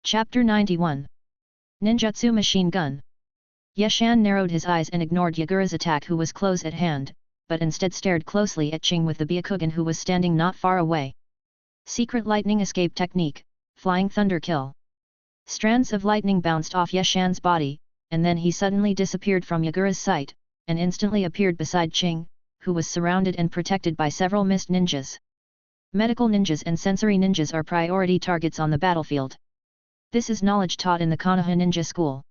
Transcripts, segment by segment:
Chapter 91 Ninjutsu Machine Gun. Yeshan narrowed his eyes and ignored Yagura's attack, who was close at hand, but instead stared closely at Ching with the Byakugan, who was standing not far away. Secret lightning escape technique, flying thunder kill. Strands of lightning bounced off Yeshan's body, and then he suddenly disappeared from Yagura's sight, and instantly appeared beside Ching, who was surrounded and protected by several mist ninjas. Medical ninjas and sensory ninjas are priority targets on the battlefield. This is knowledge taught in the Konoha ninja school.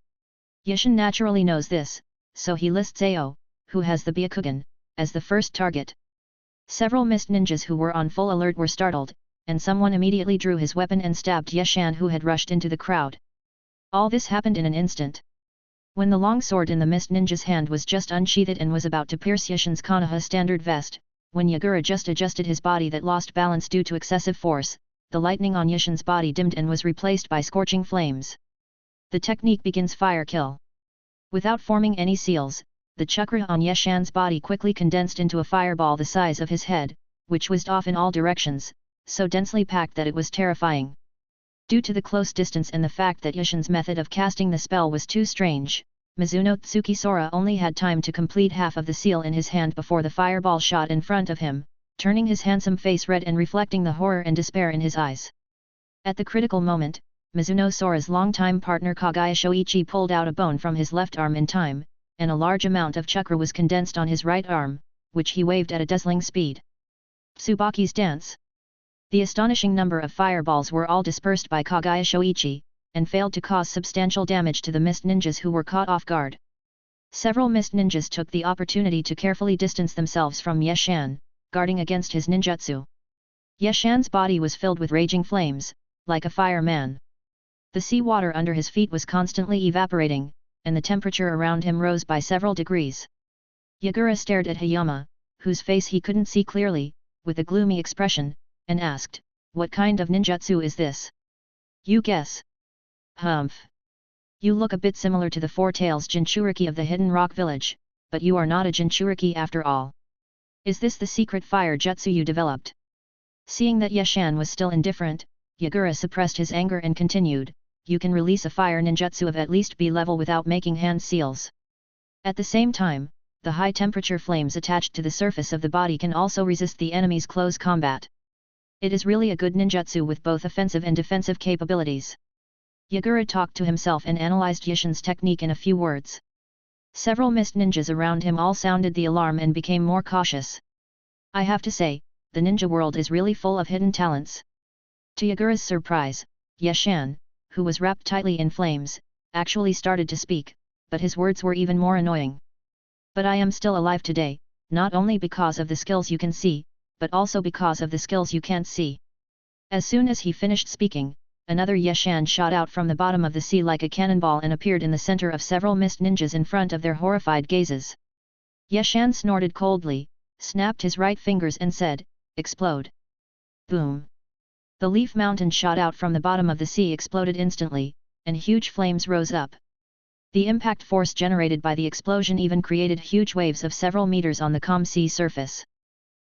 Yeshan naturally knows this, so he lists Ao, who has the Byakugan, as the first target. Several mist ninjas who were on full alert were startled, and someone immediately drew his weapon and stabbed Yeshan, who had rushed into the crowd. All this happened in an instant. When the long sword in the mist ninja's hand was just unsheathed and was about to pierce Yeshan's Konoha standard vest, when Yagura just adjusted his body that lost balance due to excessive force, the lightning on Yeshan's body dimmed and was replaced by scorching flames. The technique begins fire kill. Without forming any seals, the chakra on Yeshan's body quickly condensed into a fireball the size of his head, which whizzed off in all directions, so densely packed that it was terrifying. Due to the close distance and the fact that Yeshan's method of casting the spell was too strange, Mizuno Tsukisora only had time to complete half of the seal in his hand before the fireball shot in front of him, turning his handsome face red and reflecting the horror and despair in his eyes. At the critical moment, Mizuno Sora's longtime partner Kagaya Shoichi pulled out a bone from his left arm in time, and a large amount of chakra was condensed on his right arm, which he waved at a dazzling speed. Tsubaki's dance. The astonishing number of fireballs were all dispersed by Kagaya Shoichi, and failed to cause substantial damage to the mist ninjas who were caught off guard. Several mist ninjas took the opportunity to carefully distance themselves from Yeshan, guarding against his ninjutsu. Yeshan's body was filled with raging flames, like a fireman. The sea water under his feet was constantly evaporating, and the temperature around him rose by several degrees. Yagura stared at Hayama, whose face he couldn't see clearly, with a gloomy expression, and asked, "What kind of ninjutsu is this? You guess." "Humph. You look a bit similar to the Four Tails Jinchuriki of the Hidden Rock Village, but you are not a Jinchuriki after all. Is this the secret fire jutsu you developed?" Seeing that Yeshan was still indifferent, Yagura suppressed his anger and continued, "You can release a fire ninjutsu of at least B level without making hand seals. At the same time, the high temperature flames attached to the surface of the body can also resist the enemy's close combat. It is really a good ninjutsu with both offensive and defensive capabilities." Yagura talked to himself and analyzed Yeshan's technique in a few words. Several mist ninjas around him all sounded the alarm and became more cautious. "I have to say, the ninja world is really full of hidden talents." To Yagura's surprise, Yeshan, who was wrapped tightly in flames, actually started to speak, but his words were even more annoying. "But I am still alive today, not only because of the skills you can see, but also because of the skills you can't see." As soon as he finished speaking, another Yeshan shot out from the bottom of the sea like a cannonball and appeared in the center of several mist ninjas in front of their horrified gazes. Yeshan snorted coldly, snapped his right fingers and said, "Explode." Boom! The leaf mountain shot out from the bottom of the sea exploded instantly, and huge flames rose up. The impact force generated by the explosion even created huge waves of several meters on the calm sea surface.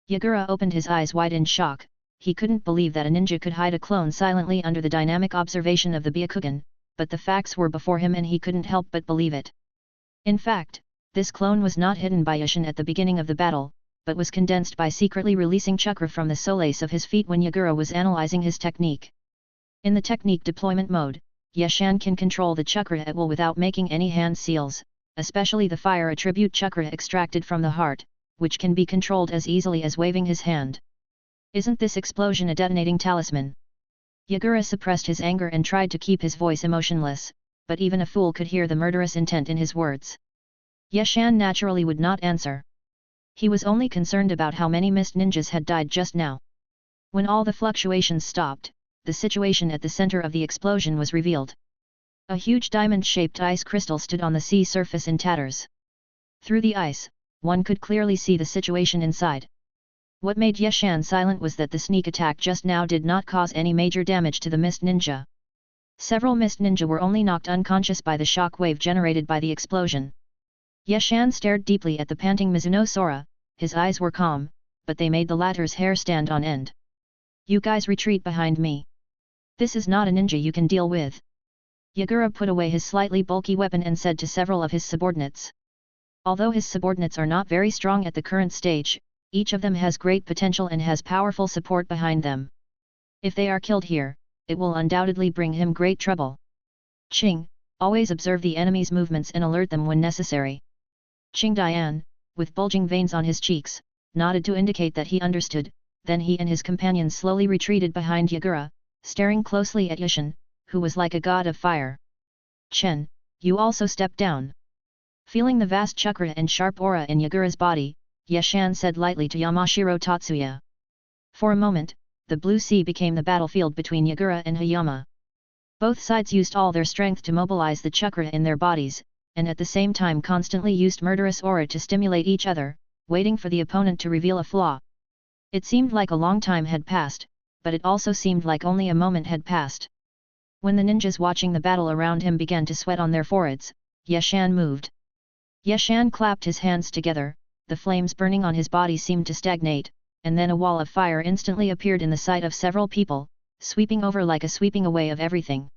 Yagura opened his eyes wide in shock. He couldn't believe that a ninja could hide a clone silently under the dynamic observation of the Byakugan, but the facts were before him and he couldn't help but believe it. In fact, this clone was not hidden by Yeshan at the beginning of the battle, but was condensed by secretly releasing chakra from the soles of his feet when Yagura was analyzing his technique. In the technique deployment mode, Yeshan can control the chakra at will without making any hand seals, especially the fire attribute chakra extracted from the heart, which can be controlled as easily as waving his hand. "Isn't this explosion a detonating talisman?" Yagura suppressed his anger and tried to keep his voice emotionless, but even a fool could hear the murderous intent in his words. Yeshan naturally would not answer. He was only concerned about how many mist ninjas had died just now. When all the fluctuations stopped, the situation at the center of the explosion was revealed. A huge diamond-shaped ice crystal stood on the sea surface in tatters. Through the ice, one could clearly see the situation inside. What made Yeshan silent was that the sneak attack just now did not cause any major damage to the mist ninja. Several mist ninja were only knocked unconscious by the shock wave generated by the explosion. Yeshan stared deeply at the panting Mizuno Sora. His eyes were calm, but they made the latter's hair stand on end. "You guys retreat behind me. This is not a ninja you can deal with," Yagura put away his slightly bulky weapon and said to several of his subordinates. Although his subordinates are not very strong at the current stage, each of them has great potential and has powerful support behind them. If they are killed here, it will undoubtedly bring him great trouble. Qing, always observe the enemy's movements and alert them when necessary. Qing Dian, with bulging veins on his cheeks, nodded to indicate that he understood, then he and his companions slowly retreated behind Yagura, staring closely at Yushin, who was like a god of fire. Chen, you also step down. Feeling the vast chakra and sharp aura in Yagura's body, Yeshan said lightly to Yamashiro Tatsuya. For a moment, the blue sea became the battlefield between Yagura and Hayama. Both sides used all their strength to mobilize the chakra in their bodies, and at the same time constantly used murderous aura to stimulate each other, waiting for the opponent to reveal a flaw. It seemed like a long time had passed, but it also seemed like only a moment had passed. When the ninjas watching the battle around him began to sweat on their foreheads, Yeshan moved. Yeshan clapped his hands together, the flames burning on his body seemed to stagnate, and then a wall of fire instantly appeared in the sight of several people, sweeping over like a sweeping away of everything.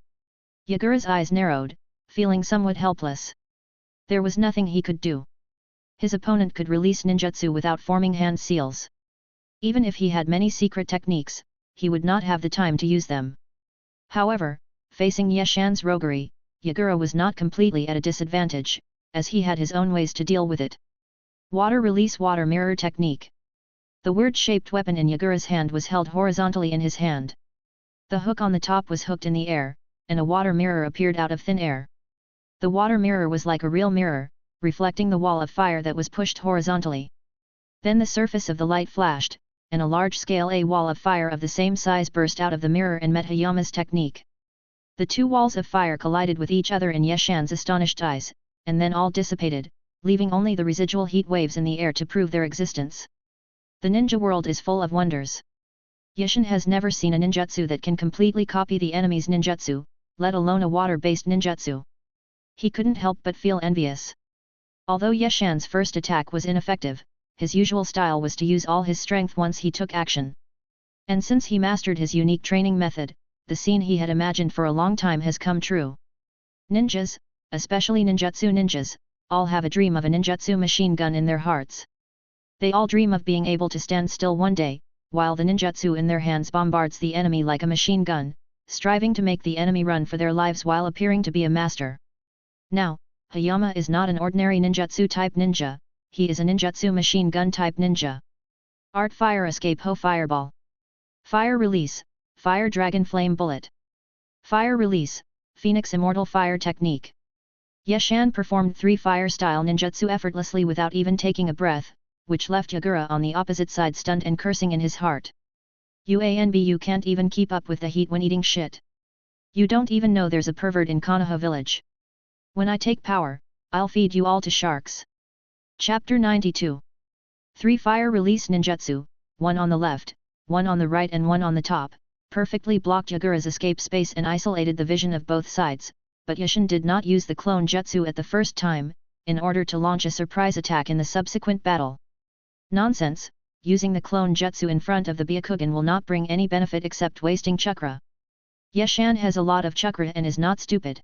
Yagura's eyes narrowed, feeling somewhat helpless. There was nothing he could do. His opponent could release ninjutsu without forming hand seals. Even if he had many secret techniques, he would not have the time to use them. However, facing Yeshan's roguery, Yagura was not completely at a disadvantage, as he had his own ways to deal with it. Water release water mirror technique. The word-shaped weapon in Yagura's hand was held horizontally in his hand. The hook on the top was hooked in the air, and a water mirror appeared out of thin air. The water mirror was like a real mirror, reflecting the wall of fire that was pushed horizontally. Then the surface of the light flashed, and a large-scale wall of fire of the same size burst out of the mirror and met Hayama's technique. The two walls of fire collided with each other in Yeshan's astonished eyes, and then all dissipated, leaving only the residual heat waves in the air to prove their existence. The ninja world is full of wonders. Yeshan has never seen a ninjutsu that can completely copy the enemy's ninjutsu, let alone a water-based ninjutsu. He couldn't help but feel envious. Although Yeshan's first attack was ineffective, his usual style was to use all his strength once he took action. And since he mastered his unique training method, the scene he had imagined for a long time has come true. Ninjas, especially ninjutsu ninjas, all have a dream of a ninjutsu machine gun in their hearts. They all dream of being able to stand still one day, while the ninjutsu in their hands bombards the enemy like a machine gun, striving to make the enemy run for their lives while appearing to be a master. Now, Hayama is not an ordinary ninjutsu type ninja, he is a ninjutsu machine gun type ninja. Art Fire Escape Ho Fireball. Fire Release, Fire Dragon Flame Bullet. Fire Release, Phoenix Immortal Fire Technique. Yeshan performed 3 fire-style ninjutsu effortlessly without even taking a breath, which left Yagura on the opposite side stunned and cursing in his heart. You can't even keep up with the heat when eating shit. You don't even know there's a pervert in Konoha village. When I take power, I'll feed you all to sharks. Chapter 92. 3 fire release ninjutsu, one on the left, one on the right and one on the top, perfectly blocked Yagura's escape space and isolated the vision of both sides, but Yeshan did not use the clone jutsu at the first time, in order to launch a surprise attack in the subsequent battle. Nonsense, using the clone jutsu in front of the Byakugan will not bring any benefit except wasting chakra. Yeshan has a lot of chakra and is not stupid.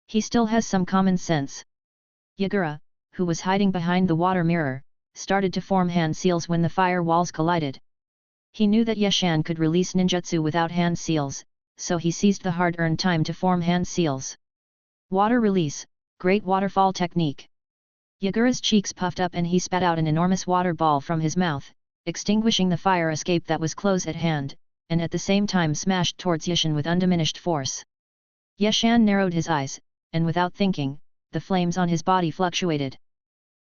He still has some common sense. Yagura, who was hiding behind the water mirror, started to form hand seals when the fire walls collided. He knew that Yeshan could release ninjutsu without hand seals, so he seized the hard-earned time to form hand seals. Water Release, Great Waterfall Technique. Yagura's cheeks puffed up and he spat out an enormous water ball from his mouth, extinguishing the fire escape that was close at hand, and at the same time smashed towards Yeshan with undiminished force. Yeshan narrowed his eyes, and without thinking, the flames on his body fluctuated.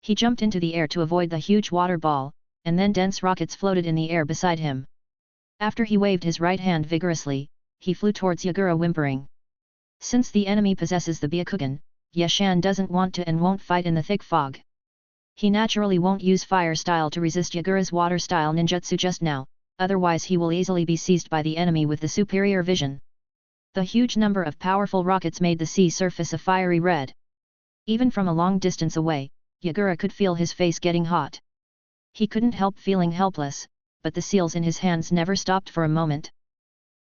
He jumped into the air to avoid the huge water ball, and then dense rockets floated in the air beside him. After he waved his right hand vigorously, he flew towards Yagura whimpering. Since the enemy possesses the Byakugan, Yeshan doesn't want to and won't fight in the thick fog. He naturally won't use fire style to resist Yagura's water style ninjutsu just now, otherwise he will easily be seized by the enemy with the superior vision. The huge number of powerful rockets made the sea surface a fiery red. Even from a long distance away, Yagura could feel his face getting hot. He couldn't help feeling helpless, but the seals in his hands never stopped for a moment.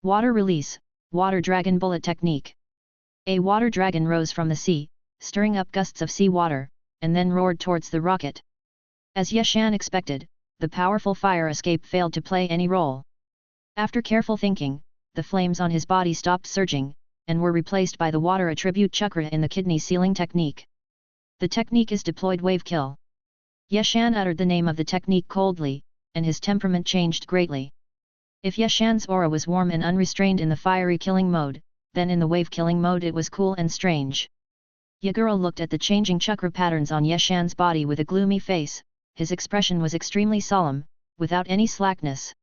Water Release, Water Dragon Bullet Technique. A water dragon rose from the sea, stirring up gusts of sea water, and then roared towards the rocket. As Yeshan expected, the powerful fire escape failed to play any role. After careful thinking, the flames on his body stopped surging, and were replaced by the water attribute chakra in the kidney sealing technique. The technique is deployed wave kill. Yeshan uttered the name of the technique coldly, and his temperament changed greatly. If Yeshan's aura was warm and unrestrained in the fiery killing mode, then in the wave killing mode it was cool and strange. Yagura looked at the changing chakra patterns on Yeshan's body with a gloomy face. His expression was extremely solemn, without any slackness.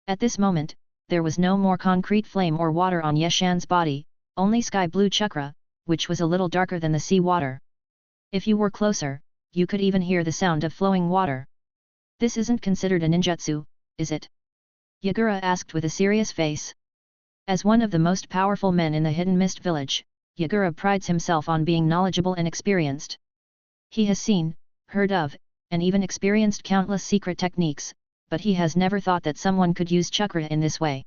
At this moment, there was no more concrete flame or water on Yeshan's body, only sky blue chakra, which was a little darker than the sea water. If you were closer, you could even hear the sound of flowing water. This isn't considered a ninjutsu, is it? Yagura asked with a serious face. As one of the most powerful men in the Hidden Mist village, Yagura prides himself on being knowledgeable and experienced. He has seen, heard of, and even experienced countless secret techniques, but he has never thought that someone could use chakra in this way.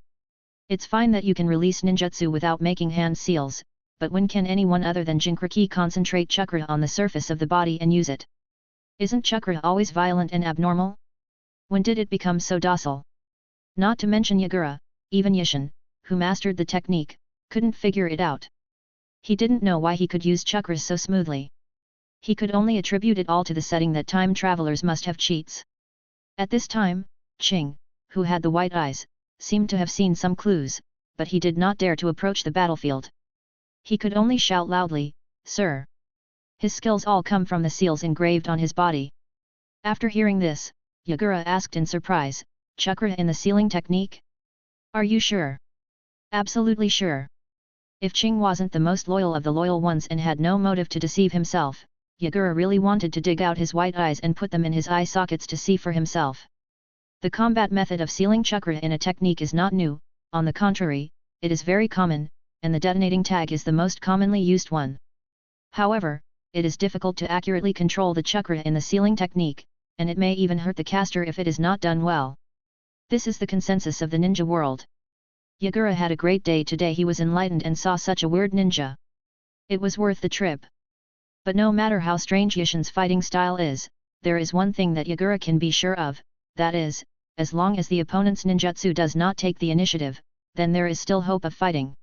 It's fine that you can release ninjutsu without making hand seals, but when can anyone other than Jinkriki concentrate chakra on the surface of the body and use it? Isn't chakra always violent and abnormal? When did it become so docile? Not to mention Yagura, even Yishin, who mastered the technique, couldn't figure it out. He didn't know why he could use chakras so smoothly. He could only attribute it all to the setting that time travelers must have cheats. At this time, Qing, who had the white eyes, seemed to have seen some clues, but he did not dare to approach the battlefield. He could only shout loudly, "Sir!" His skills all come from the seals engraved on his body. After hearing this, Yagura asked in surprise, "Chakra in the sealing technique? Are you sure?" "Absolutely sure." If Qing wasn't the most loyal of the loyal ones and had no motive to deceive himself, Yagura really wanted to dig out his white eyes and put them in his eye sockets to see for himself. The combat method of sealing chakra in a technique is not new, on the contrary, it is very common, and the detonating tag is the most commonly used one. However, it is difficult to accurately control the chakra in the sealing technique, and it may even hurt the caster if it is not done well. This is the consensus of the ninja world. Yagura had a great day today. He was enlightened and saw such a weird ninja. It was worth the trip. But no matter how strange Yishin's fighting style is, there is one thing that Yagura can be sure of, that is, as long as the opponent's ninjutsu does not take the initiative, then there is still hope of fighting.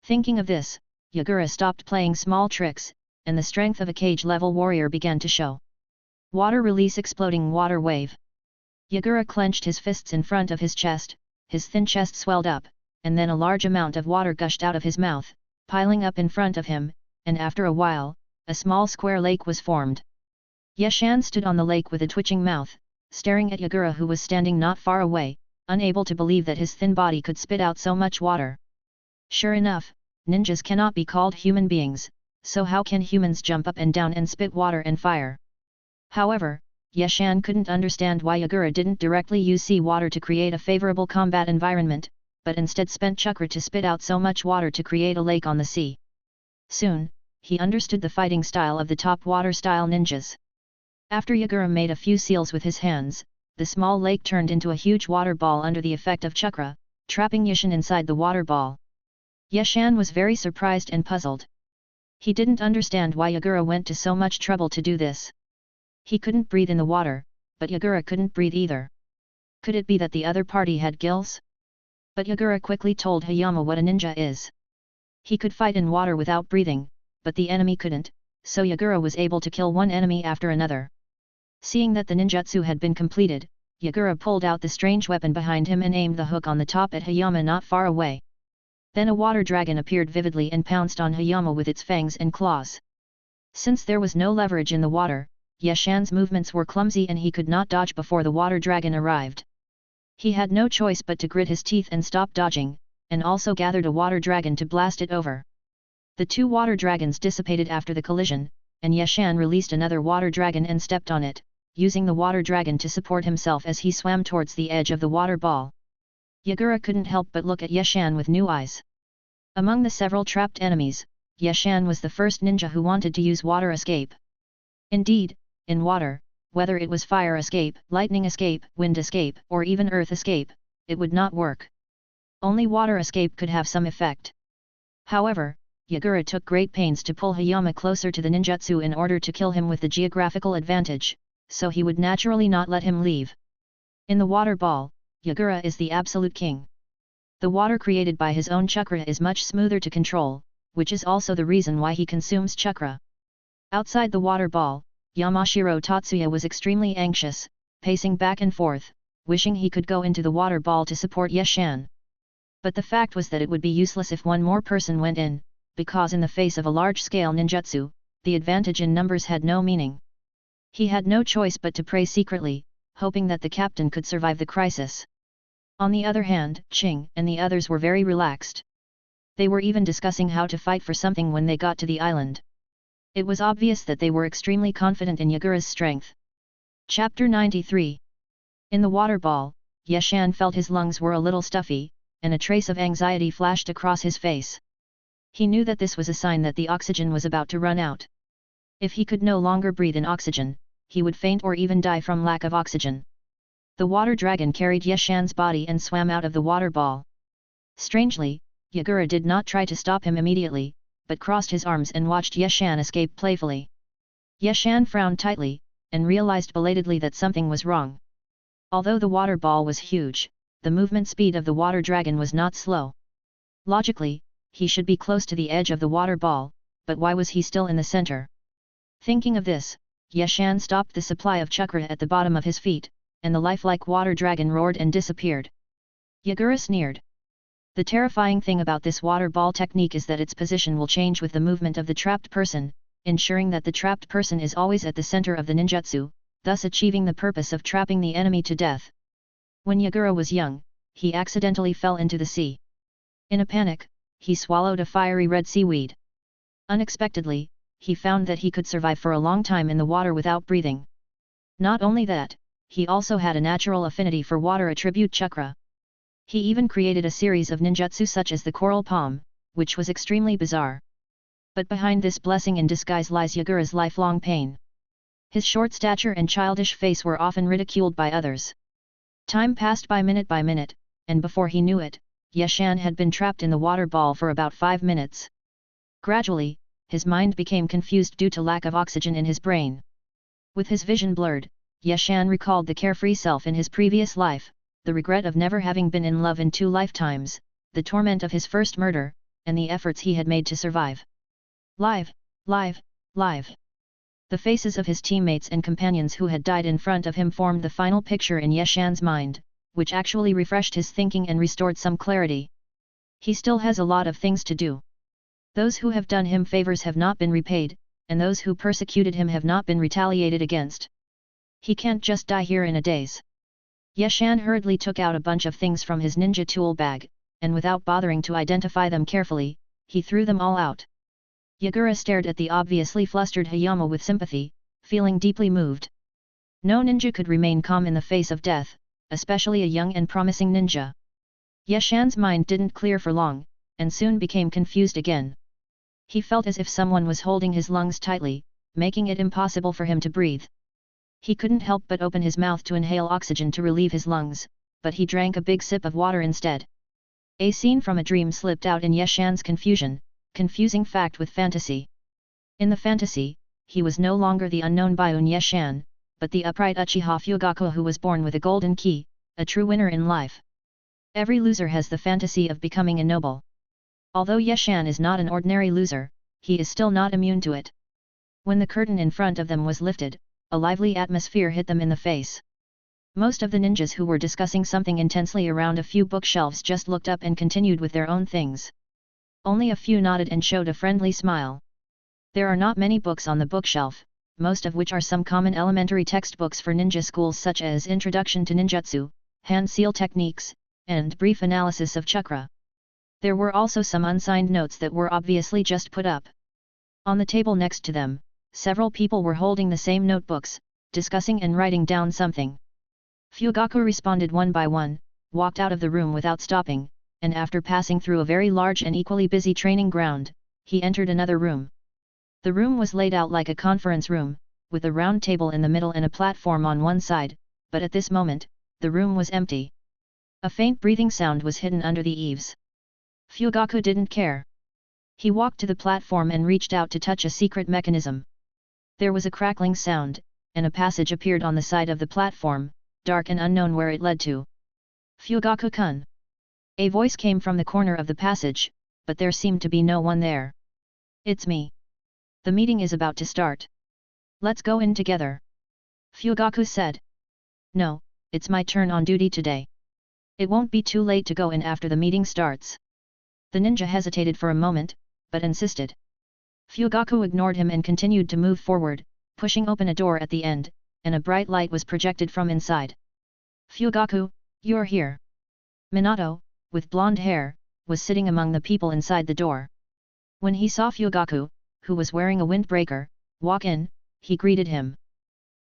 Thinking of this, Yagura stopped playing small tricks, and the strength of a cage-level warrior began to show. Water release. Exploding water wave. Yagura clenched his fists in front of his chest, his thin chest swelled up, and then a large amount of water gushed out of his mouth, piling up in front of him, and after a while, a small square lake was formed. Yeshan stood on the lake with a twitching mouth, staring at Yagura, who was standing not far away, unable to believe that his thin body could spit out so much water. Sure enough, ninjas cannot be called human beings, so how can humans jump up and down and spit water and fire? However, Yeshan couldn't understand why Yagura didn't directly use sea water to create a favorable combat environment, but instead spent chakra to spit out so much water to create a lake on the sea. Soon, he understood the fighting style of the top water style ninjas. After Yagura made a few seals with his hands, the small lake turned into a huge water ball under the effect of chakra, trapping Yishin inside the water ball. Yeshan was very surprised and puzzled. He didn't understand why Yagura went to so much trouble to do this. He couldn't breathe in the water, but Yagura couldn't breathe either. Could it be that the other party had gills? But Yagura quickly told Hayama what a ninja is. He could fight in water without breathing, but the enemy couldn't, so Yagura was able to kill one enemy after another. Seeing that the ninjutsu had been completed, Yagura pulled out the strange weapon behind him and aimed the hook on the top at Hayama not far away. Then a water dragon appeared vividly and pounced on Hayama with its fangs and claws. Since there was no leverage in the water, Yeshan's movements were clumsy and he could not dodge before the water dragon arrived. He had no choice but to grit his teeth and stop dodging, and also gathered a water dragon to blast it over. The two water dragons dissipated after the collision, and Yeshan released another water dragon and stepped on it, using the water dragon to support himself as he swam towards the edge of the water ball. Yagura couldn't help but look at Yeshan with new eyes. Among the several trapped enemies, Yeshan was the first ninja who wanted to use water escape. Indeed, in water, whether it was fire escape, lightning escape, wind escape, or even earth escape, it would not work. Only water escape could have some effect. However, Yagura took great pains to pull Hayama closer to the ninjutsu in order to kill him with the geographical advantage, so he would naturally not let him leave. In the water ball, Yagura is the absolute king. The water created by his own chakra is much smoother to control, which is also the reason why he consumes chakra. Outside the water ball, Yamashiro Tatsuya was extremely anxious, pacing back and forth, wishing he could go into the water ball to support Yeshan. But the fact was that it would be useless if one more person went in, because in the face of a large-scale ninjutsu, the advantage in numbers had no meaning. He had no choice but to pray secretly, hoping that the captain could survive the crisis. On the other hand, Ching and the others were very relaxed. They were even discussing how to fight for something when they got to the island. It was obvious that they were extremely confident in Yagura's strength. Chapter 93. In the water ball, Yeshan felt his lungs were a little stuffy, and a trace of anxiety flashed across his face. He knew that this was a sign that the oxygen was about to run out. If he could no longer breathe in oxygen, he would faint or even die from lack of oxygen. The water dragon carried Yeshan's body and swam out of the water ball. Strangely, Yagura did not try to stop him immediately, but crossed his arms and watched Yeshan escape playfully. Yeshan frowned tightly, and realized belatedly that something was wrong. Although the water ball was huge, the movement speed of the water dragon was not slow. Logically, he should be close to the edge of the water ball, but why was he still in the center? Thinking of this, Yeshan stopped the supply of chakra at the bottom of his feet, and the lifelike water dragon roared and disappeared. Yagura sneered. The terrifying thing about this water ball technique is that its position will change with the movement of the trapped person, ensuring that the trapped person is always at the center of the ninjutsu, thus achieving the purpose of trapping the enemy to death. When Yagura was young, he accidentally fell into the sea. In a panic, he swallowed a fiery red seaweed. Unexpectedly, he found that he could survive for a long time in the water without breathing. Not only that, he also had a natural affinity for water attribute chakra. He even created a series of ninjutsu such as the coral palm, which was extremely bizarre. But behind this blessing in disguise lies Yagura's lifelong pain. His short stature and childish face were often ridiculed by others. Time passed by minute, and before he knew it, Yeshan had been trapped in the water ball for about 5 minutes. Gradually, his mind became confused due to lack of oxygen in his brain. With his vision blurred, Yeshan recalled the carefree self in his previous life, the regret of never having been in love in 2 lifetimes, the torment of his first murder, and the efforts he had made to survive. Live! The faces of his teammates and companions who had died in front of him formed the final picture in Yeshan's mind, which actually refreshed his thinking and restored some clarity. He still has a lot of things to do. Those who have done him favors have not been repaid, and those who persecuted him have not been retaliated against. He can't just die here in a daze. Yeshan hurriedly took out a bunch of things from his ninja tool bag, and without bothering to identify them carefully, he threw them all out. Yagura stared at the obviously flustered Hayama with sympathy, feeling deeply moved. No ninja could remain calm in the face of death, especially a young and promising ninja. Yeshan's mind didn't clear for long, and soon became confused again. He felt as if someone was holding his lungs tightly, making it impossible for him to breathe. He couldn't help but open his mouth to inhale oxygen to relieve his lungs, but he drank a big sip of water instead. A scene from a dream slipped out in Yeshan's confusion, confusing fact with fantasy. In the fantasy, he was no longer the unknown Byun Yeshan, but the upright Uchiha Fugaku who was born with a golden key, a true winner in life. Every loser has the fantasy of becoming a noble. Although Yeshan is not an ordinary loser, he is still not immune to it. When the curtain in front of them was lifted, a lively atmosphere hit them in the face. Most of the ninjas who were discussing something intensely around a few bookshelves just looked up and continued with their own things. Only a few nodded and showed a friendly smile. There are not many books on the bookshelf, most of which are some common elementary textbooks for ninja schools such as Introduction to Ninjutsu, Hand Seal Techniques, and Brief Analysis of Chakra. There were also some unsigned notes that were obviously just put up. On the table next to them, several people were holding the same notebooks, discussing and writing down something. Fugaku responded one by one, walked out of the room without stopping, and after passing through a very large and equally busy training ground, he entered another room. The room was laid out like a conference room, with a round table in the middle and a platform on one side, but at this moment, the room was empty. A faint breathing sound was hidden under the eaves. Fugaku didn't care. He walked to the platform and reached out to touch a secret mechanism. There was a crackling sound, and a passage appeared on the side of the platform, dark and unknown where it led to. Fugaku-kun. A voice came from the corner of the passage, but there seemed to be no one there. It's me. The meeting is about to start. Let's go in together. Fugaku said. No, it's my turn on duty today. It won't be too late to go in after the meeting starts. The ninja hesitated for a moment, but insisted. Fugaku ignored him and continued to move forward, pushing open a door at the end, and a bright light was projected from inside. Fugaku, you're here. Minato, with blonde hair, was sitting among the people inside the door. When he saw Fugaku, who was wearing a windbreaker, walk in, he greeted him.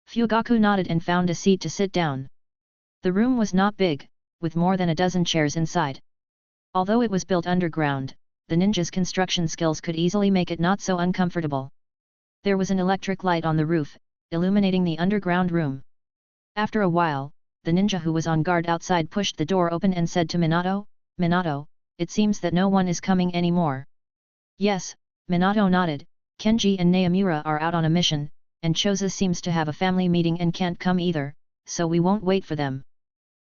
Fugaku nodded and found a seat to sit down. The room was not big, with more than a dozen chairs inside. Although it was built underground, the ninja's construction skills could easily make it not so uncomfortable. There was an electric light on the roof, illuminating the underground room. After a while, the ninja who was on guard outside pushed the door open and said to Minato, Minato, it seems that no one is coming anymore. Yes, Minato nodded, Kenji and Naomura are out on a mission, and Choza seems to have a family meeting and can't come either, so we won't wait for them.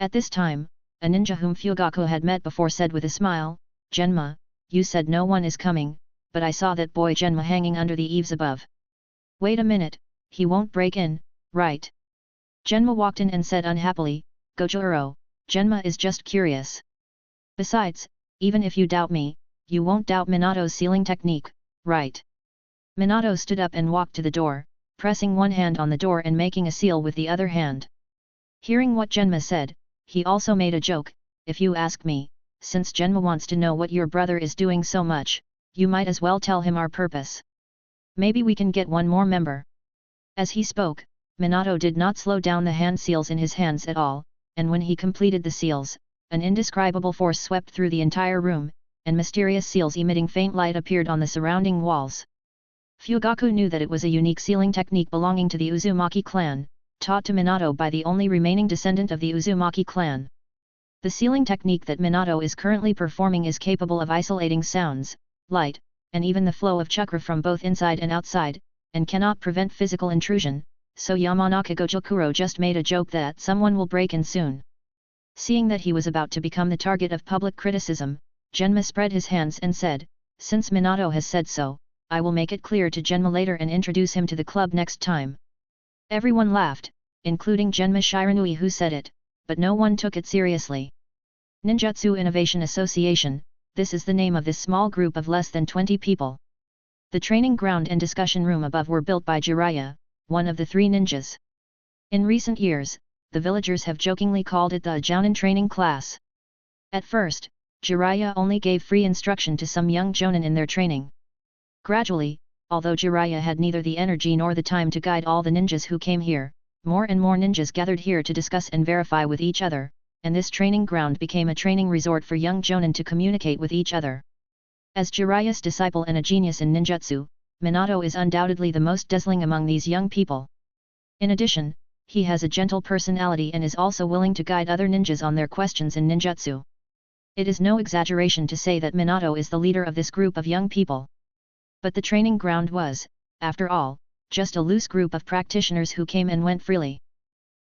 At this time, a ninja whom Fugaku had met before said with a smile, Genma, you said no one is coming, but I saw that boy Genma hanging under the eaves above. Wait a minute, he won't break in, right? Genma walked in and said unhappily, Gojiro, Genma is just curious. Besides, even if you doubt me, you won't doubt Minato's sealing technique, right? Minato stood up and walked to the door, pressing one hand on the door and making a seal with the other hand. Hearing what Genma said, he also made a joke, if you ask me, since Genma wants to know what your brother is doing so much, you might as well tell him our purpose. Maybe we can get one more member. As he spoke, Minato did not slow down the hand seals in his hands at all, and when he completed the seals, an indescribable force swept through the entire room, and mysterious seals emitting faint light appeared on the surrounding walls. Fugaku knew that it was a unique sealing technique belonging to the Uzumaki clan, taught to Minato by the only remaining descendant of the Uzumaki clan. The sealing technique that Minato is currently performing is capable of isolating sounds, light, and even the flow of chakra from both inside and outside, and cannot prevent physical intrusion, so Yamanaka Gojokuro just made a joke that someone will break in soon. Seeing that he was about to become the target of public criticism, Genma spread his hands and said, since Minato has said so, I will make it clear to Genma later and introduce him to the club next time. Everyone laughed, including Genma Shiranui who said it, but no one took it seriously. Ninjutsu Innovation Association, this is the name of this small group of less than 20 people. The training ground and discussion room above were built by Jiraiya, one of the three ninjas. In recent years, the villagers have jokingly called it the Jounin training class. At first, Jiraiya only gave free instruction to some young Jounin in their training. Gradually, although Jiraiya had neither the energy nor the time to guide all the ninjas who came here, more and more ninjas gathered here to discuss and verify with each other, and this training ground became a training resort for young Jounin to communicate with each other. As Jiraiya's disciple and a genius in ninjutsu, Minato is undoubtedly the most dazzling among these young people. In addition, he has a gentle personality and is also willing to guide other ninjas on their questions in ninjutsu. It is no exaggeration to say that Minato is the leader of this group of young people. But the training ground was, after all, just a loose group of practitioners who came and went freely.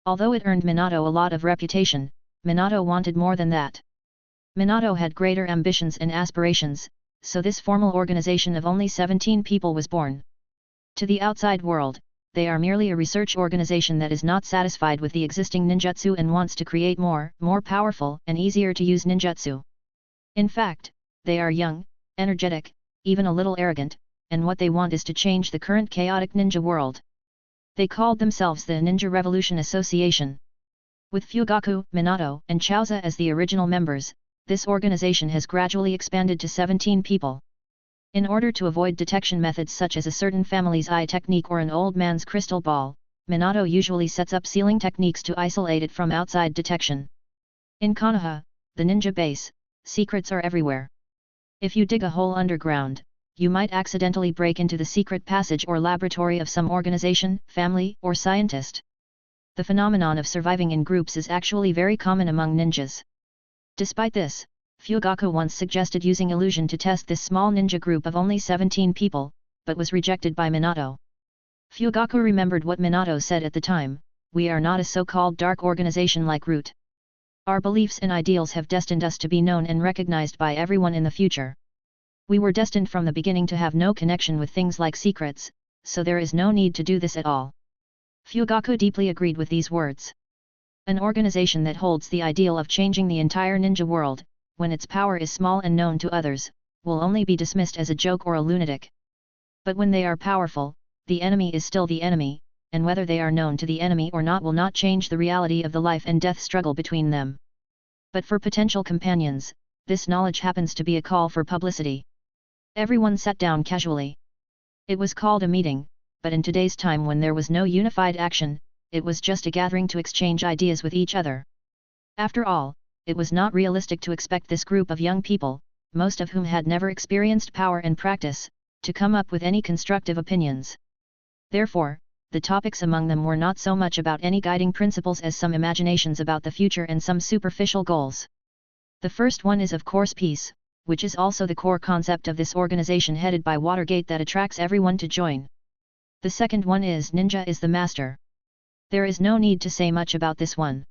Although it earned Minato a lot of reputation, Minato wanted more than that. Minato had greater ambitions and aspirations, so this formal organization of only 17 people was born. To the outside world, they are merely a research organization that is not satisfied with the existing ninjutsu and wants to create more powerful and easier to use ninjutsu. In fact, they are young, energetic, even a little arrogant, and what they want is to change the current chaotic ninja world. They called themselves the Ninja Revolution Association. With Fugaku, Minato, and Choza as the original members, this organization has gradually expanded to 17 people. In order to avoid detection methods such as a certain family's eye technique or an old man's crystal ball, Minato usually sets up sealing techniques to isolate it from outside detection. In Konoha, the ninja base, secrets are everywhere. If you dig a hole underground, you might accidentally break into the secret passage or laboratory of some organization, family, or scientist. The phenomenon of surviving in groups is actually very common among ninjas. Despite this, Fugaku once suggested using illusion to test this small ninja group of only 17 people, but was rejected by Minato. Fugaku remembered what Minato said at the time, "We are not a so-called dark organization like Root. Our beliefs and ideals have destined us to be known and recognized by everyone in the future. We were destined from the beginning to have no connection with things like secrets, so there is no need to do this at all." Fugaku deeply agreed with these words. An organization that holds the ideal of changing the entire ninja world, when its power is small and known to others, will only be dismissed as a joke or a lunatic. But when they are powerful, the enemy is still the enemy, and whether they are known to the enemy or not will not change the reality of the life and death struggle between them. But for potential companions, this knowledge happens to be a call for publicity. Everyone sat down casually. It was called a meeting, but in today's time when there was no unified action, it was just a gathering to exchange ideas with each other. After all, it was not realistic to expect this group of young people, most of whom had never experienced power and practice, to come up with any constructive opinions. Therefore, the topics among them were not so much about any guiding principles as some imaginations about the future and some superficial goals. The first one is of course peace, which is also the core concept of this organization headed by Watergate that attracts everyone to join. The second one is ninja is the master. There is no need to say much about this one.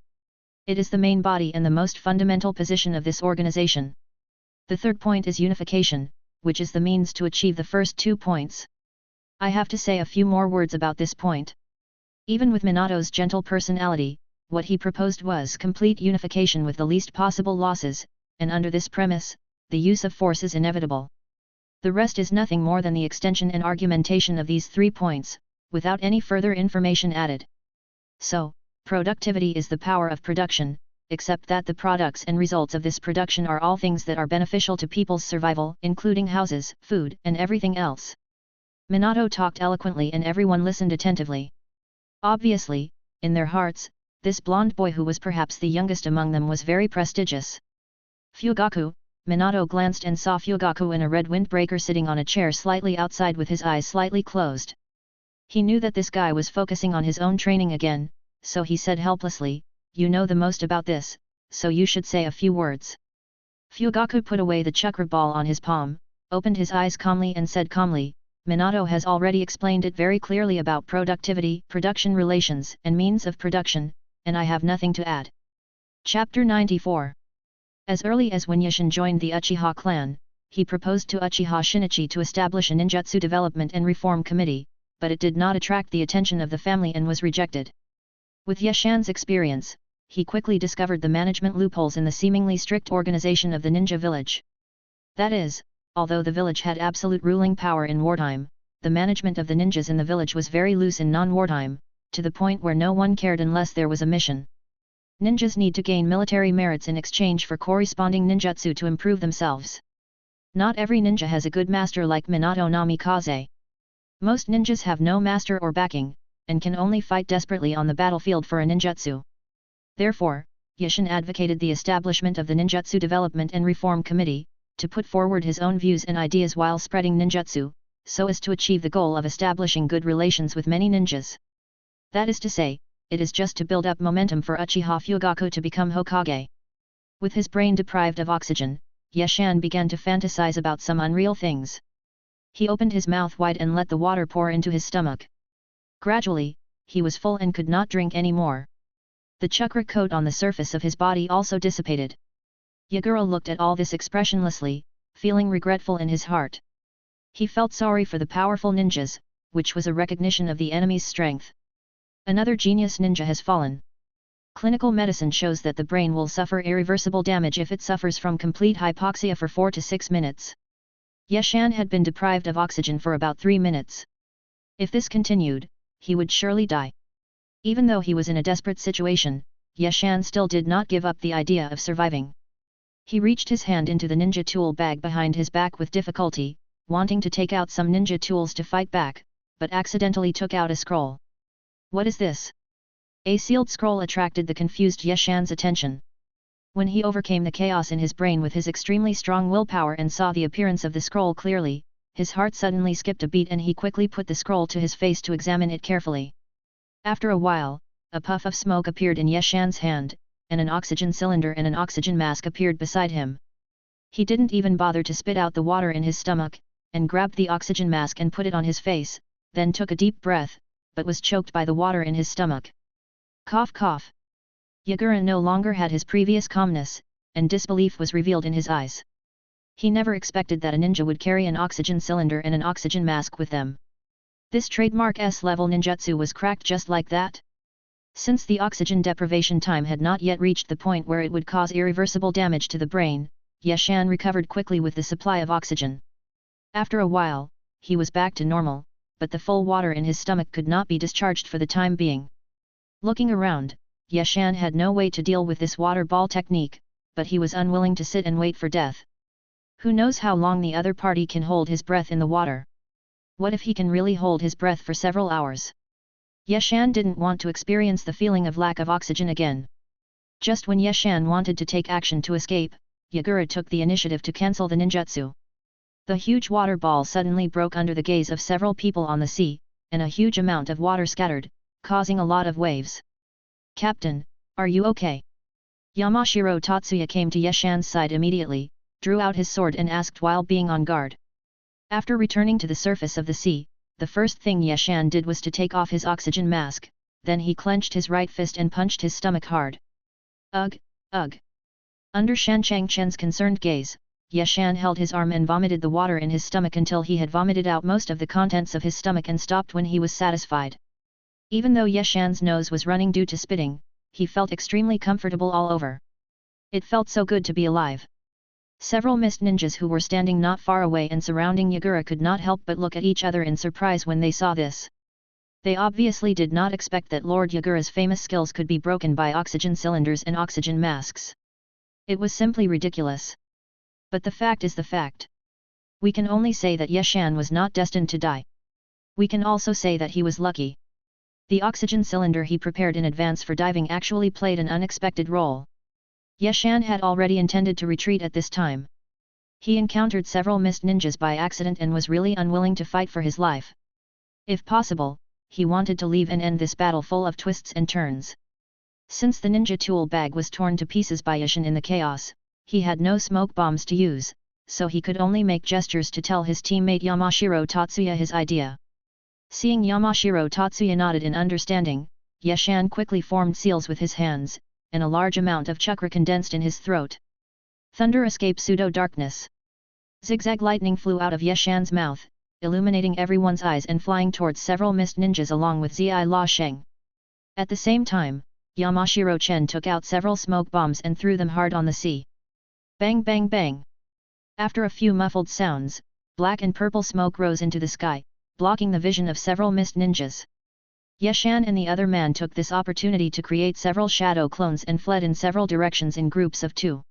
It is the main body and the most fundamental position of this organization. The third point is unification, which is the means to achieve the first 2 points. I have to say a few more words about this point. Even with Minato's gentle personality, what he proposed was complete unification with the least possible losses, and under this premise, the use of force is inevitable. The rest is nothing more than the extension and argumentation of these 3 points, without any further information added. So, productivity is the power of production, except that the products and results of this production are all things that are beneficial to people's survival, including houses, food, and everything else. Minato talked eloquently and everyone listened attentively. Obviously, in their hearts, this blonde boy who was perhaps the youngest among them was very prestigious. Fugaku, Minato glanced and saw Fugaku in a red windbreaker sitting on a chair slightly outside with his eyes slightly closed. He knew that this guy was focusing on his own training again, so he said helplessly, "You know the most about this, so you should say a few words." Fugaku put away the chakra ball on his palm, opened his eyes calmly and said calmly, "Minato has already explained it very clearly about productivity, production relations, and means of production, and I have nothing to add." Chapter 94. As early as when Yashin joined the Uchiha clan, he proposed to Uchiha Shinichi to establish a ninjutsu development and reform committee, but it did not attract the attention of the family and was rejected. With Yashan's experience, he quickly discovered the management loopholes in the seemingly strict organization of the ninja village. That is, although the village had absolute ruling power in wartime, the management of the ninjas in the village was very loose in non-wartime, to the point where no one cared unless there was a mission. Ninjas need to gain military merits in exchange for corresponding ninjutsu to improve themselves. Not every ninja has a good master like Minato Namikaze. Most ninjas have no master or backing, and can only fight desperately on the battlefield for a ninjutsu. Therefore, Yashin advocated the establishment of the Ninjutsu Development and Reform Committee, to put forward his own views and ideas while spreading ninjutsu, so as to achieve the goal of establishing good relations with many ninjas. That is to say, it is just to build up momentum for Uchiha Fugaku to become Hokage. With his brain deprived of oxygen, Yashan began to fantasize about some unreal things. He opened his mouth wide and let the water pour into his stomach. Gradually, he was full and could not drink any more. The chakra coat on the surface of his body also dissipated. Yagura looked at all this expressionlessly, feeling regretful in his heart. He felt sorry for the powerful ninjas, which was a recognition of the enemy's strength. Another genius ninja has fallen. Clinical medicine shows that the brain will suffer irreversible damage if it suffers from complete hypoxia for 4 to 6 minutes. Yashan had been deprived of oxygen for about 3 minutes. If this continued, he would surely die. Even though he was in a desperate situation, Yashan still did not give up the idea of surviving. He reached his hand into the ninja tool bag behind his back with difficulty, wanting to take out some ninja tools to fight back, but accidentally took out a scroll. What is this? A sealed scroll attracted the confused Yashan's attention. When he overcame the chaos in his brain with his extremely strong willpower and saw the appearance of the scroll clearly, his heart suddenly skipped a beat and he quickly put the scroll to his face to examine it carefully. After a while, a puff of smoke appeared in Yashan's hand, and an oxygen cylinder and an oxygen mask appeared beside him. He didn't even bother to spit out the water in his stomach, and grabbed the oxygen mask and put it on his face, then took a deep breath, but was choked by the water in his stomach. Cough cough. Yagura no longer had his previous calmness, and disbelief was revealed in his eyes. He never expected that a ninja would carry an oxygen cylinder and an oxygen mask with them. This trademark S-level ninjutsu was cracked just like that? Since the oxygen deprivation time had not yet reached the point where it would cause irreversible damage to the brain, Yashan recovered quickly with the supply of oxygen. After a while, he was back to normal, but the full water in his stomach could not be discharged for the time being. Looking around, Yashan had no way to deal with this water ball technique, but he was unwilling to sit and wait for death. Who knows how long the other party can hold his breath in the water? What if he can really hold his breath for several hours? Yashan didn't want to experience the feeling of lack of oxygen again. Just when Yashan wanted to take action to escape, Yagura took the initiative to cancel the ninjutsu. The huge water ball suddenly broke under the gaze of several people on the sea, and a huge amount of water scattered, causing a lot of waves. "Captain, are you okay?" Yamashiro Tatsuya came to Yashan's side immediately, drew out his sword and asked while being on guard. After returning to the surface of the sea, the first thing Yashan did was to take off his oxygen mask, then he clenched his right fist and punched his stomach hard. Ugh, ugh. Under Shan Changchen's concerned gaze, Yashan held his arm and vomited the water in his stomach until he had vomited out most of the contents of his stomach and stopped when he was satisfied. Even though Yashan's nose was running due to spitting, he felt extremely comfortable all over. It felt so good to be alive. Several mist ninjas who were standing not far away and surrounding Yagura could not help but look at each other in surprise when they saw this. They obviously did not expect that Lord Yagura's famous skills could be broken by oxygen cylinders and oxygen masks. It was simply ridiculous. But the fact is the fact. We can only say that Yashan was not destined to die. We can also say that he was lucky. The oxygen cylinder he prepared in advance for diving actually played an unexpected role. Yashan had already intended to retreat at this time. He encountered several mist ninjas by accident and was really unwilling to fight for his life. If possible, he wanted to leave and end this battle full of twists and turns. Since the ninja tool bag was torn to pieces by Yashan in the chaos, he had no smoke bombs to use, so he could only make gestures to tell his teammate Yamashiro Tatsuya his idea. Seeing Yamashiro Tatsuya nodded in understanding, Yashan quickly formed seals with his hands, and a large amount of chakra condensed in his throat. Thunder escaped pseudo-darkness. Zigzag lightning flew out of Yashan's mouth, illuminating everyone's eyes and flying towards several mist ninjas along with Zi La Sheng. At the same time, Yamashiro Chen took out several smoke bombs and threw them hard on the sea. Bang bang bang! After a few muffled sounds, black and purple smoke rose into the sky, blocking the vision of several mist ninjas. Yashan and the other man took this opportunity to create several shadow clones and fled in several directions in groups of 2.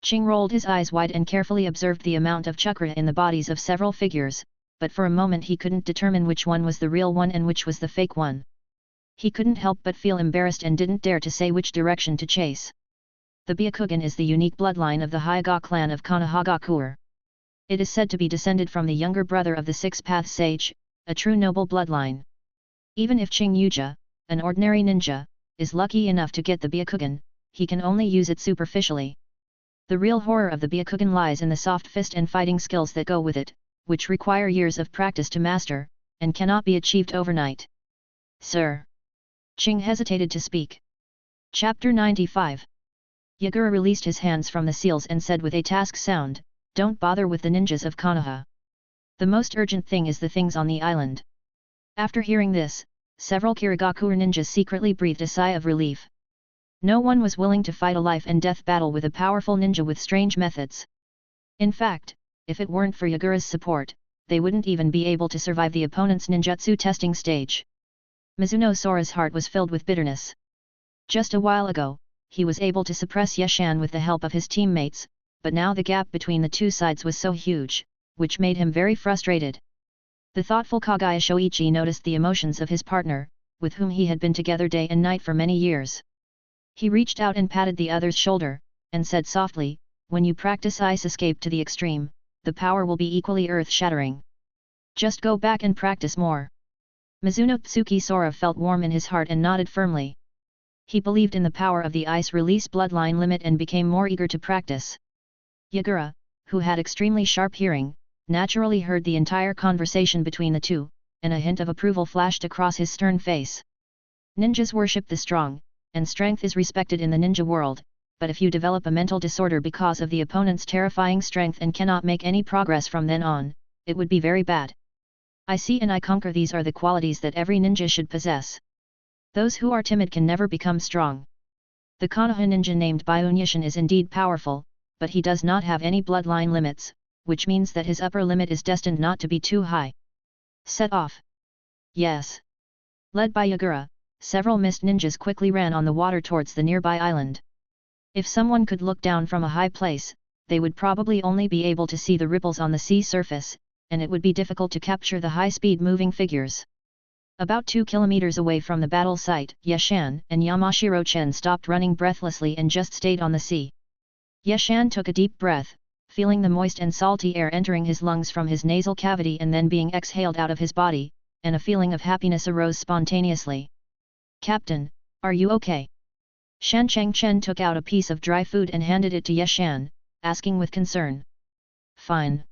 Qing rolled his eyes wide and carefully observed the amount of chakra in the bodies of several figures, but for a moment he couldn't determine which one was the real one and which was the fake one. He couldn't help but feel embarrassed and didn't dare to say which direction to chase. The Byakugan is the unique bloodline of the Hyuga clan of Konoha. It is said to be descended from the younger brother of the Six Path Sage, a true noble bloodline. Even if Qing Yuja, an ordinary ninja, is lucky enough to get the Byakugan, he can only use it superficially. The real horror of the Byakugan lies in the soft fist and fighting skills that go with it, which require years of practice to master, and cannot be achieved overnight. Sir. Qing hesitated to speak. Chapter 95. Yagura released his hands from the seals and said with a task sound, "Don't bother with the ninjas of Konoha. The most urgent thing is the things on the island." After hearing this, several Kirigakure ninjas secretly breathed a sigh of relief. No one was willing to fight a life and death battle with a powerful ninja with strange methods. In fact, if it weren't for Yagura's support, they wouldn't even be able to survive the opponent's ninjutsu testing stage. Mizuno Sora's heart was filled with bitterness. Just a while ago, he was able to suppress Yashan with the help of his teammates, but now the gap between the two sides was so huge, which made him very frustrated. The thoughtful Kagaya Shoichi noticed the emotions of his partner, with whom he had been together day and night for many years. He reached out and patted the other's shoulder, and said softly, "When you practice ice escape to the extreme, the power will be equally earth-shattering. Just go back and practice more." Mizuno Tsuki Sora felt warm in his heart and nodded firmly. He believed in the power of the ice release bloodline limit and became more eager to practice. "Yagura, who had extremely sharp hearing, naturally heard the entire conversation between the two, and a hint of approval flashed across his stern face. Ninjas worship the strong, and strength is respected in the ninja world, but if you develop a mental disorder because of the opponent's terrifying strength and cannot make any progress from then on, it would be very bad. I see and I conquer, these are the qualities that every ninja should possess. Those who are timid can never become strong. The Konoha ninja named Byunyushin is indeed powerful, but he does not have any bloodline limits, which means that his upper limit is destined not to be too high. Set off. Yes. Led by Yagura, several mist ninjas quickly ran on the water towards the nearby island. If someone could look down from a high place, they would probably only be able to see the ripples on the sea surface, and it would be difficult to capture the high-speed moving figures. About 2 kilometers away from the battle site, Yeshan and Yamashiro-chen stopped running breathlessly and just stayed on the sea. Yeshan took a deep breath, feeling the moist and salty air entering his lungs from his nasal cavity and then being exhaled out of his body, and a feeling of happiness arose spontaneously. "Captain, are you okay?" Shan Changchen took out a piece of dry food and handed it to Yeshan, asking with concern. "Fine."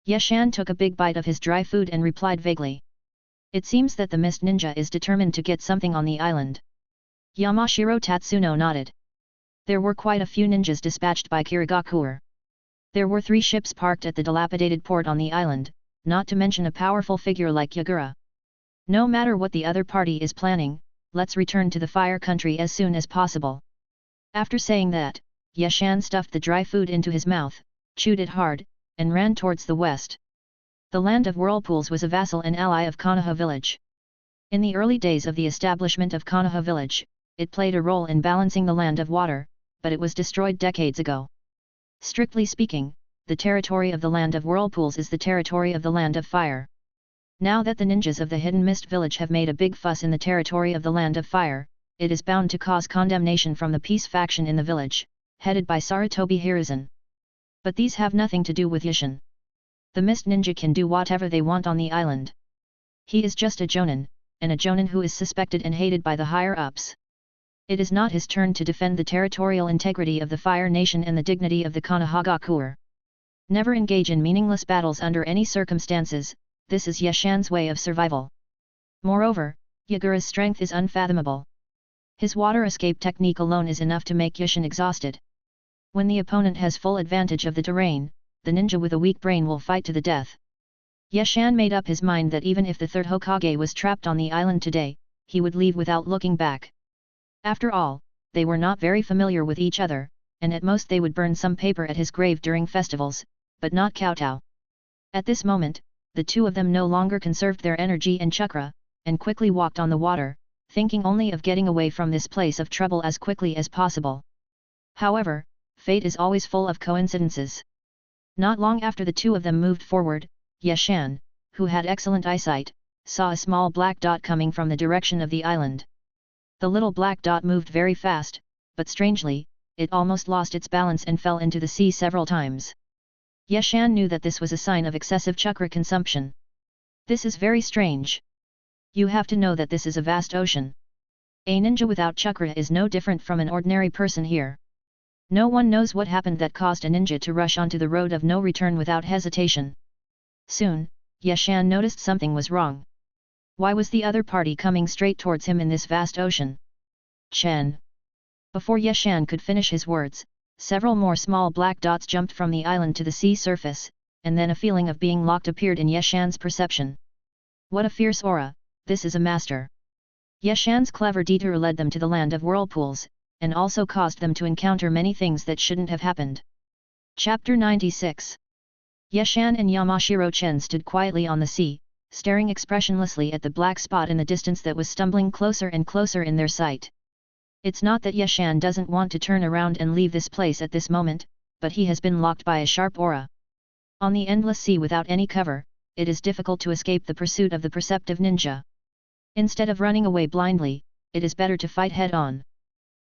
Yeshan took a big bite of his dry food and replied vaguely. "It seems that the mist ninja is determined to get something on the island." Yamashiro Tatsuno nodded. There were quite a few ninjas dispatched by Kirigakure. There were 3 ships parked at the dilapidated port on the island, not to mention a powerful figure like Yagura. No matter what the other party is planning, let's return to the fire country as soon as possible. After saying that, Yeshan stuffed the dry food into his mouth, chewed it hard, and ran towards the west. The land of whirlpools was a vassal and ally of Konoha village. In the early days of the establishment of Konoha village, it played a role in balancing the land of water, but it was destroyed decades ago. Strictly speaking, the territory of the land of whirlpools is the territory of the land of fire. Now that the ninjas of the Hidden Mist village have made a big fuss in the territory of the land of fire, it is bound to cause condemnation from the peace faction in the village, headed by Sarutobi Hiruzen. But these have nothing to do with Yushin. The Mist Ninja can do whatever they want on the island. He is just a jonin, and a jonin who is suspected and hated by the higher-ups. It is not his turn to defend the territorial integrity of the Fire Nation and the dignity of the Konohagakure. Never engage in meaningless battles under any circumstances, this is Yeshan's way of survival. Moreover, Yagura's strength is unfathomable. His water escape technique alone is enough to make Yushin exhausted. When the opponent has full advantage of the terrain, the ninja with a weak brain will fight to the death. Yeshan made up his mind that even if the third Hokage was trapped on the island today, he would leave without looking back. After all, they were not very familiar with each other, and at most they would burn some paper at his grave during festivals, but not kowtow. At this moment, the two of them no longer conserved their energy and chakra, and quickly walked on the water, thinking only of getting away from this place of trouble as quickly as possible. However, fate is always full of coincidences. Not long after the two of them moved forward, Yeshan, who had excellent eyesight, saw a small black dot coming from the direction of the island. The little black dot moved very fast, but strangely, it almost lost its balance and fell into the sea several times. Yeshan knew that this was a sign of excessive chakra consumption. This is very strange. You have to know that this is a vast ocean. A ninja without chakra is no different from an ordinary person here. No one knows what happened that caused a ninja to rush onto the road of no return without hesitation. Soon, Yeshan noticed something was wrong. Why was the other party coming straight towards him in this vast ocean? Chen. Before Yeshan could finish his words, several more small black dots jumped from the island to the sea surface, and then a feeling of being locked appeared in Yeshan's perception. What a fierce aura, this is a master. Yeshan's clever detour led them to the land of whirlpools, and also caused them to encounter many things that shouldn't have happened. Chapter 96. Yeshan and Yamashiro-chen stood quietly on the sea, staring expressionlessly at the black spot in the distance that was stumbling closer and closer in their sight. It's not that Yeshan doesn't want to turn around and leave this place at this moment, but he has been locked by a sharp aura. On the endless sea without any cover, it is difficult to escape the pursuit of the perceptive ninja. Instead of running away blindly, it is better to fight head-on.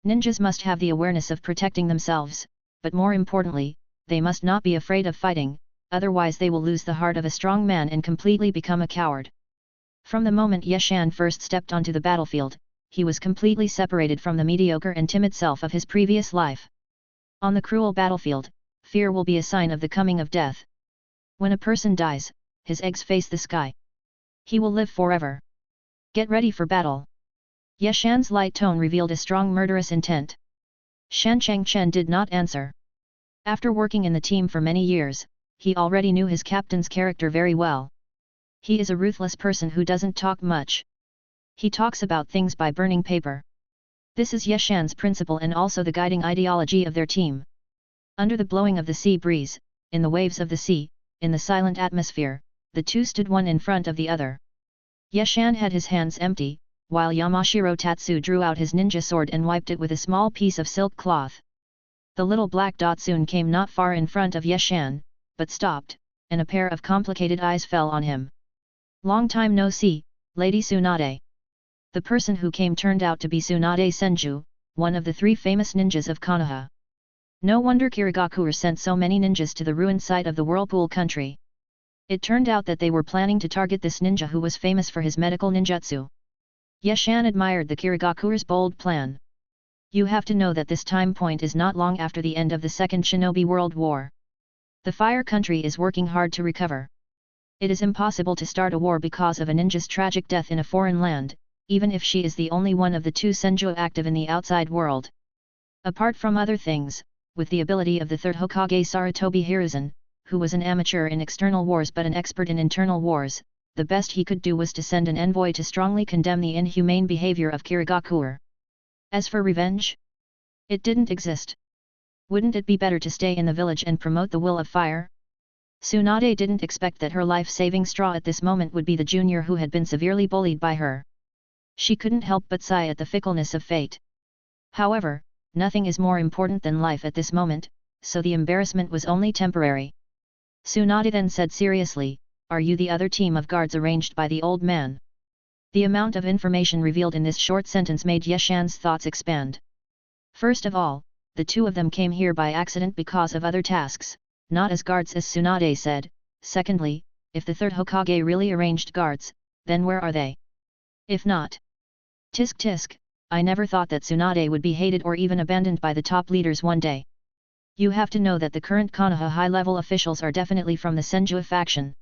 Ninjas must have the awareness of protecting themselves, but more importantly, they must not be afraid of fighting, otherwise they will lose the heart of a strong man and completely become a coward. From the moment Yeshan first stepped onto the battlefield, he was completely separated from the mediocre and timid self of his previous life. On the cruel battlefield, fear will be a sign of the coming of death. When a person dies, his eggs face the sky. He will live forever. Get ready for battle. Yeshan's light tone revealed a strong murderous intent. Shan Changchen did not answer. After working in the team for many years, he already knew his captain's character very well. He is a ruthless person who doesn't talk much. He talks about things by burning paper. This is Yeshan's principle and also the guiding ideology of their team. Under the blowing of the sea breeze, in the waves of the sea, in the silent atmosphere, the two stood one in front of the other. Yeshan had his hands empty, while Yamashiro Tatsu drew out his ninja sword and wiped it with a small piece of silk cloth. The little black dot soon came not far in front of Yeshan, but stopped, and a pair of complicated eyes fell on him. Long time no see, Lady Tsunade. The person who came turned out to be Tsunade Senju, one of the 3 famous ninjas of Konoha. No wonder Kirigakure sent so many ninjas to the ruined site of the Whirlpool country. It turned out that they were planning to target this ninja who was famous for his medical ninjutsu. Yeshan admired the Kirigakure's bold plan. You have to know that this time point is not long after the end of the Second Shinobi World War. The Fire Country is working hard to recover. It is impossible to start a war because of a ninja's tragic death in a foreign land, even if she is the only one of the 2 Senju active in the outside world. Apart from other things, with the ability of the 3rd Hokage Sarutobi Hiruzen, who was an amateur in external wars but an expert in internal wars, the best he could do was to send an envoy to strongly condemn the inhumane behavior of Kirigakure. As for revenge, it didn't exist. Wouldn't it be better to stay in the village and promote the will of fire? Tsunade didn't expect that her life-saving straw at this moment would be the junior who had been severely bullied by her. She couldn't help but sigh at the fickleness of fate. However, nothing is more important than life at this moment, so the embarrassment was only temporary. Tsunade then said seriously, "Are you the other team of guards arranged by the old man?" The amount of information revealed in this short sentence made Yeshan's thoughts expand. First of all, the 2 of them came here by accident because of other tasks, not as guards as Tsunade said. Secondly, if the 3rd Hokage really arranged guards, then where are they? If not, tisk tisk, I never thought that Tsunade would be hated or even abandoned by the top leaders one day. You have to know that the current Konoha high-level officials are definitely from the Senju faction.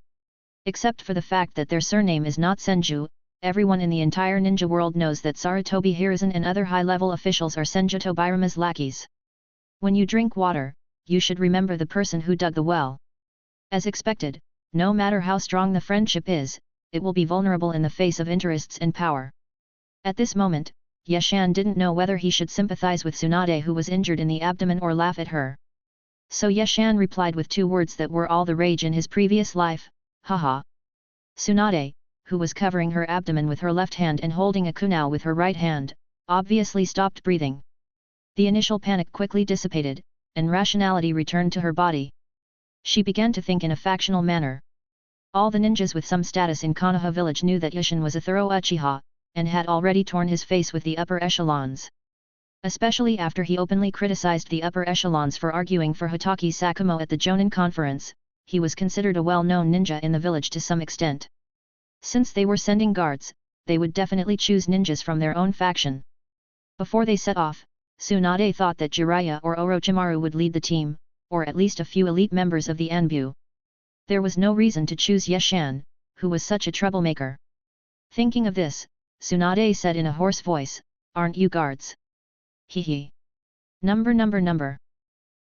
Except for the fact that their surname is not Senju, everyone in the entire ninja world knows that Sarutobi Hiruzen and other high-level officials are Senju Tobirama's lackeys. When you drink water, you should remember the person who dug the well. As expected, no matter how strong the friendship is, it will be vulnerable in the face of interests and power. At this moment, Yeshan didn't know whether he should sympathize with Tsunade who was injured in the abdomen or laugh at her. So Yeshan replied with 2 words that were all the rage in his previous life, haha. Tsunade, who was covering her abdomen with her left hand and holding a kunao with her right hand, obviously stopped breathing. The initial panic quickly dissipated, and rationality returned to her body. She began to think in a factional manner. All the ninjas with some status in Konoha village knew that Yeshan was a thorough Uchiha, and had already torn his face with the upper echelons. Especially after he openly criticized the upper echelons for arguing for Hitaki Sakumo at the Jonin conference, he was considered a well-known ninja in the village to some extent. Since they were sending guards, they would definitely choose ninjas from their own faction. Before they set off, Tsunade thought that Jiraiya or Orochimaru would lead the team, or at least a few elite members of the Anbu. There was no reason to choose Yeshan, who was such a troublemaker. Thinking of this, Tsunade said in a hoarse voice, "Aren't you guards?" Hee. Number.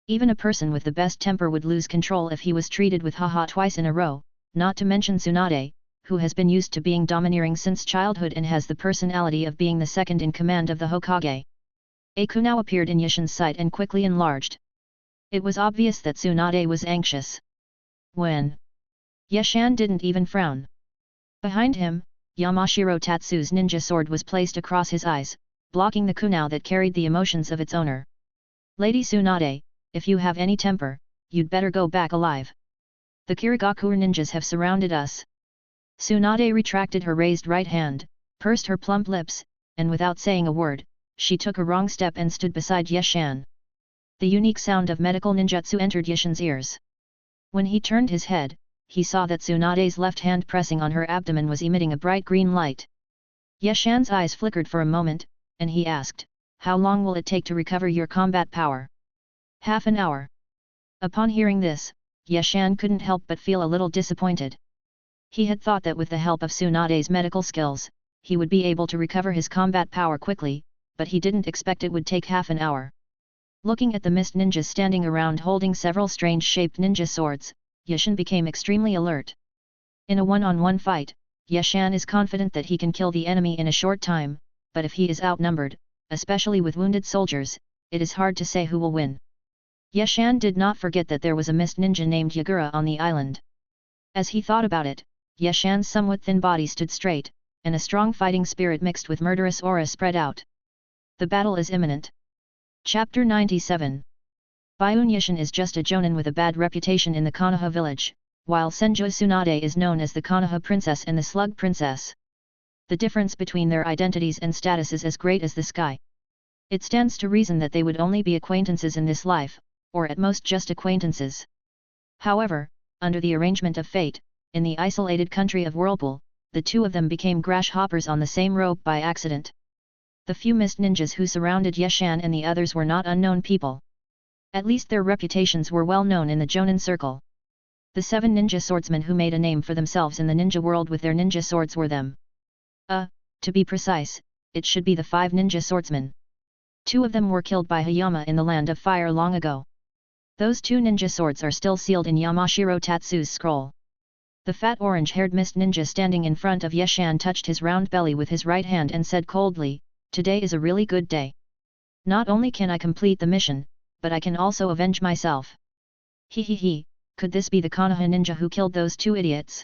Even a person with the best temper would lose control if he was treated with haha twice in a row, not to mention Tsunade, who has been used to being domineering since childhood and has the personality of being the second in command of the Hokage. A kunao appeared in Yeshan's sight and quickly enlarged. It was obvious that Tsunade was anxious. When Yeshan didn't even frown. Behind him, Yamashiro Tatsu's ninja sword was placed across his eyes, blocking the kunao that carried the emotions of its owner. "Lady Tsunade, if you have any temper, you'd better go back alive. The Kirigakure ninjas have surrounded us." Tsunade retracted her raised right hand, pursed her plump lips, and without saying a word, she took a wrong step and stood beside Yeshan. The unique sound of medical ninjutsu entered Yeshan's ears. When he turned his head, he saw that Tsunade's left hand pressing on her abdomen was emitting a bright green light. Yeshan's eyes flickered for a moment, and he asked, "How long will it take to recover your combat power?" "Half an hour." Upon hearing this, Yeshan couldn't help but feel a little disappointed. He had thought that with the help of Tsunade's medical skills, he would be able to recover his combat power quickly, but he didn't expect it would take half an hour. Looking at the mist ninjas standing around holding several strange-shaped ninja swords, Yeshan became extremely alert. In a one-on-one fight, Yeshan is confident that he can kill the enemy in a short time, but if he is outnumbered, especially with wounded soldiers, it is hard to say who will win. Yeshan did not forget that there was a mist ninja named Yagura on the island. As he thought about it, Yeshan's somewhat thin body stood straight, and a strong fighting spirit mixed with murderous aura spread out. The battle is imminent. Chapter 97. Byun Yeshan is just a jonin with a bad reputation in the Konoha village, while Senju Tsunade is known as the Konoha princess and the Slug princess. The difference between their identities and status is as great as the sky. It stands to reason that they would only be acquaintances in this life, or at most just acquaintances. However, under the arrangement of fate, in the isolated country of Whirlpool, the two of them became grasshoppers on the same rope by accident. The few mist ninjas who surrounded Yeshan and the others were not unknown people. At least their reputations were well known in the Jonin circle. The 7 ninja swordsmen who made a name for themselves in the ninja world with their ninja swords were them. To be precise, it should be the 5 ninja swordsmen. 2 of them were killed by Hayama in the Land of Fire long ago. Those 2 ninja swords are still sealed in Yamashiro Tatsu's scroll. The fat orange-haired mist ninja standing in front of Yeshan touched his round belly with his right hand and said coldly, "Today is a really good day. Not only can I complete the mission, but I can also avenge myself." He, could this be the Konoha ninja who killed those 2 idiots?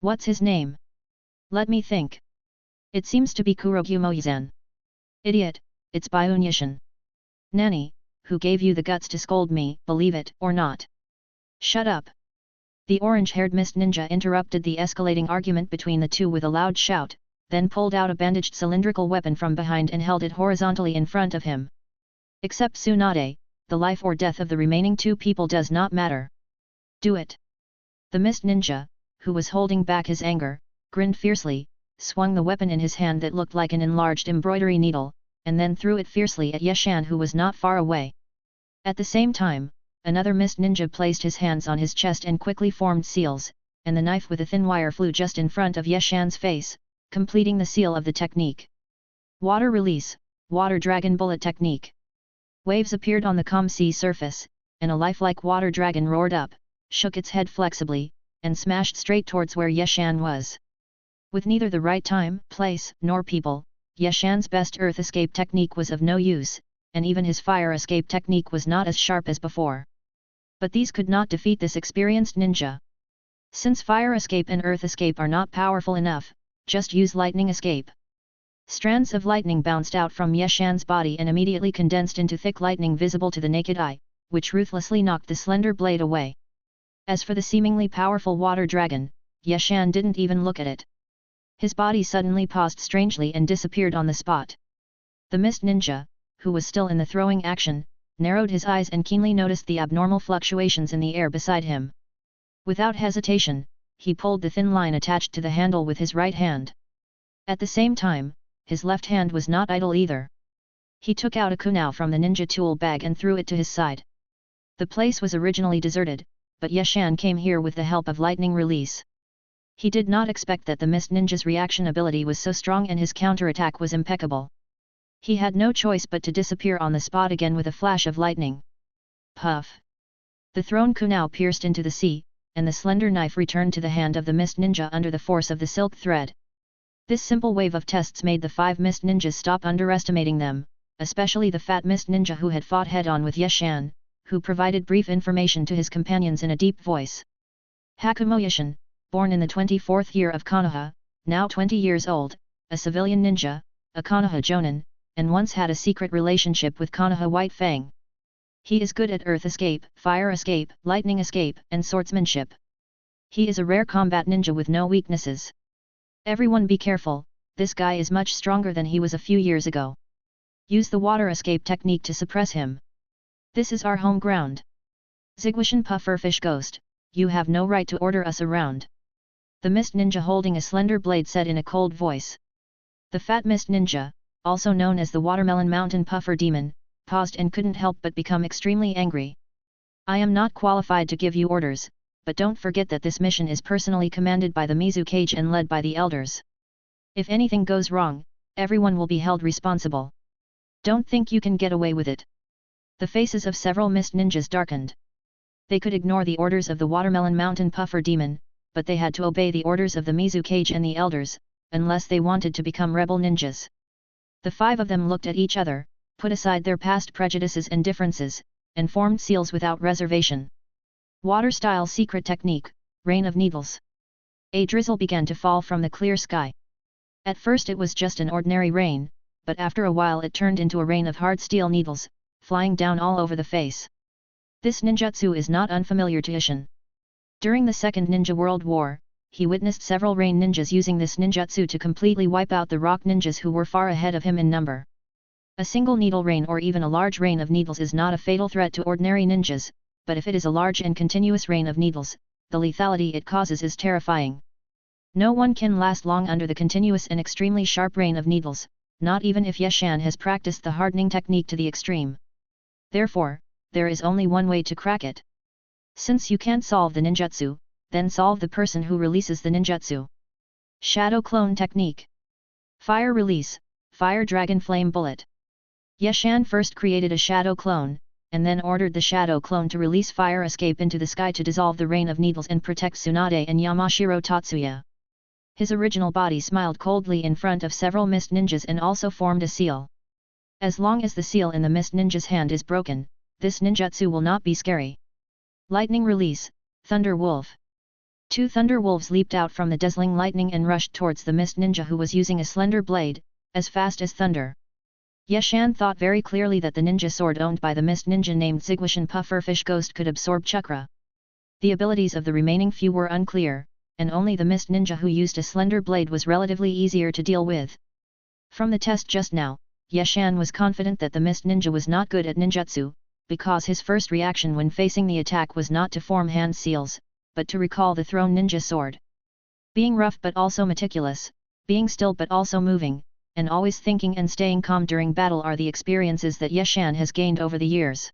What's his name? Let me think. It seems to be Kurogyu Moizan. Idiot, it's Byun Yeshan. Nanny, who gave you the guts to scold me, believe it or not? Shut up. The orange-haired mist ninja interrupted the escalating argument between the two with a loud shout, then pulled out a bandaged cylindrical weapon from behind and held it horizontally in front of him. Except Tsunade, the life or death of the remaining 2 people does not matter. Do it. The mist ninja, who was holding back his anger, grinned fiercely, swung the weapon in his hand that looked like an enlarged embroidery needle, and then threw it fiercely at Yeshan who was not far away. At the same time, another mist ninja placed his hands on his chest and quickly formed seals, and the knife with a thin wire flew just in front of Yeshan's face, completing the seal of the technique. Water release, water dragon bullet technique. Waves appeared on the calm sea surface, and a lifelike water dragon roared up, shook its head flexibly, and smashed straight towards where Yeshan was. With neither the right time, place, nor people, Yeshan's best earth escape technique was of no use, and even his fire escape technique was not as sharp as before. But these could not defeat this experienced ninja. Since fire escape and earth escape are not powerful enough, just use lightning escape. Strands of lightning bounced out from Yeshan's body and immediately condensed into thick lightning visible to the naked eye, which ruthlessly knocked the slender blade away. As for the seemingly powerful water dragon, Yeshan didn't even look at it. His body suddenly paused strangely and disappeared on the spot. The mist ninja, who was still in the throwing action, narrowed his eyes and keenly noticed the abnormal fluctuations in the air beside him. Without hesitation, he pulled the thin line attached to the handle with his right hand. At the same time, his left hand was not idle either. He took out a kunai from the ninja tool bag and threw it to his side. The place was originally deserted, but Yeshan came here with the help of lightning release. He did not expect that the mist ninja's reaction ability was so strong and his counterattack was impeccable. He had no choice but to disappear on the spot again with a flash of lightning. Puff! The thrown kunai pierced into the sea, and the slender knife returned to the hand of the mist ninja under the force of the silk thread. This simple wave of tests made the 5 mist ninjas stop underestimating them, especially the fat mist ninja who had fought head-on with Yeshan, who provided brief information to his companions in a deep voice. Hakumo Yeshan, born in the 24th year of Konoha, now 20 years old, a civilian ninja, a Konoha jonin, and once had a secret relationship with Konoha White Fang. He is good at earth escape, fire escape, lightning escape, and swordsmanship. He is a rare combat ninja with no weaknesses. Everyone be careful, this guy is much stronger than he was a few years ago. Use the water escape technique to suppress him. This is our home ground. Zigwishan Pufferfish Ghost, you have no right to order us around. The mist ninja holding a slender blade said in a cold voice. The fat mist ninja, also known as the Watermelon Mountain Puffer Demon, paused and couldn't help but become extremely angry. I am not qualified to give you orders, but don't forget that this mission is personally commanded by the Mizukage and led by the elders. If anything goes wrong, everyone will be held responsible. Don't think you can get away with it. The faces of several mist ninjas darkened. They could ignore the orders of the Watermelon Mountain Puffer Demon, but they had to obey the orders of the Mizukage and the elders, unless they wanted to become rebel ninjas. The 5 of them looked at each other, put aside their past prejudices and differences, and formed seals without reservation. Water-style secret technique, Rain of Needles. A drizzle began to fall from the clear sky. At first it was just an ordinary rain, but after a while it turned into a rain of hard steel needles, flying down all over the face. This ninjutsu is not unfamiliar to Ishin. During the Second Ninja World War, he witnessed several rain ninjas using this ninjutsu to completely wipe out the rock ninjas who were far ahead of him in number. A single needle rain or even a large rain of needles is not a fatal threat to ordinary ninjas, but if it is a large and continuous rain of needles, the lethality it causes is terrifying. No one can last long under the continuous and extremely sharp rain of needles, not even if Yeshan has practiced the hardening technique to the extreme. Therefore, there is only one way to crack it. Since you can't solve the ninjutsu, then solve the person who releases the ninjutsu. Shadow Clone Technique. Fire Release, Fire Dragon Flame Bullet. Yeshan first created a shadow clone, and then ordered the shadow clone to release fire escape into the sky to dissolve the rain of needles and protect Tsunade and Yamashiro Tatsuya. His original body smiled coldly in front of several mist ninjas and also formed a seal. As long as the seal in the mist ninja's hand is broken, this ninjutsu will not be scary. Lightning Release, Thunder Wolf. 2 thunder wolves leaped out from the dazzling lightning and rushed towards the mist ninja who was using a slender blade, as fast as thunder. Yeshan thought very clearly that the ninja sword owned by the mist ninja named Zigwashan Pufferfish Ghost could absorb chakra. The abilities of the remaining few were unclear, and only the mist ninja who used a slender blade was relatively easier to deal with. From the test just now, Yeshan was confident that the mist ninja was not good at ninjutsu, because his first reaction when facing the attack was not to form hand seals, but to recall the thrown ninja sword. Being rough but also meticulous, being still but also moving, and always thinking and staying calm during battle are the experiences that Yeshan has gained over the years.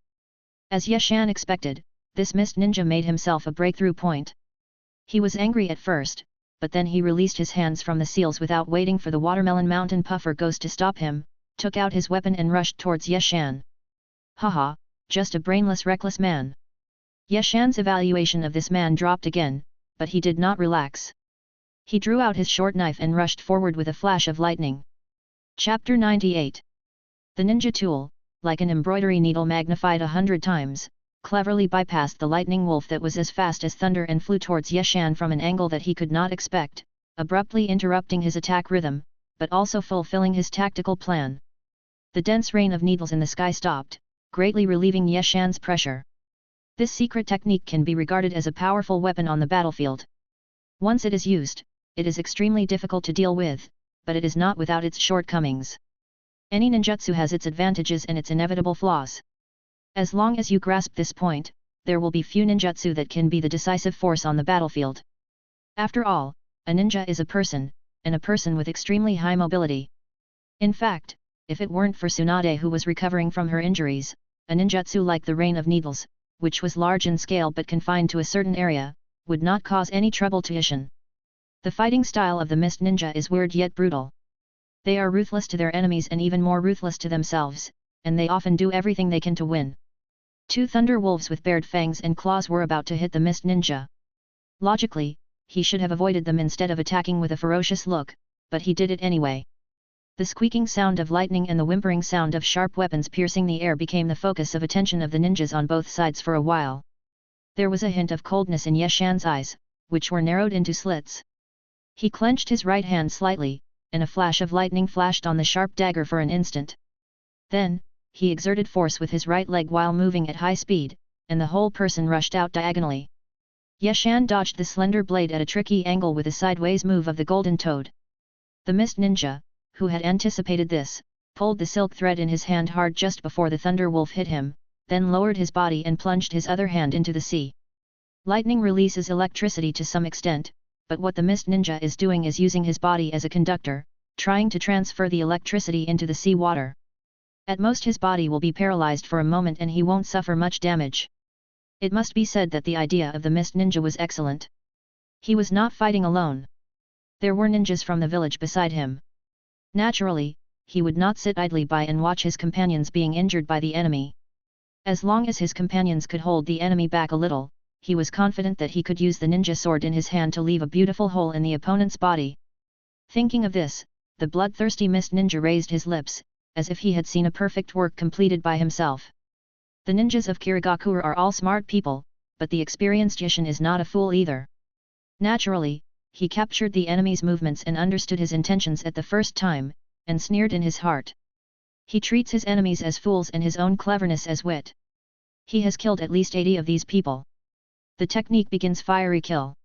As Yeshan expected, this mist ninja made himself a breakthrough point. He was angry at first, but then he released his hands from the seals without waiting for the Watermelon Mountain Puffer Ghost to stop him, took out his weapon and rushed towards Yeshan. Haha, just a brainless reckless man. Yeshan's evaluation of this man dropped again, but he did not relax. He drew out his short knife and rushed forward with a flash of lightning. Chapter 98. The ninja tool, like an embroidery needle magnified 100 times, cleverly bypassed the lightning wolf that was as fast as thunder and flew towards Yeshan from an angle that he could not expect, abruptly interrupting his attack rhythm, but also fulfilling his tactical plan. The dense rain of needles in the sky stopped, greatly relieving Yeshan's pressure. This secret technique can be regarded as a powerful weapon on the battlefield. Once it is used, it is extremely difficult to deal with, but it is not without its shortcomings. Any ninjutsu has its advantages and its inevitable flaws. As long as you grasp this point, there will be few ninjutsu that can be the decisive force on the battlefield. After all, a ninja is a person, and a person with extremely high mobility. In fact, if it weren't for Tsunade who was recovering from her injuries, a ninjutsu like the Rain of Needles, which was large in scale but confined to a certain area, would not cause any trouble to Ishin. The fighting style of the Mist Ninja is weird yet brutal. They are ruthless to their enemies and even more ruthless to themselves, and they often do everything they can to win. 2 thunder wolves with bared fangs and claws were about to hit the Mist Ninja. Logically, he should have avoided them instead of attacking with a ferocious look, but he did it anyway. The squeaking sound of lightning and the whimpering sound of sharp weapons piercing the air became the focus of attention of the ninjas on both sides for a while. There was a hint of coldness in Yeshan's eyes, which were narrowed into slits. He clenched his right hand slightly, and a flash of lightning flashed on the sharp dagger for an instant. Then, he exerted force with his right leg while moving at high speed, and the whole person rushed out diagonally. Yeshan dodged the slender blade at a tricky angle with a sideways move of the golden toad. The Mist Ninja, who had anticipated this, pulled the silk thread in his hand hard just before the thunder wolf hit him, then lowered his body and plunged his other hand into the sea. Lightning releases electricity to some extent, but what the Mist Ninja is doing is using his body as a conductor, trying to transfer the electricity into the sea water. At most his body will be paralyzed for a moment and he won't suffer much damage. It must be said that the idea of the mist ninja was excellent. He was not fighting alone. There were ninjas from the village beside him. Naturally, he would not sit idly by and watch his companions being injured by the enemy. As long as his companions could hold the enemy back a little, he was confident that he could use the ninja sword in his hand to leave a beautiful hole in the opponent's body. Thinking of this, the bloodthirsty mist ninja raised his lips, as if he had seen a perfect work completed by himself. The ninjas of Kirigakura are all smart people, but the experienced Yushin is not a fool either. Naturally, he captured the enemy's movements and understood his intentions at the first time, and sneered in his heart. He treats his enemies as fools and his own cleverness as wit. He has killed at least 80 of these people. The technique begins fiery kill.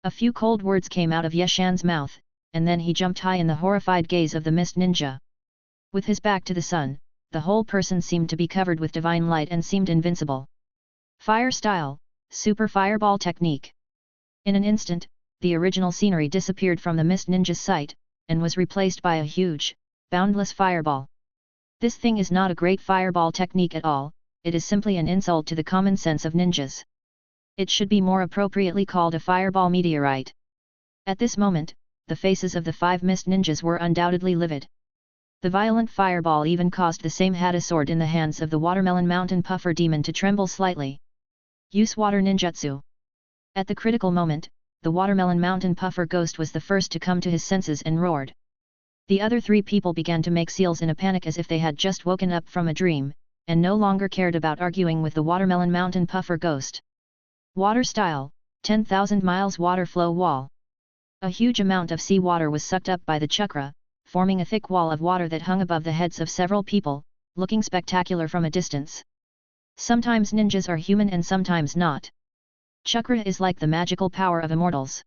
A few cold words came out of Yeshan's mouth, and then he jumped high in the horrified gaze of the mist ninja. With his back to the sun, the whole person seemed to be covered with divine light and seemed invincible. Fire style, super fireball technique. In an instant, the original scenery disappeared from the mist ninja's sight, and was replaced by a huge, boundless fireball. This thing is not a great fireball technique at all, it is simply an insult to the common sense of ninjas. It should be more appropriately called a fireball meteorite. At this moment, the faces of the 5 mist ninjas were undoubtedly livid. The violent fireball even caused the same Hada sword in the hands of the Watermelon Mountain Puffer demon to tremble slightly. Use water ninjutsu. At the critical moment, the Watermelon Mountain Puffer ghost was the first to come to his senses and roared. The other 3 people began to make seals in a panic as if they had just woken up from a dream, and no longer cared about arguing with the Watermelon Mountain Puffer ghost. Water style, 10,000 miles water flow wall. A huge amount of sea water was sucked up by the chakra, forming a thick wall of water that hung above the heads of several people, looking spectacular from a distance. Sometimes ninjas are human and sometimes not. Chakra is like the magical power of immortals.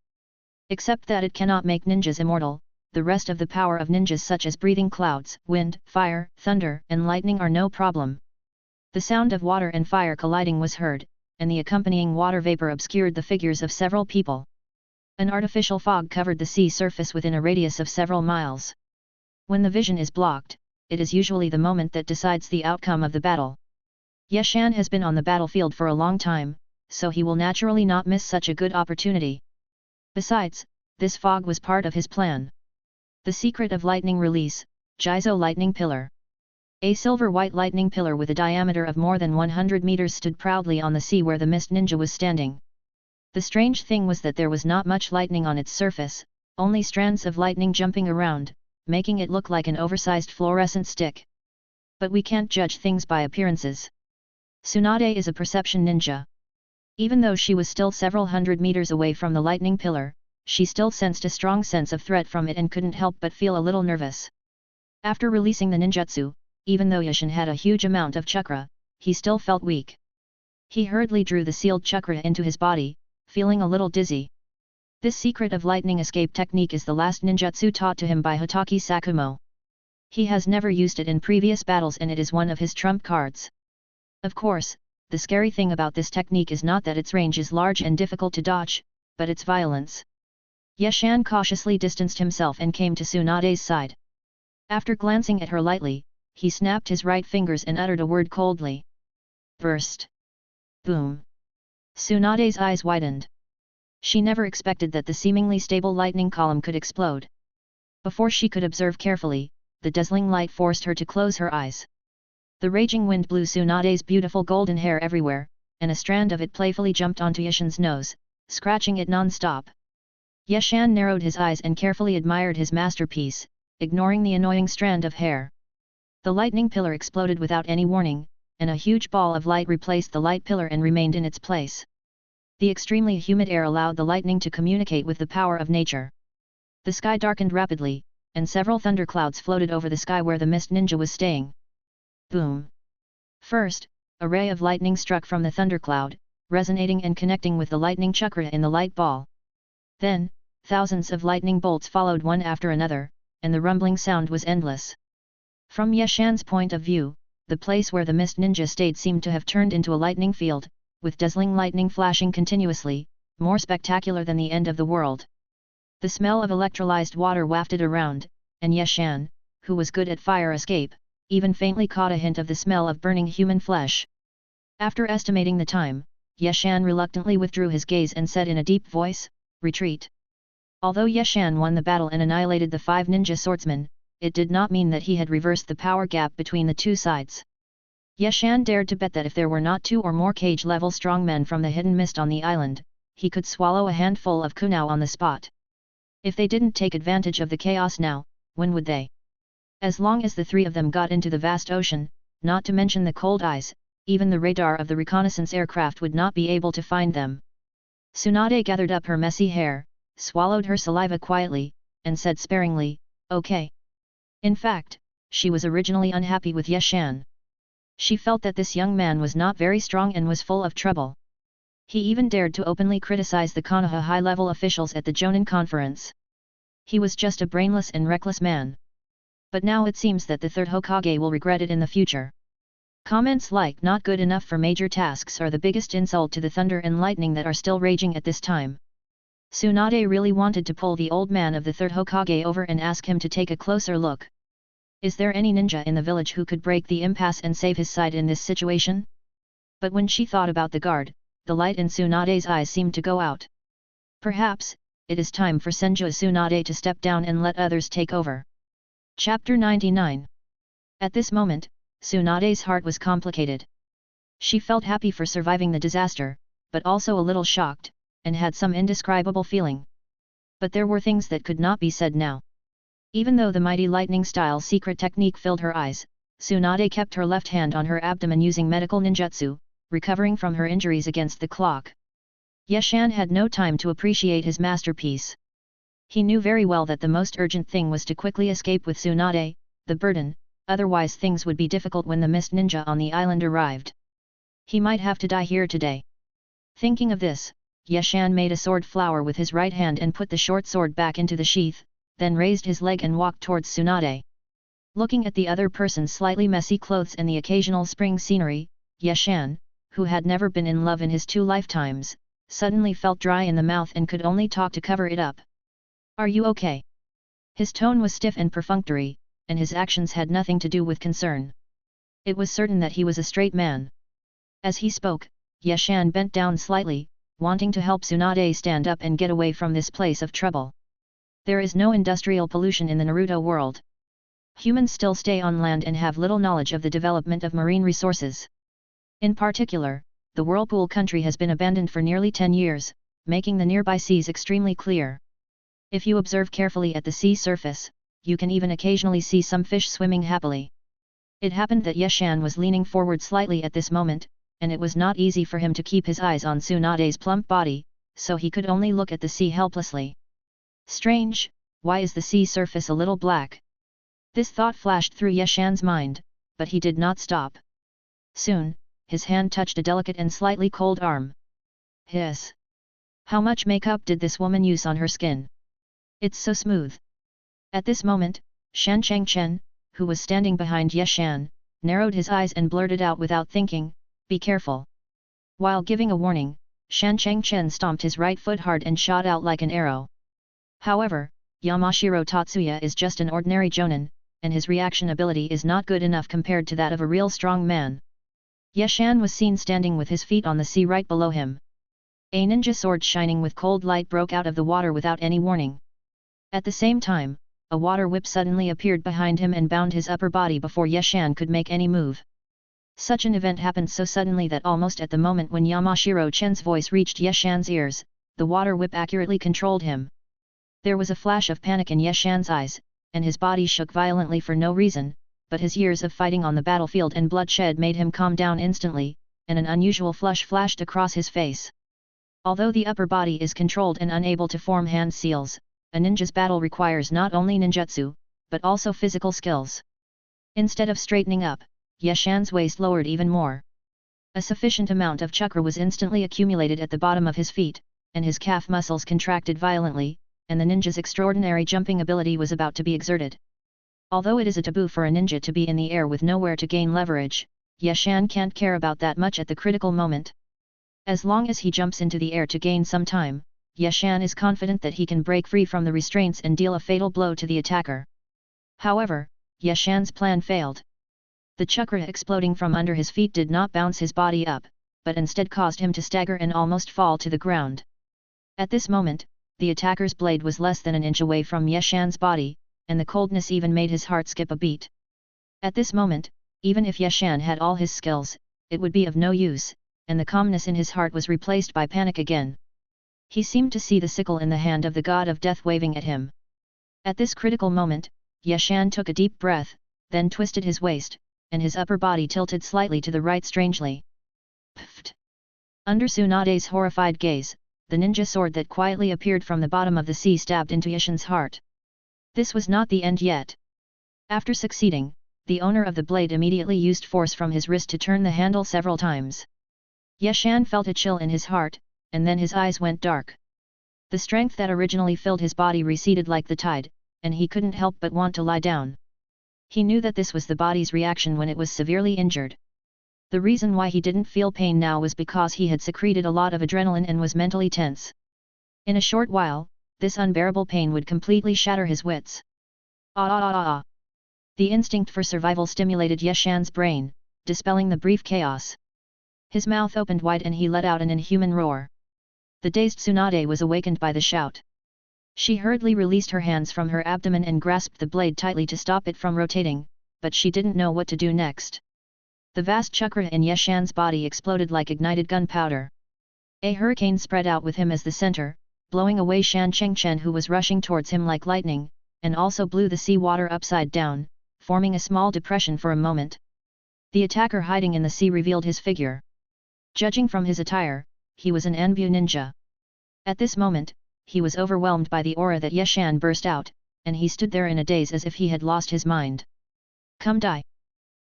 Except that it cannot make ninjas immortal, the rest of the power of ninjas such as breathing clouds, wind, fire, thunder, and lightning are no problem. The sound of water and fire colliding was heard, and the accompanying water vapor obscured the figures of several people. An artificial fog covered the sea surface within a radius of several miles. When the vision is blocked, it is usually the moment that decides the outcome of the battle. Yeshan has been on the battlefield for a long time, so he will naturally not miss such a good opportunity. Besides, this fog was part of his plan. The secret of lightning release, Jizo lightning pillar. A silver-white lightning pillar with a diameter of more than 100 meters stood proudly on the sea where the mist ninja was standing. The strange thing was that there was not much lightning on its surface, only strands of lightning jumping around, making it look like an oversized fluorescent stick. But we can't judge things by appearances. Tsunade is a perception ninja. Even though she was still several hundred meters away from the lightning pillar, she still sensed a strong sense of threat from it and couldn't help but feel a little nervous. After releasing the ninjutsu, even though Yushin had a huge amount of chakra, he still felt weak. He hurriedly drew the sealed chakra into his body, feeling a little dizzy. This secret of lightning escape technique is the last ninjutsu taught to him by Hotaki Sakumo. He has never used it in previous battles and it is one of his trump cards. Of course, the scary thing about this technique is not that its range is large and difficult to dodge, but its violence. Yeshan cautiously distanced himself and came to Tsunade's side. After glancing at her lightly, he snapped his right fingers and uttered a word coldly. Burst. Boom. Tsunade's eyes widened. She never expected that the seemingly stable lightning column could explode. Before she could observe carefully, the dazzling light forced her to close her eyes. The raging wind blew Tsunade's beautiful golden hair everywhere, and a strand of it playfully jumped onto Yeshan's nose, scratching it non-stop. Yeshan narrowed his eyes and carefully admired his masterpiece, ignoring the annoying strand of hair. The lightning pillar exploded without any warning, and a huge ball of light replaced the light pillar and remained in its place. The extremely humid air allowed the lightning to communicate with the power of nature. The sky darkened rapidly, and several thunderclouds floated over the sky where the mist ninja was staying. Boom! First, a ray of lightning struck from the thundercloud, resonating and connecting with the lightning chakra in the light ball. Then, thousands of lightning bolts followed one after another, and the rumbling sound was endless. From Yeshan's point of view, the place where the mist ninja stayed seemed to have turned into a lightning field, with dazzling lightning flashing continuously, more spectacular than the end of the world. The smell of electrolyzed water wafted around, and Yeshan, who was good at fire escape, even faintly caught a hint of the smell of burning human flesh. After estimating the time, Yeshan reluctantly withdrew his gaze and said in a deep voice, "Retreat." Although Yeshan won the battle and annihilated the 5 ninja swordsmen, it did not mean that he had reversed the power gap between the two sides. Yeshan dared to bet that if there were not 2 or more cage-level strongmen from the hidden mist on the island, he could swallow a handful of kunao on the spot. If they didn't take advantage of the chaos now, when would they? As long as the 3 of them got into the vast ocean, not to mention the cold ice, even the radar of the reconnaissance aircraft would not be able to find them. Tsunade gathered up her messy hair, swallowed her saliva quietly, and said sparingly, "Okay." In fact, she was originally unhappy with Yeshan. She felt that this young man was not very strong and was full of trouble. He even dared to openly criticize the Konoha high-level officials at the Jonin conference. He was just a brainless and reckless man. But now it seems that the third Hokage will regret it in the future. Comments like "not good enough for major tasks" are the biggest insult to the thunder and lightning that are still raging at this time. Tsunade really wanted to pull the old man of the third Hokage over and ask him to take a closer look. Is there any ninja in the village who could break the impasse and save his side in this situation? But when she thought about the guard, the light in Tsunade's eyes seemed to go out. Perhaps, it is time for Senju Tsunade to step down and let others take over. Chapter 99. At this moment, Tsunade's heart was complicated. She felt happy for surviving the disaster, but also a little shocked, and had some indescribable feeling. But there were things that could not be said now. Even though the mighty lightning-style secret technique filled her eyes, Tsunade kept her left hand on her abdomen using medical ninjutsu, recovering from her injuries against the clock. Yeshan had no time to appreciate his masterpiece. He knew very well that the most urgent thing was to quickly escape with Tsunade, the burden, otherwise things would be difficult when the mist ninja on the island arrived. He might have to die here today. Thinking of this, Yeshan made a sword flower with his right hand and put the short sword back into the sheath, then raised his leg and walked towards Tsunade. Looking at the other person's slightly messy clothes and the occasional spring scenery, Yeshan, who had never been in love in his 2 lifetimes, suddenly felt dry in the mouth and could only talk to cover it up. "Are you okay?" His tone was stiff and perfunctory, and his actions had nothing to do with concern. It was certain that he was a straight man. As he spoke, Yeshan bent down slightly, wanting to help Tsunade stand up and get away from this place of trouble. There is no industrial pollution in the Naruto world. Humans still stay on land and have little knowledge of the development of marine resources. In particular, the Whirlpool country has been abandoned for nearly 10 years, making the nearby seas extremely clear. If you observe carefully at the sea surface, you can even occasionally see some fish swimming happily. It happened that Yeshan was leaning forward slightly at this moment, and it was not easy for him to keep his eyes on Tsunade's plump body, so he could only look at the sea helplessly. Strange, why is the sea surface a little black? This thought flashed through Yeshan's mind, but he did not stop. Soon, his hand touched a delicate and slightly cold arm. Hiss! How much makeup did this woman use on her skin? It's so smooth. At this moment, Shan Changchen, who was standing behind Yeshan, narrowed his eyes and blurted out without thinking, "Be careful." While giving a warning, Shan Changchen stomped his right foot hard and shot out like an arrow. However, Yamashiro Tatsuya is just an ordinary jonin, and his reaction ability is not good enough compared to that of a real strong man. Yeshan was seen standing with his feet on the sea right below him. A ninja sword shining with cold light broke out of the water without any warning. At the same time, a water whip suddenly appeared behind him and bound his upper body before Yeshan could make any move. Such an event happened so suddenly that almost at the moment when Yamashiro Chen's voice reached Yeshan's ears, the water whip accurately controlled him. There was a flash of panic in Yeshan's eyes, and his body shook violently for no reason, but his years of fighting on the battlefield and bloodshed made him calm down instantly, and an unusual flush flashed across his face. Although the upper body is controlled and unable to form hand seals, a ninja's battle requires not only ninjutsu, but also physical skills. Instead of straightening up, Yeshan's waist lowered even more. A sufficient amount of chakra was instantly accumulated at the bottom of his feet, and his calf muscles contracted violently, and the ninja's extraordinary jumping ability was about to be exerted. Although it is a taboo for a ninja to be in the air with nowhere to gain leverage, Yeshan can't care about that much at the critical moment. As long as he jumps into the air to gain some time, Yeshan is confident that he can break free from the restraints and deal a fatal blow to the attacker. However, Yeshan's plan failed. The chakra exploding from under his feet did not bounce his body up, but instead caused him to stagger and almost fall to the ground. At this moment, the attacker's blade was less than an inch away from Yeshan's body, and the coldness even made his heart skip a beat. At this moment, even if Yeshan had all his skills, it would be of no use, and the calmness in his heart was replaced by panic again. He seemed to see the sickle in the hand of the god of death waving at him. At this critical moment, Yeshan took a deep breath, then twisted his waist, and his upper body tilted slightly to the right strangely. Pfft! Under Tsunade's horrified gaze, the ninja sword that quietly appeared from the bottom of the sea stabbed into Yeshan's heart. This was not the end yet. After succeeding, the owner of the blade immediately used force from his wrist to turn the handle several times. Yeshan felt a chill in his heart, and then his eyes went dark. The strength that originally filled his body receded like the tide, and he couldn't help but want to lie down. He knew that this was the body's reaction when it was severely injured. The reason why he didn't feel pain now was because he had secreted a lot of adrenaline and was mentally tense. In a short while, this unbearable pain would completely shatter his wits. Ah! The instinct for survival stimulated Yeshan's brain, dispelling the brief chaos. His mouth opened wide and he let out an inhuman roar. The dazed Tsunade was awakened by the shout. She hurriedly released her hands from her abdomen and grasped the blade tightly to stop it from rotating, but she didn't know what to do next. The vast chakra in Yeshan's body exploded like ignited gunpowder. A hurricane spread out with him as the center, blowing away Shan Chengchen who was rushing towards him like lightning, and also blew the sea water upside down, forming a small depression for a moment. The attacker hiding in the sea revealed his figure. Judging from his attire, he was an Anbu ninja. At this moment, he was overwhelmed by the aura that Yeshan burst out, and he stood there in a daze as if he had lost his mind. Come die!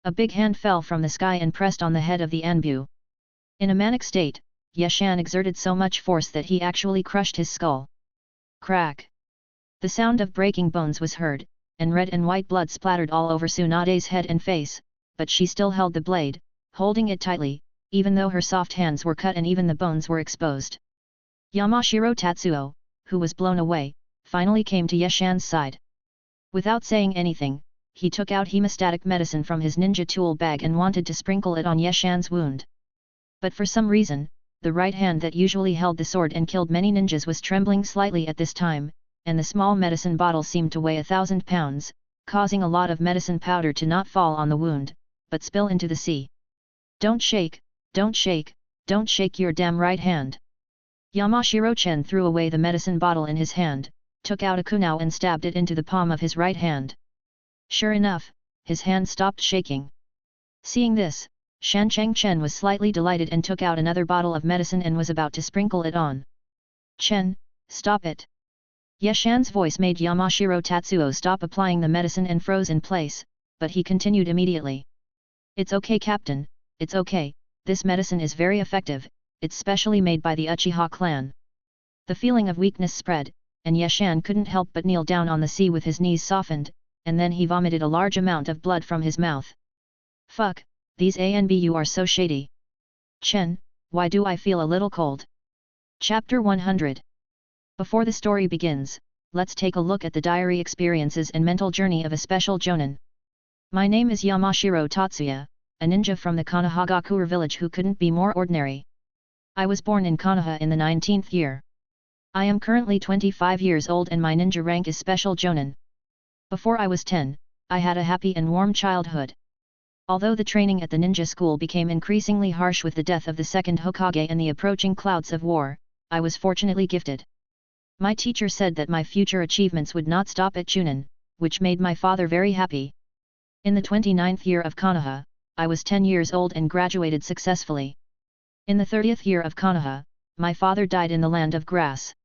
A big hand fell from the sky and pressed on the head of the Anbu. In a manic state, Yeshan exerted so much force that he actually crushed his skull. Crack! The sound of breaking bones was heard, and red and white blood splattered all over Tsunade's head and face, but she still held the blade, holding it tightly, even though her soft hands were cut and even the bones were exposed. Yamashiro Tatsuo, who was blown away, finally came to Yeshan's side. Without saying anything, he took out hemostatic medicine from his ninja tool bag and wanted to sprinkle it on Yeshan's wound. But for some reason, the right hand that usually held the sword and killed many ninjas was trembling slightly at this time, and the small medicine bottle seemed to weigh 1,000 pounds, causing a lot of medicine powder to not fall on the wound, but spill into the sea. Don't shake, don't shake, don't shake your damn right hand. Yamashiro-chen threw away the medicine bottle in his hand, took out a kunao and stabbed it into the palm of his right hand. Sure enough, his hand stopped shaking. Seeing this, Shan Chengchen was slightly delighted and took out another bottle of medicine and was about to sprinkle it on. Chen, stop it! Yeshan's voice made Yamashiro Tatsuo stop applying the medicine and froze in place, but he continued immediately. It's okay, Captain, it's okay, this medicine is very effective, it's specially made by the Uchiha clan. The feeling of weakness spread, and Yeshan couldn't help but kneel down on the sea with his knees softened, and then he vomited a large amount of blood from his mouth. Fuck, these ANBU are so shady. Chen, why do I feel a little cold? Chapter 100. Before the story begins, let's take a look at the diary experiences and mental journey of a special jonin. My name is Yamashiro Tatsuya, a ninja from the Konoha village who couldn't be more ordinary. I was born in Konoha in the 19th year. I am currently 25 years old and my ninja rank is special jonin. Before I was 10, I had a happy and warm childhood. Although the training at the ninja school became increasingly harsh with the death of the second Hokage and the approaching clouds of war, I was fortunately gifted. My teacher said that my future achievements would not stop at Chunin, which made my father very happy. In the 29th year of Konoha, I was 10 years old and graduated successfully. In the 30th year of Konoha, my father died in the land of grass.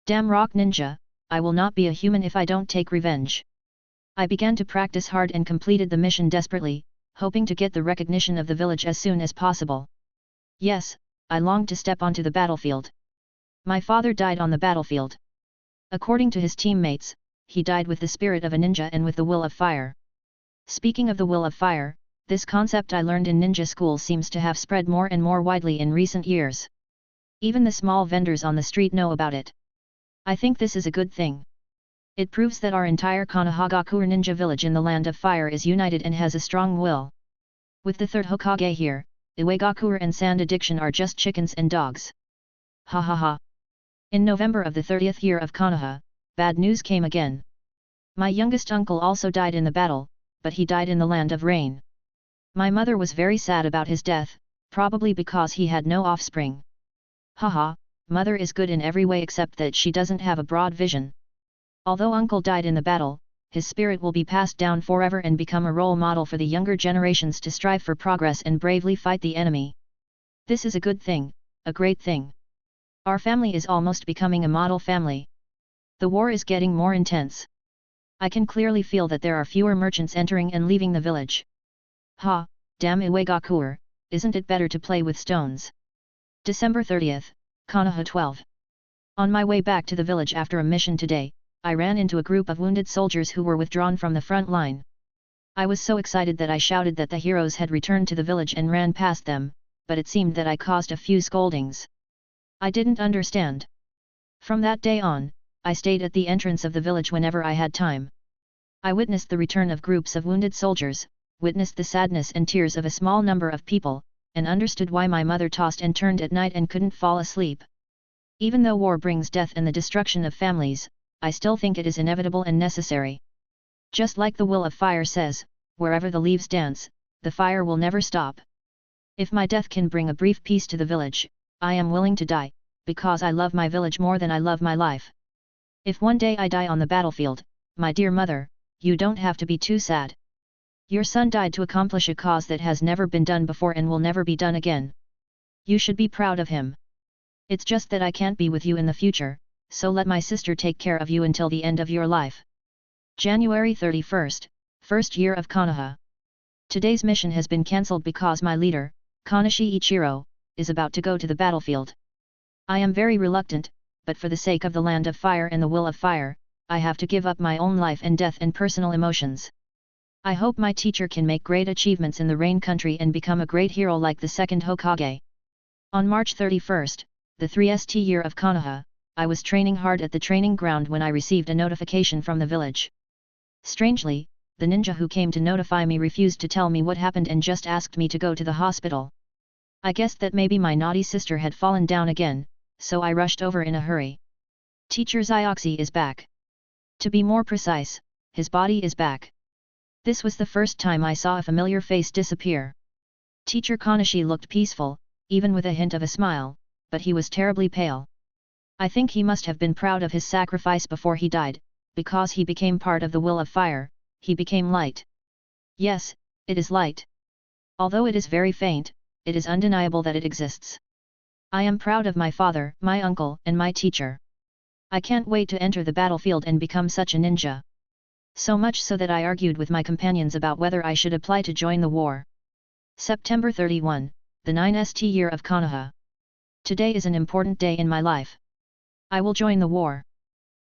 Damn rock ninja, I will not be a human if I don't take revenge. I began to practice hard and completed the mission desperately, hoping to get the recognition of the village as soon as possible. Yes, I longed to step onto the battlefield. My father died on the battlefield. According to his teammates, he died with the spirit of a ninja and with the will of fire. Speaking of the will of fire, this concept I learned in ninja school seems to have spread more and more widely in recent years. Even the small vendors on the street know about it. I think this is a good thing. It proves that our entire Konohagakure ninja village in the land of fire is united and has a strong will. With the third Hokage here, Iwagakure and sand addiction are just chickens and dogs. Ha ha ha. In November of the 30th year of Konoha, bad news came again. My youngest uncle also died in the battle, but he died in the land of rain. My mother was very sad about his death, probably because he had no offspring. Haha, mother is good in every way except that she doesn't have a broad vision. Although uncle died in the battle, his spirit will be passed down forever and become a role model for the younger generations to strive for progress and bravely fight the enemy. This is a good thing, a great thing. Our family is almost becoming a model family. The war is getting more intense. I can clearly feel that there are fewer merchants entering and leaving the village. Ha, damn Iwagakure, isn't it better to play with stones? December 30th, Konoha 12. On my way back to the village after a mission today, I ran into a group of wounded soldiers who were withdrawn from the front line. I was so excited that I shouted that the heroes had returned to the village and ran past them, but it seemed that I caused a few scoldings. I didn't understand. From that day on, I stayed at the entrance of the village whenever I had time. I witnessed the return of groups of wounded soldiers, witnessed the sadness and tears of a small number of people, and understood why my mother tossed and turned at night and couldn't fall asleep. Even though war brings death and the destruction of families, I still think it is inevitable and necessary. Just like the will of fire says, wherever the leaves dance, the fire will never stop. If my death can bring a brief peace to the village, I am willing to die, because I love my village more than I love my life. If one day I die on the battlefield, my dear mother, you don't have to be too sad. Your son died to accomplish a cause that has never been done before and will never be done again. You should be proud of him. It's just that I can't be with you in the future, so let my sister take care of you until the end of your life. January 31st, first year of Konoha. Today's mission has been cancelled because my leader, Kanashi Ichiro, is about to go to the battlefield. I am very reluctant, but for the sake of the land of fire and the will of fire, I have to give up my own life and death and personal emotions. I hope my teacher can make great achievements in the Rain Country and become a great hero like the second Hokage. On March 31st, the 3st year of Konoha, I was training hard at the training ground when I received a notification from the village. Strangely, the ninja who came to notify me refused to tell me what happened and just asked me to go to the hospital. I guessed that maybe my naughty sister had fallen down again, so I rushed over in a hurry. Teacher Zioxy is back. To be more precise, his body is back. This was the first time I saw a familiar face disappear. Teacher Kanashi looked peaceful, even with a hint of a smile, but he was terribly pale. I think he must have been proud of his sacrifice before he died, because he became part of the will of fire, he became light. Yes, it is light. Although it is very faint, it is undeniable that it exists. I am proud of my father, my uncle, and my teacher. I can't wait to enter the battlefield and become such a ninja. So much so that I argued with my companions about whether I should apply to join the war. September 31, the 9th year of Konoha. Today is an important day in my life. I will join the war.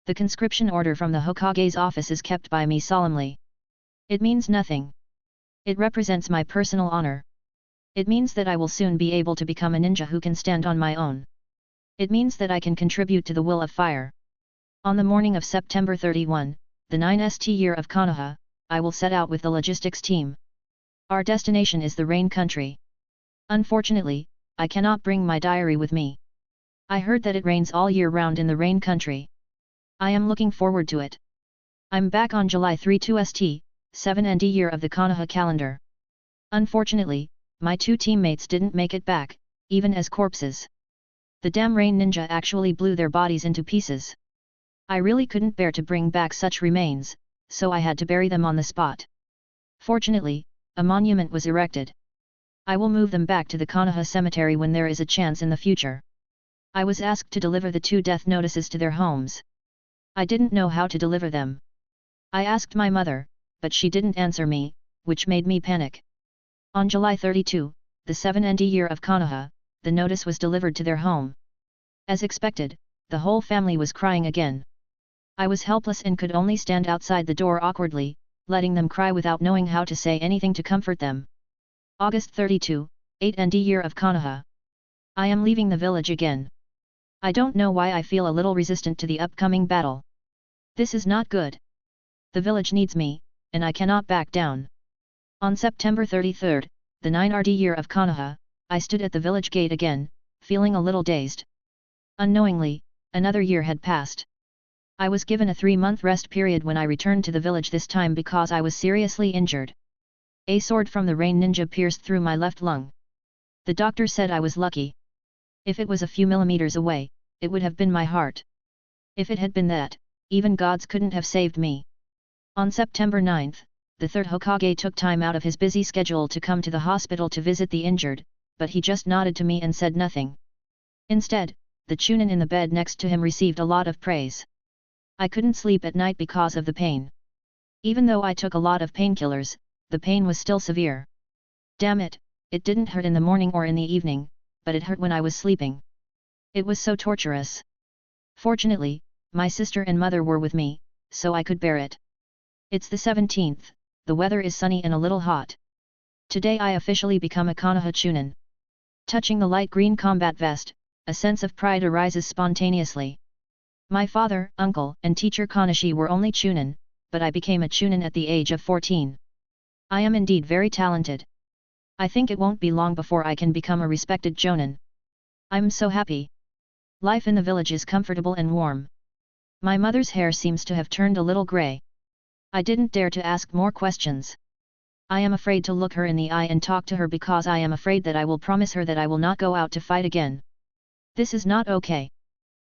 The conscription order from the Hokage's office is kept by me solemnly. It means nothing. It represents my personal honor. It means that I will soon be able to become a ninja who can stand on my own. It means that I can contribute to the will of fire. On the morning of September 31, the 9th year of Konoha, I will set out with the logistics team. Our destination is the Rain Country. Unfortunately, I cannot bring my diary with me. I heard that it rains all year round in the Rain Country. I am looking forward to it. I'm back on July 3 2st, 7th year of the Konoha calendar. Unfortunately, my two teammates didn't make it back, even as corpses. The damn rain ninja actually blew their bodies into pieces. I really couldn't bear to bring back such remains, so I had to bury them on the spot. Fortunately, a monument was erected. I will move them back to the Konoha cemetery when there is a chance in the future. I was asked to deliver the 2 death notices to their homes. I didn't know how to deliver them. I asked my mother, but she didn't answer me, which made me panic. On July 32, the 7th year of Konoha, the notice was delivered to their home. As expected, the whole family was crying again. I was helpless and could only stand outside the door awkwardly, letting them cry without knowing how to say anything to comfort them. August 32, 8th year of Konoha. I am leaving the village again. I don't know why I feel a little resistant to the upcoming battle. This is not good. The village needs me, and I cannot back down. On September 23, the 9th year of Konoha, I stood at the village gate again, feeling a little dazed. Unknowingly, another year had passed. I was given a 3-month rest period when I returned to the village, this time because I was seriously injured. A sword from the rain ninja pierced through my left lung. The doctor said I was lucky. If it was a few millimeters away, it would have been my heart. If it had been that, even gods couldn't have saved me. On September 9th, the third Hokage took time out of his busy schedule to come to the hospital to visit the injured, but he just nodded to me and said nothing. Instead, the Chunin in the bed next to him received a lot of praise. I couldn't sleep at night because of the pain. Even though I took a lot of painkillers, the pain was still severe. Damn it, it didn't hurt in the morning or in the evening, but it hurt when I was sleeping. It was so torturous. Fortunately, my sister and mother were with me, so I could bear it. It's the 17th, the weather is sunny and a little hot. Today I officially become a Konoha Chunin. Touching the light green combat vest, a sense of pride arises spontaneously. My father, uncle, and teacher Kanashi were only Chunin, but I became a Chunin at the age of 14. I am indeed very talented. I think it won't be long before I can become a respected Jonin. I'm so happy. Life in the village is comfortable and warm. My mother's hair seems to have turned a little grey. I didn't dare to ask more questions. I am afraid to look her in the eye and talk to her because I am afraid that I will promise her that I will not go out to fight again. This is not okay.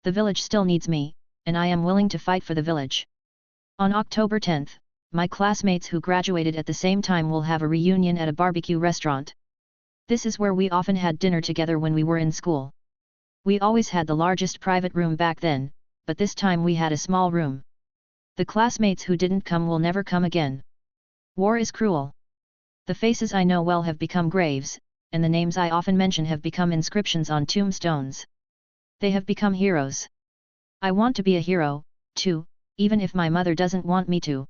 The village still needs me, and I am willing to fight for the village. On October 10th, my classmates who graduated at the same time will have a reunion at a barbecue restaurant. This is where we often had dinner together when we were in school. We always had the largest private room back then, but this time we had a small room. The classmates who didn't come will never come again. War is cruel. The faces I know well have become graves, and the names I often mention have become inscriptions on tombstones. They have become heroes. I want to be a hero, too, even if my mother doesn't want me to.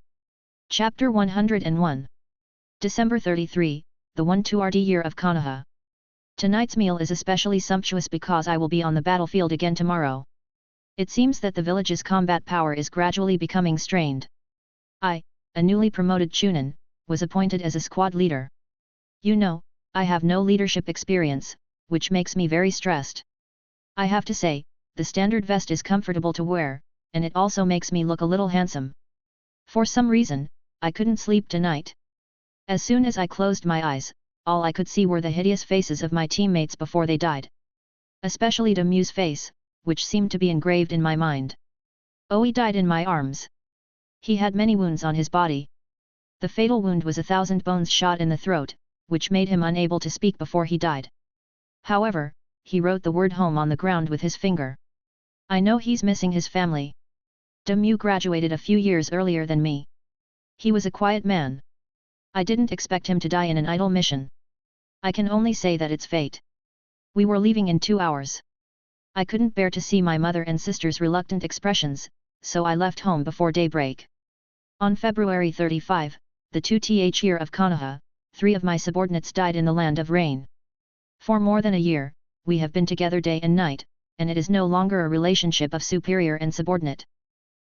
Chapter 101. December 33, the 1-2RD year of Konoha. Tonight's meal is especially sumptuous because I will be on the battlefield again tomorrow. It seems that the village's combat power is gradually becoming strained. I, a newly promoted Chunin, was appointed as a squad leader. You know, I have no leadership experience, which makes me very stressed. I have to say, the standard vest is comfortable to wear, and it also makes me look a little handsome. For some reason, I couldn't sleep tonight. As soon as I closed my eyes, all I could see were the hideous faces of my teammates before they died. Especially Demu's face, which seemed to be engraved in my mind. Oh, he died in my arms. He had many wounds on his body. The fatal wound was 1,000 bones shot in the throat, which made him unable to speak before he died. However, he wrote the word home on the ground with his finger. I know he's missing his family. Demu graduated a few years earlier than me. He was a quiet man. I didn't expect him to die in an idle mission. I can only say that it's fate. We were leaving in 2 hours. I couldn't bear to see my mother and sister's reluctant expressions, so I left home before daybreak. On February 35, the 2th year of Konoha, 3 of my subordinates died in the land of rain. For more than a year, we have been together day and night, and it is no longer a relationship of superior and subordinate.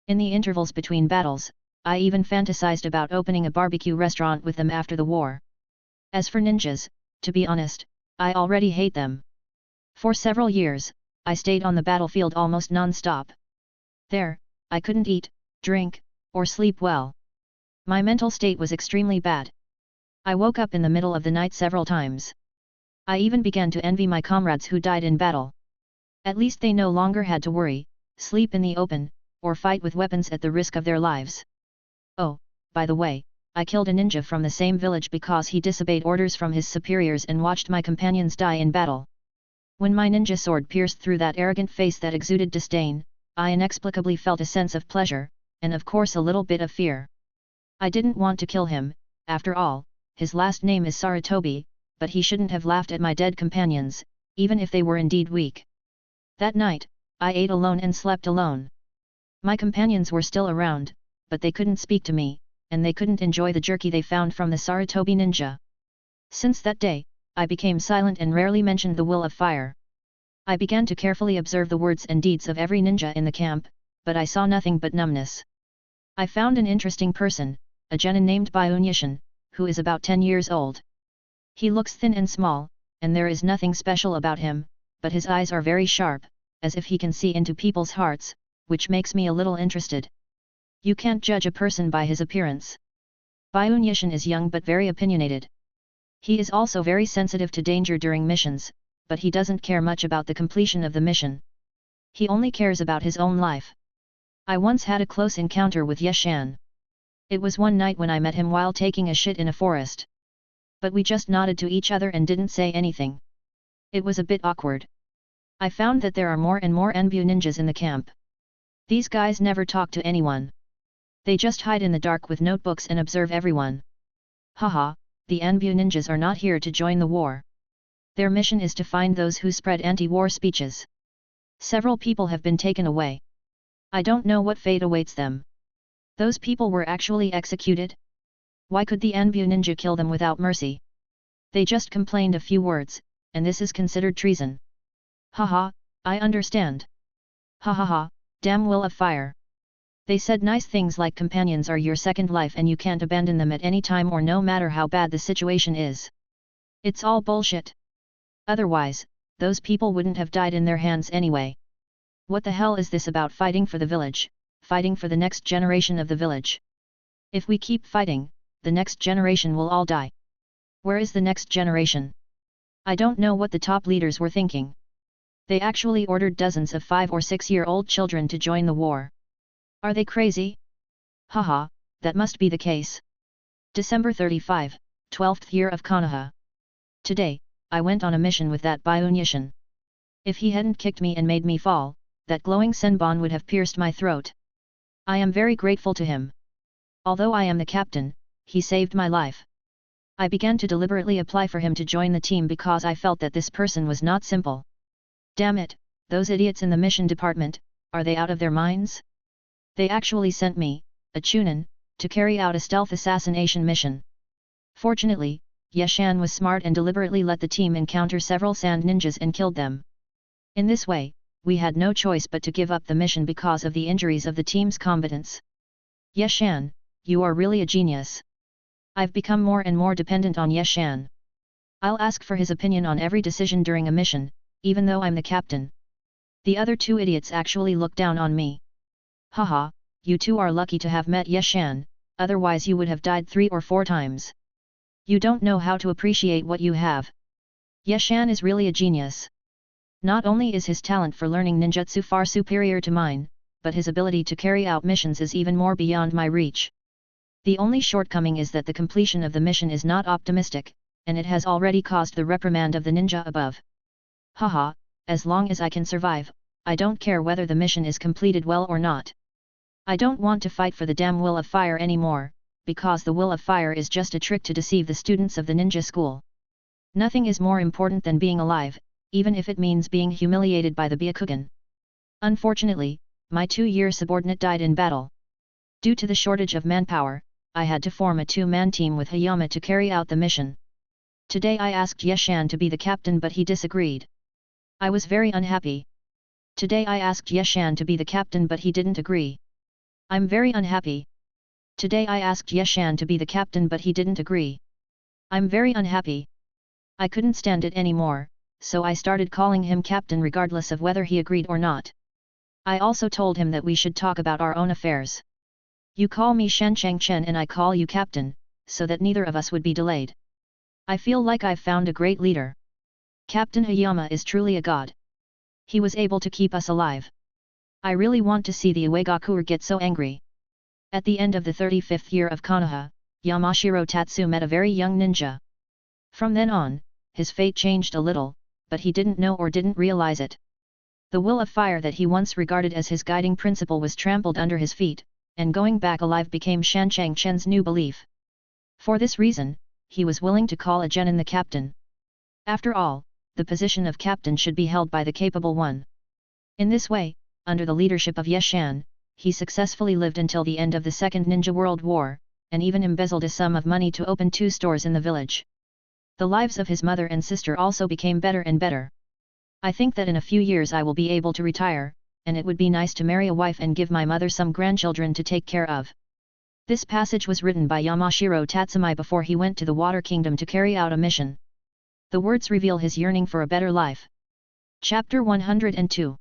In the intervals between battles, I even fantasized about opening a barbecue restaurant with them after the war. As for ninjas, to be honest, I already hate them. For several years, I stayed on the battlefield almost non-stop. There, I couldn't eat, drink, or sleep well. My mental state was extremely bad. I woke up in the middle of the night several times. I even began to envy my comrades who died in battle. At least they no longer had to worry, sleep in the open, or fight with weapons at the risk of their lives. Oh, by the way, I killed a ninja from the same village because he disobeyed orders from his superiors and watched my companions die in battle. When my ninja sword pierced through that arrogant face that exuded disdain, I inexplicably felt a sense of pleasure, and of course a little bit of fear. I didn't want to kill him, after all, his last name is Sarutobi, but he shouldn't have laughed at my dead companions, even if they were indeed weak. That night, I ate alone and slept alone. My companions were still around, but they couldn't speak to me, and they couldn't enjoy the jerky they found from the Sarutobi ninja. Since that day, I became silent and rarely mentioned the will of fire. I began to carefully observe the words and deeds of every ninja in the camp, but I saw nothing but numbness. I found an interesting person, a genin named Byunyushin, who is about 10 years old. He looks thin and small, and there is nothing special about him, but his eyes are very sharp, as if he can see into people's hearts, which makes me a little interested. You can't judge a person by his appearance. Byun-Yishan is young but very opinionated. He is also very sensitive to danger during missions, but he doesn't care much about the completion of the mission. He only cares about his own life. I once had a close encounter with Yeshan. It was one night when I met him while taking a shit in a forest. But we just nodded to each other and didn't say anything. It was a bit awkward. I found that there are more and more Enbu ninjas in the camp. These guys never talk to anyone. They just hide in the dark with notebooks and observe everyone. Haha, the Enbu ninjas are not here to join the war. Their mission is to find those who spread anti-war speeches. Several people have been taken away. I don't know what fate awaits them. Those people were actually executed? Why could the Enbu ninja kill them without mercy? They just complained a few words, and this is considered treason. Haha, I understand. Ha ha ha, damn will of fire. They said nice things like companions are your second life and you can't abandon them at any time or no matter how bad the situation is. It's all bullshit. Otherwise, those people wouldn't have died in their hands anyway. What the hell is this about fighting for the village, fighting for the next generation of the village? If we keep fighting, the next generation will all die. Where is the next generation? I don't know what the top leaders were thinking. They actually ordered dozens of 5 or 6-year-old children to join the war. Are they crazy? Haha, that must be the case. December 35, 12th year of Konoha. Today, I went on a mission with that Byun-Yishan. If he hadn't kicked me and made me fall, that glowing senbon would have pierced my throat. I am very grateful to him. Although I am the captain, he saved my life. I began to deliberately apply for him to join the team because I felt that this person was not simple. Damn it, those idiots in the mission department, are they out of their minds? They actually sent me, a Chunin, to carry out a stealth assassination mission. Fortunately, Yeshan was smart and deliberately let the team encounter several sand ninjas and killed them. In this way, we had no choice but to give up the mission because of the injuries of the team's combatants. Yeshan, you are really a genius. I've become more and more dependent on Yeshan. I'll ask for his opinion on every decision during a mission, even though I'm the captain. The other two idiots actually look down on me. Haha, you two are lucky to have met Yeshan, otherwise you would have died 3 or 4 times. You don't know how to appreciate what you have. Yeshan is really a genius. Not only is his talent for learning ninjutsu far superior to mine, but his ability to carry out missions is even more beyond my reach. The only shortcoming is that the completion of the mission is not optimistic, and it has already caused the reprimand of the ninja above. Haha, as long as I can survive, I don't care whether the mission is completed well or not. I don't want to fight for the damn will of fire anymore, because the will of fire is just a trick to deceive the students of the ninja school. Nothing is more important than being alive, even if it means being humiliated by the Byakugan. Unfortunately, my 2-year subordinate died in battle. Due to the shortage of manpower, I had to form a 2-man team with Hayama to carry out the mission. Today I asked Yeshan to be the captain but he disagreed. I was very unhappy. Today I asked Yeshan to be the captain but he didn't agree. I'm very unhappy. Today I asked Yeshan to be the captain but he didn't agree. I'm very unhappy. I couldn't stand it anymore, so I started calling him captain regardless of whether he agreed or not. I also told him that we should talk about our own affairs. You call me Shen Changchen and I call you captain, so that neither of us would be delayed. I feel like I've found a great leader. Captain Hayama is truly a god. He was able to keep us alive. I really want to see the Uegakuer get so angry. At the end of the 35th year of Konoha, Yamashiro Tatsu met a very young ninja. From then on, his fate changed a little, but he didn't know or didn't realize it. The will of fire that he once regarded as his guiding principle was trampled under his feet, and going back alive became Shan Changchen's new belief. For this reason, he was willing to call a genin the captain. After all, the position of captain should be held by the capable one. In this way, under the leadership of Yeshan, he successfully lived until the end of the Second Ninja World War, and even embezzled a sum of money to open 2 stores in the village. The lives of his mother and sister also became better and better. I think that in a few years I will be able to retire, and it would be nice to marry a wife and give my mother some grandchildren to take care of. This passage was written by Yamashiro Tatsumi before he went to the Water Kingdom to carry out a mission. The words reveal his yearning for a better life. Chapter 102.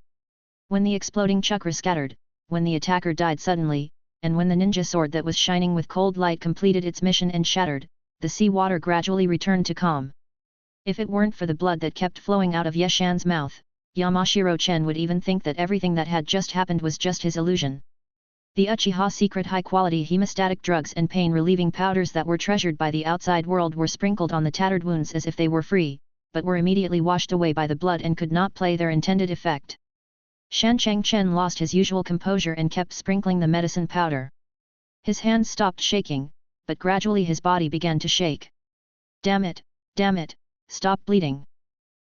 When the exploding chakra scattered, when the attacker died suddenly, and when the ninja sword that was shining with cold light completed its mission and shattered, the sea water gradually returned to calm. If it weren't for the blood that kept flowing out of Yeshan's mouth, Yamashiro-chen would even think that everything that had just happened was just his illusion. The Uchiha secret high-quality hemostatic drugs and pain-relieving powders that were treasured by the outside world were sprinkled on the tattered wounds as if they were free, but were immediately washed away by the blood and could not play their intended effect. Shan Cheng-chen lost his usual composure and kept sprinkling the medicine powder. His hands stopped shaking, but gradually his body began to shake. Damn it, stop bleeding.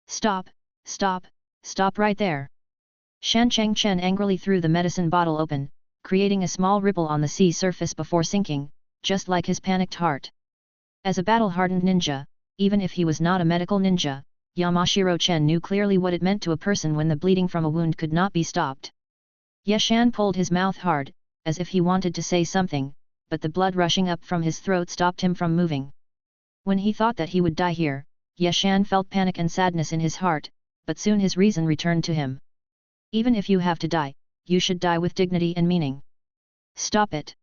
Stop right there. Shan Cheng-chen angrily threw the medicine bottle open, creating a small ripple on the sea surface before sinking, just like his panicked heart. As a battle-hardened ninja, even if he was not a medical ninja, Yamashiro-chen knew clearly what it meant to a person when the bleeding from a wound could not be stopped. Yeshan pulled his mouth hard, as if he wanted to say something, but the blood rushing up from his throat stopped him from moving. When he thought that he would die here, Yeshan felt panic and sadness in his heart, but soon his reason returned to him. Even if you have to die, you should die with dignity and meaning. Stop it.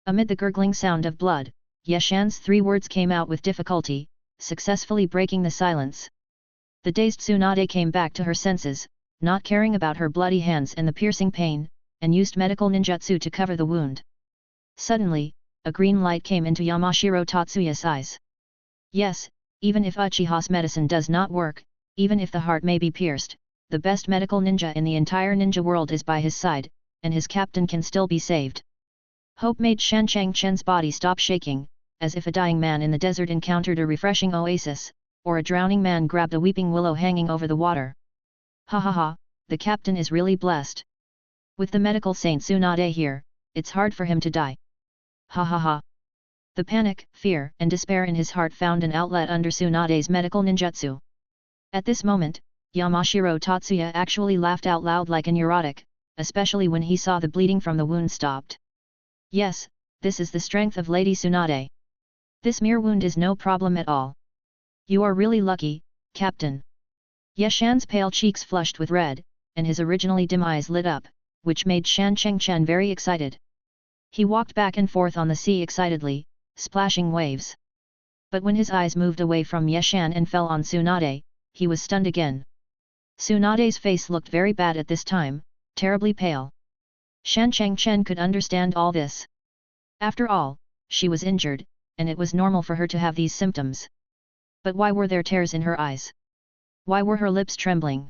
Amid the gurgling sound of blood, Yeshan's 3 words came out with difficulty, successfully breaking the silence. The dazed Tsunade came back to her senses, not caring about her bloody hands and the piercing pain, and used medical ninjutsu to cover the wound. Suddenly, a green light came into Yamashiro Tatsuya's eyes. Yes, even if Uchiha's medicine does not work, even if the heart may be pierced, the best medical ninja in the entire ninja world is by his side, and his captain can still be saved. Hope made Shan Cheng-chen's body stop shaking, as if a dying man in the desert encountered a refreshing oasis, or a drowning man grabbed a weeping willow hanging over the water. Ha ha ha, the captain is really blessed. With the medical saint Tsunade here, it's hard for him to die. Ha ha ha. The panic, fear, and despair in his heart found an outlet under Tsunade's medical ninjutsu. At this moment, Yamashiro Tatsuya actually laughed out loud like a neurotic, especially when he saw the bleeding from the wound stopped. Yes, this is the strength of Lady Tsunade. This mere wound is no problem at all. You are really lucky, Captain. Yeshan's pale cheeks flushed with red, and his originally dim eyes lit up, which made Shan Cheng-chen very excited. He walked back and forth on the sea excitedly, splashing waves. But when his eyes moved away from Yeshan and fell on Tsunade, he was stunned again. Tsunade's face looked very bad at this time, terribly pale. Shan Cheng-chen could understand all this. After all, she was injured, and it was normal for her to have these symptoms. But why were there tears in her eyes? Why were her lips trembling?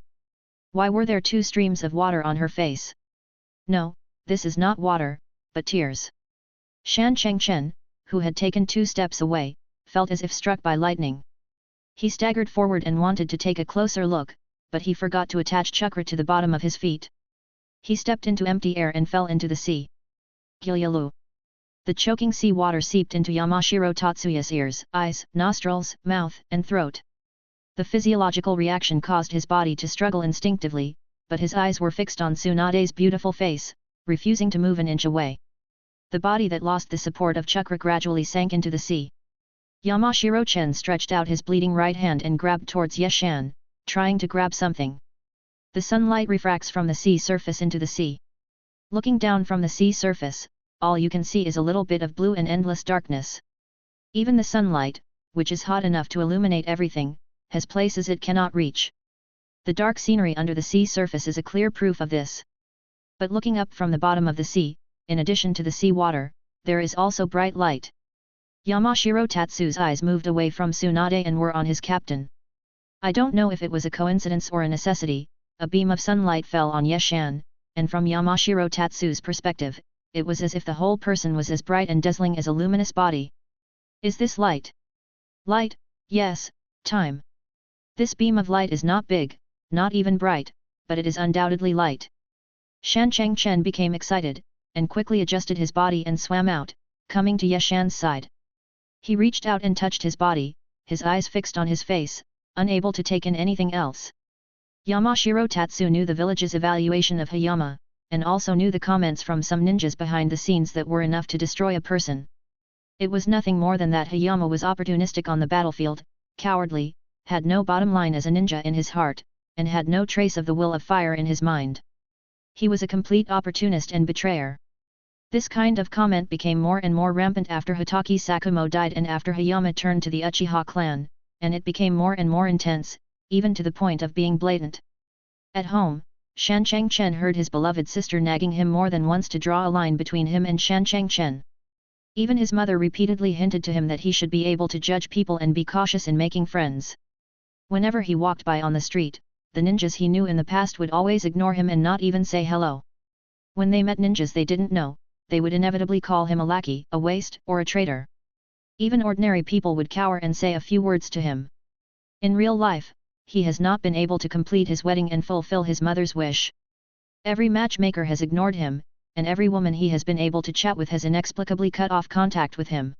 Why were there 2 streams of water on her face? No, this is not water, but tears. Shan Cheng-chen, who had taken 2 steps away, felt as if struck by lightning. He staggered forward and wanted to take a closer look, but he forgot to attach chakra to the bottom of his feet. He stepped into empty air and fell into the sea. Gilyalu. The choking sea water seeped into Yamashiro Tatsuya's ears, eyes, nostrils, mouth, and throat. The physiological reaction caused his body to struggle instinctively, but his eyes were fixed on Tsunade's beautiful face, refusing to move an inch away. The body that lost the support of chakra gradually sank into the sea. Yamashiro-chen stretched out his bleeding right hand and grabbed towards Yeshan, trying to grab something. The sunlight refracts from the sea surface into the sea. Looking down from the sea surface, all you can see is a little bit of blue and endless darkness. Even the sunlight, which is hot enough to illuminate everything, has places it cannot reach. The dark scenery under the sea surface is a clear proof of this. But looking up from the bottom of the sea, in addition to the sea water, there is also bright light. Yamashiro Tatsu's eyes moved away from Tsunade and were on his captain. I don't know if it was a coincidence or a necessity, a beam of sunlight fell on Yeshan, and from Yamashiro Tatsu's perspective, it was as if the whole person was as bright and dazzling as a luminous body. Is this light? Light, yes, time. This beam of light is not big, not even bright, but it is undoubtedly light. Shan Cheng-chen became excited, and quickly adjusted his body and swam out, coming to Yeshan's side. He reached out and touched his body, his eyes fixed on his face, unable to take in anything else. Yamashiro Tatsu knew the village's evaluation of Hayama, and also knew the comments from some ninjas behind the scenes that were enough to destroy a person. It was nothing more than that Hayama was opportunistic on the battlefield, cowardly, had no bottom line as a ninja in his heart, and had no trace of the will of fire in his mind. He was a complete opportunist and betrayer. This kind of comment became more and more rampant after Hitaki Sakumo died and after Hayama turned to the Uchiha clan, and it became more and more intense, even to the point of being blatant. At home, Shan Changchen heard his beloved sister nagging him more than once to draw a line between him and Shan Changchen. Even his mother repeatedly hinted to him that he should be able to judge people and be cautious in making friends. Whenever he walked by on the street, the ninjas he knew in the past would always ignore him and not even say hello. When they met ninjas they didn't know, they would inevitably call him a lackey, a waste, or a traitor. Even ordinary people would cower and say a few words to him. In real life, he has not been able to complete his wedding and fulfill his mother's wish. Every matchmaker has ignored him, and every woman he has been able to chat with has inexplicably cut off contact with him.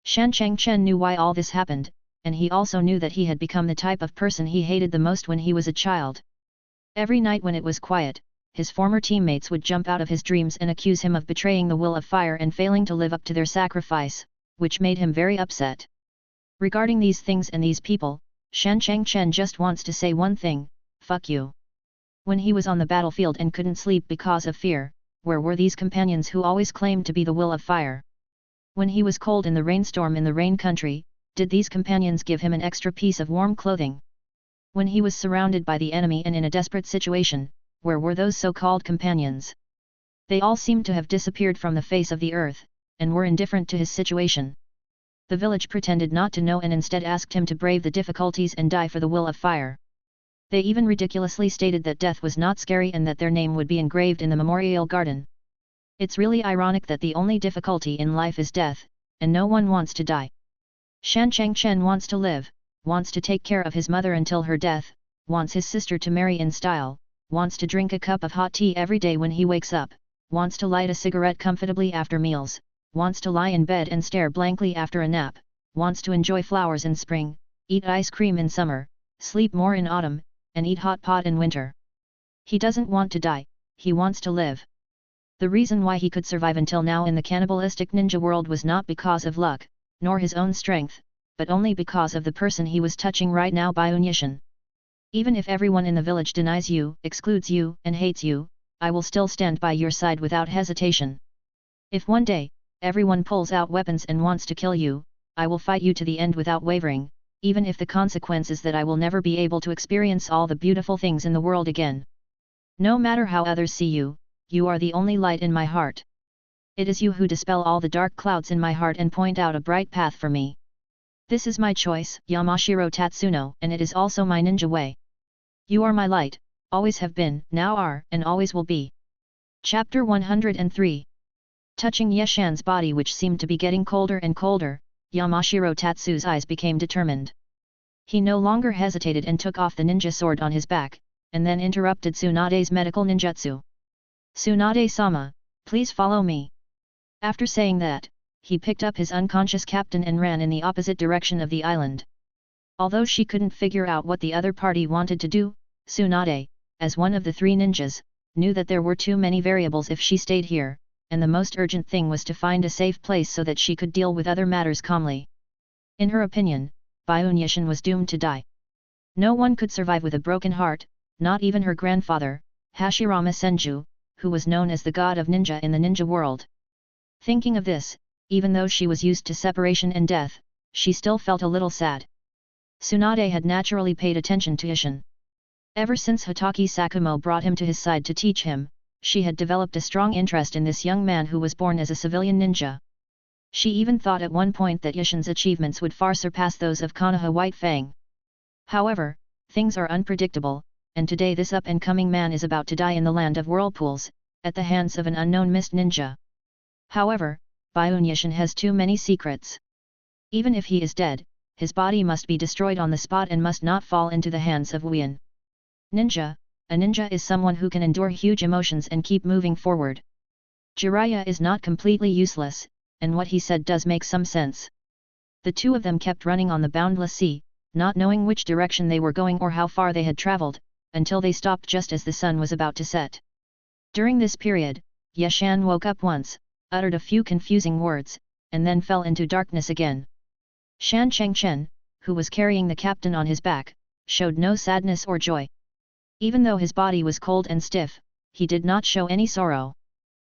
Shan Changchen knew why all this happened, and he also knew that he had become the type of person he hated the most when he was a child. Every night when it was quiet, his former teammates would jump out of his dreams and accuse him of betraying the will of fire and failing to live up to their sacrifice, which made him very upset. Regarding these things and these people, Shan Changchen just wants to say one thing: fuck you. When he was on the battlefield and couldn't sleep because of fear, where were these companions who always claimed to be the will of fire? When he was cold in the rainstorm in the rain country, did these companions give him an extra piece of warm clothing? When he was surrounded by the enemy and in a desperate situation, where were those so-called companions? They all seemed to have disappeared from the face of the earth, and were indifferent to his situation. The village pretended not to know and instead asked him to brave the difficulties and die for the will of fire. They even ridiculously stated that death was not scary and that their name would be engraved in the memorial garden. It's really ironic that the only difficulty in life is death, and no one wants to die. Shan Changchen wants to live, wants to take care of his mother until her death, wants his sister to marry in style, wants to drink a cup of hot tea every day when he wakes up, wants to light a cigarette comfortably after meals, wants to lie in bed and stare blankly after a nap, wants to enjoy flowers in spring, eat ice cream in summer, sleep more in autumn, and eat hot pot in winter. He doesn't want to die, he wants to live. The reason why he could survive until now in the cannibalistic ninja world was not because of luck, nor his own strength, but only because of the person he was touching right now, Byunyishin. Even if everyone in the village denies you, excludes you, and hates you, I will still stand by your side without hesitation. If one day, everyone pulls out weapons and wants to kill you, I will fight you to the end without wavering, even if the consequence is that I will never be able to experience all the beautiful things in the world again. No matter how others see you, you are the only light in my heart. It is you who dispel all the dark clouds in my heart and point out a bright path for me. This is my choice, Yamashiro Tatsuno, and it is also my ninja way. You are my light, always have been, now are, and always will be. Chapter 103. Touching Yeshan's body, which seemed to be getting colder and colder, Yamashiro Tatsu's eyes became determined. He no longer hesitated and took off the ninja sword on his back, and then interrupted Tsunade's medical ninjutsu. Tsunade-sama, please follow me. After saying that, he picked up his unconscious captain and ran in the opposite direction of the island. Although she couldn't figure out what the other party wanted to do, Tsunade, as one of the three ninjas, knew that there were too many variables if she stayed here, and the most urgent thing was to find a safe place so that she could deal with other matters calmly. In her opinion, Byunyishin was doomed to die. No one could survive with a broken heart, not even her grandfather, Hashirama Senju, who was known as the god of ninja in the ninja world. Thinking of this, even though she was used to separation and death, she still felt a little sad. Tsunade had naturally paid attention to Ishin. Ever since Hitaki Sakumo brought him to his side to teach him, she had developed a strong interest in this young man who was born as a civilian ninja. She even thought at one point that Ishin's achievements would far surpass those of Konoha White Fang. However, things are unpredictable, and today this up-and-coming man is about to die in the land of whirlpools, at the hands of an unknown mist ninja. However, Byunyishin has too many secrets. Even if he is dead, his body must be destroyed on the spot and must not fall into the hands of Wien. Ninja. A ninja is someone who can endure huge emotions and keep moving forward. Jiraiya is not completely useless, and what he said does make some sense. The two of them kept running on the boundless sea, not knowing which direction they were going or how far they had traveled, until they stopped just as the sun was about to set. During this period, Yeshan woke up once, uttered a few confusing words, and then fell into darkness again. Shan Changchen, who was carrying the captain on his back, showed no sadness or joy. Even though his body was cold and stiff, he did not show any sorrow.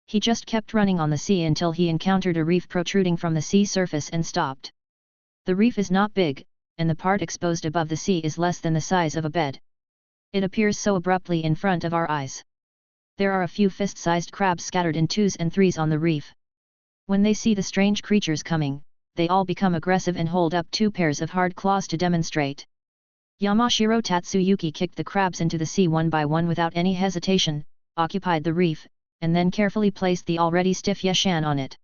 He just kept running on the sea until he encountered a reef protruding from the sea surface and stopped. The reef is not big, and the part exposed above the sea is less than the size of a bed. It appears so abruptly in front of our eyes. There are a few fist-sized crabs scattered in twos and threes on the reef. When they see the strange creatures coming, they all become aggressive and hold up 2 pairs of hard claws to demonstrate. Yamashiro Tatsuyuki kicked the crabs into the sea one by one without any hesitation, occupied the reef, and then carefully placed the already stiff Yashan on it.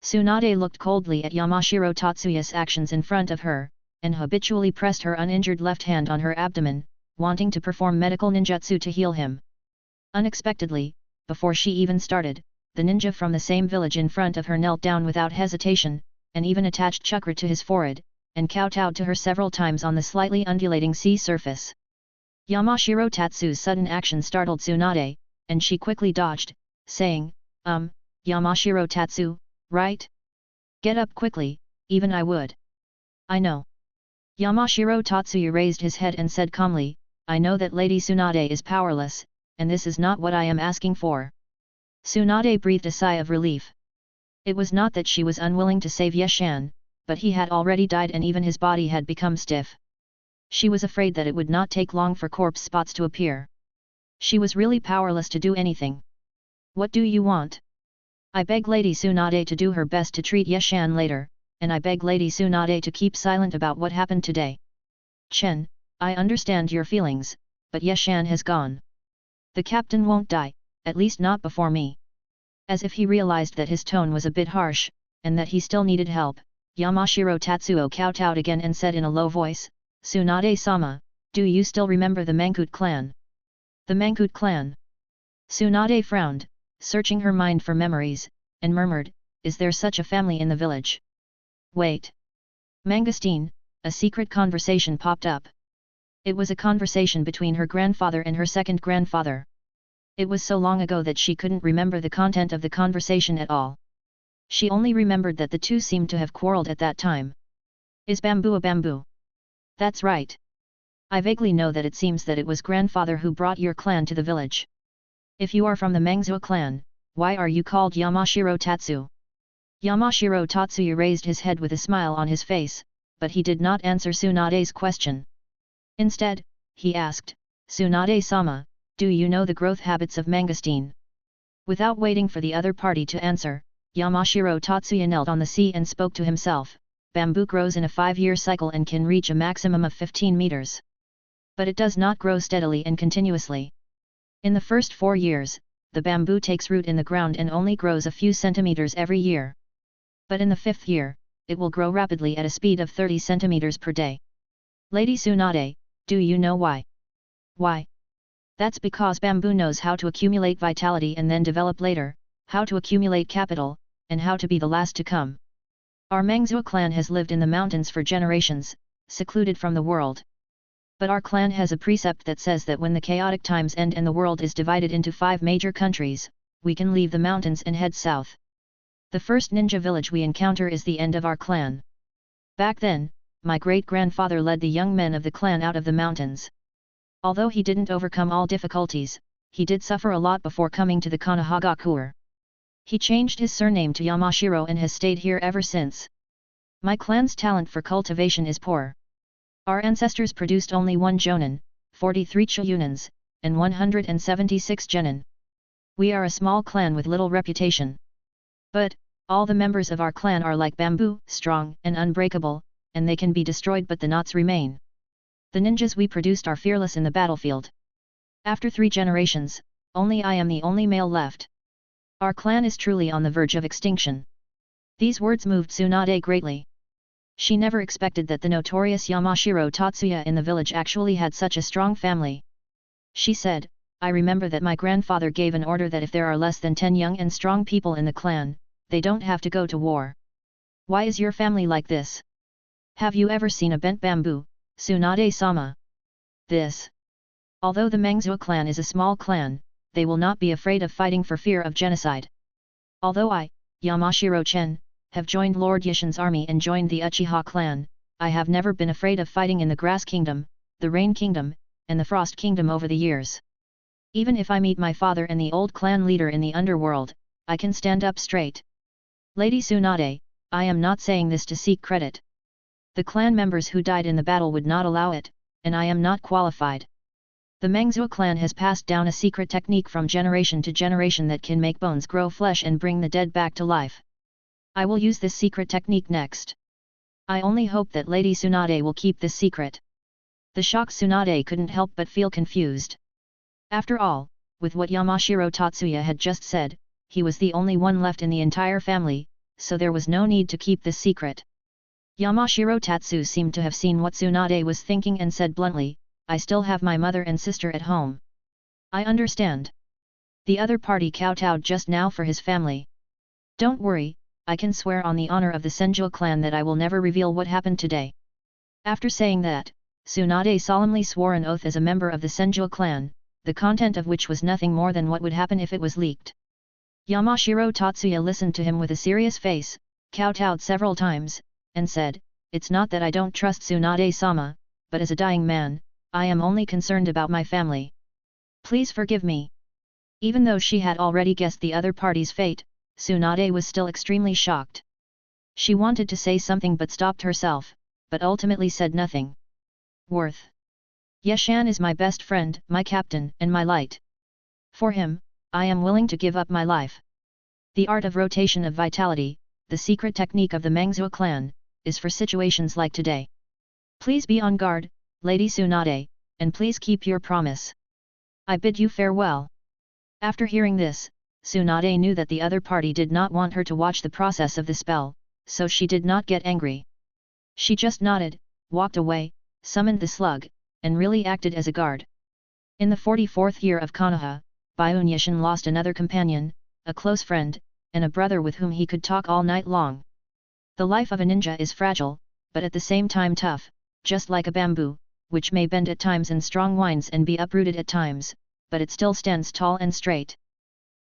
Tsunade looked coldly at Yamashiro Tatsuya's actions in front of her, and habitually pressed her uninjured left hand on her abdomen, wanting to perform medical ninjutsu to heal him. Unexpectedly, before she even started, the ninja from the same village in front of her knelt down without hesitation, and even attached chakra to his forehead, and kowtowed to her several times on the slightly undulating sea surface. Yamashiro Tatsu's sudden action startled Tsunade, and she quickly dodged, saying, Yamashiro Tatsu, right? Get up quickly, even I would. I know. Yamashiro Tatsuya raised his head and said calmly, I know that Lady Tsunade is powerless, and this is not what I am asking for. Tsunade breathed a sigh of relief. It was not that she was unwilling to save Yashan, but he had already died and even his body had become stiff. She was afraid that it would not take long for corpse spots to appear. She was really powerless to do anything. What do you want? I beg Lady Tsunade to do her best to treat Yashan later, and I beg Lady Tsunade to keep silent about what happened today. Chen, I understand your feelings, but Yashan has gone. The captain won't die, at least not before me. As if he realized that his tone was a bit harsh, and that he still needed help, Yamashiro Tatsuo kowtowed again and said in a low voice, Tsunade-sama, do you still remember the Mangkut clan? The Mangkut clan? Tsunade frowned, searching her mind for memories, and murmured, is there such a family in the village? Wait. Mangosteen, a secret conversation popped up. It was a conversation between her grandfather and her second grandfather. It was so long ago that she couldn't remember the content of the conversation at all. She only remembered that the two seemed to have quarreled at that time. Is bamboo a bamboo? That's right. I vaguely know that it seems that it was grandfather who brought your clan to the village. If you are from the Mangzhou clan, why are you called Yamashiro Tatsu? Yamashiro Tatsuya raised his head with a smile on his face, but he did not answer Tsunade's question. Instead, he asked, Tsunade-sama, do you know the growth habits of mangosteen? Without waiting for the other party to answer, Yamashiro Tatsuya knelt on the sea and spoke to himself, bamboo grows in a 5-year cycle and can reach a maximum of 15 meters. But it does not grow steadily and continuously. In the first 4 years, the bamboo takes root in the ground and only grows a few centimeters every year. But in the 5th year, it will grow rapidly at a speed of 30 centimeters per day. Lady Tsunade, do you know why? Why? That's because bamboo knows how to accumulate vitality and then develop later, how to accumulate capital, and how to be the last to come. Our Mangzhou clan has lived in the mountains for generations, secluded from the world. But our clan has a precept that says that when the chaotic times end and the world is divided into 5 major countries, we can leave the mountains and head south. The first ninja village we encounter is the end of our clan. Back then, my great-grandfather led the young men of the clan out of the mountains. Although he didn't overcome all difficulties, he did suffer a lot before coming to the Konoha. He changed his surname to Yamashiro and has stayed here ever since. My clan's talent for cultivation is poor. Our ancestors produced only 1 jonin, 43 chiyunins, and 176 genin. We are a small clan with little reputation. But, all the members of our clan are like bamboo, strong and unbreakable, and they can be destroyed but the knots remain. The ninjas we produced are fearless in the battlefield. After 3 generations, only I am the only male left. Our clan is truly on the verge of extinction. These words moved Tsunade greatly. She never expected that the notorious Yamashiro Tatsuya in the village actually had such a strong family. She said, I remember that my grandfather gave an order that if there are less than 10 young and strong people in the clan, they don't have to go to war. Why is your family like this? Have you ever seen a bent bamboo, Tsunade-sama? This. Although the Mangzhou clan is a small clan, they will not be afraid of fighting for fear of genocide. Although I, Yamashiro Chen, have joined Lord Yishin's army and joined the Uchiha clan, I have never been afraid of fighting in the Grass Kingdom, the Rain Kingdom, and the Frost Kingdom over the years. Even if I meet my father and the old clan leader in the underworld, I can stand up straight. Lady Tsunade, I am not saying this to seek credit. The clan members who died in the battle would not allow it, and I am not qualified. The Mengzhou clan has passed down a secret technique from generation to generation that can make bones grow flesh and bring the dead back to life. I will use this secret technique next. I only hope that Lady Tsunade will keep this secret. The shocked Tsunade couldn't help but feel confused. After all, with what Yamashiro Tatsuya had just said, he was the only one left in the entire family, so there was no need to keep this secret. Yamashiro Tatsu seemed to have seen what Tsunade was thinking and said bluntly, I still have my mother and sister at home. I understand. The other party kowtowed just now for his family. Don't worry, I can swear on the honor of the Senju clan that I will never reveal what happened today. After saying that, Tsunade solemnly swore an oath as a member of the Senju clan, the content of which was nothing more than what would happen if it was leaked. Yamashiro Tatsuya listened to him with a serious face, kowtowed several times, and said, It's not that I don't trust Tsunade-sama, but as a dying man, I am only concerned about my family. Please forgive me. Even though she had already guessed the other party's fate, Tsunade was still extremely shocked. She wanted to say something but stopped herself, but ultimately said nothing. Worth. Yeshan is my best friend, my captain, and my light. For him, I am willing to give up my life. The art of rotation of vitality, the secret technique of the Mengzhou clan, is for situations like today. Please be on guard, Lady Tsunade, and please keep your promise. I bid you farewell. After hearing this, Tsunade knew that the other party did not want her to watch the process of the spell, so she did not get angry. She just nodded, walked away, summoned the slug, and really acted as a guard. In the 44th year of Konoha, Byun Yishin lost another companion, a close friend, and a brother with whom he could talk all night long. The life of a ninja is fragile, but at the same time tough, just like a bamboo, which may bend at times and strong winds and be uprooted at times, but it still stands tall and straight.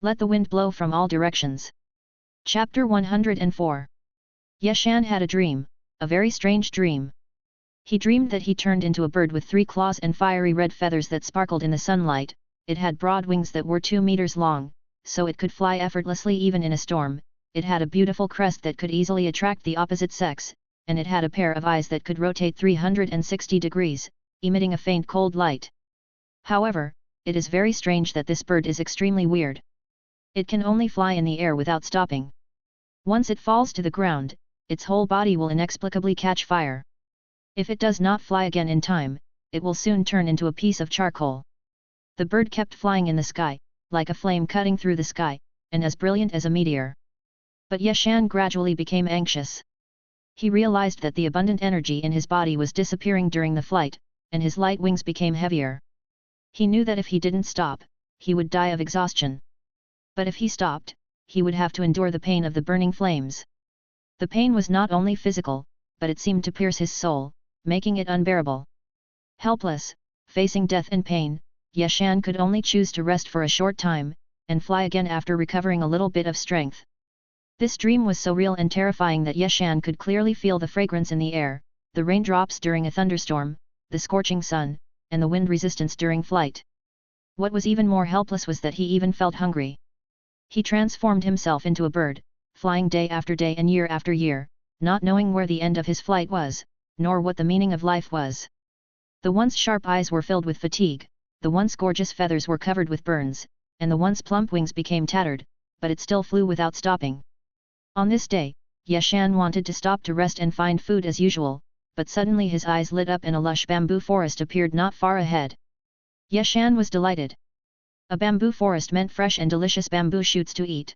Let the wind blow from all directions. Chapter 104. Yeshan had a dream, a very strange dream. He dreamed that he turned into a bird with 3 claws and fiery red feathers that sparkled in the sunlight. It had broad wings that were 2 meters long, so it could fly effortlessly even in a storm. It had a beautiful crest that could easily attract the opposite sex, and it had a pair of eyes that could rotate 360 degrees, emitting a faint cold light. However, it is very strange that this bird is extremely weird. It can only fly in the air without stopping. Once it falls to the ground, its whole body will inexplicably catch fire. If it does not fly again in time, it will soon turn into a piece of charcoal. The bird kept flying in the sky, like a flame cutting through the sky, and as brilliant as a meteor. But Yeshan gradually became anxious. He realized that the abundant energy in his body was disappearing during the flight, and his light wings became heavier. He knew that if he didn't stop, he would die of exhaustion. But if he stopped, he would have to endure the pain of the burning flames. The pain was not only physical, but it seemed to pierce his soul, making it unbearable. Helpless, facing death and pain, Yeshan could only choose to rest for a short time, and fly again after recovering a little bit of strength. This dream was so real and terrifying that Yeshan could clearly feel the fragrance in the air, the raindrops during a thunderstorm, the scorching sun, and the wind resistance during flight. What was even more helpless was that he even felt hungry. He transformed himself into a bird, flying day after day and year after year, not knowing where the end of his flight was, nor what the meaning of life was. The once sharp eyes were filled with fatigue, the once gorgeous feathers were covered with burns, and the once plump wings became tattered, but it still flew without stopping. On this day, Yeshan wanted to stop to rest and find food as usual, but suddenly his eyes lit up and a lush bamboo forest appeared not far ahead. Yeshan was delighted. A bamboo forest meant fresh and delicious bamboo shoots to eat.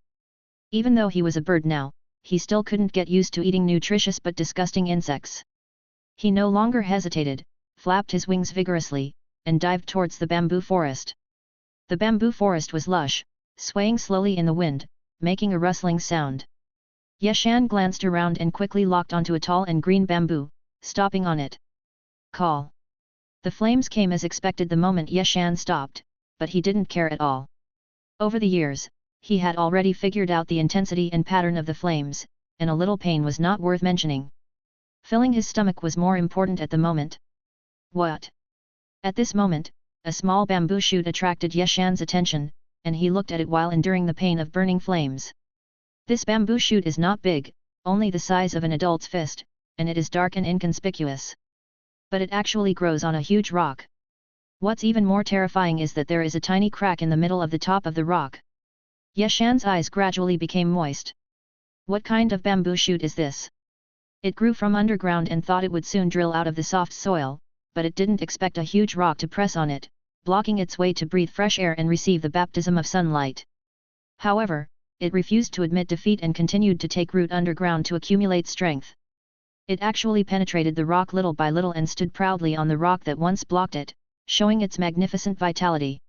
Even though he was a bird now, he still couldn't get used to eating nutritious but disgusting insects. He no longer hesitated, flapped his wings vigorously, and dived towards the bamboo forest. The bamboo forest was lush, swaying slowly in the wind, making a rustling sound. Yeshan glanced around and quickly locked onto a tall and green bamboo, stopping on it. Call. The flames came as expected the moment Yeshan stopped, but he didn't care at all. Over the years, he had already figured out the intensity and pattern of the flames, and a little pain was not worth mentioning. Filling his stomach was more important at the moment. What? At this moment, a small bamboo shoot attracted Yeshan's attention, and he looked at it while enduring the pain of burning flames. This bamboo shoot is not big, only the size of an adult's fist, and it is dark and inconspicuous. But it actually grows on a huge rock. What's even more terrifying is that there is a tiny crack in the middle of the top of the rock. Yeshan's eyes gradually became moist. What kind of bamboo shoot is this? It grew from underground and thought it would soon drill out of the soft soil, but it didn't expect a huge rock to press on it, blocking its way to breathe fresh air and receive the baptism of sunlight. However, it refused to admit defeat and continued to take root underground to accumulate strength. It actually penetrated the rock little by little and stood proudly on the rock that once blocked it, showing its magnificent vitality.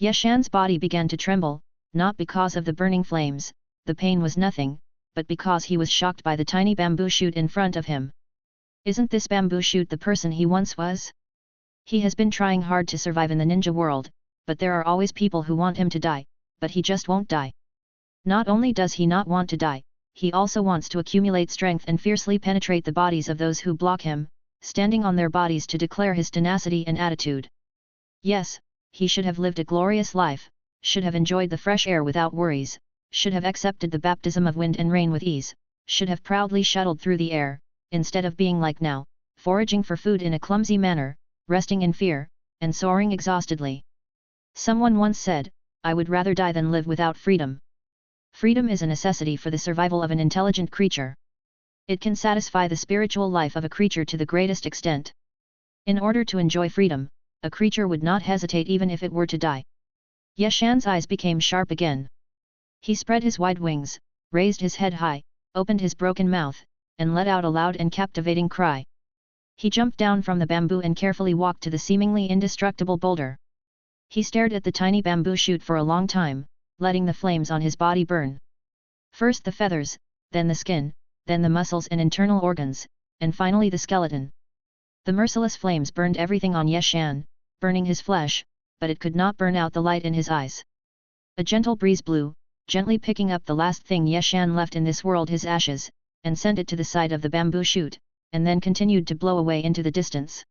Yeshan's body began to tremble, not because of the burning flames, the pain was nothing, but because he was shocked by the tiny bamboo shoot in front of him. Isn't this bamboo shoot the person he once was? He has been trying hard to survive in the ninja world, but there are always people who want him to die, but he just won't die. Not only does he not want to die, he also wants to accumulate strength and fiercely penetrate the bodies of those who block him, standing on their bodies to declare his tenacity and attitude. Yes, he should have lived a glorious life, should have enjoyed the fresh air without worries, should have accepted the baptism of wind and rain with ease, should have proudly shuttled through the air, instead of being like now, foraging for food in a clumsy manner, resting in fear, and soaring exhaustedly. Someone once said, "I would rather die than live without freedom." Freedom is a necessity for the survival of an intelligent creature. It can satisfy the spiritual life of a creature to the greatest extent. In order to enjoy freedom, a creature would not hesitate even if it were to die. Yeshan's eyes became sharp again. He spread his wide wings, raised his head high, opened his broken mouth, and let out a loud and captivating cry. He jumped down from the bamboo and carefully walked to the seemingly indestructible boulder. He stared at the tiny bamboo shoot for a long time, letting the flames on his body burn. First the feathers, then the skin, then the muscles and internal organs, and finally the skeleton. The merciless flames burned everything on Yeshan, burning his flesh, but it could not burn out the light in his eyes. A gentle breeze blew, gently picking up the last thing Yeshan left in this world, his ashes, and sent it to the side of the bamboo shoot, and then continued to blow away into the distance.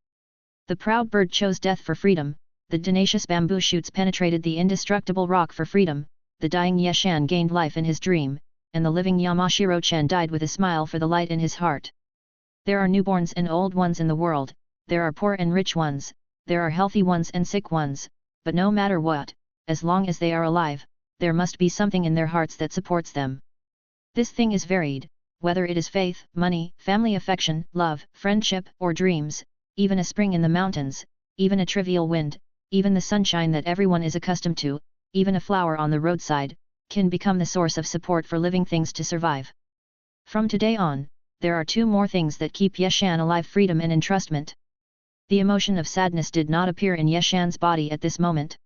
The proud bird chose death for freedom, the tenacious bamboo shoots penetrated the indestructible rock for freedom, the dying Yeshan gained life in his dream, and the living Yamashiro-chan died with a smile for the light in his heart. There are newborns and old ones in the world, there are poor and rich ones, there are healthy ones and sick ones, but no matter what, as long as they are alive, there must be something in their hearts that supports them. This thing is varied, whether it is faith, money, family affection, love, friendship, or dreams, even a spring in the mountains, even a trivial wind, even the sunshine that everyone is accustomed to, even a flower on the roadside, can become the source of support for living things to survive. From today on, there are two more things that keep Yeshan alive: freedom and entrustment. The emotion of sadness did not appear in Yeshan's body at this moment.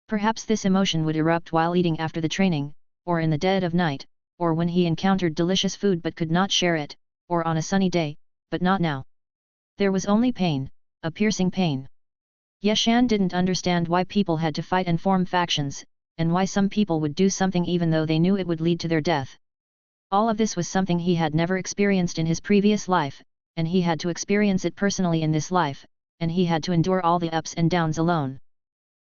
Perhaps this emotion would erupt while eating after the training, or in the dead of night, or when he encountered delicious food but could not share it, or on a sunny day, but not now. There was only pain, a piercing pain. Yeshan didn't understand why people had to fight and form factions, and why some people would do something even though they knew it would lead to their death. All of this was something he had never experienced in his previous life, and he had to experience it personally in this life, and he had to endure all the ups and downs alone.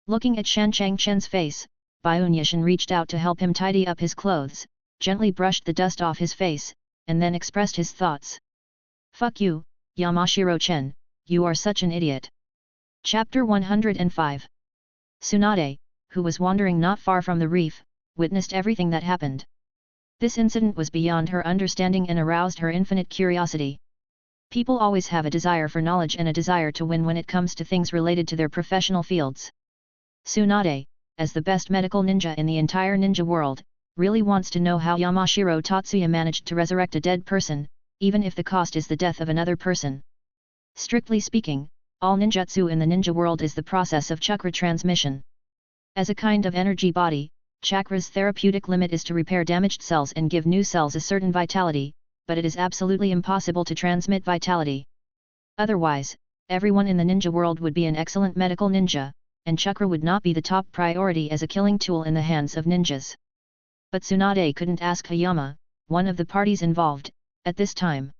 Looking at Shan Changchen's face, Byun Yeshan reached out to help him tidy up his clothes, gently brushed the dust off his face, and then expressed his thoughts. "Fuck you, Yamashiro-chen, you are such an idiot." Chapter 105. Tsunade, who was wandering not far from the reef, witnessed everything that happened. This incident was beyond her understanding and aroused her infinite curiosity. People always have a desire for knowledge and a desire to win when it comes to things related to their professional fields. Tsunade, as the best medical ninja in the entire ninja world, really wants to know how Yamashiro Tatsuya managed to resurrect a dead person, even if the cost is the death of another person. Strictly speaking, all ninjutsu in the ninja world is the process of chakra transmission. As a kind of energy body, chakra's therapeutic limit is to repair damaged cells and give new cells a certain vitality, but it is absolutely impossible to transmit vitality. Otherwise, everyone in the ninja world would be an excellent medical ninja, and chakra would not be the top priority as a killing tool in the hands of ninjas. But Tsunade couldn't ask Hayama, one of the parties involved, at this time.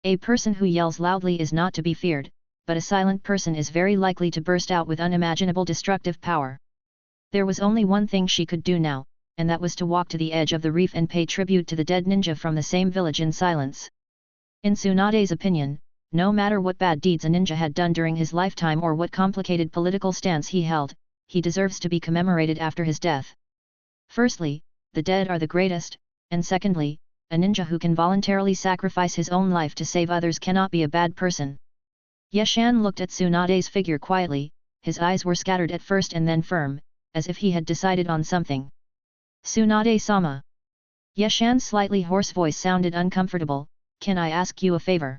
A person who yells loudly is not to be feared, but a silent person is very likely to burst out with unimaginable destructive power. There was only one thing she could do now, and that was to walk to the edge of the reef and pay tribute to the dead ninja from the same village in silence. In Tsunade's opinion, no matter what bad deeds a ninja had done during his lifetime or what complicated political stance he held, he deserves to be commemorated after his death. Firstly, the dead are the greatest, and secondly, a ninja who can voluntarily sacrifice his own life to save others cannot be a bad person. Yeshan looked at Tsunade's figure quietly, his eyes were scattered at first and then firm, as if he had decided on something. Tsunade-sama. Yeshan's slightly hoarse voice sounded uncomfortable. Can I ask you a favor?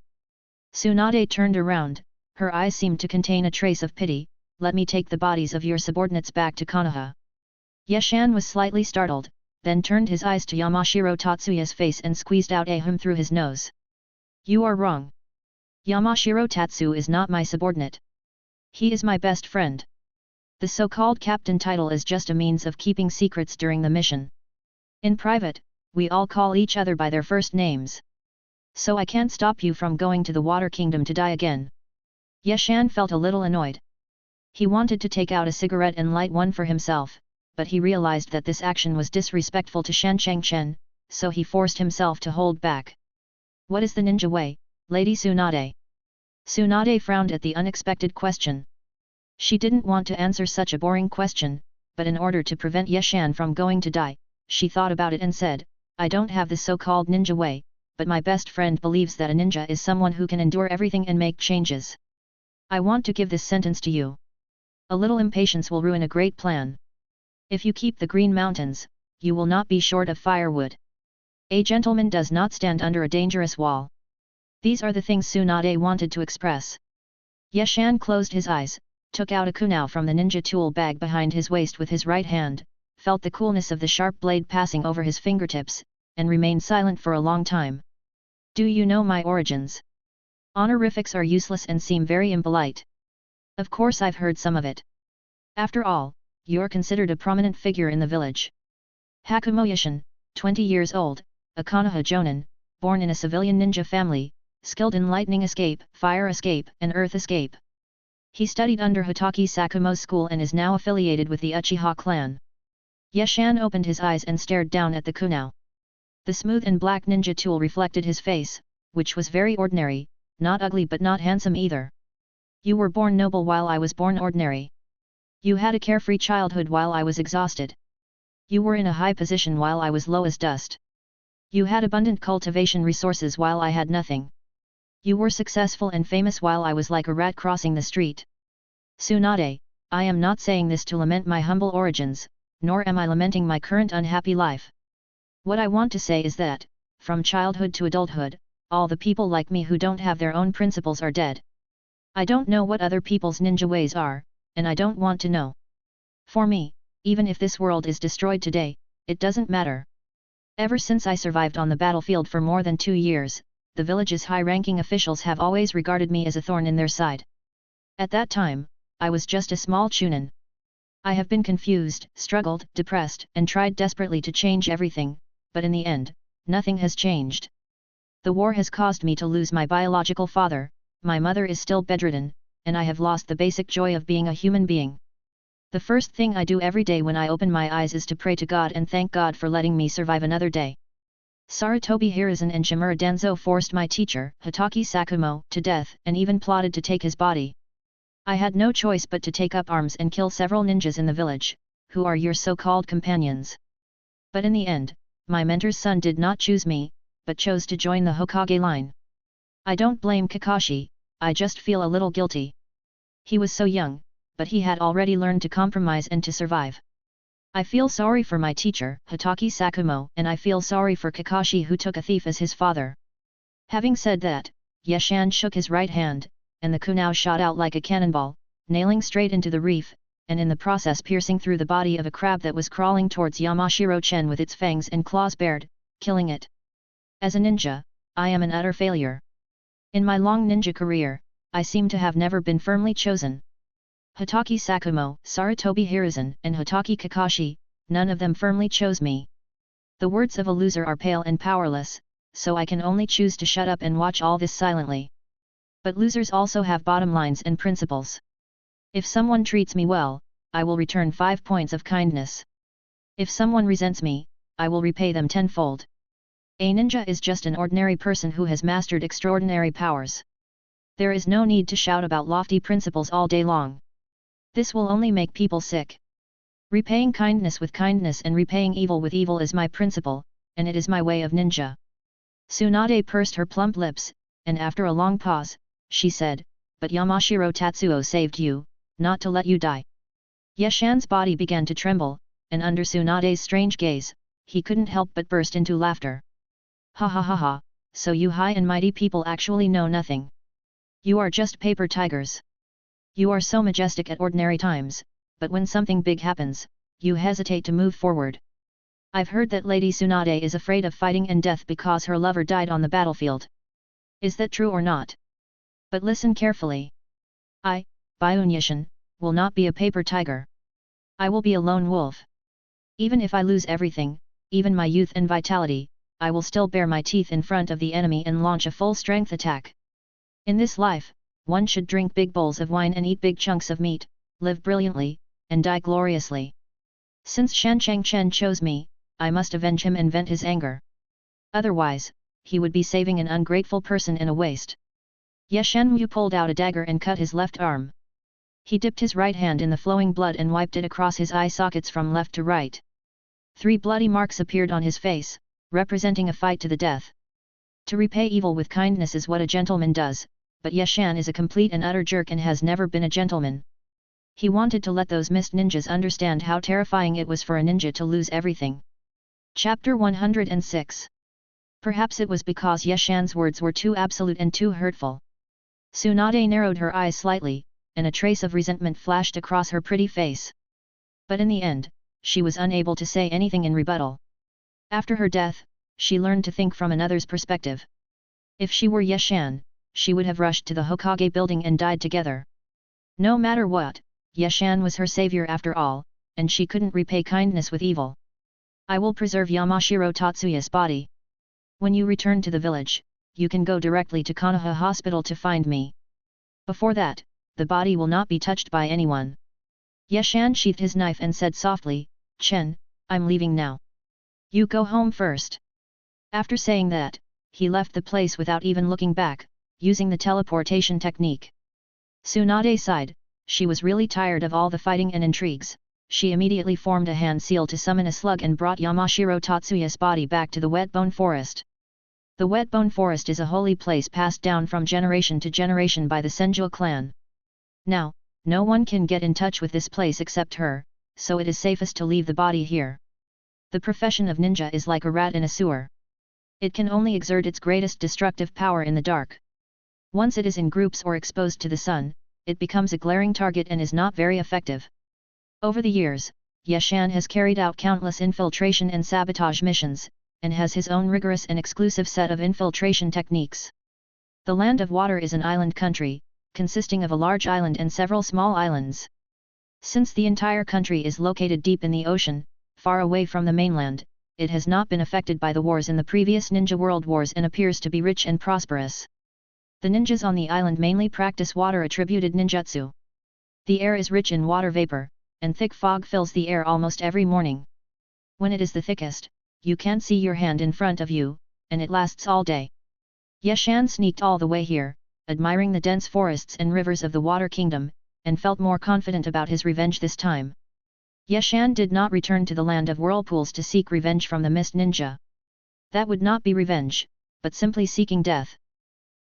Tsunade turned around, her eyes seemed to contain a trace of pity. Let me take the bodies of your subordinates back to Konoha. Yeshan was slightly startled, then turned his eyes to Yamashiro Tatsuya's face and squeezed out a hum through his nose. You are wrong. Yamashiro Tatsu is not my subordinate. He is my best friend. The so-called captain title is just a means of keeping secrets during the mission. In private, we all call each other by their first names. So I can't stop you from going to the Water Kingdom to die again. Yeshan felt a little annoyed. He wanted to take out a cigarette and light one for himself, but he realized that this action was disrespectful to Shan Chengchen, so he forced himself to hold back. What is the ninja way, Lady Tsunade? Tsunade frowned at the unexpected question. She didn't want to answer such a boring question, but in order to prevent Yeshan from going to die, she thought about it and said, I don't have the so-called ninja way, but my best friend believes that a ninja is someone who can endure everything and make changes. I want to give this sentence to you. A little impatience will ruin a great plan. If you keep the Green Mountains, you will not be short of firewood. A gentleman does not stand under a dangerous wall. These are the things Tsunade wanted to express. Yeshan closed his eyes, took out a kunao from the ninja tool bag behind his waist with his right hand, felt the coolness of the sharp blade passing over his fingertips, and remained silent for a long time. Do you know my origins? Honorifics are useless and seem very impolite. Of course I've heard some of it. After all, you're considered a prominent figure in the village. Hakumo Yashin, 20 years old, a Konoha Jonin, born in a civilian ninja family, skilled in lightning escape, fire escape, and earth escape. He studied under Hitaki Sakumo's school and is now affiliated with the Uchiha clan. Yeshan opened his eyes and stared down at the kunao. The smooth and black ninja tool reflected his face, which was very ordinary, not ugly but not handsome either. You were born noble while I was born ordinary. You had a carefree childhood while I was exhausted. You were in a high position while I was low as dust. You had abundant cultivation resources while I had nothing. You were successful and famous while I was like a rat crossing the street. Tsunade, I am not saying this to lament my humble origins, nor am I lamenting my current unhappy life. What I want to say is that, from childhood to adulthood, all the people like me who don't have their own principles are dead. I don't know what other people's ninja ways are, and I don't want to know. For me, even if this world is destroyed today, it doesn't matter. Ever since I survived on the battlefield for more than 2 years, the village's high-ranking officials have always regarded me as a thorn in their side. At that time, I was just a small chunin. I have been confused, struggled, depressed, and tried desperately to change everything, but in the end, nothing has changed. The war has caused me to lose my biological father, my mother is still bedridden, and I have lost the basic joy of being a human being. The first thing I do every day when I open my eyes is to pray to God and thank God for letting me survive another day. Sarutobi Hiruzen and Shimura Danzo forced my teacher, Hitaki Sakumo, to death and even plotted to take his body. I had no choice but to take up arms and kill several ninjas in the village, who are your so-called companions. But in the end, my mentor's son did not choose me, but chose to join the Hokage line. I don't blame Kakashi, I just feel a little guilty. He was so young, but he had already learned to compromise and to survive. I feel sorry for my teacher, Hitaki Sakumo, and I feel sorry for Kakashi who took a thief as his father. Having said that, Yeshan shook his right hand, and the kunao shot out like a cannonball, nailing straight into the reef, and in the process piercing through the body of a crab that was crawling towards Yamashiro-chen with its fangs and claws bared, killing it. As a ninja, I am an utter failure. In my long ninja career, I seem to have never been firmly chosen. Hitaki Sakumo, Sarutobi Hiruzen, and Hitaki Kakashi, none of them firmly chose me. The words of a loser are pale and powerless, so I can only choose to shut up and watch all this silently. But losers also have bottom lines and principles. If someone treats me well, I will return 5 points of kindness. If someone resents me, I will repay them tenfold. A ninja is just an ordinary person who has mastered extraordinary powers. There is no need to shout about lofty principles all day long. This will only make people sick. Repaying kindness with kindness and repaying evil with evil is my principle, and it is my way of ninja. Tsunade pursed her plump lips, and after a long pause, she said, "But Yamashiro Tatsuo saved you, not to let you die." Yeshan's body began to tremble, and under Tsunade's strange gaze, he couldn't help but burst into laughter. "Ha ha ha ha, so you high and mighty people actually know nothing. You are just paper tigers. You are so majestic at ordinary times, but when something big happens, you hesitate to move forward. I've heard that Lady Tsunade is afraid of fighting and death because her lover died on the battlefield. Is that true or not? But listen carefully. I, Byunyashin, will not be a paper tiger. I will be a lone wolf. Even if I lose everything, even my youth and vitality, I will still bare my teeth in front of the enemy and launch a full-strength attack. In this life, one should drink big bowls of wine and eat big chunks of meat, live brilliantly, and die gloriously. Since Shan Changchen chose me, I must avenge him and vent his anger. Otherwise, he would be saving an ungrateful person in a waste." Yeshan pulled out a dagger and cut his left arm. He dipped his right hand in the flowing blood and wiped it across his eye sockets from left to right. 3 bloody marks appeared on his face, representing a fight to the death. To repay evil with kindness is what a gentleman does, but Yeshan is a complete and utter jerk and has never been a gentleman. He wanted to let those mist ninjas understand how terrifying it was for a ninja to lose everything. Chapter 106. Perhaps it was because Yeshan's words were too absolute and too hurtful. Tsunade narrowed her eyes slightly, and a trace of resentment flashed across her pretty face. But in the end, she was unable to say anything in rebuttal. After her death, she learned to think from another's perspective. If she were Yeshan, she would have rushed to the Hokage building and died together. No matter what, Yeshan was her savior after all, and she couldn't repay kindness with evil. "I will preserve Yamashiro Tatsuya's body. When you return to the village, you can go directly to Konoha Hospital to find me. Before that, the body will not be touched by anyone." Yeshan sheathed his knife and said softly, "Chen, I'm leaving now. You go home first." After saying that, he left the place without even looking back, using the teleportation technique. Tsunade sighed. She was really tired of all the fighting and intrigues. She immediately formed a hand seal to summon a slug and brought Yamashiro Tatsuya's body back to the wet bone forest. The wet bone forest is a holy place passed down from generation to generation by the Senju clan. Now, no one can get in touch with this place except her, so it is safest to leave the body here. The profession of ninja is like a rat in a sewer. It can only exert its greatest destructive power in the dark. Once it is in groups or exposed to the sun, it becomes a glaring target and is not very effective. Over the years, Yeshan has carried out countless infiltration and sabotage missions, and has his own rigorous and exclusive set of infiltration techniques. The Land of Water is an island country, consisting of a large island and several small islands. Since the entire country is located deep in the ocean, far away from the mainland, it has not been affected by the wars in the previous ninja world wars and appears to be rich and prosperous. The ninjas on the island mainly practice water-attributed ninjutsu. The air is rich in water vapor, and thick fog fills the air almost every morning. When it is the thickest, you can't see your hand in front of you, and it lasts all day. Yeshan sneaked all the way here, admiring the dense forests and rivers of the Water Kingdom, and felt more confident about his revenge this time. Yeshan did not return to the Land of Whirlpools to seek revenge from the Mist Ninja. That would not be revenge, but simply seeking death.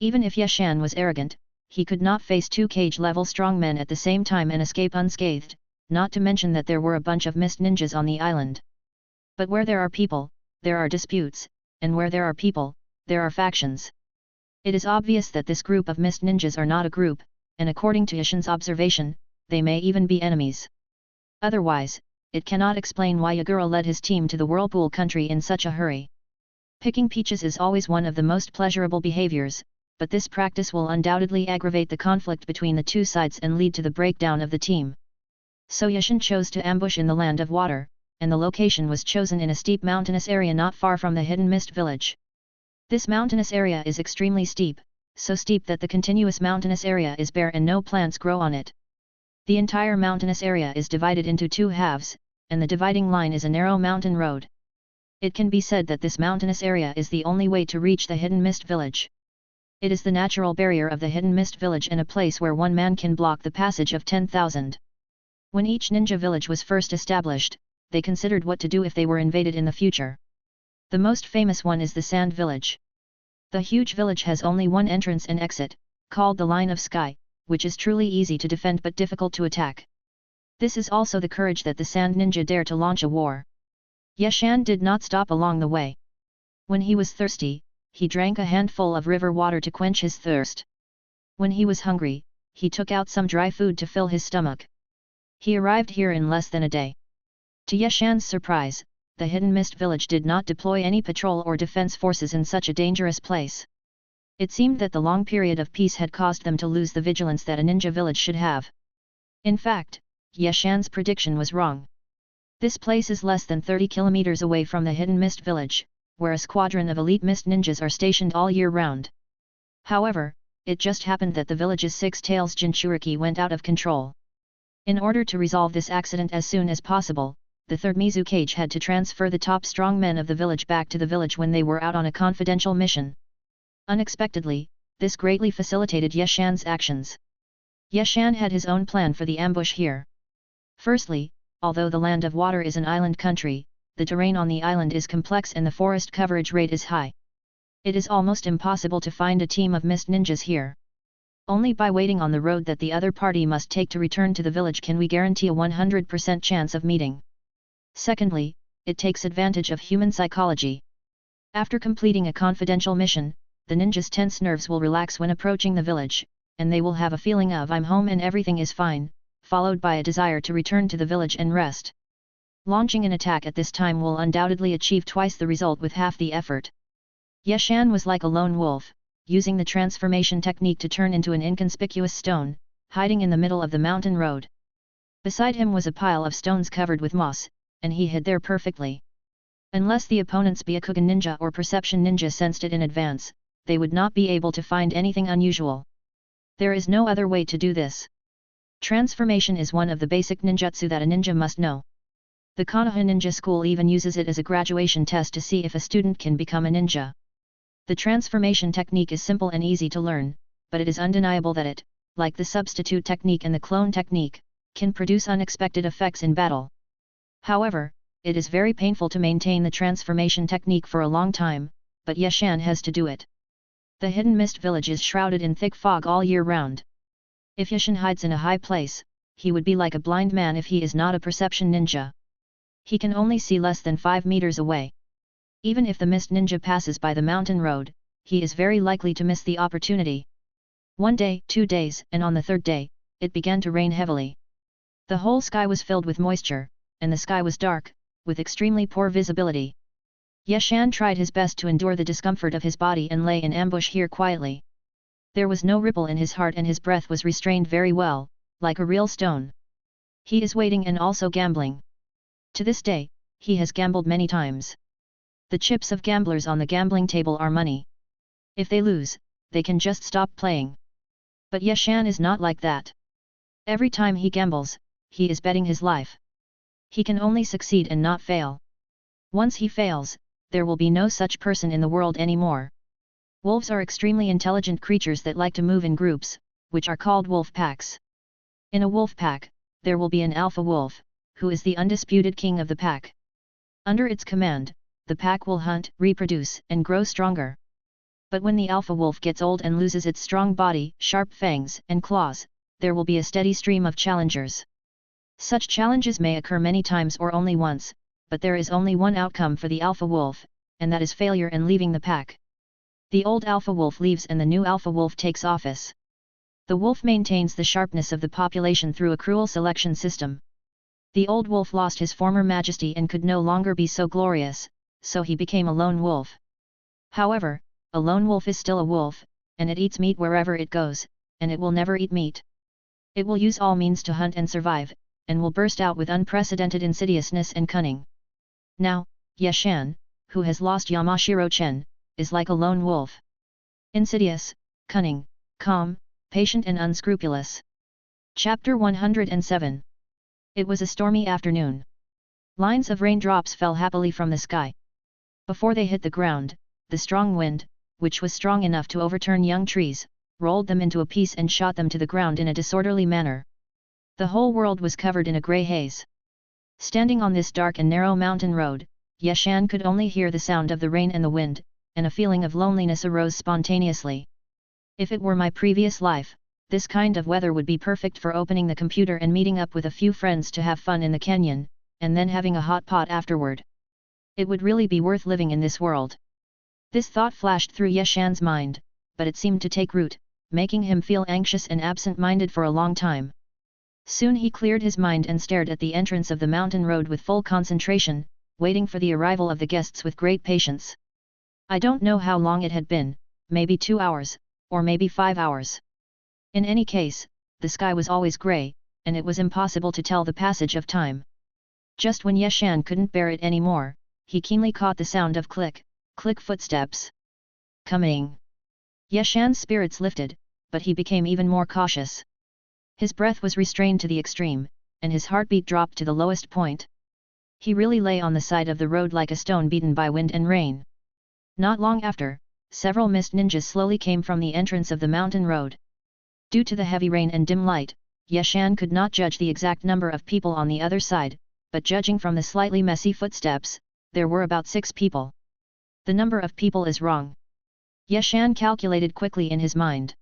Even if Yeshan was arrogant, he could not face 2 cage-level strongmen at the same time and escape unscathed, not to mention that there were a bunch of Mist Ninjas on the island. But where there are people, there are disputes, and where there are people, there are factions. It is obvious that this group of Mist Ninjas are not a group, and according to Yeshan's observation, they may even be enemies. Otherwise, it cannot explain why Yagura led his team to the Whirlpool country in such a hurry. Picking peaches is always one of the most pleasurable behaviors, but this practice will undoubtedly aggravate the conflict between the two sides and lead to the breakdown of the team. So Yeshan chose to ambush in the Land of Water, and the location was chosen in a steep mountainous area not far from the hidden mist village. This mountainous area is extremely steep, so steep that the continuous mountainous area is bare and no plants grow on it. The entire mountainous area is divided into two halves, and the dividing line is a narrow mountain road. It can be said that this mountainous area is the only way to reach the Hidden Mist Village. It is the natural barrier of the Hidden Mist Village and a place where one man can block the passage of 10,000. When each ninja village was first established, they considered what to do if they were invaded in the future. The most famous one is the Sand Village. The huge village has only one entrance and exit, called the Line of Sky, which is truly easy to defend but difficult to attack. This is also the courage that the Sand Ninja dare to launch a war. Yeshan did not stop along the way. When he was thirsty, he drank a handful of river water to quench his thirst. When he was hungry, he took out some dry food to fill his stomach. He arrived here in less than a day. To Yeshan's surprise, the Hidden Mist Village did not deploy any patrol or defense forces in such a dangerous place. It seemed that the long period of peace had caused them to lose the vigilance that a ninja village should have. In fact, Yeshan's prediction was wrong. This place is less than 30 kilometers away from the Hidden Mist Village, where a squadron of elite mist ninjas are stationed all year round. However, it just happened that the village's Six Tails Jinchuriki went out of control. In order to resolve this accident as soon as possible, the third Mizukage had to transfer the top strong men of the village back to the village when they were out on a confidential mission. Unexpectedly, this greatly facilitated Yeshan's actions. Yeshan had his own plan for the ambush here. Firstly, although the Land of Water is an island country, the terrain on the island is complex and the forest coverage rate is high. It is almost impossible to find a team of mist ninjas here. Only by waiting on the road that the other party must take to return to the village can we guarantee a 100% chance of meeting. Secondly, it takes advantage of human psychology. After completing a confidential mission, the ninjas' tense nerves will relax when approaching the village, and they will have a feeling of "I'm home and everything is fine," followed by a desire to return to the village and rest. Launching an attack at this time will undoubtedly achieve twice the result with half the effort. Yeshan was like a lone wolf, using the transformation technique to turn into an inconspicuous stone, hiding in the middle of the mountain road. Beside him was a pile of stones covered with moss, and he hid there perfectly. Unless the opponent's Byakugan ninja or perception ninja sensed it in advance, they would not be able to find anything unusual. There is no other way to do this. Transformation is one of the basic ninjutsu that a ninja must know. The Konoha Ninja School even uses it as a graduation test to see if a student can become a ninja. The transformation technique is simple and easy to learn, but it is undeniable that it, like the substitute technique and the clone technique, can produce unexpected effects in battle. However, it is very painful to maintain the transformation technique for a long time, but Yeshan has to do it. The Hidden Mist Village is shrouded in thick fog all year round. If Yeshan hides in a high place, he would be like a blind man if he is not a perception ninja. He can only see less than 5 meters away. Even if the mist ninja passes by the mountain road, he is very likely to miss the opportunity. 1 day, 2 days, and on the 3rd day, it began to rain heavily. The whole sky was filled with moisture, and the sky was dark, with extremely poor visibility. Yeshan tried his best to endure the discomfort of his body and lay in ambush here quietly. There was no ripple in his heart and his breath was restrained very well, like a real stone. He is waiting and also gambling. To this day, he has gambled many times. The chips of gamblers on the gambling table are money. If they lose, they can just stop playing. But Yeshan is not like that. Every time he gambles, he is betting his life. He can only succeed and not fail. Once he fails, there will be no such person in the world anymore. Wolves are extremely intelligent creatures that like to move in groups, which are called wolf packs. In a wolf pack, there will be an alpha wolf, who is the undisputed king of the pack. Under its command, the pack will hunt, reproduce, and grow stronger. But when the alpha wolf gets old and loses its strong body, sharp fangs, and claws, there will be a steady stream of challengers. Such challenges may occur many times or only once, but there is only one outcome for the alpha wolf, and that is failure and leaving the pack. The old alpha wolf leaves and the new alpha wolf takes office. The wolf maintains the sharpness of the population through a cruel selection system. The old wolf lost his former majesty and could no longer be so glorious, so he became a lone wolf. However, a lone wolf is still a wolf, and it eats meat wherever it goes, and it will never eat meat. It will use all means to hunt and survive, and will burst out with unprecedented insidiousness and cunning. Now, Yeshan, who has lost Yamashiro Chen, is like a lone wolf. Insidious, cunning, calm, patient and unscrupulous. Chapter 107. It was a stormy afternoon. Lines of raindrops fell happily from the sky. Before they hit the ground, the strong wind, which was strong enough to overturn young trees, rolled them into a piece and shot them to the ground in a disorderly manner. The whole world was covered in a grey haze. Standing on this dark and narrow mountain road, Yeshan could only hear the sound of the rain and the wind, and a feeling of loneliness arose spontaneously. If it were my previous life, this kind of weather would be perfect for opening the computer and meeting up with a few friends to have fun in the canyon, and then having a hot pot afterward. It would really be worth living in this world. This thought flashed through Yeshan's mind, but it seemed to take root, making him feel anxious and absent-minded for a long time. Soon he cleared his mind and stared at the entrance of the mountain road with full concentration, waiting for the arrival of the guests with great patience. I don't know how long it had been, maybe 2 hours, or maybe 5 hours. In any case, the sky was always grey, and it was impossible to tell the passage of time. Just when Yeshan couldn't bear it anymore, he keenly caught the sound of click, click footsteps. Coming! Yeshan's spirits lifted, but he became even more cautious. His breath was restrained to the extreme, and his heartbeat dropped to the lowest point. He really lay on the side of the road like a stone beaten by wind and rain. Not long after, several mist ninjas slowly came from the entrance of the mountain road. Due to the heavy rain and dim light, Yeshan could not judge the exact number of people on the other side, but judging from the slightly messy footsteps, there were about 6 people. The number of people is wrong. Yeshan calculated quickly in his mind.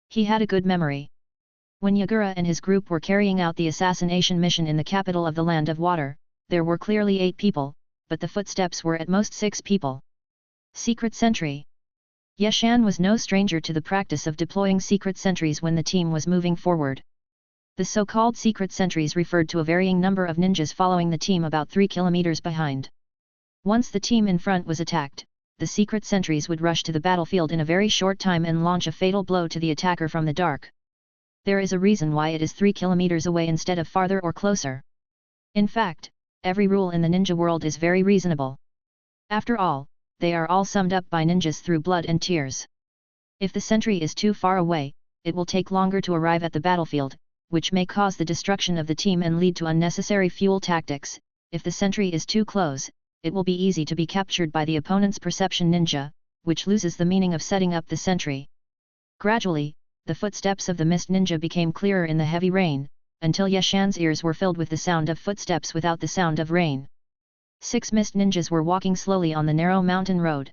He had a good memory. When Yagura and his group were carrying out the assassination mission in the capital of the Land of Water, there were clearly 8 people, but the footsteps were at most 6 people. Secret Sentry. Yeshan was no stranger to the practice of deploying secret sentries when the team was moving forward. The so-called secret sentries referred to a varying number of ninjas following the team about 3 kilometers behind. Once the team in front was attacked, the secret sentries would rush to the battlefield in a very short time and launch a fatal blow to the attacker from the dark. There is a reason why it is 3 kilometers away instead of farther or closer. In fact, every rule in the ninja world is very reasonable. After all, they are all summed up by ninjas through blood and tears. If the sentry is too far away, it will take longer to arrive at the battlefield, which may cause the destruction of the team and lead to unnecessary fuel tactics. If the sentry is too close, it will be easy to be captured by the opponent's perception ninja, which loses the meaning of setting up the sentry. Gradually, the footsteps of the mist ninja became clearer in the heavy rain, until Yeshan's ears were filled with the sound of footsteps without the sound of rain. 6 mist ninjas were walking slowly on the narrow mountain road.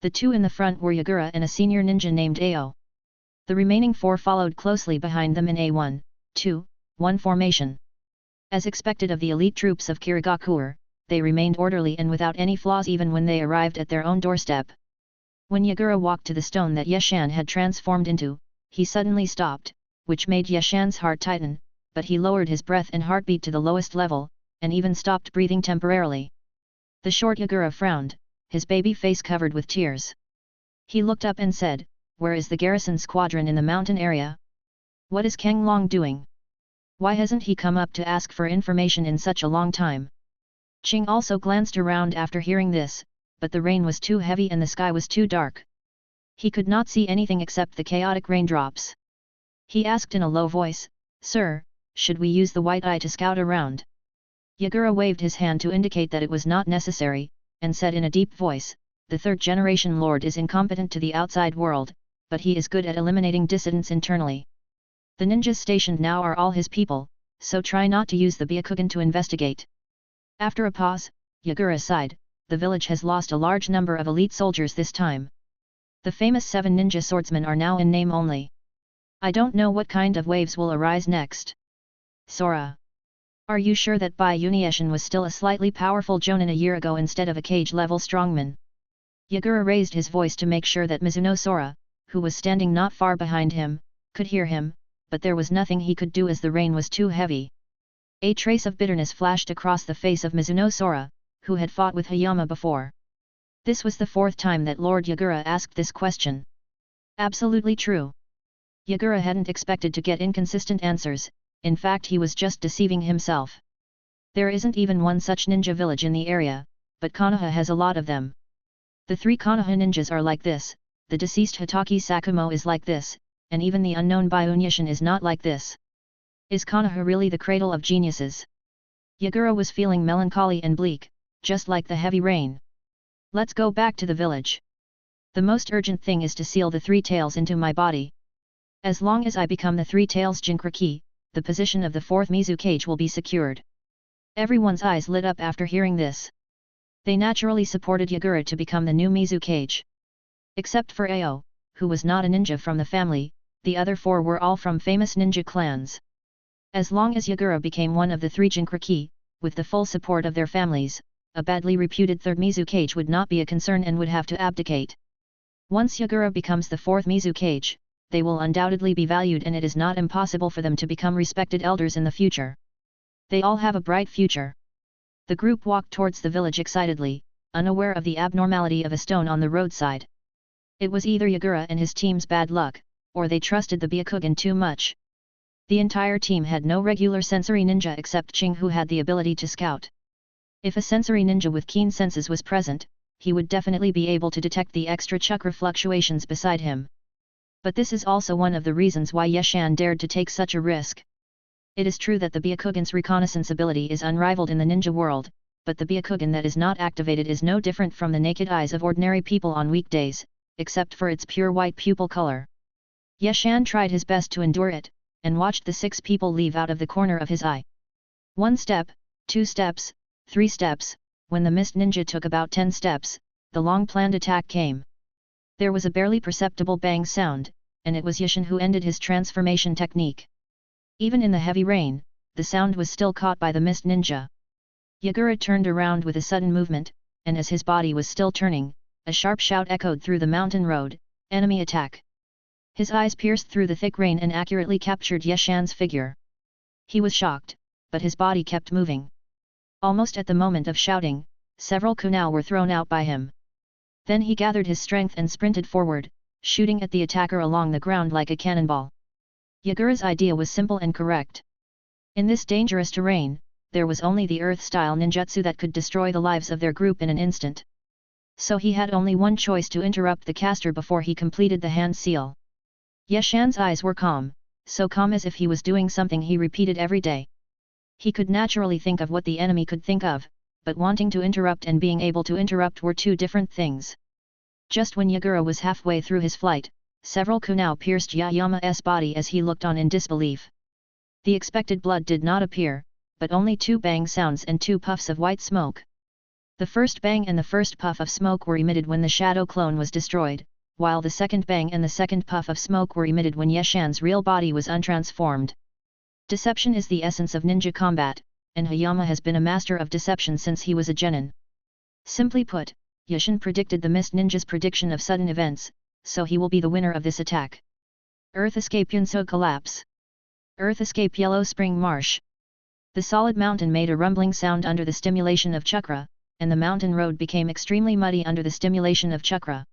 The 2 in the front were Yagura and a senior ninja named Ao. The remaining 4 followed closely behind them in a 1-2-1 formation. As expected of the elite troops of Kirigakure, they remained orderly and without any flaws even when they arrived at their own doorstep. When Yagura walked to the stone that Yeshan had transformed into, he suddenly stopped, which made Yeshan's heart tighten, but he lowered his breath and heartbeat to the lowest level, and even stopped breathing temporarily. The short Yagura frowned, his baby face covered with tears. He looked up and said, "Where is the garrison squadron in the mountain area? What is Kang Long doing? Why hasn't he come up to ask for information in such a long time?" Qing also glanced around after hearing this, but the rain was too heavy and the sky was too dark. He could not see anything except the chaotic raindrops. He asked in a low voice, "Sir, should we use the white eye to scout around?" Yagura waved his hand to indicate that it was not necessary, and said in a deep voice, "The 3rd-generation lord is incompetent to the outside world, but he is good at eliminating dissidents internally. The ninjas stationed now are all his people, so try not to use the Byakugan to investigate." After a pause, Yagura sighed, "The village has lost a large number of elite soldiers this time. The famous 7 ninja swordsmen are now in name only. I don't know what kind of waves will arise next. Sora, are you sure that Bai Unieshin was still a slightly powerful jonin a year ago instead of a cage-level strongman?" Yagura raised his voice to make sure that Mizuno Sora, who was standing not far behind him, could hear him, but there was nothing he could do as the rain was too heavy. A trace of bitterness flashed across the face of Mizuno Sora, who had fought with Hayama before. This was the 4th time that Lord Yagura asked this question. Absolutely true. Yagura hadn't expected to get inconsistent answers, in fact he was just deceiving himself. There isn't even one such ninja village in the area, but Konoha has a lot of them. The 3 Konoha ninjas are like this, the deceased Hitaki Sakumo is like this, and even the unknown Byunyushin is not like this. Is Konoha really the cradle of geniuses? Yagura was feeling melancholy and bleak, just like the heavy rain. Let's go back to the village. The most urgent thing is to seal the 3 tails into my body. As long as I become the 3 tails Jinchuriki, the position of the 4th Mizukage will be secured. Everyone's eyes lit up after hearing this. They naturally supported Yagura to become the new Mizukage. Except for Ao, who was not a ninja from the family, the other 4 were all from famous ninja clans. As long as Yagura became one of the 3 Jinchuriki, with the full support of their families, a badly reputed 3rd Mizukage would not be a concern and would have to abdicate. Once Yagura becomes the 4th Mizukage, they will undoubtedly be valued and it is not impossible for them to become respected elders in the future. They all have a bright future. The group walked towards the village excitedly, unaware of the abnormality of a stone on the roadside. It was either Yagura and his team's bad luck, or they trusted the Byakugan too much. The entire team had no regular sensory ninja except Ching, who had the ability to scout. If a sensory ninja with keen senses was present, he would definitely be able to detect the extra chakra fluctuations beside him. But this is also one of the reasons why Yeshan dared to take such a risk. It is true that the Byakugan's reconnaissance ability is unrivaled in the ninja world, but the Byakugan that is not activated is no different from the naked eyes of ordinary people on weekdays, except for its pure white pupil color. Yeshan tried his best to endure it, and watched the 6 people leave out of the corner of his eye. 1 step, 2 steps, 3 steps, when the mist ninja took about 10 steps, the long-planned attack came. There was a barely perceptible bang sound, and it was Yushin who ended his transformation technique. Even in the heavy rain, the sound was still caught by the mist ninja. Yagura turned around with a sudden movement, and as his body was still turning, a sharp shout echoed through the mountain road, "Enemy attack!" His eyes pierced through the thick rain and accurately captured Yeshan's figure. He was shocked, but his body kept moving. Almost at the moment of shouting, several kunai were thrown out by him. Then he gathered his strength and sprinted forward, shooting at the attacker along the ground like a cannonball. Yagura's idea was simple and correct. In this dangerous terrain, there was only the earth-style ninjutsu that could destroy the lives of their group in an instant. So he had only one choice: to interrupt the caster before he completed the hand seal. Yeshan's eyes were calm, so calm as if he was doing something he repeated every day. He could naturally think of what the enemy could think of, but wanting to interrupt and being able to interrupt were 2 different things. Just when Yagura was halfway through his flight, several kunai pierced Yayama's body as he looked on in disbelief. The expected blood did not appear, but only 2 bang sounds and 2 puffs of white smoke. The first bang and the first puff of smoke were emitted when the shadow clone was destroyed, while the second bang and the second puff of smoke were emitted when Yeshan's real body was untransformed. Deception is the essence of ninja combat, and Hayama has been a master of deception since he was a genin. Simply put, Yushin predicted the mist ninja's prediction of sudden events, so he will be the winner of this attack. Earth escape Yunso collapse. Earth escape Yellow Spring Marsh. The solid mountain made a rumbling sound under the stimulation of chakra, and the mountain road became extremely muddy under the stimulation of chakra.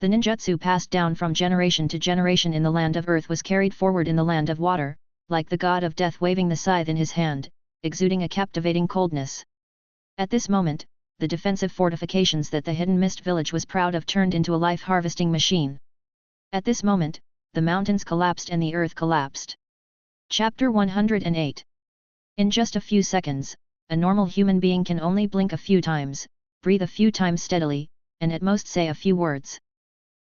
The ninjutsu passed down from generation to generation in the land of earth was carried forward in the land of water, like the god of death waving the scythe in his hand, exuding a captivating coldness. At this moment, the defensive fortifications that the hidden mist village was proud of turned into a life-harvesting machine. At this moment, the mountains collapsed and the earth collapsed. Chapter 108. In just a few seconds, a normal human being can only blink a few times, breathe a few times steadily, and at most say a few words.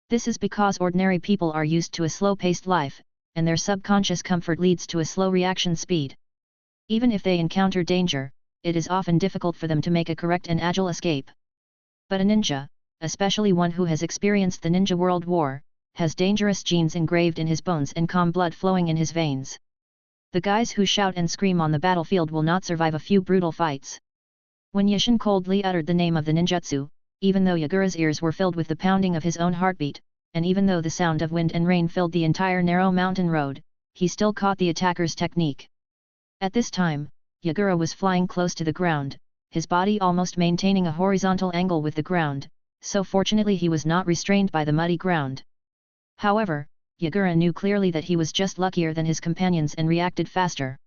This is because ordinary people are used to a slow-paced life, and their subconscious comfort leads to a slow reaction speed. Even if they encounter danger, it is often difficult for them to make a correct and agile escape. But a ninja, especially one who has experienced the Ninja World War, has dangerous genes engraved in his bones and calm blood flowing in his veins. The guys who shout and scream on the battlefield will not survive a few brutal fights. When Yushin coldly uttered the name of the ninjutsu, even though Yagura's ears were filled with the pounding of his own heartbeat, and even though the sound of wind and rain filled the entire narrow mountain road, he still caught the attacker's technique. At this time, Yagura was flying close to the ground, his body almost maintaining a horizontal angle with the ground, so fortunately he was not restrained by the muddy ground. However, Yagura knew clearly that he was just luckier than his companions and reacted faster.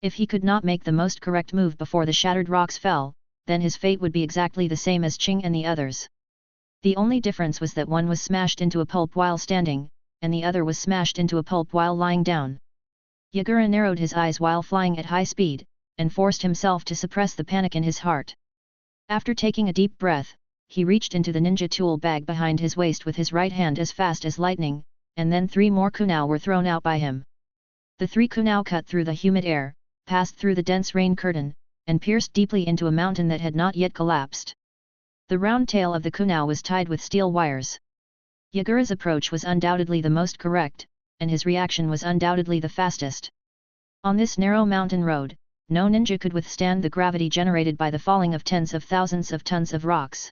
If he could not make the most correct move before the shattered rocks fell, then his fate would be exactly the same as Ching and the others. The only difference was that one was smashed into a pulp while standing, and the other was smashed into a pulp while lying down. Yagura narrowed his eyes while flying at high speed, and forced himself to suppress the panic in his heart. After taking a deep breath, he reached into the ninja tool bag behind his waist with his right hand as fast as lightning, and then 3 more kunai were thrown out by him. The 3 kunai cut through the humid air, passed through the dense rain curtain, and pierced deeply into a mountain that had not yet collapsed. The round tail of the kunai was tied with steel wires. Yagura's approach was undoubtedly the most correct, and his reaction was undoubtedly the fastest. On this narrow mountain road, no ninja could withstand the gravity generated by the falling of tens of thousands of tons of rocks.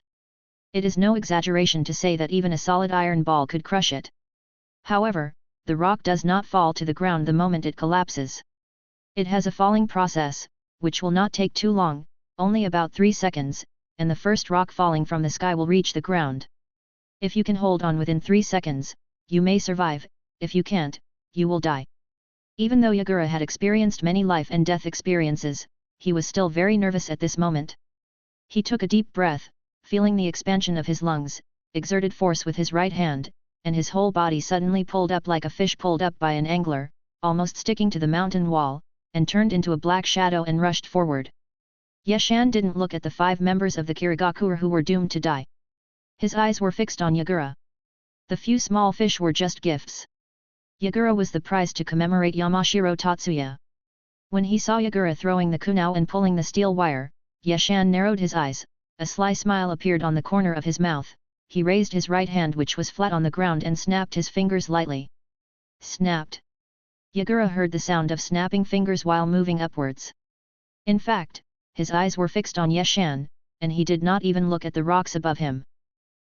It is no exaggeration to say that even a solid iron ball could crush it. However, the rock does not fall to the ground the moment it collapses. It has a falling process, which will not take too long, only about 3 seconds, and the first rock falling from the sky will reach the ground. If you can hold on within 3 seconds, you may survive. If you can't, you will die. Even though Yagura had experienced many life and death experiences, he was still very nervous at this moment. He took a deep breath, feeling the expansion of his lungs, exerted force with his right hand, and his whole body suddenly pulled up like a fish pulled up by an angler, almost sticking to the mountain wall, and turned into a black shadow and rushed forward. Yeshan didn't look at the 5 members of the Kirigakure who were doomed to die. His eyes were fixed on Yagura. The few small fish were just gifts. Yagura was the prize to commemorate Yamashiro Tatsuya. When he saw Yagura throwing the kunai and pulling the steel wire, Yeshan narrowed his eyes, a sly smile appeared on the corner of his mouth, he raised his right hand which was flat on the ground and snapped his fingers lightly. Snapped. Yagura heard the sound of snapping fingers while moving upwards. In fact, his eyes were fixed on Yeshan, and he did not even look at the rocks above him.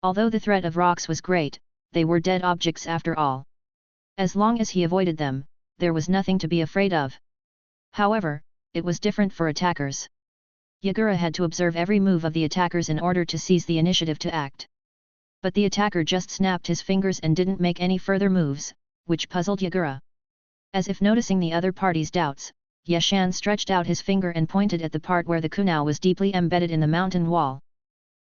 Although the threat of rocks was great, they were dead objects after all. As long as he avoided them, there was nothing to be afraid of. However, it was different for attackers. Yagura had to observe every move of the attackers in order to seize the initiative to act. But the attacker just snapped his fingers and didn't make any further moves, which puzzled Yagura. As if noticing the other party's doubts, Yeshan stretched out his finger and pointed at the part where the kunai was deeply embedded in the mountain wall.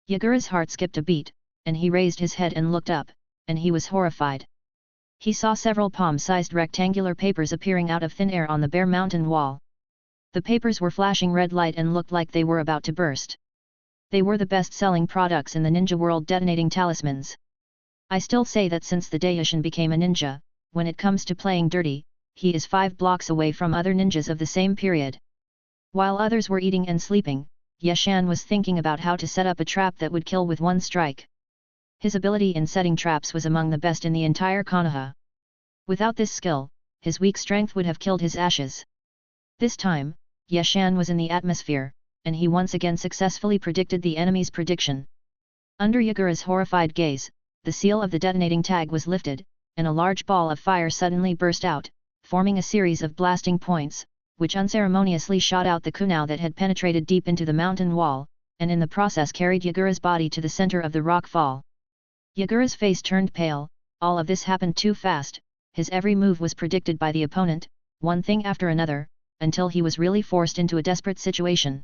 Yagura's heart skipped a beat, and he raised his head and looked up, and he was horrified. He saw several palm-sized rectangular papers appearing out of thin air on the bare mountain wall. The papers were flashing red light and looked like they were about to burst. They were the best-selling products in the ninja world, detonating talismans. I still say that since the day Yeshan became a ninja, when it comes to playing dirty, he is 5 blocks away from other ninjas of the same period. While others were eating and sleeping, Yeshan was thinking about how to set up a trap that would kill with one strike. His ability in setting traps was among the best in the entire Konoha. Without this skill, his weak strength would have killed his ashes. This time, Yeshan was in the atmosphere, and he once again successfully predicted the enemy's prediction. Under Yagura's horrified gaze, the seal of the detonating tag was lifted, and a large ball of fire suddenly burst out, forming a series of blasting points, which unceremoniously shot out the kunai that had penetrated deep into the mountain wall, and in the process carried Yagura's body to the center of the rock fall. Yagura's face turned pale, all of this happened too fast, his every move was predicted by the opponent, one thing after another, until he was really forced into a desperate situation.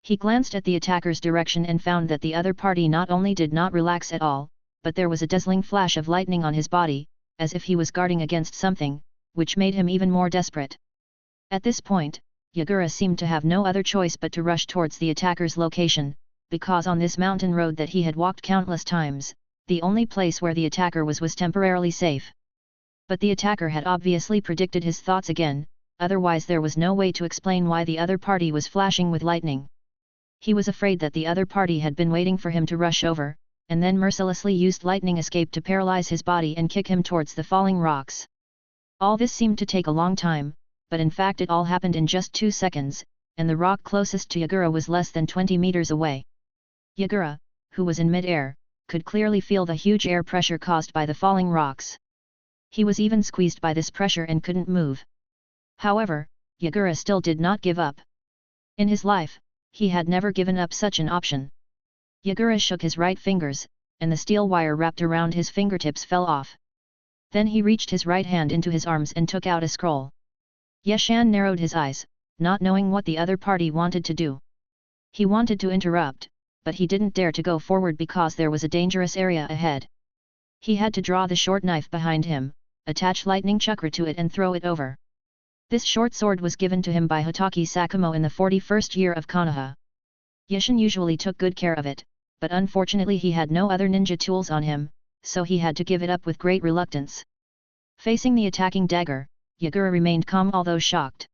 He glanced at the attacker's direction and found that the other party not only did not relax at all, but there was a dazzling flash of lightning on his body, as if he was guarding against something, which made him even more desperate. At this point, Yagura seemed to have no other choice but to rush towards the attacker's location, because on this mountain road that he had walked countless times, the only place where the attacker was temporarily safe. But the attacker had obviously predicted his thoughts again, otherwise there was no way to explain why the other party was flashing with lightning. He was afraid that the other party had been waiting for him to rush over, and then mercilessly used lightning escape to paralyze his body and kick him towards the falling rocks. All this seemed to take a long time, but in fact it all happened in just 2 seconds, and the rock closest to Yagura was less than 20 meters away. Yagura, who was in mid-air, could clearly feel the huge air pressure caused by the falling rocks. He was even squeezed by this pressure and couldn't move. However, Yagura still did not give up. In his life, he had never given up such an option. Yagura shook his right fingers, and the steel wire wrapped around his fingertips fell off. Then he reached his right hand into his arms and took out a scroll. Yeshan narrowed his eyes, not knowing what the other party wanted to do. He wanted to interrupt, but he didn't dare to go forward because there was a dangerous area ahead. He had to draw the short knife behind him, attach lightning chakra to it and throw it over. This short sword was given to him by Hotaki Sakumo in the 41st year of Konoha. Yashin usually took good care of it, but unfortunately he had no other ninja tools on him, so he had to give it up with great reluctance. Facing the attacking dagger, Yagura remained calm although shocked.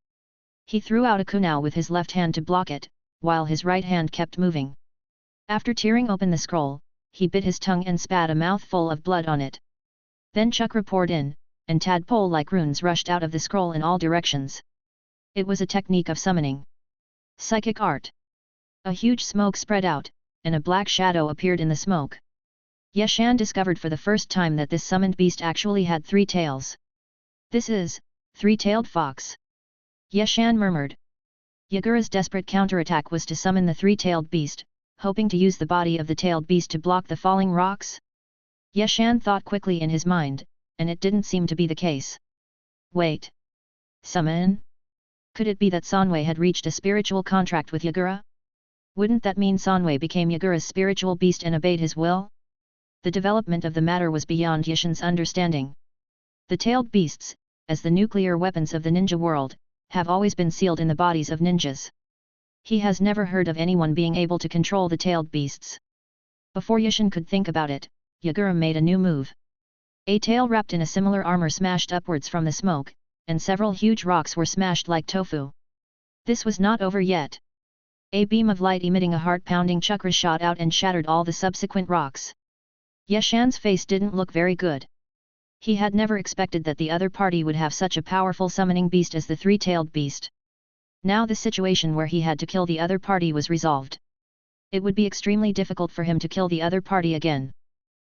He threw out a kunai with his left hand to block it, while his right hand kept moving. After tearing open the scroll, he bit his tongue and spat a mouthful of blood on it. Then chakra poured in, and tadpole-like runes rushed out of the scroll in all directions. It was a technique of summoning. Psychic art. A huge smoke spread out, and a black shadow appeared in the smoke. Yashan discovered for the first time that this summoned beast actually had 3 tails. This is, 3-tailed fox. Yashan murmured. Yagura's desperate counterattack was to summon the 3-tailed beast, hoping to use the body of the tailed beast to block the falling rocks. Yashan thought quickly in his mind, and it didn't seem to be the case. Wait. Summon? Could it be that Sanwei had reached a spiritual contract with Yagura? Wouldn't that mean Sanwei became Yagura's spiritual beast and obeyed his will? The development of the matter was beyond Yashin's understanding. The tailed beasts, as the nuclear weapons of the ninja world, have always been sealed in the bodies of ninjas. He has never heard of anyone being able to control the tailed beasts. Before Yashin could think about it, Yagura made a new move. A tail wrapped in a similar armor smashed upwards from the smoke, and several huge rocks were smashed like tofu. This was not over yet. A beam of light emitting a heart-pounding chakra shot out and shattered all the subsequent rocks. Yashan's face didn't look very good. He had never expected that the other party would have such a powerful summoning beast as the 3-tailed beast. Now the situation where he had to kill the other party was resolved. It would be extremely difficult for him to kill the other party again.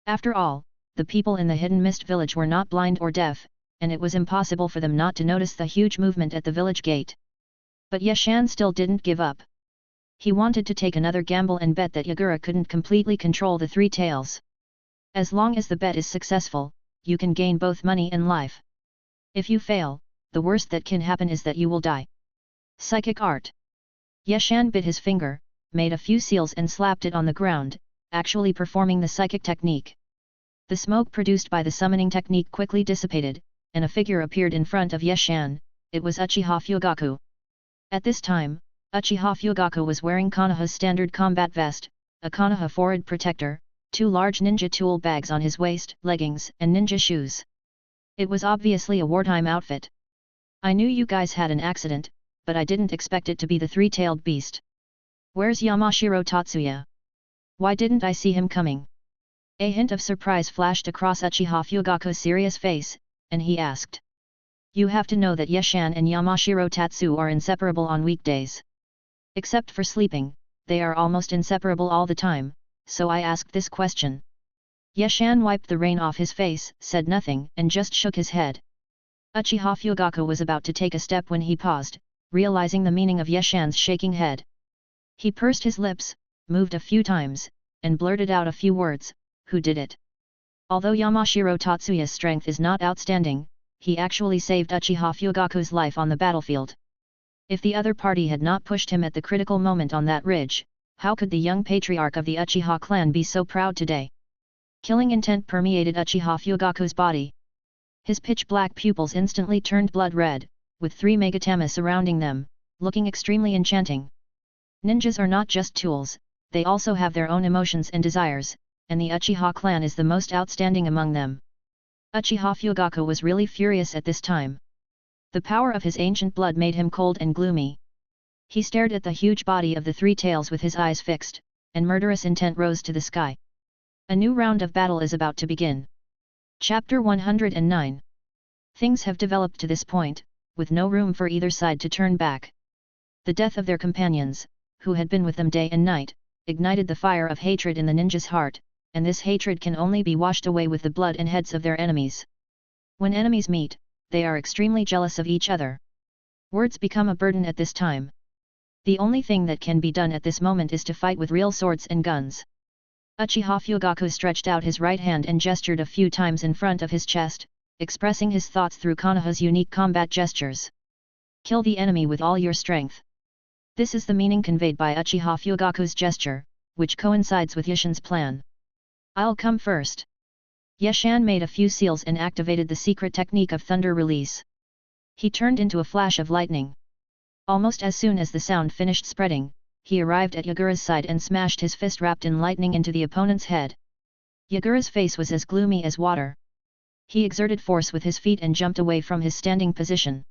After all, the people in the Hidden Mist village were not blind or deaf, and it was impossible for them not to notice the huge movement at the village gate. But Yashan still didn't give up. He wanted to take another gamble and bet that Yagura couldn't completely control the 3 tails. As long as the bet is successful, you can gain both money and life. If you fail, the worst that can happen is that you will die. Psychic art. Yashan bit his finger, made a few seals and slapped it on the ground, actually performing the psychic technique. The smoke produced by the summoning technique quickly dissipated, and a figure appeared in front of Yashan. It was Uchiha Fugaku. At this time, Uchiha Fugaku was wearing Konoha's standard combat vest, a Konoha forehead protector, 2 large ninja tool bags on his waist, leggings, and ninja shoes. It was obviously a wartime outfit. I knew you guys had an accident, but I didn't expect it to be the 3-tailed beast. Where's Yamashiro Tatsuya? Why didn't I see him coming? A hint of surprise flashed across Uchiha Fugaku's serious face, and he asked. You have to know that Yashan and Yamashiro Tatsu are inseparable on weekdays. Except for sleeping, they are almost inseparable all the time, so I asked this question. Yashan wiped the rain off his face, said nothing, and just shook his head. Uchiha Fugaku was about to take a step when he paused, realizing the meaning of Yashan's shaking head. He pursed his lips, moved a few times, and blurted out a few words, who did it? Although Yamashiro Tatsuya's strength is not outstanding, he actually saved Uchiha Fugaku's life on the battlefield. If the other party had not pushed him at the critical moment on that ridge, how could the young patriarch of the Uchiha clan be so proud today? Killing intent permeated Uchiha Fugaku's body. His pitch-black pupils instantly turned blood red, with 3 megatama surrounding them, looking extremely enchanting. Ninjas are not just tools, they also have their own emotions and desires, and the Uchiha clan is the most outstanding among them. Uchiha Fugaku was really furious at this time. The power of his ancient blood made him cold and gloomy. He stared at the huge body of the 3 tails with his eyes fixed, and murderous intent rose to the sky. A new round of battle is about to begin. Chapter 109. Things have developed to this point, with no room for either side to turn back. The death of their companions, who had been with them day and night, ignited the fire of hatred in the ninja's heart, and this hatred can only be washed away with the blood and heads of their enemies. When enemies meet, they are extremely jealous of each other. Words become a burden at this time. The only thing that can be done at this moment is to fight with real swords and guns. Uchiha Fugaku stretched out his right hand and gestured a few times in front of his chest, expressing his thoughts through Konoha's unique combat gestures. Kill the enemy with all your strength. This is the meaning conveyed by Uchiha Fugaku's gesture, which coincides with Yashan's plan. I'll come first. Yashan made a few seals and activated the secret technique of thunder release. He turned into a flash of lightning. Almost as soon as the sound finished spreading, he arrived at Yagura's side and smashed his fist wrapped in lightning into the opponent's head. Yagura's face was as gloomy as water. He exerted force with his feet and jumped away from his standing position.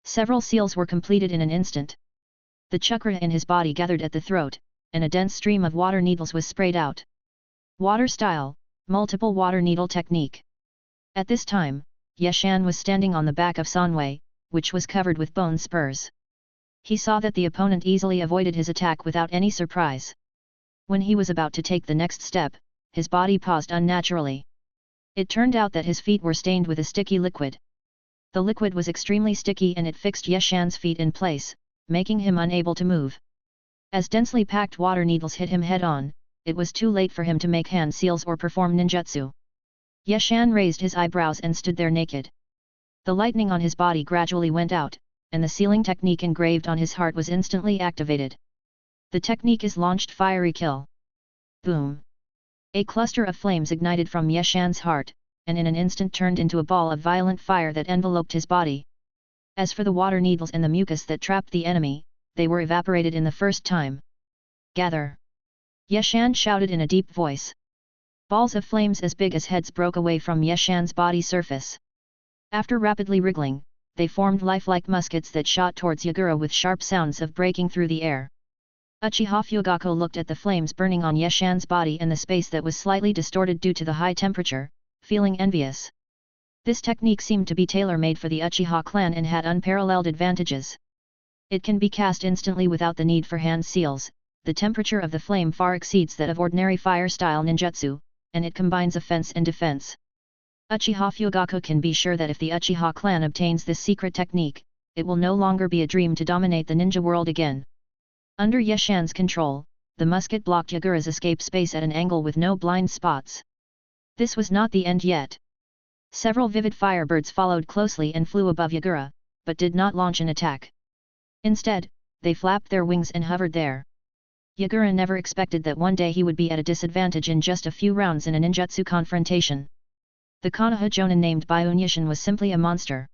Several seals were completed in an instant. The chakra in his body gathered at the throat, and a dense stream of water needles was sprayed out. Water style, multiple water needle technique. At this time, Yashan was standing on the back of Sanwei, which was covered with bone spurs. He saw that the opponent easily avoided his attack without any surprise. When he was about to take the next step, his body paused unnaturally. It turned out that his feet were stained with a sticky liquid. The liquid was extremely sticky and it fixed Yashan's feet in place, making him unable to move. As densely packed water needles hit him head-on, it was too late for him to make hand seals or perform ninjutsu. Yashan raised his eyebrows and stood there naked. The lightning on his body gradually went out, and the sealing technique engraved on his heart was instantly activated. The technique is launched fiery kill. Boom! A cluster of flames ignited from Yashan's heart, and in an instant turned into a ball of violent fire that enveloped his body. As for the water needles and the mucus that trapped the enemy, they were evaporated in the first time. Gather! Yashan shouted in a deep voice. Balls of flames as big as heads broke away from Yashan's body surface. After rapidly wriggling, they formed lifelike muskets that shot towards Yagura with sharp sounds of breaking through the air. Uchiha Fugako looked at the flames burning on Yashan's body and the space that was slightly distorted due to the high temperature, feeling envious. This technique seemed to be tailor-made for the Uchiha clan and had unparalleled advantages. It can be cast instantly without the need for hand seals, the temperature of the flame far exceeds that of ordinary fire-style ninjutsu, and it combines offense and defense. Uchiha Fugako can be sure that if the Uchiha clan obtains this secret technique, it will no longer be a dream to dominate the ninja world again. Under Yashan's control, the musket blocked Yagura's escape space at an angle with no blind spots. This was not the end yet. Several vivid firebirds followed closely and flew above Yagura, but did not launch an attack. Instead, they flapped their wings and hovered there. Yagura never expected that one day he would be at a disadvantage in just a few rounds in a ninjutsu confrontation. The Konoha Jonin named Byunyashin was simply a monster.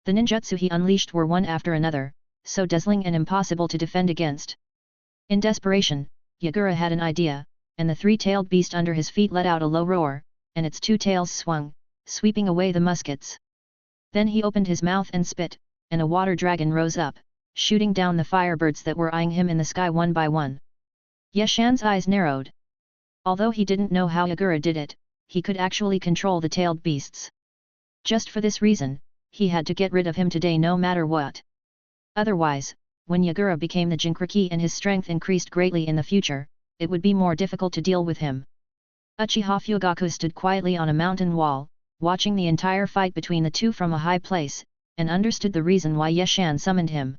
The ninjutsu he unleashed were one after another, so dazzling and impossible to defend against. In desperation, Yagura had an idea, and the three-tailed beast under his feet let out a low roar, and its two tails swung, sweeping away the muskets. Then he opened his mouth and spit, and a water dragon rose up, shooting down the firebirds that were eyeing him in the sky one by one. Yashan's eyes narrowed. Although he didn't know how Yagura did it, he could actually control the tailed beasts. Just for this reason, he had to get rid of him today no matter what. Otherwise, when Yagura became the Jinkriki and his strength increased greatly in the future, it would be more difficult to deal with him. Uchiha Fugaku stood quietly on a mountain wall, watching the entire fight between the two from a high place, and understood the reason why Yashan summoned him.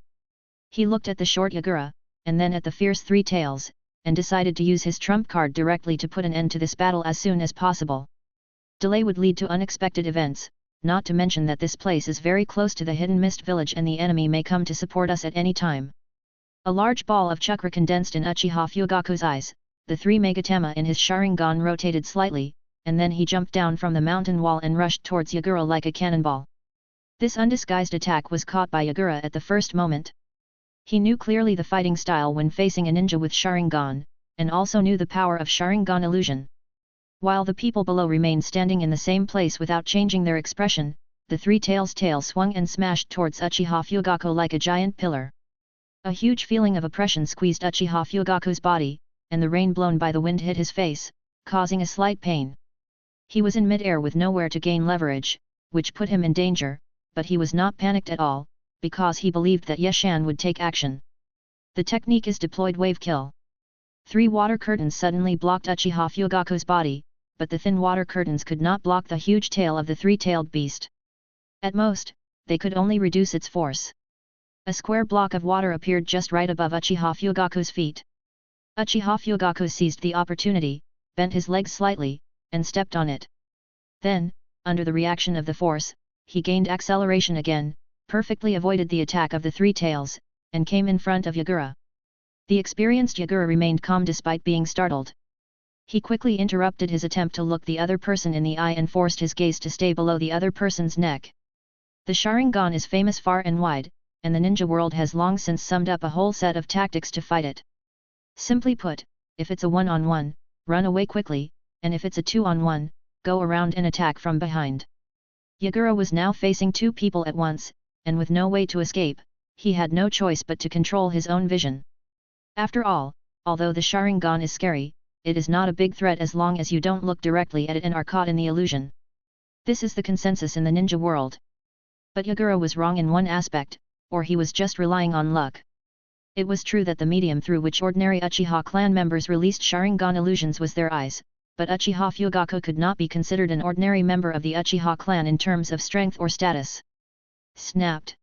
He looked at the short Yagura, and then at the fierce Three Tails, and decided to use his trump card directly to put an end to this battle as soon as possible. Delay would lead to unexpected events, not to mention that this place is very close to the hidden mist village and the enemy may come to support us at any time. A large ball of chakra condensed in Uchiha Fugaku's eyes, the three Megatama in his Sharingan rotated slightly, and then he jumped down from the mountain wall and rushed towards Yagura like a cannonball. This undisguised attack was caught by Yagura at the first moment. He knew clearly the fighting style when facing a ninja with Sharingan, and also knew the power of Sharingan illusion. While the people below remained standing in the same place without changing their expression, the Three Tails' tail swung and smashed towards Uchiha Fugaku like a giant pillar. A huge feeling of oppression squeezed Uchiha Fugaku's body, and the rain blown by the wind hit his face, causing a slight pain. He was in mid-air with nowhere to gain leverage, which put him in danger, but he was not panicked at all, because he believed that Yashan would take action. The technique is deployed wave kill. 3 water curtains suddenly blocked Uchiha Fugaku's body, but the thin water curtains could not block the huge tail of the three-tailed beast. At most, they could only reduce its force. A square block of water appeared just right above Uchiha Fugaku's feet. Uchiha Fugaku seized the opportunity, bent his legs slightly, and stepped on it. Then, under the reaction of the force, he gained acceleration again, perfectly avoided the attack of the Three Tails, and came in front of Yagura. The experienced Yagura remained calm despite being startled. He quickly interrupted his attempt to look the other person in the eye and forced his gaze to stay below the other person's neck. The Sharingan is famous far and wide, and the ninja world has long since summed up a whole set of tactics to fight it. Simply put, if it's a one-on-one, run away quickly, and if it's a two-on-one, go around and attack from behind. Yagura was now facing two people at once, and with no way to escape, he had no choice but to control his own vision. After all, although the Sharingan is scary, it is not a big threat as long as you don't look directly at it and are caught in the illusion. This is the consensus in the ninja world. But Yagura was wrong in one aspect, or he was just relying on luck. It was true that the medium through which ordinary Uchiha clan members released Sharingan illusions was their eyes, but Uchiha Fugaku could not be considered an ordinary member of the Uchiha clan in terms of strength or status. Snapped.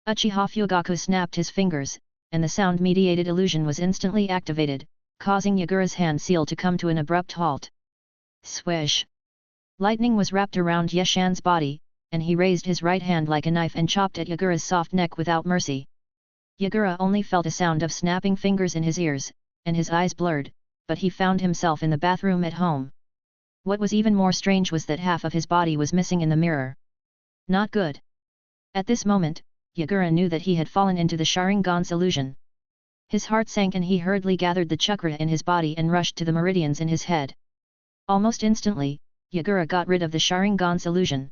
Uchiha Fugaku snapped his fingers, and the sound-mediated illusion was instantly activated, causing Yagura's hand seal to come to an abrupt halt. Swish! Lightning was wrapped around Yeshan's body, and he raised his right hand like a knife and chopped at Yagura's soft neck without mercy. Yagura only felt a sound of snapping fingers in his ears, and his eyes blurred, but he found himself in the bathroom at home. What was even more strange was that half of his body was missing in the mirror. Not good. At this moment, Yagura knew that he had fallen into the Sharingan's illusion. His heart sank and he hurriedly gathered the chakra in his body and rushed to the meridians in his head. Almost instantly, Yagura got rid of the Sharingan's illusion.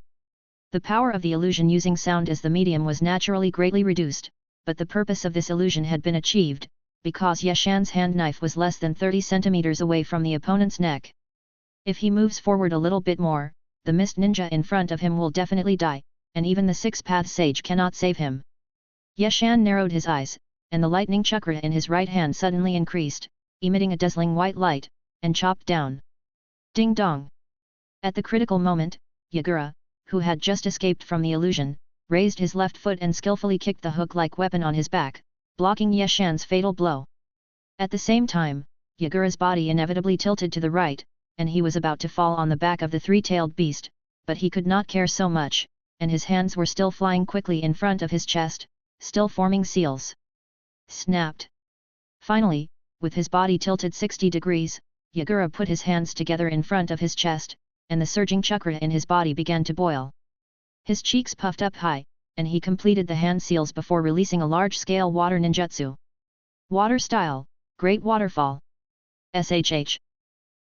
The power of the illusion using sound as the medium was naturally greatly reduced, but the purpose of this illusion had been achieved, because Yeshan's hand knife was less than 30 centimeters away from the opponent's neck. If he moves forward a little bit more, the mist ninja in front of him will definitely die, and even the six-path sage cannot save him. Yeshan narrowed his eyes, and the lightning chakra in his right hand suddenly increased, emitting a dazzling white light, and chopped down. Ding dong! At the critical moment, Yagura, who had just escaped from the illusion, raised his left foot and skillfully kicked the hook-like weapon on his back, blocking Yeshan's fatal blow. At the same time, Yagura's body inevitably tilted to the right, and he was about to fall on the back of the three-tailed beast, but he could not care so much, and his hands were still flying quickly in front of his chest, still forming seals. Snapped. Finally, with his body tilted 60 degrees, Yagura put his hands together in front of his chest, and the surging chakra in his body began to boil. His cheeks puffed up high, and he completed the hand seals before releasing a large-scale water ninjutsu. Water style, Great Waterfall. SHH.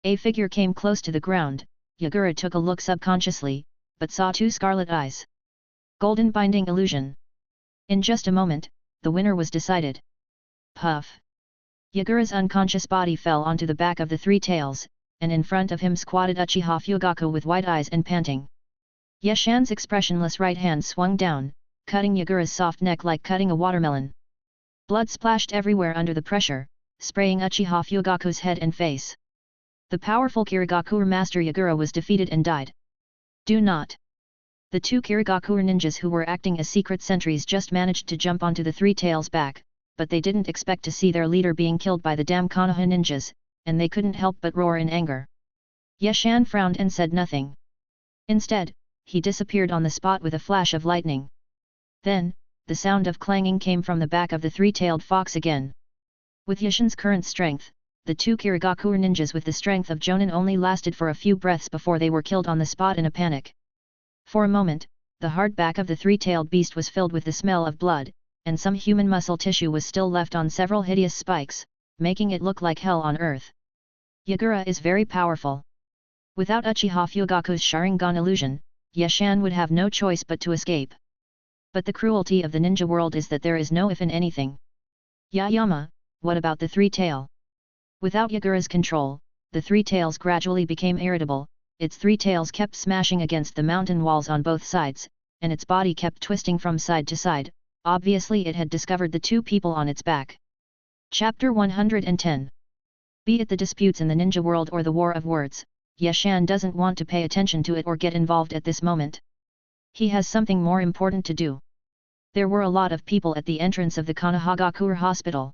A figure came close to the ground. Yagura took a look subconsciously, but saw two scarlet eyes. Golden binding illusion. In just a moment, the winner was decided. Puff. Yagura's unconscious body fell onto the back of the three tails, and in front of him squatted Uchiha Fugaku with wide eyes and panting. Yeshan's expressionless right hand swung down, cutting Yagura's soft neck like cutting a watermelon. Blood splashed everywhere under the pressure, spraying Uchiha Fugaku's head and face. The powerful Kirigakuer master Yagura was defeated and died. Do not. The two Kirigakuer ninjas who were acting as secret sentries just managed to jump onto the three tails back, but they didn't expect to see their leader being killed by the damn Konoha ninjas, and they couldn't help but roar in anger. Yeshan frowned and said nothing. Instead, he disappeared on the spot with a flash of lightning. Then, the sound of clanging came from the back of the three-tailed fox again. With Yeshan's current strength, the two Kirigakuer ninjas with the strength of Jonin only lasted for a few breaths before they were killed on the spot in a panic. For a moment, the hard back of the three-tailed beast was filled with the smell of blood, and some human muscle tissue was still left on several hideous spikes, making it look like hell on earth. Yagura is very powerful. Without Uchiha Fugaku's Sharingan illusion, Yeshan would have no choice but to escape. But the cruelty of the ninja world is that there is no if in anything. Yayama, what about the three-tail? Without Yagura's control, the three tails gradually became irritable, its three tails kept smashing against the mountain walls on both sides, and its body kept twisting from side to side. Obviously it had discovered the two people on its back. Chapter 110. Be it the disputes in the ninja world or the war of words, Yeshan doesn't want to pay attention to it or get involved at this moment. He has something more important to do. There were a lot of people at the entrance of the Konohagakuer hospital.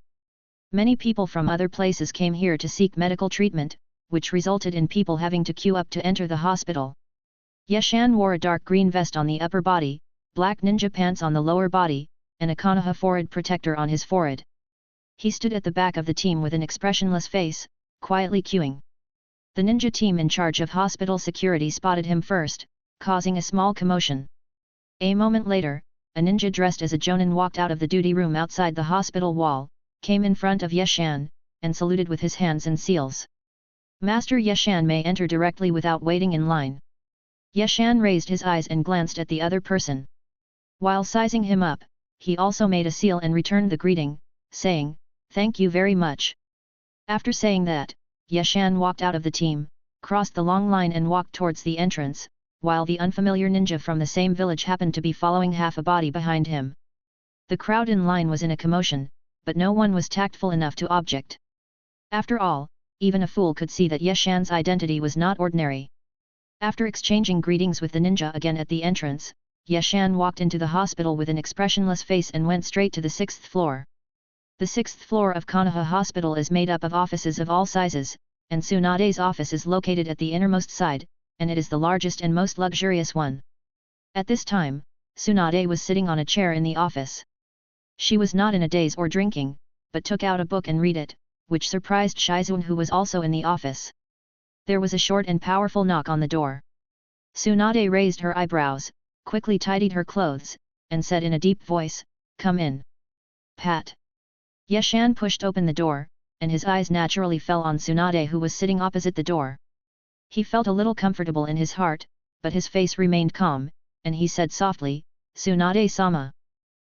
Many people from other places came here to seek medical treatment, which resulted in people having to queue up to enter the hospital. Yeshan wore a dark green vest on the upper body, black ninja pants on the lower body, and a Konoha forehead protector on his forehead. He stood at the back of the team with an expressionless face, quietly queuing. The ninja team in charge of hospital security spotted him first, causing a small commotion. A moment later, a ninja dressed as a jonin walked out of the duty room outside the hospital wall, came in front of Yeshan, and saluted with his hands and seals. Master Yeshan may enter directly without waiting in line. Yeshan raised his eyes and glanced at the other person. While sizing him up, he also made a seal and returned the greeting, saying, "Thank you very much." After saying that, Yeshan walked out of the team, crossed the long line and walked towards the entrance, while the unfamiliar ninja from the same village happened to be following half a body behind him. The crowd in line was in a commotion, but no one was tactful enough to object. After all, even a fool could see that Yeshan's identity was not ordinary. After exchanging greetings with the ninja again at the entrance, Yeshan walked into the hospital with an expressionless face and went straight to the 6th floor. The 6th floor of Konoha Hospital is made up of offices of all sizes, and Tsunade's office is located at the innermost side, and it is the largest and most luxurious one. At this time, Tsunade was sitting on a chair in the office. She was not in a daze or drinking, but took out a book and read it, which surprised Shizun, who was also in the office. There was a short and powerful knock on the door. Tsunade raised her eyebrows, quickly tidied her clothes, and said in a deep voice, "Come in." Pat. Yeshan pushed open the door, and his eyes naturally fell on Tsunade, who was sitting opposite the door. He felt a little comfortable in his heart, but his face remained calm, and he said softly, "Tsunade-sama.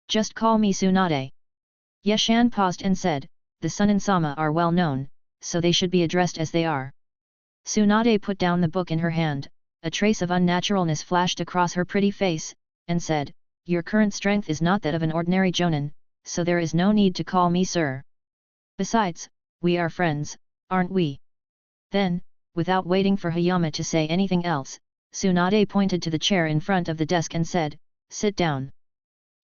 Just call me Tsunade." Yeshan paused and said, "The Sun and Sama are well known, so they should be addressed as they are." Tsunade put down the book in her hand, a trace of unnaturalness flashed across her pretty face, and said, "Your current strength is not that of an ordinary jonin, so there is no need to call me sir. Besides, we are friends, aren't we?" Then, without waiting for Hayama to say anything else, Tsunade pointed to the chair in front of the desk and said, "Sit down."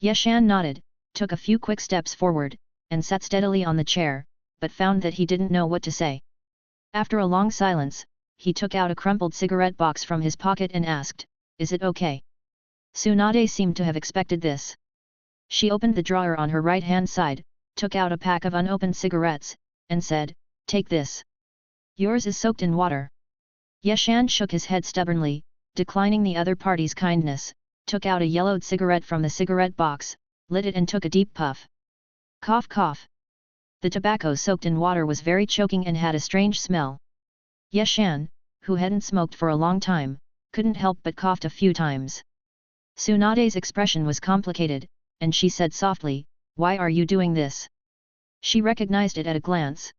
Yeshan nodded, took a few quick steps forward, and sat steadily on the chair, but found that he didn't know what to say. After a long silence, he took out a crumpled cigarette box from his pocket and asked, "Is it okay?" Tsunade seemed to have expected this. She opened the drawer on her right-hand side, took out a pack of unopened cigarettes, and said, "Take this. Yours is soaked in water." Yeshan shook his head stubbornly, declining the other party's kindness, took out a yellowed cigarette from the cigarette box, lit it and took a deep puff. Cough cough. The tobacco soaked in water was very choking and had a strange smell. Yeshan, who hadn't smoked for a long time, couldn't help but coughed a few times. Tsunade's expression was complicated, and she said softly, "Why are you doing this?" She recognized it at a glance.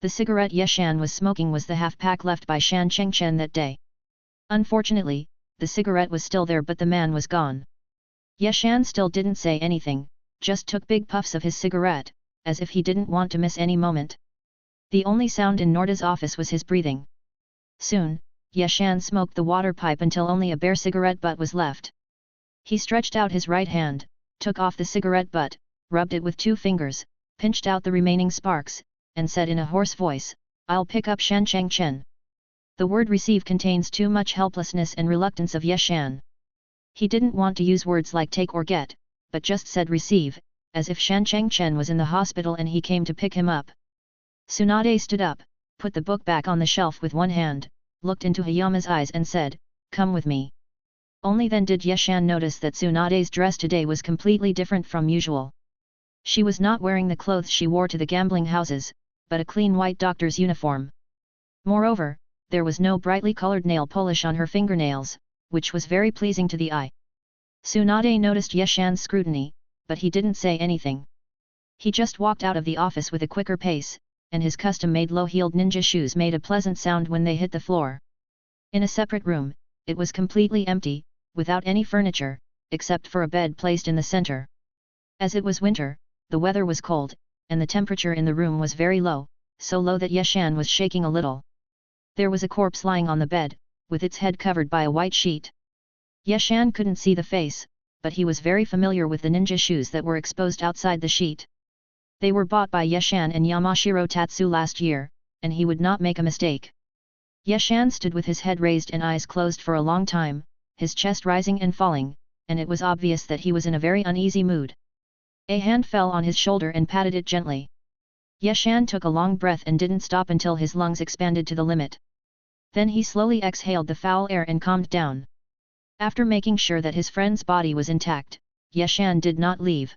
The cigarette Yeshan was smoking was the half-pack left by Shan Chengchen that day. Unfortunately, the cigarette was still there but the man was gone. Yeshan still didn't say anything, just took big puffs of his cigarette, as if he didn't want to miss any moment. The only sound in Norda's office was his breathing. Soon, Yeshan smoked the water pipe until only a bare cigarette butt was left. He stretched out his right hand, took off the cigarette butt, rubbed it with 2 fingers, pinched out the remaining sparks, and said in a hoarse voice, "I'll pick up Shan Chengchen." The word receive contains too much helplessness and reluctance of Yeshan. He didn't want to use words like take or get, but just said receive, as if Shan Chengchen was in the hospital and he came to pick him up. Tsunade stood up, put the book back on the shelf with one hand, looked into Hayama's eyes and said, "Come with me." Only then did Yeshan notice that Tsunade's dress today was completely different from usual. She was not wearing the clothes she wore to the gambling houses, but a clean white doctor's uniform. Moreover, there was no brightly colored nail polish on her fingernails, which was very pleasing to the eye. Tsunade noticed Yeshan's scrutiny, but he didn't say anything. He just walked out of the office with a quicker pace, and his custom-made low-heeled ninja shoes made a pleasant sound when they hit the floor. In a separate room, it was completely empty, without any furniture, except for a bed placed in the center. As it was winter, the weather was cold, and the temperature in the room was very low, so low that Yeshan was shaking a little. There was a corpse lying on the bed, with its head covered by a white sheet. Yeshan couldn't see the face, but he was very familiar with the ninja shoes that were exposed outside the sheet. They were bought by Yeshan and Yamashiro Tatsu last year, and he would not make a mistake. Yeshan stood with his head raised and eyes closed for a long time, his chest rising and falling, and it was obvious that he was in a very uneasy mood. A hand fell on his shoulder and patted it gently. Yeshan took a long breath and didn't stop until his lungs expanded to the limit. Then he slowly exhaled the foul air and calmed down. After making sure that his friend's body was intact, Yeshan did not leave.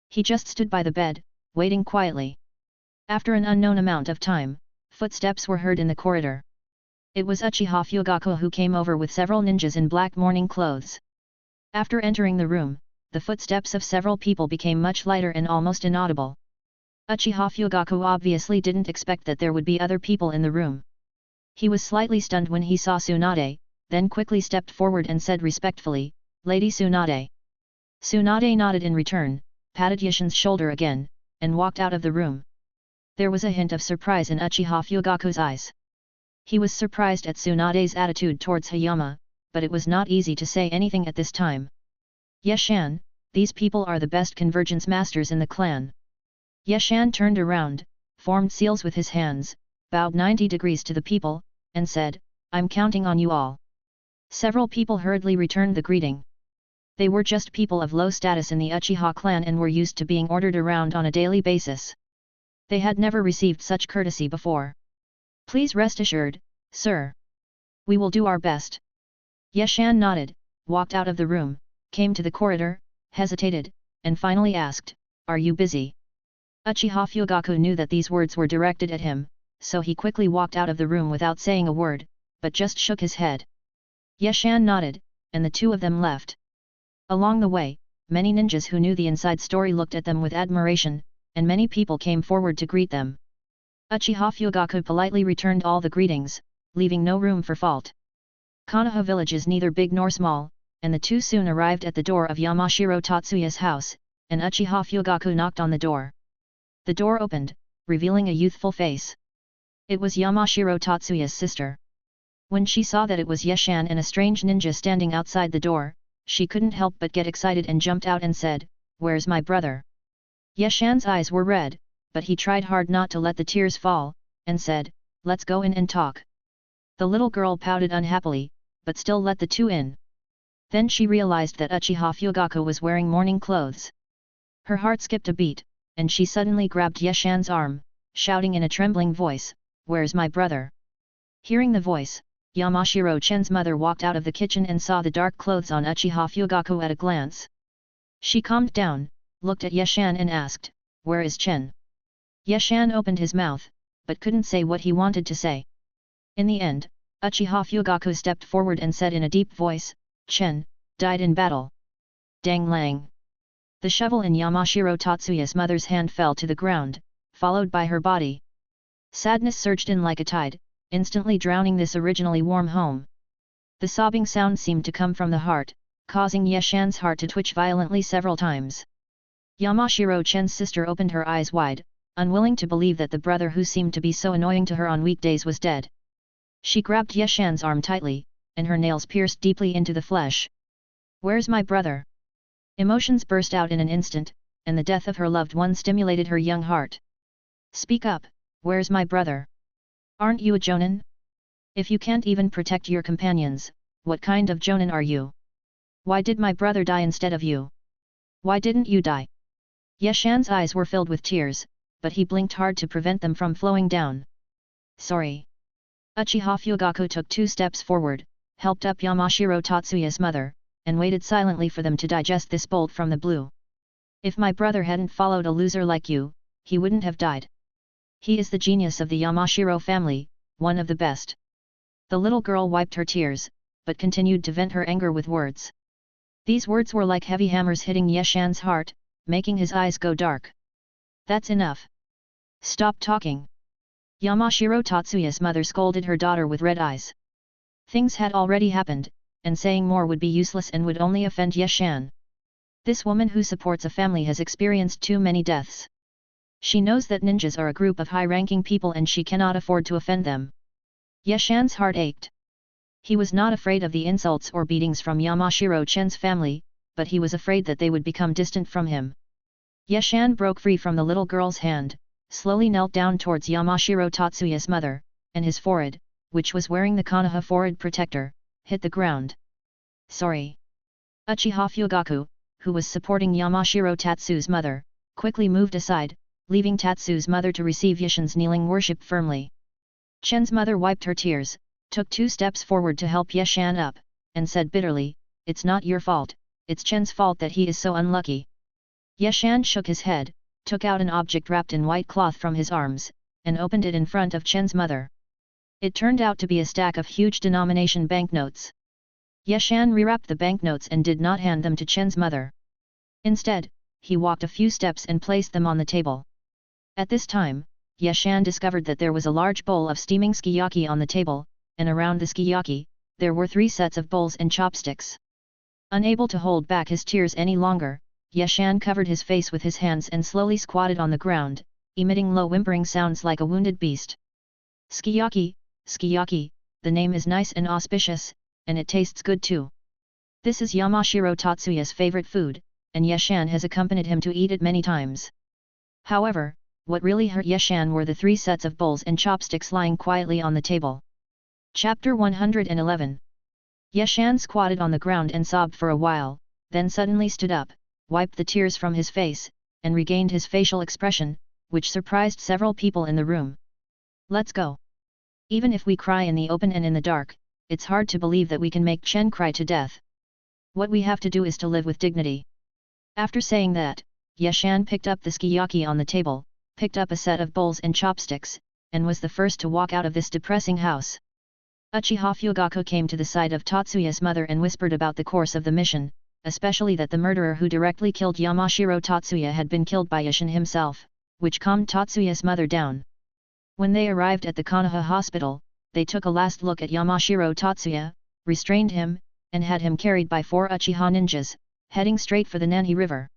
He just stood by the bed, waiting quietly. After an unknown amount of time, footsteps were heard in the corridor. It was Uchiha Fugaku who came over with several ninjas in black mourning clothes. After entering the room, the footsteps of several people became much lighter and almost inaudible. Uchiha Fugaku obviously didn't expect that there would be other people in the room. He was slightly stunned when he saw Tsunade, then quickly stepped forward and said respectfully, "Lady Tsunade." Tsunade nodded in return, patted Yeshan's shoulder again, and walked out of the room. There was a hint of surprise in Uchiha Fugaku's eyes. He was surprised at Tsunade's attitude towards Hayama, but it was not easy to say anything at this time. "Yeshan, these people are the best convergence masters in the clan." Yeshan turned around, formed seals with his hands, bowed 90 degrees to the people, and said, "I'm counting on you all." Several people hurriedly returned the greeting. They were just people of low status in the Uchiha clan and were used to being ordered around on a daily basis. They had never received such courtesy before. "Please rest assured, sir. We will do our best." Yeshan nodded, walked out of the room, came to the corridor, hesitated, and finally asked, "Are you busy?" Uchiha Fugaku knew that these words were directed at him, so he quickly walked out of the room without saying a word, but just shook his head. Yeshan nodded, and the two of them left. Along the way, many ninjas who knew the inside story looked at them with admiration, and many people came forward to greet them. Uchiha Fugaku politely returned all the greetings, leaving no room for fault. Konoha village is neither big nor small, and the two soon arrived at the door of Yamashiro Tatsuya's house, and Uchiha Fugaku knocked on the door. The door opened, revealing a youthful face. It was Yamashiro Tatsuya's sister. When she saw that it was Yeshan and a strange ninja standing outside the door, she couldn't help but get excited and jumped out and said, "Where's my brother?" Yeshan's eyes were red, but he tried hard not to let the tears fall, and said, "Let's go in and talk." The little girl pouted unhappily, but still let the two in. Then she realized that Uchiha Fugaku was wearing mourning clothes. Her heart skipped a beat, and she suddenly grabbed Yeshan's arm, shouting in a trembling voice, "Where's my brother?" Hearing the voice, Yamashiro Chen's mother walked out of the kitchen and saw the dark clothes on Uchiha Fugaku at a glance. She calmed down, looked at Yeshan and asked, "Where is Chen?" Yeshan opened his mouth, but couldn't say what he wanted to say. In the end, Uchiha Fugaku stepped forward and said in a deep voice, "Chen, died in battle." Dang lang! The shovel in Yamashiro Tatsuya's mother's hand fell to the ground, followed by her body. Sadness surged in like a tide, instantly drowning this originally warm home. The sobbing sound seemed to come from the heart, causing Yeshan's heart to twitch violently several times. Yamashiro Chen's sister opened her eyes wide, unwilling to believe that the brother who seemed to be so annoying to her on weekdays was dead. She grabbed Yeshan's arm tightly, and her nails pierced deeply into the flesh. "Where's my brother?" Emotions burst out in an instant, and the death of her loved one stimulated her young heart. "Speak up, where's my brother? Aren't you a jonin? If you can't even protect your companions, what kind of jonin are you? Why did my brother die instead of you? Why didn't you die?" Yeshan's eyes were filled with tears, but he blinked hard to prevent them from flowing down. "Sorry." Uchiha Fugaku took 2 steps forward, helped up Yamashiro Tatsuya's mother, and waited silently for them to digest this bolt from the blue. "If my brother hadn't followed a loser like you, he wouldn't have died. He is the genius of the Yamashiro family, one of the best." The little girl wiped her tears, but continued to vent her anger with words. These words were like heavy hammers hitting Yeshan's heart, making his eyes go dark. "That's enough. Stop talking." Yamashiro Tatsuya's mother scolded her daughter with red eyes. Things had already happened, and saying more would be useless and would only offend Yeshan. This woman who supports a family has experienced too many deaths. She knows that ninjas are a group of high-ranking people and she cannot afford to offend them. Yeshan's heart ached. He was not afraid of the insults or beatings from Yamashiro Chen's family, but he was afraid that they would become distant from him. Yeshan broke free from the little girl's hand, slowly knelt down towards Yamashiro Tatsuya's mother, and his forehead, which was wearing the Konoha forehead protector, hit the ground. "Sorry." Uchiha Fugaku, who was supporting Yamashiro Tatsu's mother, quickly moved aside, leaving Tatsu's mother to receive Yashin's kneeling worship firmly. Chen's mother wiped her tears, took 2 steps forward to help Yashan up, and said bitterly, "It's not your fault, it's Chen's fault that he is so unlucky." Yashan shook his head, took out an object wrapped in white cloth from his arms, and opened it in front of Chen's mother. It turned out to be a stack of huge denomination banknotes. Yashan rewrapped the banknotes and did not hand them to Chen's mother. Instead, he walked a few steps and placed them on the table. At this time, Yashan discovered that there was a large bowl of steaming sukiyaki on the table, and around the sukiyaki, there were 3 sets of bowls and chopsticks. Unable to hold back his tears any longer, Yashan covered his face with his hands and slowly squatted on the ground, emitting low whimpering sounds like a wounded beast. "Sukiyaki, sukiyaki, the name is nice and auspicious, and it tastes good too. This is Yamashiro Tatsuya's favorite food, and Yashan has accompanied him to eat it many times." However, what really hurt Yashan were the 3 sets of bowls and chopsticks lying quietly on the table. Chapter 111. Yashan squatted on the ground and sobbed for a while, then suddenly stood up, wiped the tears from his face, and regained his facial expression, which surprised several people in the room. "Let's go. Even if we cry in the open and in the dark, it's hard to believe that we can make Chen cry to death. What we have to do is to live with dignity." After saying that, Yashan picked up the sukiyaki on the table, picked up a set of bowls and chopsticks, and was the first to walk out of this depressing house. Uchiha Fugaku came to the side of Tatsuya's mother and whispered about the course of the mission, especially that the murderer who directly killed Yamashiro Tatsuya had been killed by Yashin himself, which calmed Tatsuya's mother down. When they arrived at the Konoha hospital, they took a last look at Yamashiro Tatsuya, restrained him, and had him carried by 4 Uchiha ninjas, heading straight for the Nanhi River.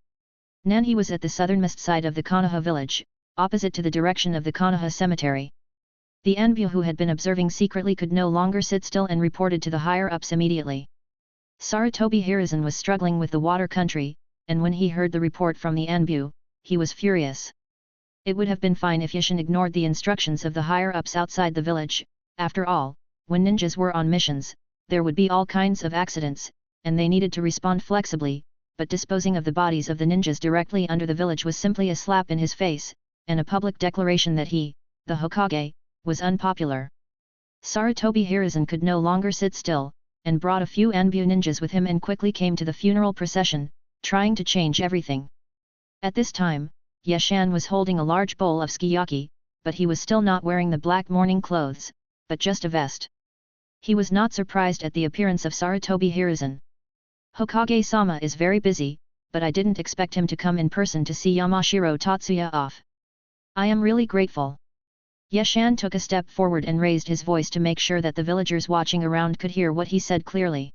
Nanhi was at the southernmost side of the Konoha village, opposite to the direction of the Konoha cemetery. The Anbu who had been observing secretly could no longer sit still and reported to the higher-ups immediately. Sarutobi Hiruzen was struggling with the water country, and when he heard the report from the Anbu, he was furious. It would have been fine if Yashin ignored the instructions of the higher-ups outside the village. After all, when ninjas were on missions, there would be all kinds of accidents, and they needed to respond flexibly, but disposing of the bodies of the ninjas directly under the village was simply a slap in his face, and a public declaration that he, the Hokage, was unpopular. Sarutobi Hiruzen could no longer sit still, and brought a few Anbu ninjas with him and quickly came to the funeral procession, trying to change everything. At this time, Yashan was holding a large bowl of sukiyaki, but he was still not wearing the black mourning clothes, but just a vest. He was not surprised at the appearance of Sarutobi Hiruzen. "Hokage-sama is very busy, but I didn't expect him to come in person to see Yamashiro Tatsuya off. I am really grateful." Yashan took a step forward and raised his voice to make sure that the villagers watching around could hear what he said clearly.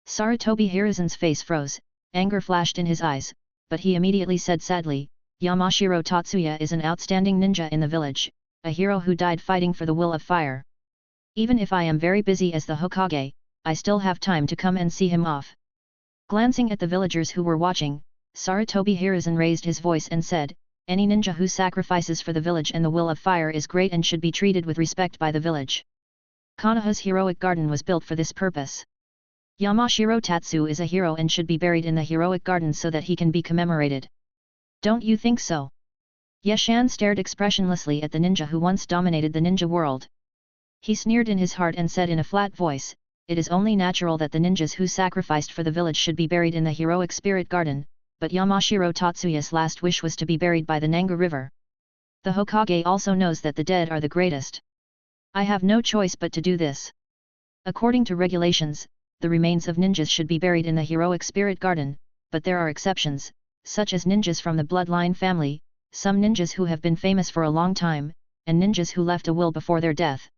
Sarutobi Hiruzen's face froze, anger flashed in his eyes, but he immediately said sadly, "Yamashiro Tatsuya is an outstanding ninja in the village, a hero who died fighting for the will of fire. Even if I am very busy as the Hokage, I still have time to come and see him off." Glancing at the villagers who were watching, Sarutobi Hiruzen raised his voice and said, "Any ninja who sacrifices for the village and the will of fire is great and should be treated with respect by the village. Konoha's heroic garden was built for this purpose. Yamashiro Tatsu is a hero and should be buried in the heroic garden so that he can be commemorated. Don't you think so?" Yashan stared expressionlessly at the ninja who once dominated the ninja world. He sneered in his heart and said in a flat voice, "It is only natural that the ninjas who sacrificed for the village should be buried in the heroic spirit garden, but Yamashiro Tatsuya's last wish was to be buried by the Nanga River. The Hokage also knows that the dead are the greatest. I have no choice but to do this. According to regulations, the remains of ninjas should be buried in the heroic spirit garden, but there are exceptions, such as ninjas from the bloodline family, some ninjas who have been famous for a long time, and ninjas who left a will before their death.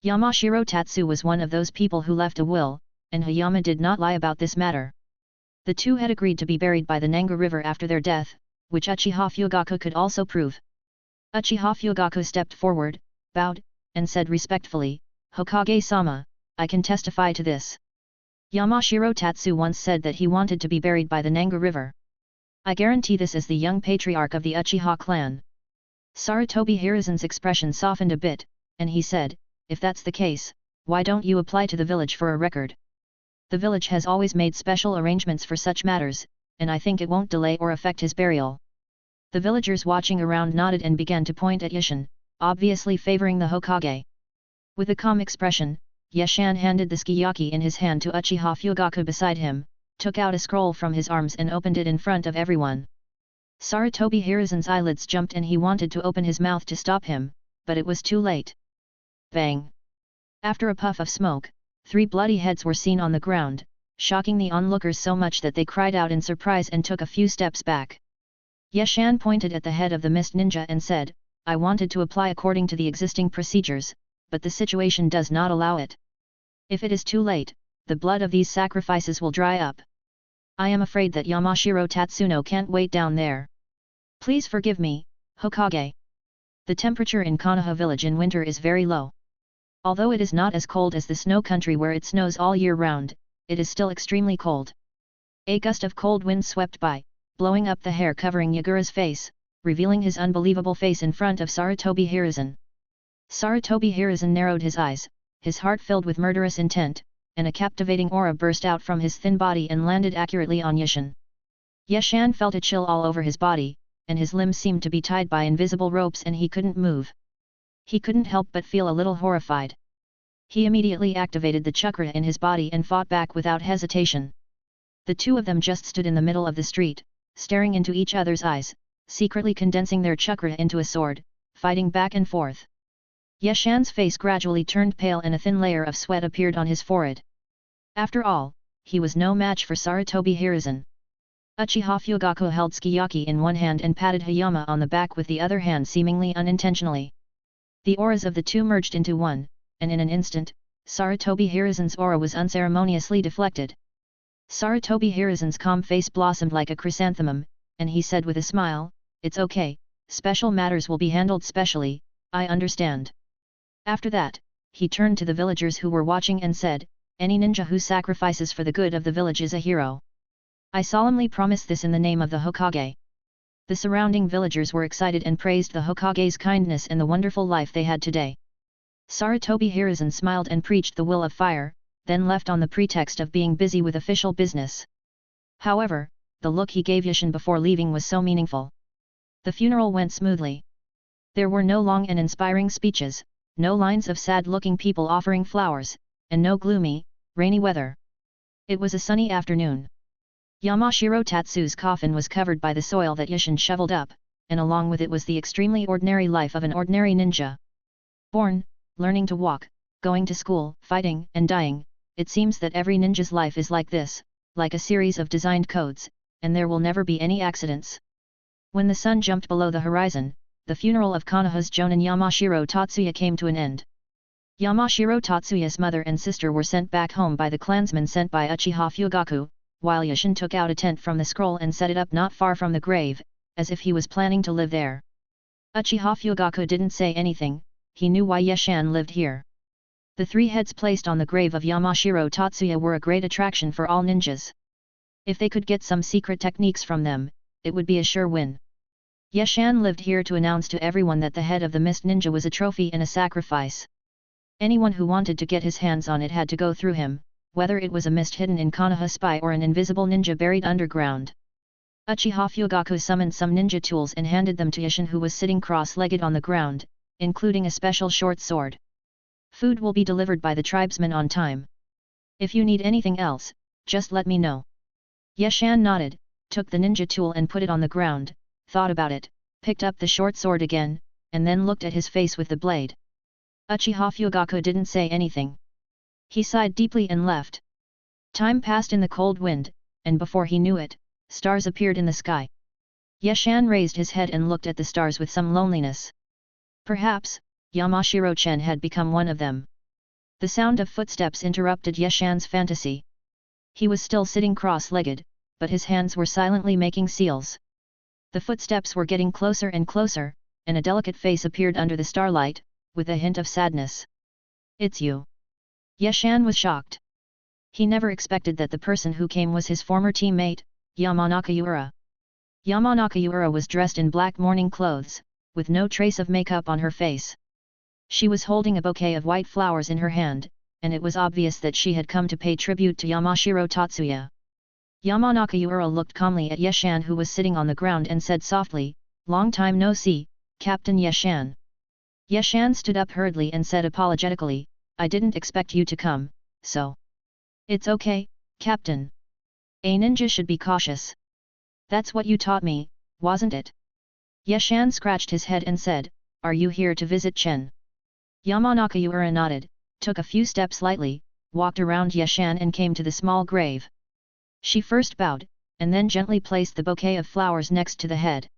Yamashiro Tatsu was one of those people who left a will, and Hayama did not lie about this matter. The two had agreed to be buried by the Nanga River after their death, which Uchiha Fugaku could also prove. Uchiha Fugaku stepped forward, bowed, and said respectfully, "Hokage-sama, I can testify to this. Yamashiro Tatsu once said that he wanted to be buried by the Nanga River. I guarantee this as the young patriarch of the Uchiha clan." Sarutobi Hiruzen's expression softened a bit, and he said, "If that's the case, why don't you apply to the village for a record? The village has always made special arrangements for such matters, and I think it won't delay or affect his burial." The villagers watching around nodded and began to point at Yashin, obviously favoring the Hokage. With a calm expression, Yashan handed the sukiyaki in his hand to Uchiha Fugaku beside him, took out a scroll from his arms and opened it in front of everyone. Sarutobi Hiruzen's eyelids jumped and he wanted to open his mouth to stop him, but it was too late. Bang! After a puff of smoke, 3 bloody heads were seen on the ground, shocking the onlookers so much that they cried out in surprise and took a few steps back. Yashan pointed at the head of the mist ninja and said, "I wanted to apply according to the existing procedures, but the situation does not allow it. If it is too late, the blood of these sacrifices will dry up. I am afraid that Yamashiro Tatsuno can't wait down there. Please forgive me, Hokage. The temperature in Konoha village in winter is very low. Although it is not as cold as the snow country where it snows all year round, it is still extremely cold." A gust of cold wind swept by, blowing up the hair covering Yagura's face, revealing his unbelievable face in front of Sarutobi Hiruzen. Sarutobi Hiruzen narrowed his eyes, his heart filled with murderous intent, and a captivating aura burst out from his thin body and landed accurately on Yashin. Yashan felt a chill all over his body, and his limbs seemed to be tied by invisible ropes and he couldn't move. He couldn't help but feel a little horrified. He immediately activated the chakra in his body and fought back without hesitation. The two of them just stood in the middle of the street, staring into each other's eyes, secretly condensing their chakra into a sword, fighting back and forth. Yashan's face gradually turned pale and a thin layer of sweat appeared on his forehead. After all, he was no match for Sarutobi Hiruzen. Uchiha Fugaku held sukiyaki in one hand and patted Hayama on the back with the other hand seemingly unintentionally. The auras of the two merged into one, and in an instant, Sarutobi Hiruzen's aura was unceremoniously deflected. Sarutobi Hiruzen's calm face blossomed like a chrysanthemum, and he said with a smile, "It's okay, special matters will be handled specially, I understand." After that, he turned to the villagers who were watching and said, "Any ninja who sacrifices for the good of the village is a hero. I solemnly promise this in the name of the Hokage." The surrounding villagers were excited and praised the Hokage's kindness and the wonderful life they had today. Sarutobi Hiruzen smiled and preached the will of fire, then left on the pretext of being busy with official business. However, the look he gave Yashin before leaving was so meaningful. The funeral went smoothly. There were no long and inspiring speeches, no lines of sad-looking people offering flowers, and no gloomy, rainy weather. It was a sunny afternoon. Yamashiro Tatsu's coffin was covered by the soil that Yashin shoveled up, and along with it was the extremely ordinary life of an ordinary ninja. Born, learning to walk, going to school, fighting, and dying, it seems that every ninja's life is like this, like a series of designed codes, and there will never be any accidents. When the sun jumped below the horizon, the funeral of Konoha's Jonin Yamashiro Tatsuya came to an end. Yamashiro Tatsuya's mother and sister were sent back home by the clansmen sent by Uchiha Fugaku, while Yashin took out a tent from the scroll and set it up not far from the grave, as if he was planning to live there. Uchiha Fugaku didn't say anything, he knew why Yashan lived here. The 3 heads placed on the grave of Yamashiro Tatsuya were a great attraction for all ninjas. If they could get some secret techniques from them, it would be a sure win. Yashan lived here to announce to everyone that the head of the mist ninja was a trophy and a sacrifice. Anyone who wanted to get his hands on it had to go through him, whether it was a mist hidden in Konoha spy or an invisible ninja buried underground. Uchiha Fugaku summoned some ninja tools and handed them to Yashin, who was sitting cross-legged on the ground, including a special short sword. "Food will be delivered by the tribesmen on time. If you need anything else, just let me know." Yashan nodded, took the ninja tool and put it on the ground, thought about it, picked up the short sword again, and then looked at his face with the blade. Uchiha Fugaku didn't say anything. He sighed deeply and left. Time passed in the cold wind, and before he knew it, stars appeared in the sky. Yashan raised his head and looked at the stars with some loneliness. Perhaps, Yamashiro-chen had become one of them. The sound of footsteps interrupted Yashan's fantasy. He was still sitting cross-legged, but his hands were silently making seals. The footsteps were getting closer and closer, and a delicate face appeared under the starlight, with a hint of sadness. "It's you." Yashan was shocked. He never expected that the person who came was his former teammate, Yamanaka Yura. Yamanaka Yura was dressed in black mourning clothes, with no trace of makeup on her face. She was holding a bouquet of white flowers in her hand, and it was obvious that she had come to pay tribute to Yamashiro Tatsuya. Yamanaka Yura looked calmly at Yashan, who was sitting on the ground, and said softly, Long time no see, Captain Yeshan. Yeshan stood up hurriedly and said apologetically, I didn't expect you to come, so. It's okay, Captain. A ninja should be cautious. That's what you taught me, wasn't it? Yeshan scratched his head and said, Are you here to visit Chen? Yamanaka Yura nodded, took a few steps lightly, walked around Yeshan and came to the small grave. She first bowed, and then gently placed the bouquet of flowers next to the head.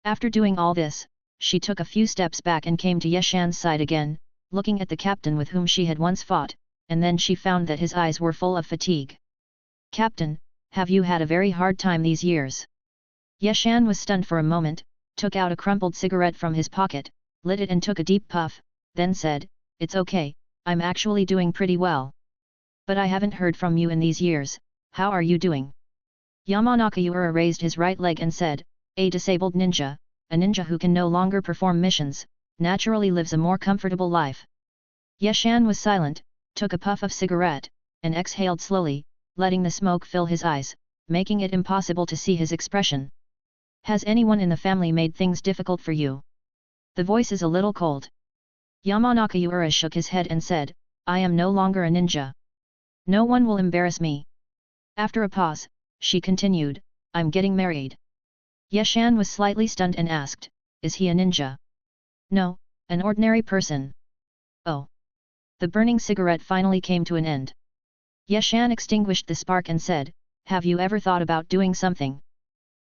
After doing all this, she took a few steps back and came to Yeshan's side again, looking at the captain with whom she had once fought, and then she found that his eyes were full of fatigue. Captain, have you had a very hard time these years? Yeshan was stunned for a moment, took out a crumpled cigarette from his pocket, lit it and took a deep puff, then said, It's okay, I'm actually doing pretty well. But I haven't heard from you in these years, how are you doing? Yamanaka Yura raised his right leg and said, A disabled ninja, a ninja who can no longer perform missions, naturally lives a more comfortable life. Yeshan was silent, took a puff of cigarette, and exhaled slowly, letting the smoke fill his eyes, making it impossible to see his expression. Has anyone in the family made things difficult for you? The voice is a little cold. Yamanaka Yura shook his head and said, I am no longer a ninja. No one will embarrass me. After a pause, she continued, I'm getting married. Yeshan was slightly stunned and asked, Is he a ninja? No, an ordinary person. Oh. The burning cigarette finally came to an end. Yeshan extinguished the spark and said, Have you ever thought about doing something?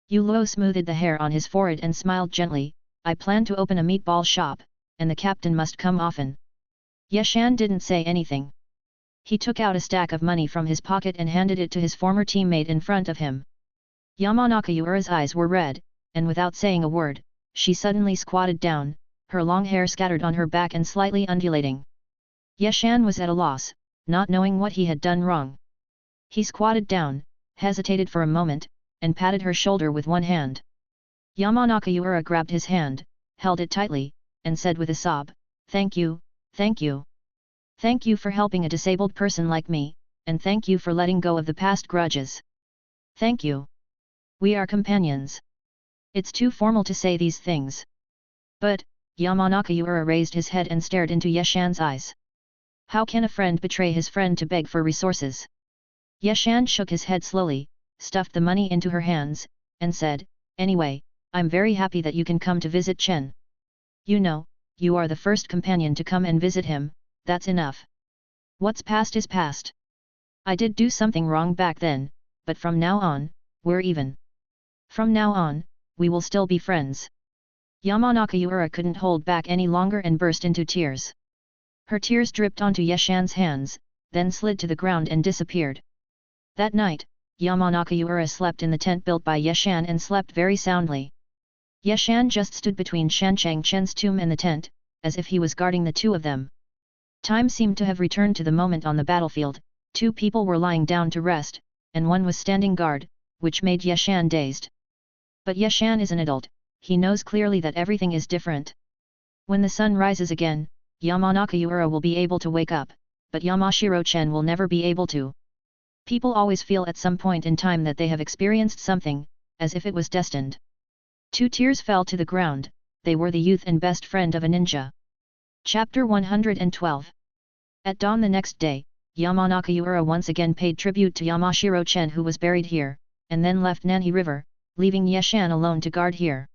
Yu Luo smoothed the hair on his forehead and smiled gently, I plan to open a meatball shop, and the captain must come often. Yeshan didn't say anything. He took out a stack of money from his pocket and handed it to his former teammate in front of him. Yamanaka Yura's eyes were red, and without saying a word, she suddenly squatted down, her long hair scattered on her back and slightly undulating. Yeshan was at a loss, not knowing what he had done wrong. He squatted down, hesitated for a moment, and patted her shoulder with one hand. Yamanaka Yura grabbed his hand, held it tightly, and said with a sob, Thank you, thank you. Thank you for helping a disabled person like me, and thank you for letting go of the past grudges. Thank you. We are companions. It's too formal to say these things. But, Yamanaka Yura raised his head and stared into Yeshan's eyes. How can a friend betray his friend to beg for resources? Yeshan shook his head slowly, stuffed the money into her hands, and said, Anyway, I'm very happy that you can come to visit Chen. You know, you are the first companion to come and visit him, that's enough. What's past is past. I did do something wrong back then, but from now on, we're even. From now on, we will still be friends. Yamanaka Yura couldn't hold back any longer and burst into tears. Her tears dripped onto Yeshan's hands, then slid to the ground and disappeared. That night, Yamanaka Yura slept in the tent built by Yeshan and slept very soundly. Yeshan just stood between Shanchang Chen's tomb and the tent, as if he was guarding the two of them. Time seemed to have returned to the moment on the battlefield, two people were lying down to rest, and one was standing guard, which made Yeshan dazed. But Yeshan is an adult, he knows clearly that everything is different. When the sun rises again, Yamanaka Yura will be able to wake up, but Yamashiro Chen will never be able to. People always feel at some point in time that they have experienced something, as if it was destined. 2 tears fell to the ground, they were the youth and best friend of a ninja. Chapter 112. At dawn the next day, Yamanaka Yura once again paid tribute to Yamashiro Chen who was buried here, and then left Nanhi River, leaving Yeshan alone to guard here.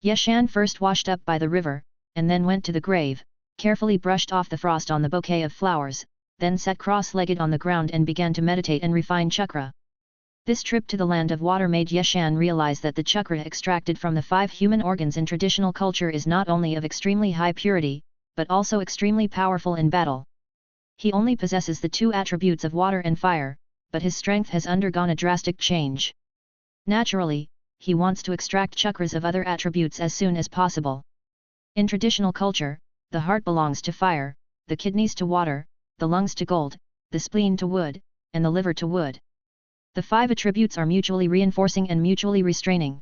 Yeshan first washed up by the river, and then went to the grave, carefully brushed off the frost on the bouquet of flowers, then sat cross-legged on the ground and began to meditate and refine chakra. This trip to the land of water made Yeshan realize that the chakra extracted from the 5 human organs in traditional culture is not only of extremely high purity, but also extremely powerful in battle. He only possesses the 2 attributes of water and fire, but his strength has undergone a drastic change. Naturally, he wants to extract chakras of other attributes as soon as possible. In traditional culture, the heart belongs to fire, the kidneys to water, the lungs to gold, the spleen to wood, and the liver to wood. The 5 attributes are mutually reinforcing and mutually restraining.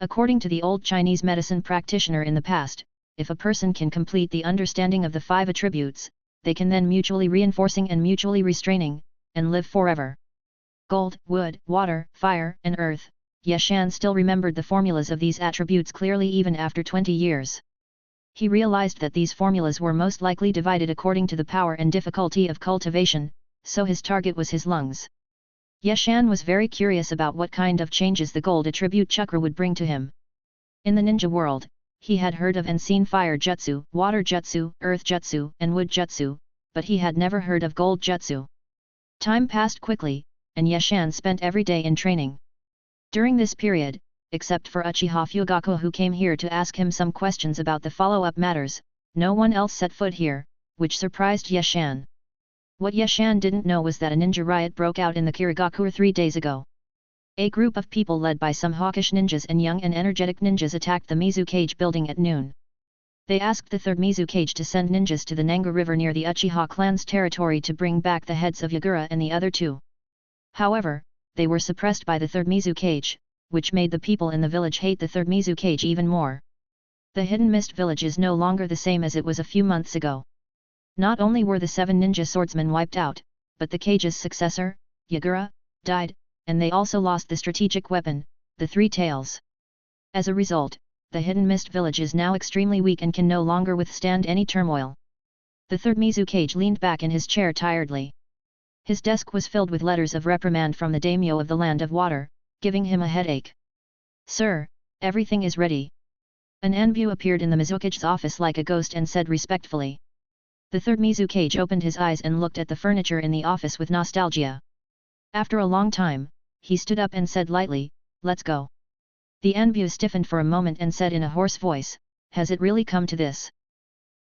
According to the old Chinese medicine practitioner in the past, if a person can complete the understanding of the 5 attributes, they can then mutually reinforcing and mutually restraining, and live forever. Gold, wood, water, fire, and earth, Yashan still remembered the formulas of these attributes clearly even after 20 years. He realized that these formulas were most likely divided according to the power and difficulty of cultivation, so his target was his lungs. Yashan was very curious about what kind of changes the gold attribute chakra would bring to him. In the ninja world, he had heard of and seen fire jutsu, water jutsu, earth jutsu, and wood jutsu, but he had never heard of gold jutsu. Time passed quickly, and Yashan spent every day in training. During this period, except for Uchiha Fugaku who came here to ask him some questions about the follow-up matters, no one else set foot here, which surprised Yashan. What Yashan didn't know was that a ninja riot broke out in the Kirigakure 3 days ago. A group of people led by some hawkish ninjas and young and energetic ninjas attacked the Mizukage building at noon. They asked the third Mizukage to send ninjas to the Nanga River near the Uchiha clan's territory to bring back the heads of Yagura and the other two. However, they were suppressed by the third Mizukage, which made the people in the village hate the third Mizukage even more. The Hidden Mist village is no longer the same as it was a few months ago. Not only were the 7 ninja swordsmen wiped out, but the cage's successor, Yagura, died, and they also lost the strategic weapon, the 3 tails. As a result, the Hidden Mist village is now extremely weak and can no longer withstand any turmoil. The third Mizukage leaned back in his chair tiredly. His desk was filled with letters of reprimand from the daimyo of the Land of Water, giving him a headache. "Sir, everything is ready." An Anbu appeared in the Mizukage's office like a ghost and said respectfully. The third Mizukage opened his eyes and looked at the furniture in the office with nostalgia. After a long time, he stood up and said lightly, "Let's go." The Anbu stiffened for a moment and said in a hoarse voice, "Has it really come to this?"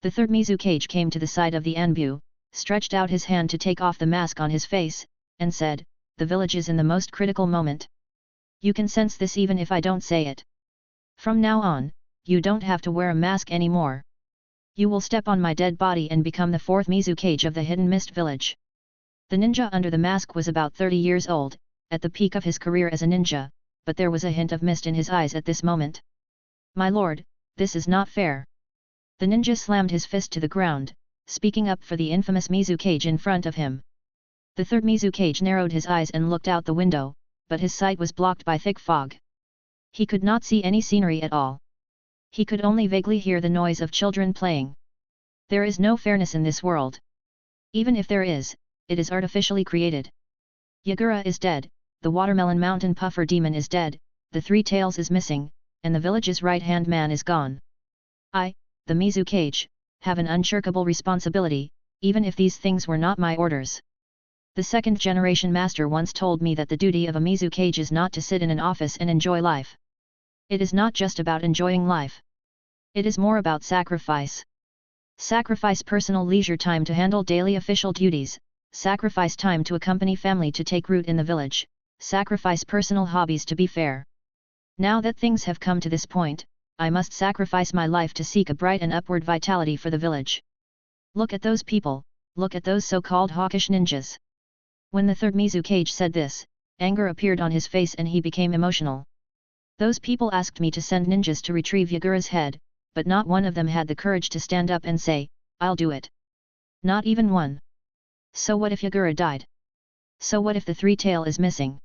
The third Mizukage came to the side of the Anbu, stretched out his hand to take off the mask on his face, and said, "The village is in the most critical moment. You can sense this even if I don't say it. From now on, you don't have to wear a mask anymore. You will step on my dead body and become the 4th Mizukage of the Hidden Mist village." The ninja under the mask was about 30 years old, at the peak of his career as a ninja, but there was a hint of mist in his eyes at this moment. "My lord, this is not fair." The ninja slammed his fist to the ground, speaking up for the infamous Mizukage in front of him. The third Mizukage narrowed his eyes and looked out the window, but his sight was blocked by thick fog. He could not see any scenery at all. He could only vaguely hear the noise of children playing. There is no fairness in this world. Even if there is, it is artificially created. Yagura is dead, the Watermelon Mountain Puffer Demon is dead, the 3 tails is missing, and the village's right-hand man is gone. I, the Mizukage, have an unshirkable responsibility, even if these things were not my orders. The 2nd generation master once told me that the duty of a Mizukage is not to sit in an office and enjoy life. It is not just about enjoying life. It is more about sacrifice. Sacrifice personal leisure time to handle daily official duties, sacrifice time to accompany family to take root in the village, sacrifice personal hobbies to be fair. Now that things have come to this point, I must sacrifice my life to seek a bright and upward vitality for the village. Look at those people, look at those so-called hawkish ninjas. When the third Mizukage said this, anger appeared on his face and he became emotional. Those people asked me to send ninjas to retrieve Yagura's head, but not one of them had the courage to stand up and say, "I'll do it." Not even one. So what if Yagura died? So what if the 3 tail is missing?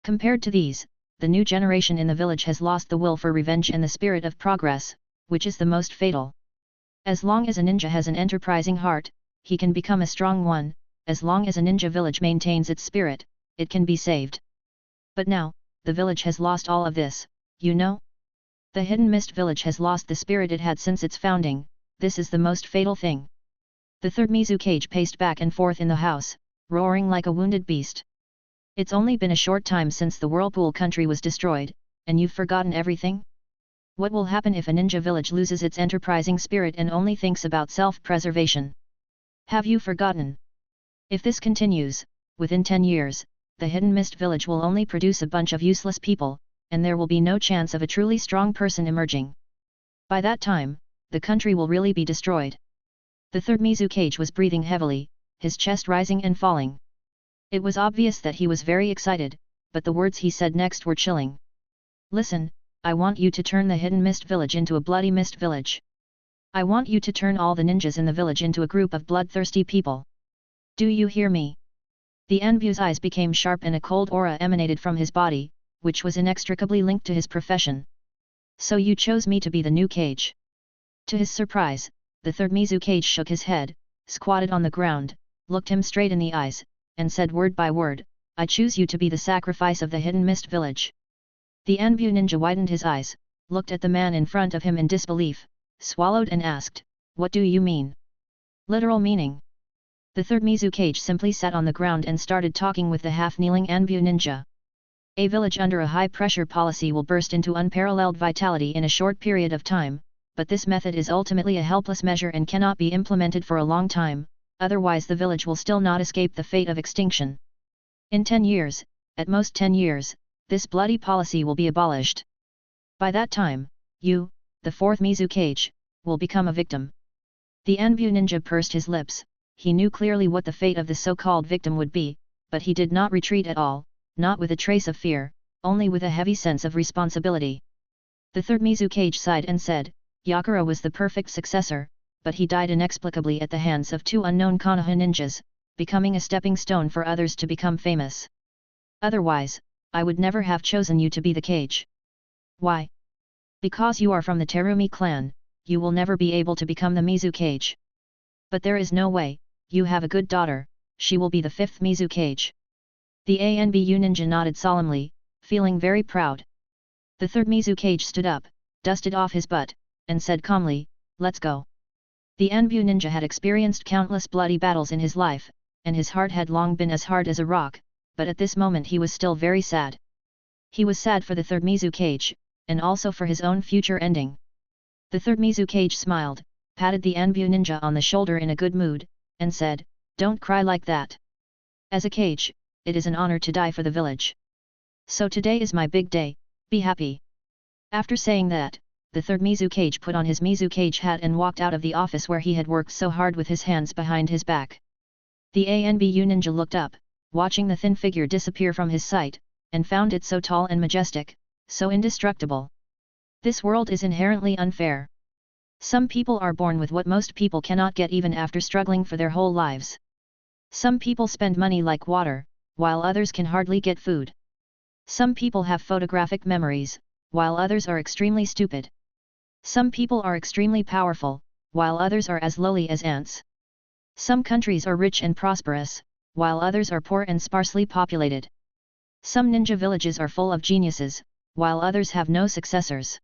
Compared to these, the new generation in the village has lost the will for revenge and the spirit of progress, which is the most fatal. As long as a ninja has an enterprising heart, he can become a strong one. As long as a ninja village maintains its spirit, it can be saved. But now, the village has lost all of this, you know? The Hidden Mist village has lost the spirit it had since its founding. This is the most fatal thing. The third Mizukage paced back and forth in the house, roaring like a wounded beast. It's only been a short time since the Whirlpool country was destroyed, and you've forgotten everything? What will happen if a ninja village loses its enterprising spirit and only thinks about self-preservation? Have you forgotten? If this continues, within 10 years, the Hidden Mist village will only produce a bunch of useless people, and there will be no chance of a truly strong person emerging. By that time, the country will really be destroyed. The third Mizukage was breathing heavily, his chest rising and falling. It was obvious that he was very excited, but the words he said next were chilling. "Listen, I want you to turn the Hidden Mist village into a bloody mist village. I want you to turn all the ninjas in the village into a group of bloodthirsty people. Do you hear me?" The Anbu's eyes became sharp and a cold aura emanated from his body, which was inextricably linked to his profession. So you chose me to be the new Kage. To his surprise, the third Mizukage shook his head, squatted on the ground, looked him straight in the eyes, and said word by word, I choose you to be the sacrifice of the Hidden Mist Village. The Anbu ninja widened his eyes, looked at the man in front of him in disbelief, swallowed and asked, what do you mean? Literal meaning. The third Mizukage simply sat on the ground and started talking with the half-kneeling Anbu ninja. A village under a high-pressure policy will burst into unparalleled vitality in a short period of time, but this method is ultimately a helpless measure and cannot be implemented for a long time, otherwise the village will still not escape the fate of extinction. In 10 years, at most 10 years, this bloody policy will be abolished. By that time, you, the fourth Mizukage, will become a victim. The Anbu ninja pursed his lips. He knew clearly what the fate of the so-called victim would be, but he did not retreat at all, not with a trace of fear, only with a heavy sense of responsibility. The third Mizukage sighed and said, Yakura was the perfect successor, but he died inexplicably at the hands of 2 unknown Konoha ninjas, becoming a stepping stone for others to become famous. Otherwise, I would never have chosen you to be the Kage. Why? Because you are from the Terumi clan, you will never be able to become the Mizukage. But there is no way. You have a good daughter, she will be the 5th Mizukage. The Anbu ninja nodded solemnly, feeling very proud. The third Mizukage stood up, dusted off his butt, and said calmly, let's go. The Anbu ninja had experienced countless bloody battles in his life, and his heart had long been as hard as a rock, but at this moment he was still very sad. He was sad for the third Mizukage, and also for his own future ending. The third Mizukage smiled, patted the Anbu ninja on the shoulder in a good mood, and said, don't cry like that. As a Kage, it is an honor to die for the village. So today is my big day, be happy. After saying that, the third Mizukage put on his Mizukage hat and walked out of the office where he had worked so hard with his hands behind his back. The Anbu ninja looked up, watching the thin figure disappear from his sight, and found it so tall and majestic, so indestructible. This world is inherently unfair. Some people are born with what most people cannot get even after struggling for their whole lives. Some people spend money like water, while others can hardly get food. Some people have photographic memories, while others are extremely stupid. Some people are extremely powerful, while others are as lowly as ants. Some countries are rich and prosperous, while others are poor and sparsely populated. Some ninja villages are full of geniuses, while others have no successors.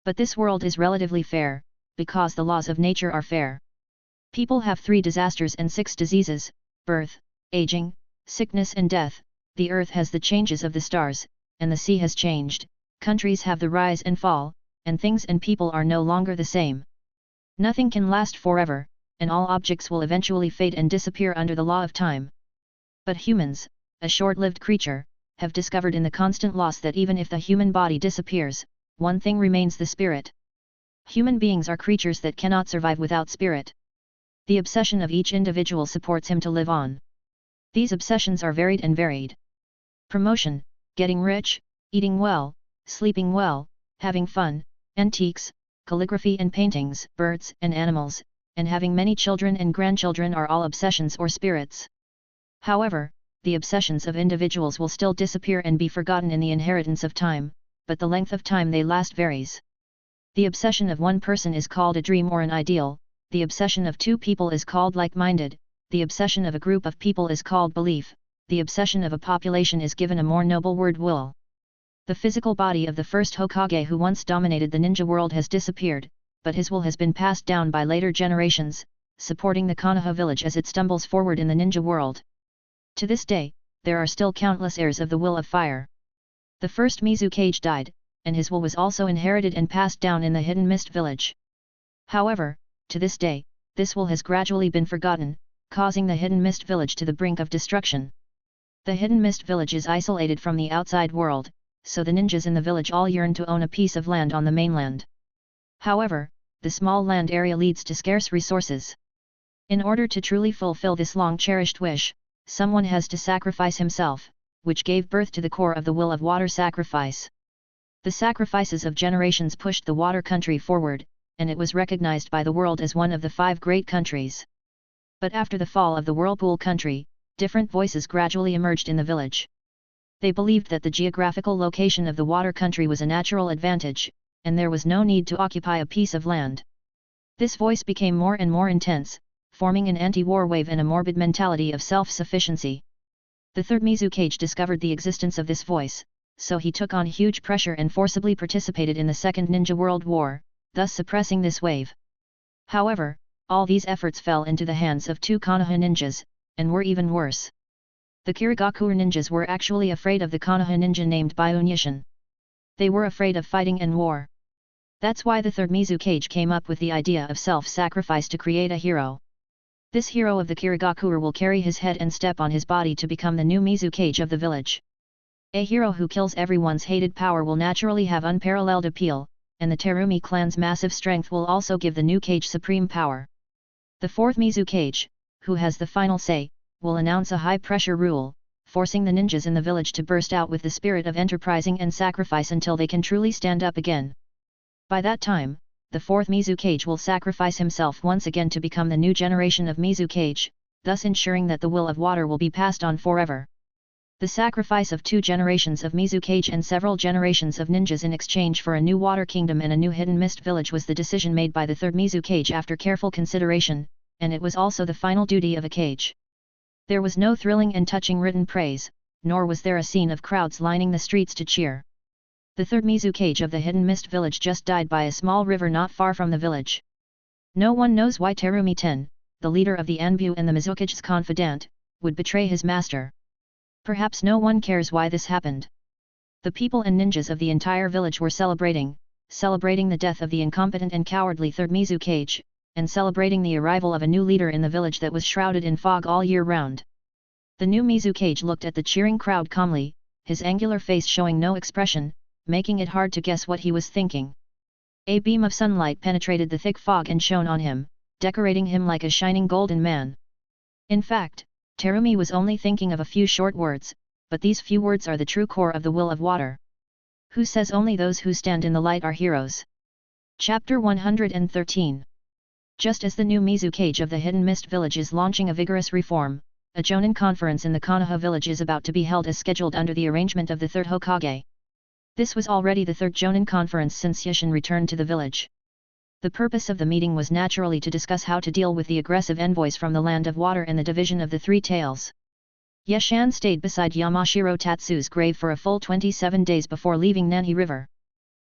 But this world is relatively fair, because the laws of nature are fair. People have 3 disasters and 6 diseases, birth, aging, sickness and death, the earth has the changes of the stars, and the sea has changed, countries have the rise and fall, and things and people are no longer the same. Nothing can last forever, and all objects will eventually fade and disappear under the law of time. But humans, a short-lived creature, have discovered in the constant loss that even if the human body disappears, one thing remains: the spirit. Human beings are creatures that cannot survive without spirit. The obsession of each individual supports him to live on. These obsessions are varied. Promotion, getting rich, eating well, sleeping well, having fun, antiques, calligraphy and paintings, birds and animals, and having many children and grandchildren are all obsessions or spirits. However, the obsessions of individuals will still disappear and be forgotten in the inheritance of time, but the length of time they last varies. The obsession of one person is called a dream or an ideal, the obsession of 2 people is called like-minded, the obsession of a group of people is called belief, the obsession of a population is given a more noble word: will. The physical body of the first Hokage who once dominated the ninja world has disappeared, but his will has been passed down by later generations, supporting the Konoha village as it stumbles forward in the ninja world. To this day, there are still countless heirs of the will of fire. The first Mizukage died, and his will was also inherited and passed down in the Hidden Mist village. However, to this day, this will has gradually been forgotten, causing the Hidden Mist village to the brink of destruction. The Hidden Mist village is isolated from the outside world, so the ninjas in the village all yearn to own a piece of land on the mainland. However, the small land area leads to scarce resources. In order to truly fulfill this long-cherished wish, someone has to sacrifice himself, which gave birth to the core of the will of water sacrifice. The sacrifices of generations pushed the water country forward, and it was recognized by the world as one of the 5 great countries. But after the fall of the whirlpool country, different voices gradually emerged in the village. They believed that the geographical location of the water country was a natural advantage, and there was no need to occupy a piece of land. This voice became more and more intense, forming an anti-war wave and a morbid mentality of self-sufficiency. The third Mizukage discovered the existence of this voice, so he took on huge pressure and forcibly participated in the Second Ninja World War, thus suppressing this wave. However, all these efforts fell into the hands of two Konoha ninjas, and were even worse. The Kirigakure ninjas were actually afraid of the Konoha ninja named Byunyushin. They were afraid of fighting and war. That's why the third Mizukage came up with the idea of self-sacrifice to create a hero. This hero of the Kirigakure will carry his head and step on his body to become the new Mizukage of the village. A hero who kills everyone's hated power will naturally have unparalleled appeal, and the Terumi clan's massive strength will also give the new Kage supreme power. The fourth Mizukage, who has the final say, will announce a high-pressure rule, forcing the ninjas in the village to burst out with the spirit of enterprising and sacrifice until they can truly stand up again. By that time, the fourth Mizukage will sacrifice himself once again to become the new generation of Mizukage, thus ensuring that the will of water will be passed on forever. The sacrifice of 2 generations of Mizukage and several generations of ninjas in exchange for a new water kingdom and a new hidden mist village was the decision made by the third Mizukage after careful consideration, and it was also the final duty of a Kage. There was no thrilling and touching written praise, nor was there a scene of crowds lining the streets to cheer. The third Mizukage of the hidden mist village just died by a small river not far from the village. No one knows why Terumi Ten, the leader of the Anbu and the Mizukage's confidant, would betray his master. Perhaps no one cares why this happened. The people and ninjas of the entire village were celebrating the death of the incompetent and cowardly third Mizukage, and celebrating the arrival of a new leader in the village that was shrouded in fog all year round. The new Mizukage looked at the cheering crowd calmly, his angular face showing no expression, making it hard to guess what he was thinking. A beam of sunlight penetrated the thick fog and shone on him, decorating him like a shining golden man. In fact, Terumi was only thinking of a few short words, but these few words are the true core of the will of water. Who says only those who stand in the light are heroes? Chapter 113. Just as the new Mizukage of the Hidden Mist Village is launching a vigorous reform, a Jonin conference in the Konoha village is about to be held as scheduled under the arrangement of the third Hokage. This was already the third Jonin conference since Yushin returned to the village. The purpose of the meeting was naturally to discuss how to deal with the aggressive envoys from the Land of Water and the division of the Three Tails. Yeshan stayed beside Yamashiro Tatsu's grave for a full 27 days before leaving Nanhi River.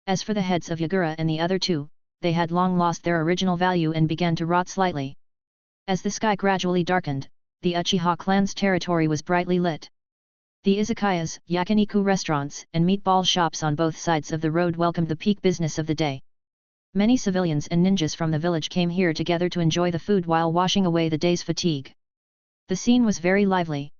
As for the heads of Yagura and the other two, they had long lost their original value and began to rot slightly. As the sky gradually darkened, the Uchiha clan's territory was brightly lit. The izakayas, yakiniku restaurants, and meatball shops on both sides of the road welcomed the peak business of the day. Many civilians and ninjas from the village came here together to enjoy the food while washing away the day's fatigue. The scene was very lively.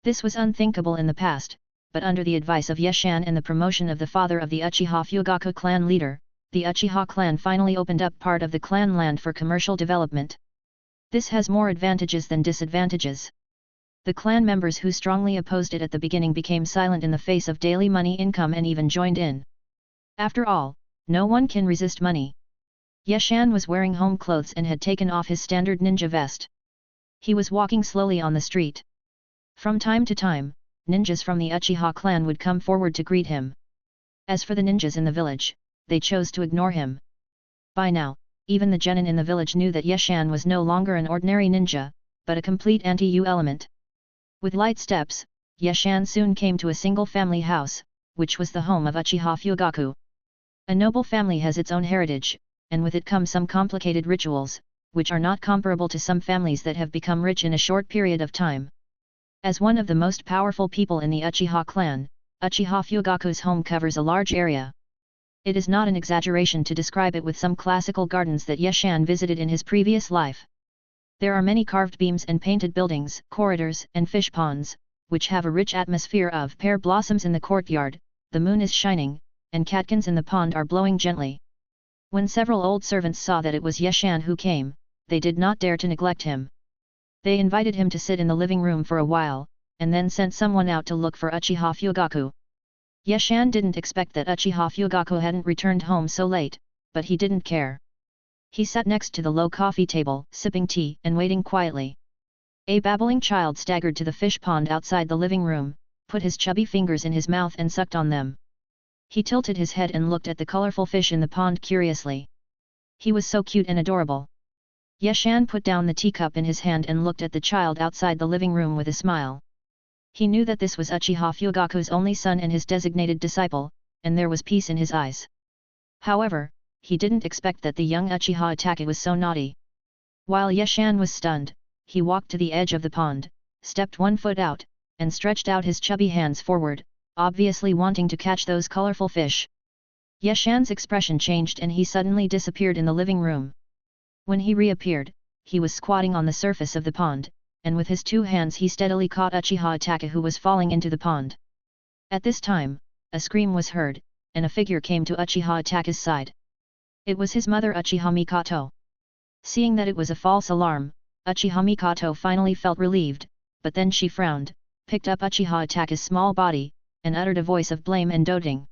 This was unthinkable in the past, but under the advice of Yeshan and the promotion of the father of the Uchiha Fugaku clan leader, the Uchiha clan finally opened up part of the clan land for commercial development. This has more advantages than disadvantages. The clan members who strongly opposed it at the beginning became silent in the face of daily money income and even joined in. After all, no one can resist money. Yeshan was wearing home clothes and had taken off his standard ninja vest. He was walking slowly on the street. From time to time, ninjas from the Uchiha clan would come forward to greet him. As for the ninjas in the village, they chose to ignore him. By now, even the genin in the village knew that Yeshan was no longer an ordinary ninja, but a complete anti-U element. With light steps, Yeshan soon came to a single family house, which was the home of Uchiha Fugaku. A noble family has its own heritage, and with it come some complicated rituals, which are not comparable to some families that have become rich in a short period of time. As one of the most powerful people in the Uchiha clan, Uchiha Fugaku's home covers a large area. It is not an exaggeration to describe it with some classical gardens that Yeshan visited in his previous life. There are many carved beams and painted buildings, corridors, and fish ponds, which have a rich atmosphere of pear blossoms in the courtyard. The moon is shining, and catkins in the pond are blowing gently. When several old servants saw that it was Yeshan who came, they did not dare to neglect him. They invited him to sit in the living room for a while, and then sent someone out to look for Uchiha Fugaku. Yeshan didn't expect that Uchiha Fugaku hadn't returned home so late, but he didn't care. He sat next to the low coffee table, sipping tea and waiting quietly. A babbling child staggered to the fish pond outside the living room, put his chubby fingers in his mouth and sucked on them. He tilted his head and looked at the colorful fish in the pond curiously. He was so cute and adorable. Yeshan put down the teacup in his hand and looked at the child outside the living room with a smile. He knew that this was Uchiha Fugaku's only son and his designated disciple, and there was peace in his eyes. However, he didn't expect that the young Uchiha Itachi was so naughty. While Yeshan was stunned, he walked to the edge of the pond, stepped 1 foot out, and stretched out his chubby hands forward, obviously wanting to catch those colorful fish. Yeshan's expression changed and he suddenly disappeared in the living room. When he reappeared, he was squatting on the surface of the pond, and with his 2 hands he steadily caught Uchiha Itachi who was falling into the pond. At this time, a scream was heard, and a figure came to Uchiha Itachi's side. It was his mother Uchiha Mikoto. Seeing that it was a false alarm, Uchiha Mikoto finally felt relieved, but then she frowned, picked up Uchiha Itachi's small body, and uttered a voice of blame and doting.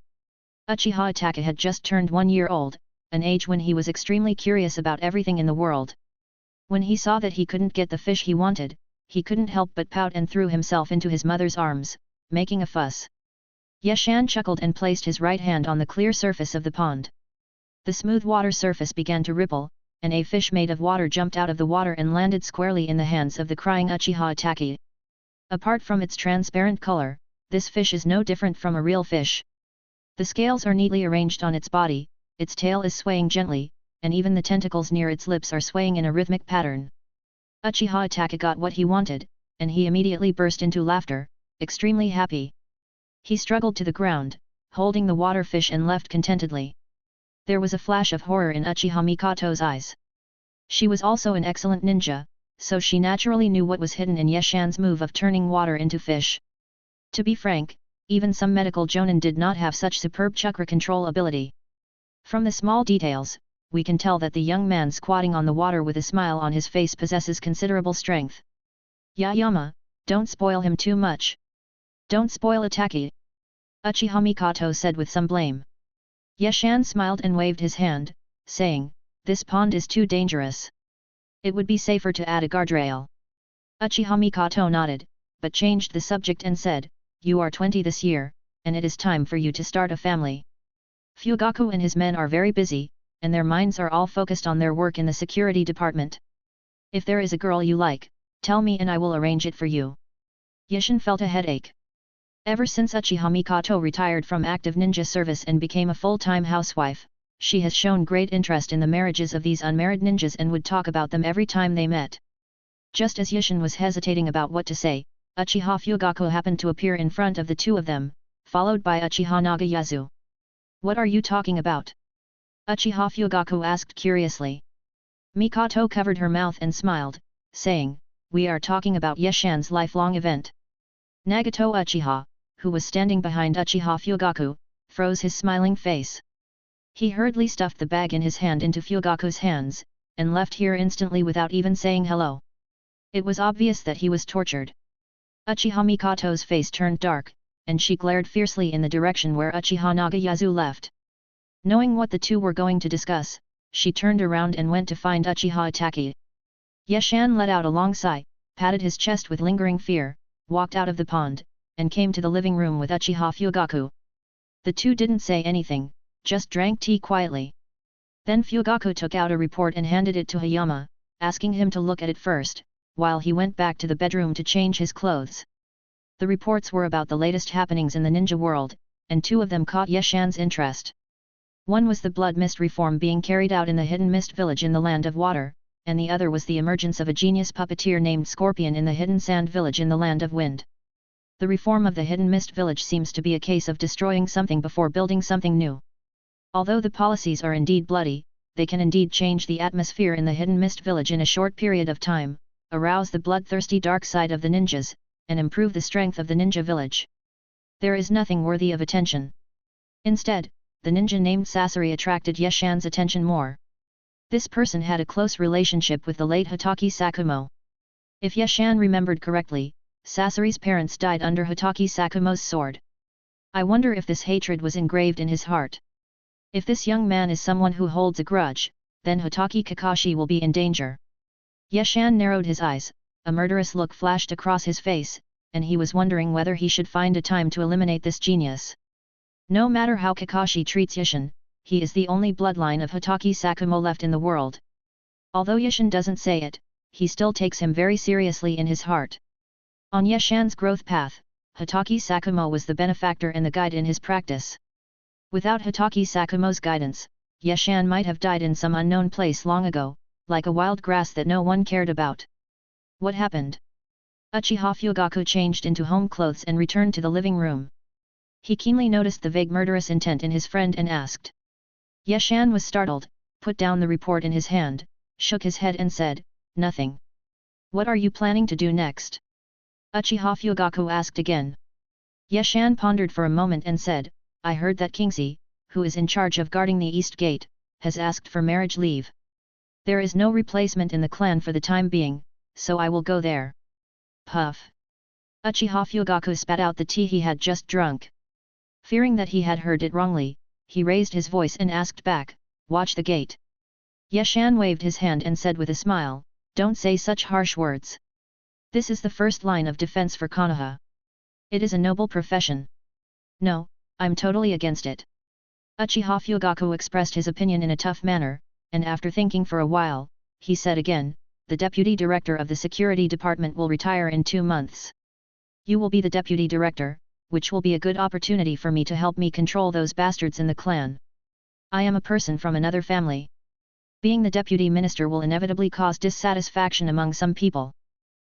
Uchiha Itachi had just turned 1 year old, an age when he was extremely curious about everything in the world. When he saw that he couldn't get the fish he wanted, he couldn't help but pout and threw himself into his mother's arms, making a fuss. Yeshan chuckled and placed his right hand on the clear surface of the pond. The smooth water surface began to ripple, and a fish made of water jumped out of the water and landed squarely in the hands of the crying Uchiha Itachi. Apart from its transparent color, this fish is no different from a real fish. The scales are neatly arranged on its body, its tail is swaying gently, and even the tentacles near its lips are swaying in a rhythmic pattern. Uchiha Itachi got what he wanted, and he immediately burst into laughter, extremely happy. He struggled to the ground, holding the water fish and left contentedly. There was a flash of horror in Uchiha Mikoto's eyes. She was also an excellent ninja, so she naturally knew what was hidden in Yeshan's move of turning water into fish. To be frank, even some medical jonin did not have such superb chakra control ability. From the small details, we can tell that the young man squatting on the water with a smile on his face possesses considerable strength. Yayama, don't spoil him too much. Don't spoil Itachi, Uchiha Mikoto said with some blame. Yeshan smiled and waved his hand, saying, this pond is too dangerous. It would be safer to add a guardrail. Uchiha Mikoto nodded, but changed the subject and said, you are 20 this year, and it is time for you to start a family. Fugaku and his men are very busy, and their minds are all focused on their work in the security department. If there is a girl you like, tell me and I will arrange it for you. Yeshan felt a headache. Ever since Uchiha Mikoto retired from active ninja service and became a full-time housewife, she has shown great interest in the marriages of these unmarried ninjas and would talk about them every time they met. Just as Yeshan was hesitating about what to say, Uchiha Fugaku happened to appear in front of the 2 of them, followed by Uchiha Nagayasu. What are you talking about? Uchiha Fugaku asked curiously. Mikoto covered her mouth and smiled, saying, we are talking about Yeshan's lifelong event. Nagato Uchiha, who was standing behind Uchiha Fugaku, froze his smiling face. He hurriedly stuffed the bag in his hand into Fugaku's hands, and left here instantly without even saying hello. It was obvious that he was tortured. Uchiha Mikoto's face turned dark, and she glared fiercely in the direction where Uchiha Nagayasu left. Knowing what the 2 were going to discuss, she turned around and went to find Uchiha Itachi. Yeshan let out a long sigh, patted his chest with lingering fear, walked out of the pond, and came to the living room with Uchiha Fugaku. The 2 didn't say anything, just drank tea quietly. Then Fugaku took out a report and handed it to Hayama, asking him to look at it first, while he went back to the bedroom to change his clothes. The reports were about the latest happenings in the ninja world, and 2 of them caught Yeshan's interest. One was the blood mist reform being carried out in the hidden mist village in the land of water, and the other was the emergence of a genius puppeteer named Scorpion in the hidden sand village in the land of wind. The reform of the hidden mist village seems to be a case of destroying something before building something new. Although the policies are indeed bloody, they can indeed change the atmosphere in the hidden mist village in a short period of time, arouse the bloodthirsty dark side of the ninjas, and improve the strength of the ninja village. There is nothing worthy of attention. Instead, the ninja named Sasori attracted Yeshan's attention more. This person had a close relationship with the late Hitaki Sakumo. If Yeshan remembered correctly, Sasori's parents died under Hitaki Sakumo's sword. I wonder if this hatred was engraved in his heart. If this young man is someone who holds a grudge, then Hitaki Kakashi will be in danger. Yeshan narrowed his eyes, a murderous look flashed across his face, and he was wondering whether he should find a time to eliminate this genius. No matter how Kakashi treats Yashin, he is the only bloodline of Hatake Sakumo left in the world. Although Yashin doesn't say it, he still takes him very seriously in his heart. On Yashan's growth path, Hatake Sakumo was the benefactor and the guide in his practice. Without Hatake Sakumo's guidance, Yashan might have died in some unknown place long ago, like a wild grass that no one cared about. What happened? Uchiha Fugaku changed into home clothes and returned to the living room. He keenly noticed the vague murderous intent in his friend and asked. Yashan was startled, put down the report in his hand, shook his head and said, "Nothing." "What are you planning to do next?" Uchiha Fugaku asked again. Yashan pondered for a moment and said, "I heard that Kingsley, who is in charge of guarding the East Gate, has asked for marriage leave. There is no replacement in the clan for the time being, so I will go there." Puff. Uchiha Fugaku spat out the tea he had just drunk. Fearing that he had heard it wrongly, he raised his voice and asked back, "Watch the gate." Yashan waved his hand and said with a smile, "Don't say such harsh words. This is the first line of defense for Konoha. It is a noble profession." "No, I'm totally against it." Uchiha Fugaku expressed his opinion in a tough manner, and after thinking for a while, he said again, "The deputy director of the security department will retire in 2 months. You will be the deputy director, which will be a good opportunity for me to help me control those bastards in the clan. I am a person from another family. Being the deputy minister will inevitably cause dissatisfaction among some people.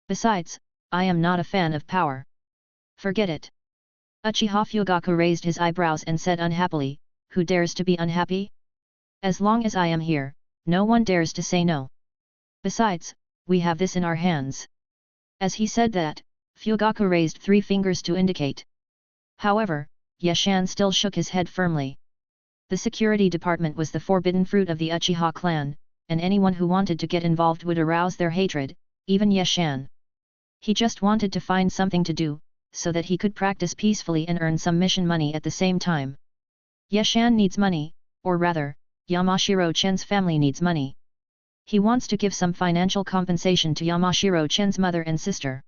Besides, I am not a fan of power. Forget it." Uchiha Fugaku raised his eyebrows and said unhappily, "Who dares to be unhappy? As long as I am here, no one dares to say no. Besides, we have this in our hands." As he said that, Fugaku raised 3 fingers to indicate. However, Yashan still shook his head firmly. The security department was the forbidden fruit of the Uchiha clan, and anyone who wanted to get involved would arouse their hatred, even Yashan. He just wanted to find something to do, so that he could practice peacefully and earn some mission money at the same time. Yashan needs money, or rather, Yamashiro-chen's family needs money. He wants to give some financial compensation to Yamashiro-chen's mother and sister.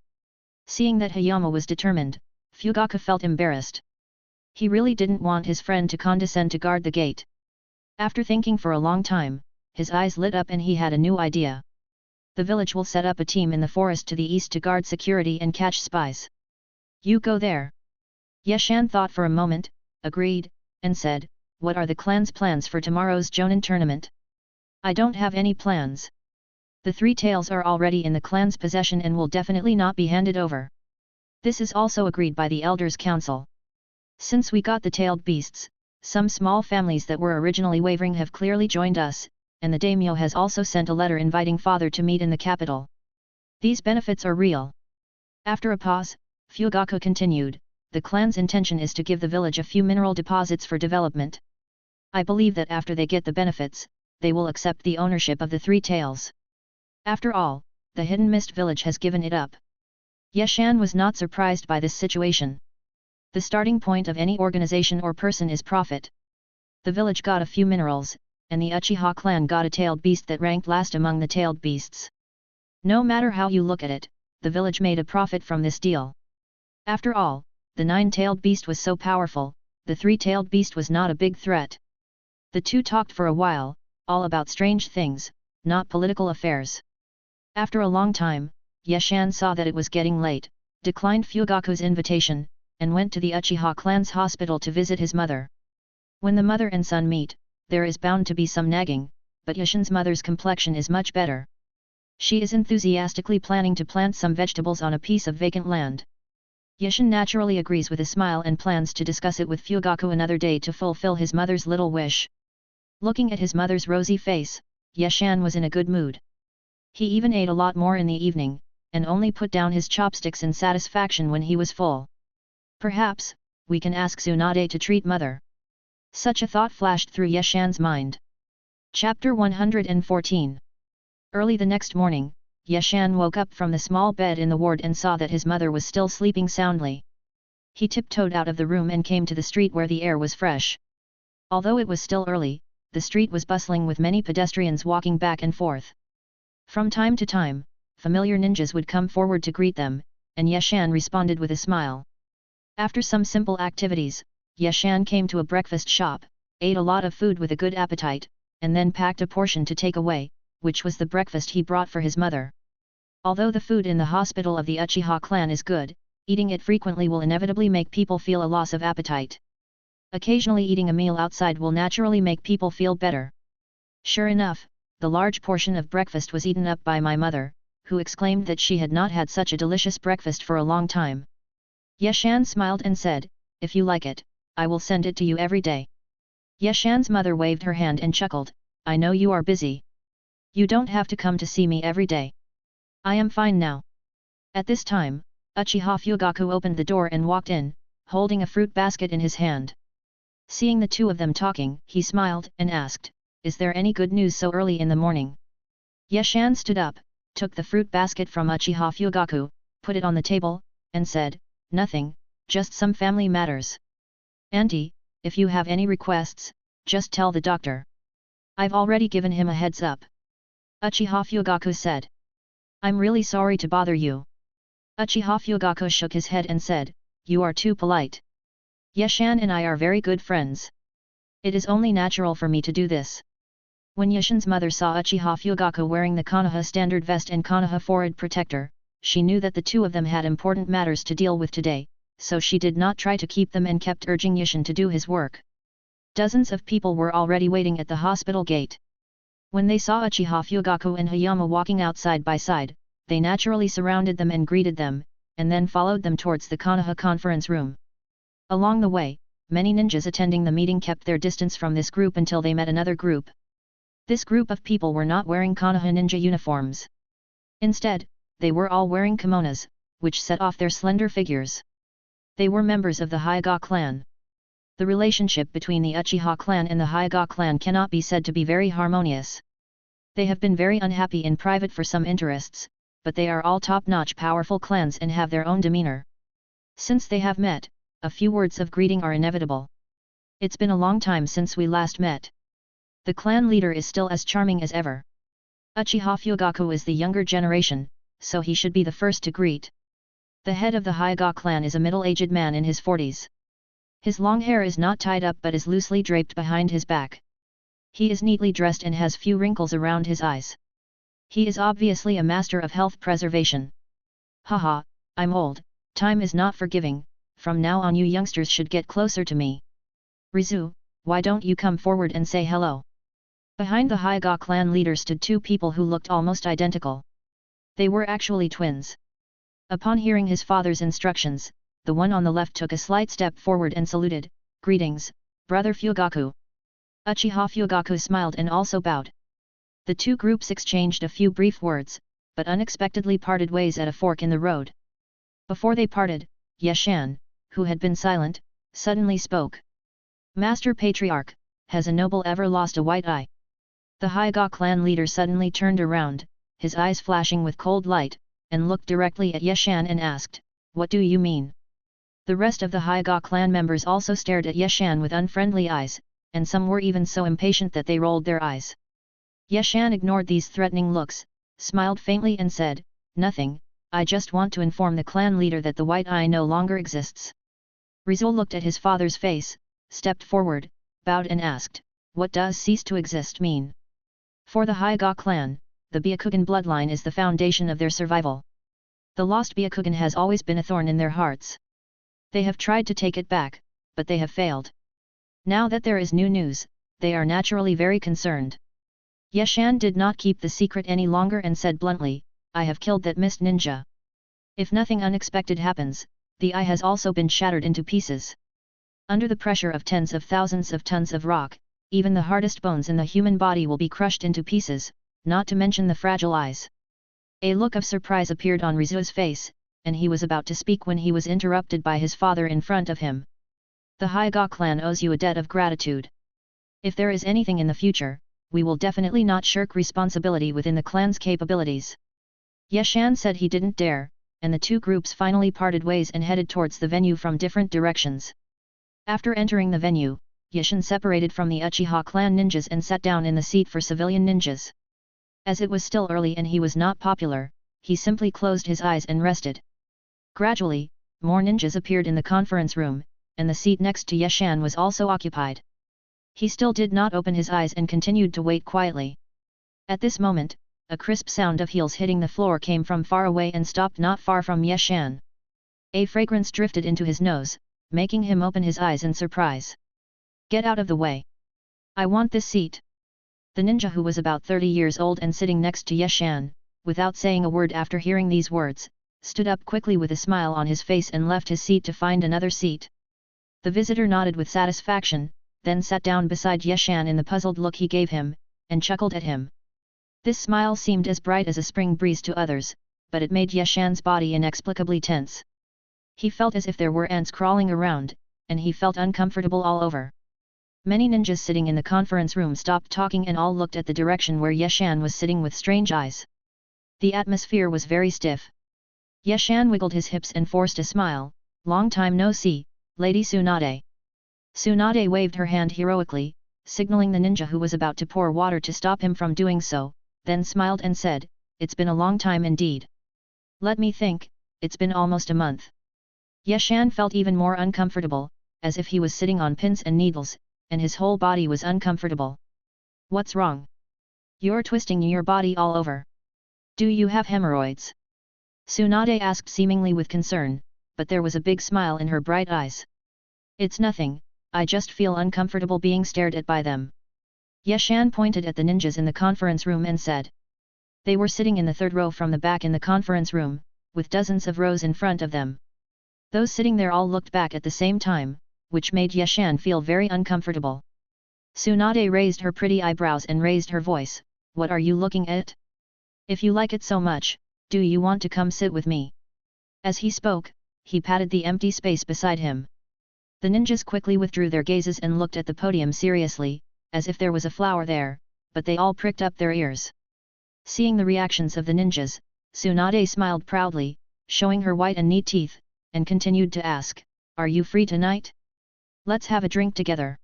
Seeing that Hayama was determined, Fugaku felt embarrassed. He really didn't want his friend to condescend to guard the gate. After thinking for a long time, his eyes lit up and he had a new idea. The village will set up a team in the forest to the east to guard security and catch spies. You go there. Yashan thought for a moment, agreed, and said, "What are the clan's plans for tomorrow's Jonin tournament?" "I don't have any plans. The 3 tails are already in the clan's possession and will definitely not be handed over. This is also agreed by the Elders' Council. Since we got the tailed beasts, some small families that were originally wavering have clearly joined us, and the daimyo has also sent a letter inviting father to meet in the capital. These benefits are real." After a pause, Fugaku continued, "The clan's intention is to give the village a few mineral deposits for development. I believe that after they get the benefits, they will accept the ownership of the 3 tails. After all, the Hidden Mist village has given it up." Yashan was not surprised by this situation. The starting point of any organization or person is profit. The village got a few minerals, and the Uchiha clan got a tailed beast that ranked last among the tailed beasts. No matter how you look at it, the village made a profit from this deal. After all, the 9-tailed beast was so powerful, the 3-tailed beast was not a big threat. The two talked for a while, all about strange things, not political affairs. After a long time, Yashan saw that it was getting late, declined Fugaku's invitation, and went to the Uchiha clan's hospital to visit his mother. When the mother and son meet, there is bound to be some nagging, but Yashan's mother's complexion is much better. She is enthusiastically planning to plant some vegetables on a piece of vacant land. Yashan naturally agrees with a smile and plans to discuss it with Fugaku another day to fulfill his mother's little wish. Looking at his mother's rosy face, Yashan was in a good mood. He even ate a lot more in the evening, and only put down his chopsticks in satisfaction when he was full. Perhaps, we can ask Tsunade to treat mother. Such a thought flashed through Yashan's mind. Chapter 114. Early the next morning, Yashan woke up from the small bed in the ward and saw that his mother was still sleeping soundly. He tiptoed out of the room and came to the street where the air was fresh. Although it was still early, the street was bustling with many pedestrians walking back and forth. From time to time, familiar ninjas would come forward to greet them, and Yeshan responded with a smile. After some simple activities, Yeshan came to a breakfast shop, ate a lot of food with a good appetite, and then packed a portion to take away, which was the breakfast he brought for his mother. Although the food in the hospital of the Uchiha clan is good, eating it frequently will inevitably make people feel a loss of appetite. Occasionally eating a meal outside will naturally make people feel better. Sure enough, the large portion of breakfast was eaten up by my mother, who exclaimed that she had not had such a delicious breakfast for a long time. Yeshan smiled and said, "If you like it, I will send it to you every day." Yeshan's mother waved her hand and chuckled, "I know you are busy. You don't have to come to see me every day. I am fine now." At this time, Uchiha Fugaku opened the door and walked in, holding a fruit basket in his hand. Seeing the two of them talking, he smiled and asked, "Is there any good news so early in the morning?" Yeshan stood up, took the fruit basket from Uchiha Fugaku, put it on the table, and said, "Nothing, just some family matters. Auntie, if you have any requests, just tell the doctor. I've already given him a heads up." Uchiha Fugaku said. "I'm really sorry to bother you." Uchiha Fugaku shook his head and said, "You are too polite. Yeshan and I are very good friends. It is only natural for me to do this." When Yeshan's mother saw Uchiha Fugaku wearing the Konoha standard vest and Konoha forehead protector, she knew that the two of them had important matters to deal with today, so she did not try to keep them and kept urging Yeshan to do his work. Dozens of people were already waiting at the hospital gate. When they saw Uchiha Fugaku and Hayama walking out side by side, they naturally surrounded them and greeted them, and then followed them towards the Konoha conference room. Along the way, many ninjas attending the meeting kept their distance from this group until they met another group. This group of people were not wearing Konoha ninja uniforms. Instead, they were all wearing kimonos, which set off their slender figures. They were members of the Hyuga clan. The relationship between the Uchiha clan and the Hyuga clan cannot be said to be very harmonious. They have been very unhappy in private for some interests, but they are all top-notch powerful clans and have their own demeanor. Since they have met, a few words of greeting are inevitable. "It's been a long time since we last met. The clan leader is still as charming as ever." Uchiha Fugaku is the younger generation, so he should be the first to greet. The head of the Hyuga clan is a middle-aged man in his 40s. His long hair is not tied up but is loosely draped behind his back. He is neatly dressed and has few wrinkles around his eyes. He is obviously a master of health preservation. "Haha, I'm old, time is not forgiving, from now on you youngsters should get closer to me. Rizu, why don't you come forward and say hello?" Behind the Hyuga clan leader stood two people who looked almost identical. They were actually twins. Upon hearing his father's instructions, the one on the left took a slight step forward and saluted, "Greetings, brother Fugaku." Uchiha Fugaku smiled and also bowed. The two groups exchanged a few brief words, but unexpectedly parted ways at a fork in the road. Before they parted, Yeshan, who had been silent, suddenly spoke. "Master Patriarch, has a noble ever lost a white eye?" The Hyuga clan leader suddenly turned around, his eyes flashing with cold light, and looked directly at Yeshan and asked, "What do you mean?" The rest of the Hyuga clan members also stared at Yeshan with unfriendly eyes, and some were even so impatient that they rolled their eyes. Yeshan ignored these threatening looks, smiled faintly and said, "Nothing, I just want to inform the clan leader that the white eye no longer exists." Rizul looked at his father's face, stepped forward, bowed and asked, "What does cease to exist mean?" For the Hyuga clan, the Byakugan bloodline is the foundation of their survival. The lost Byakugan has always been a thorn in their hearts. They have tried to take it back, but they have failed. Now that there is new news, they are naturally very concerned. Yeshan did not keep the secret any longer and said bluntly, "I have killed that mist ninja. If nothing unexpected happens, the eye has also been shattered into pieces." Under the pressure of tens of thousands of tons of rock, even the hardest bones in the human body will be crushed into pieces, not to mention the fragile eyes. A look of surprise appeared on Rizu's face, and he was about to speak when he was interrupted by his father in front of him. "The Hyuga clan owes you a debt of gratitude. If there is anything in the future, we will definitely not shirk responsibility within the clan's capabilities." Yeshan said he didn't dare, and the two groups finally parted ways and headed towards the venue from different directions. After entering the venue, Yeshan separated from the Uchiha clan ninjas and sat down in the seat for civilian ninjas. As it was still early and he was not popular, he simply closed his eyes and rested. Gradually, more ninjas appeared in the conference room, and the seat next to Yeshan was also occupied. He still did not open his eyes and continued to wait quietly. At this moment, a crisp sound of heels hitting the floor came from far away and stopped not far from Yeshan. A fragrance drifted into his nose, making him open his eyes in surprise. "Get out of the way! I want this seat!" The ninja, who was about 30 years old and sitting next to Yeshan, without saying a word after hearing these words, stood up quickly with a smile on his face and left his seat to find another seat. The visitor nodded with satisfaction, then sat down beside Yeshan in the puzzled look he gave him, and chuckled at him. This smile seemed as bright as a spring breeze to others, but it made Yeshan's body inexplicably tense. He felt as if there were ants crawling around, and he felt uncomfortable all over. Many ninjas sitting in the conference room stopped talking and all looked at the direction where Yeshan was sitting with strange eyes. The atmosphere was very stiff. Yeshan wiggled his hips and forced a smile. "Long time no see, Lady Tsunade." Tsunade waved her hand heroically, signaling the ninja who was about to pour water to stop him from doing so, then smiled and said, "It's been a long time indeed. Let me think, it's been almost a month." Yeshan felt even more uncomfortable, as if he was sitting on pins and needles, and his whole body was uncomfortable. "What's wrong? You're twisting your body all over. Do you have hemorrhoids?" Tsunade asked seemingly with concern, but there was a big smile in her bright eyes. "It's nothing, I just feel uncomfortable being stared at by them." Yeshan pointed at the ninjas in the conference room and said. They were sitting in the third row from the back in the conference room, with dozens of rows in front of them. Those sitting there all looked back at the same time, which made Yeshan feel very uncomfortable. Tsunade raised her pretty eyebrows and raised her voice, "What are you looking at? If you like it so much, do you want to come sit with me?" As he spoke, he patted the empty space beside him. The ninjas quickly withdrew their gazes and looked at the podium seriously, as if there was a flower there, but they all pricked up their ears. Seeing the reactions of the ninjas, Tsunade smiled proudly, showing her white and neat teeth, and continued to ask, "Are you free tonight? Let's have a drink together."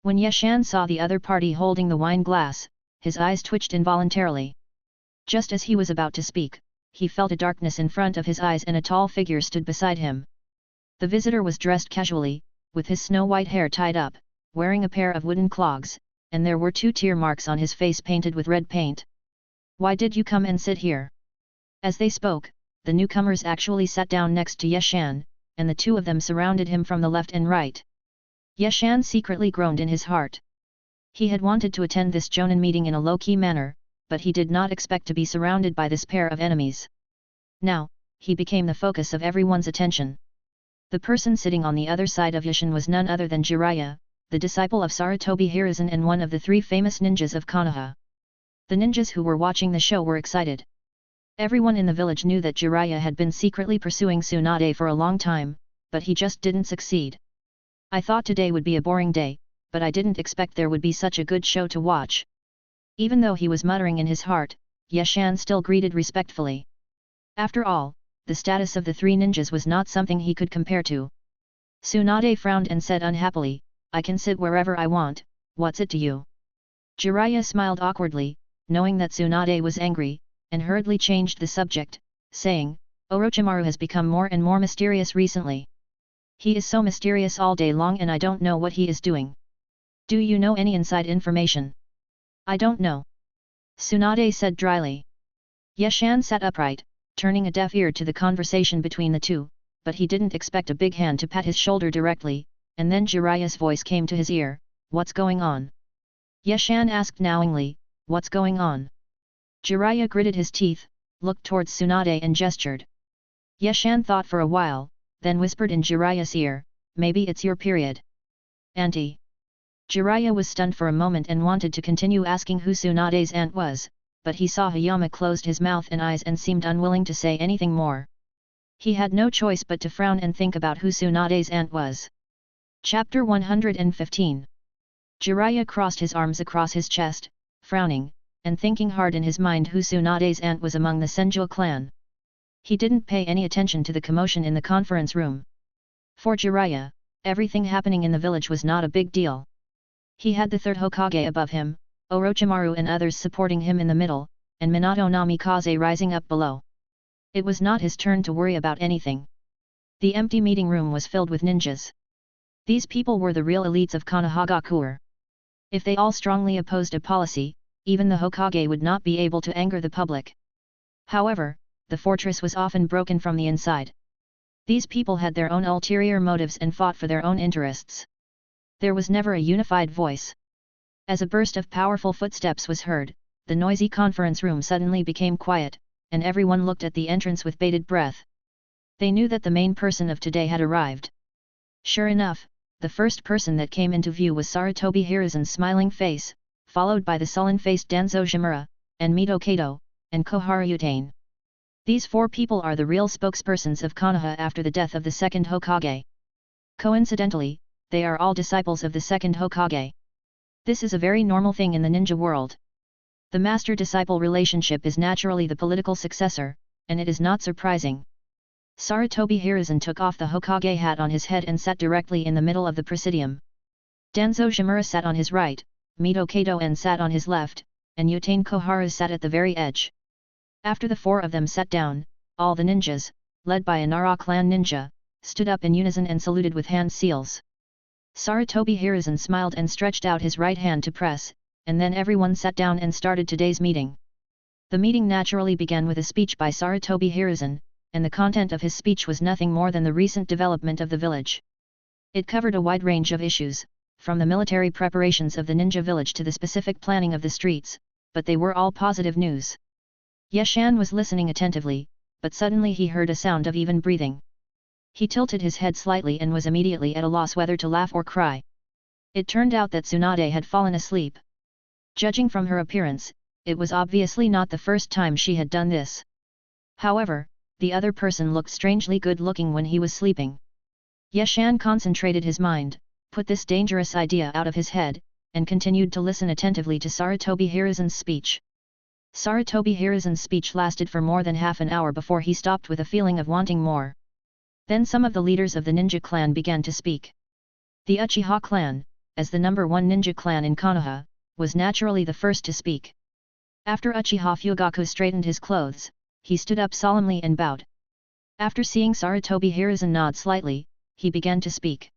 When Yeshan saw the other party holding the wine glass, his eyes twitched involuntarily. Just as he was about to speak, he felt a darkness in front of his eyes and a tall figure stood beside him. The visitor was dressed casually, with his snow-white hair tied up, wearing a pair of wooden clogs, and there were 2 tear marks on his face painted with red paint. "Why did you come and sit here?" As they spoke, the newcomers actually sat down next to Yeshan, and the 2 of them surrounded him from the left and right. Yeshan secretly groaned in his heart. He had wanted to attend this Jonin meeting in a low-key manner, but he did not expect to be surrounded by this pair of enemies. Now, he became the focus of everyone's attention. The person sitting on the other side of Yeshan was none other than Jiraiya, the disciple of Sarutobi Hiruzen and one of the 3 famous ninjas of Konoha. The ninjas who were watching the show were excited. Everyone in the village knew that Jiraiya had been secretly pursuing Tsunade for a long time, but he just didn't succeed. "I thought today would be a boring day, but I didn't expect there would be such a good show to watch." Even though he was muttering in his heart, Yeshan still greeted respectfully. After all, the status of the 3 ninjas was not something he could compare to. Tsunade frowned and said unhappily, "I can sit wherever I want, what's it to you?" Jiraiya smiled awkwardly, knowing that Tsunade was angry, and hurriedly changed the subject, saying, "Orochimaru has become more and more mysterious recently. He is so mysterious all day long and I don't know what he is doing. Do you know any inside information?" "I don't know," Tsunade said dryly. Yeshan sat upright, turning a deaf ear to the conversation between the 2, but he didn't expect a big hand to pat his shoulder directly, and then Jiraiya's voice came to his ear, "What's going on?" Yeshan asked knowingly, "What's going on?" Jiraiya gritted his teeth, looked towards Tsunade and gestured. Yeshan thought for a while, then whispered in Jiraiya's ear, "Maybe it's your period." "Auntie." Jiraiya was stunned for a moment and wanted to continue asking who Tsunade's aunt was, but he saw Hayama closed his mouth and eyes and seemed unwilling to say anything more. He had no choice but to frown and think about who Tsunade's aunt was. Chapter 115. Jiraiya crossed his arms across his chest, frowning, and thinking hard in his mind who Tsunade's aunt was among the Senju clan. He didn't pay any attention to the commotion in the conference room. For Jiraiya, everything happening in the village was not a big deal. He had the 3rd Hokage above him, Orochimaru and others supporting him in the middle, and Minato Namikaze rising up below. It was not his turn to worry about anything. The empty meeting room was filled with ninjas. These people were the real elites of Konoha. If they all strongly opposed a policy, even the Hokage would not be able to anger the public. However, the fortress was often broken from the inside. These people had their own ulterior motives and fought for their own interests. There was never a unified voice. As a burst of powerful footsteps was heard, the noisy conference room suddenly became quiet, and everyone looked at the entrance with bated breath. They knew that the main person of today had arrived. Sure enough, the first person that came into view was Sarutobi Hiruzen's smiling face, followed by the sullen-faced Danzo Shimura, and Mito Kato, and Koharu Utane. These four people are the real spokespersons of Konoha after the death of the second Hokage. Coincidentally, they are all disciples of the second Hokage. This is a very normal thing in the ninja world. The master-disciple relationship is naturally the political successor, and it is not surprising. Sarutobi Hiruzen took off the Hokage hat on his head and sat directly in the middle of the presidium. Danzo Shimura sat on his right, Mito Kato sat on his left, and Utane Koharu sat at the very edge. After the four of them sat down, all the ninjas, led by a Nara clan ninja, stood up in unison and saluted with hand seals. Sarutobi Hiruzen smiled and stretched out his right hand to press, and then everyone sat down and started today's meeting. The meeting naturally began with a speech by Sarutobi Hiruzen, and the content of his speech was nothing more than the recent development of the village. It covered a wide range of issues, from the military preparations of the ninja village to the specific planning of the streets, but they were all positive news. Yeshan was listening attentively, but suddenly he heard a sound of even breathing. He tilted his head slightly and was immediately at a loss whether to laugh or cry. It turned out that Tsunade had fallen asleep. Judging from her appearance, it was obviously not the first time she had done this. However, the other person looked strangely good-looking when he was sleeping. Yeshan concentrated his mind, put this dangerous idea out of his head, and continued to listen attentively to Sarutobi Hiruzen's speech. Sarutobi Hiruzen's speech lasted for more than half an hour before he stopped with a feeling of wanting more. Then some of the leaders of the ninja clan began to speak. The Uchiha clan, as the number one ninja clan in Konoha, was naturally the first to speak. After Uchiha Fugaku straightened his clothes, he stood up solemnly and bowed. After seeing Sarutobi Hiruzen nod slightly, he began to speak.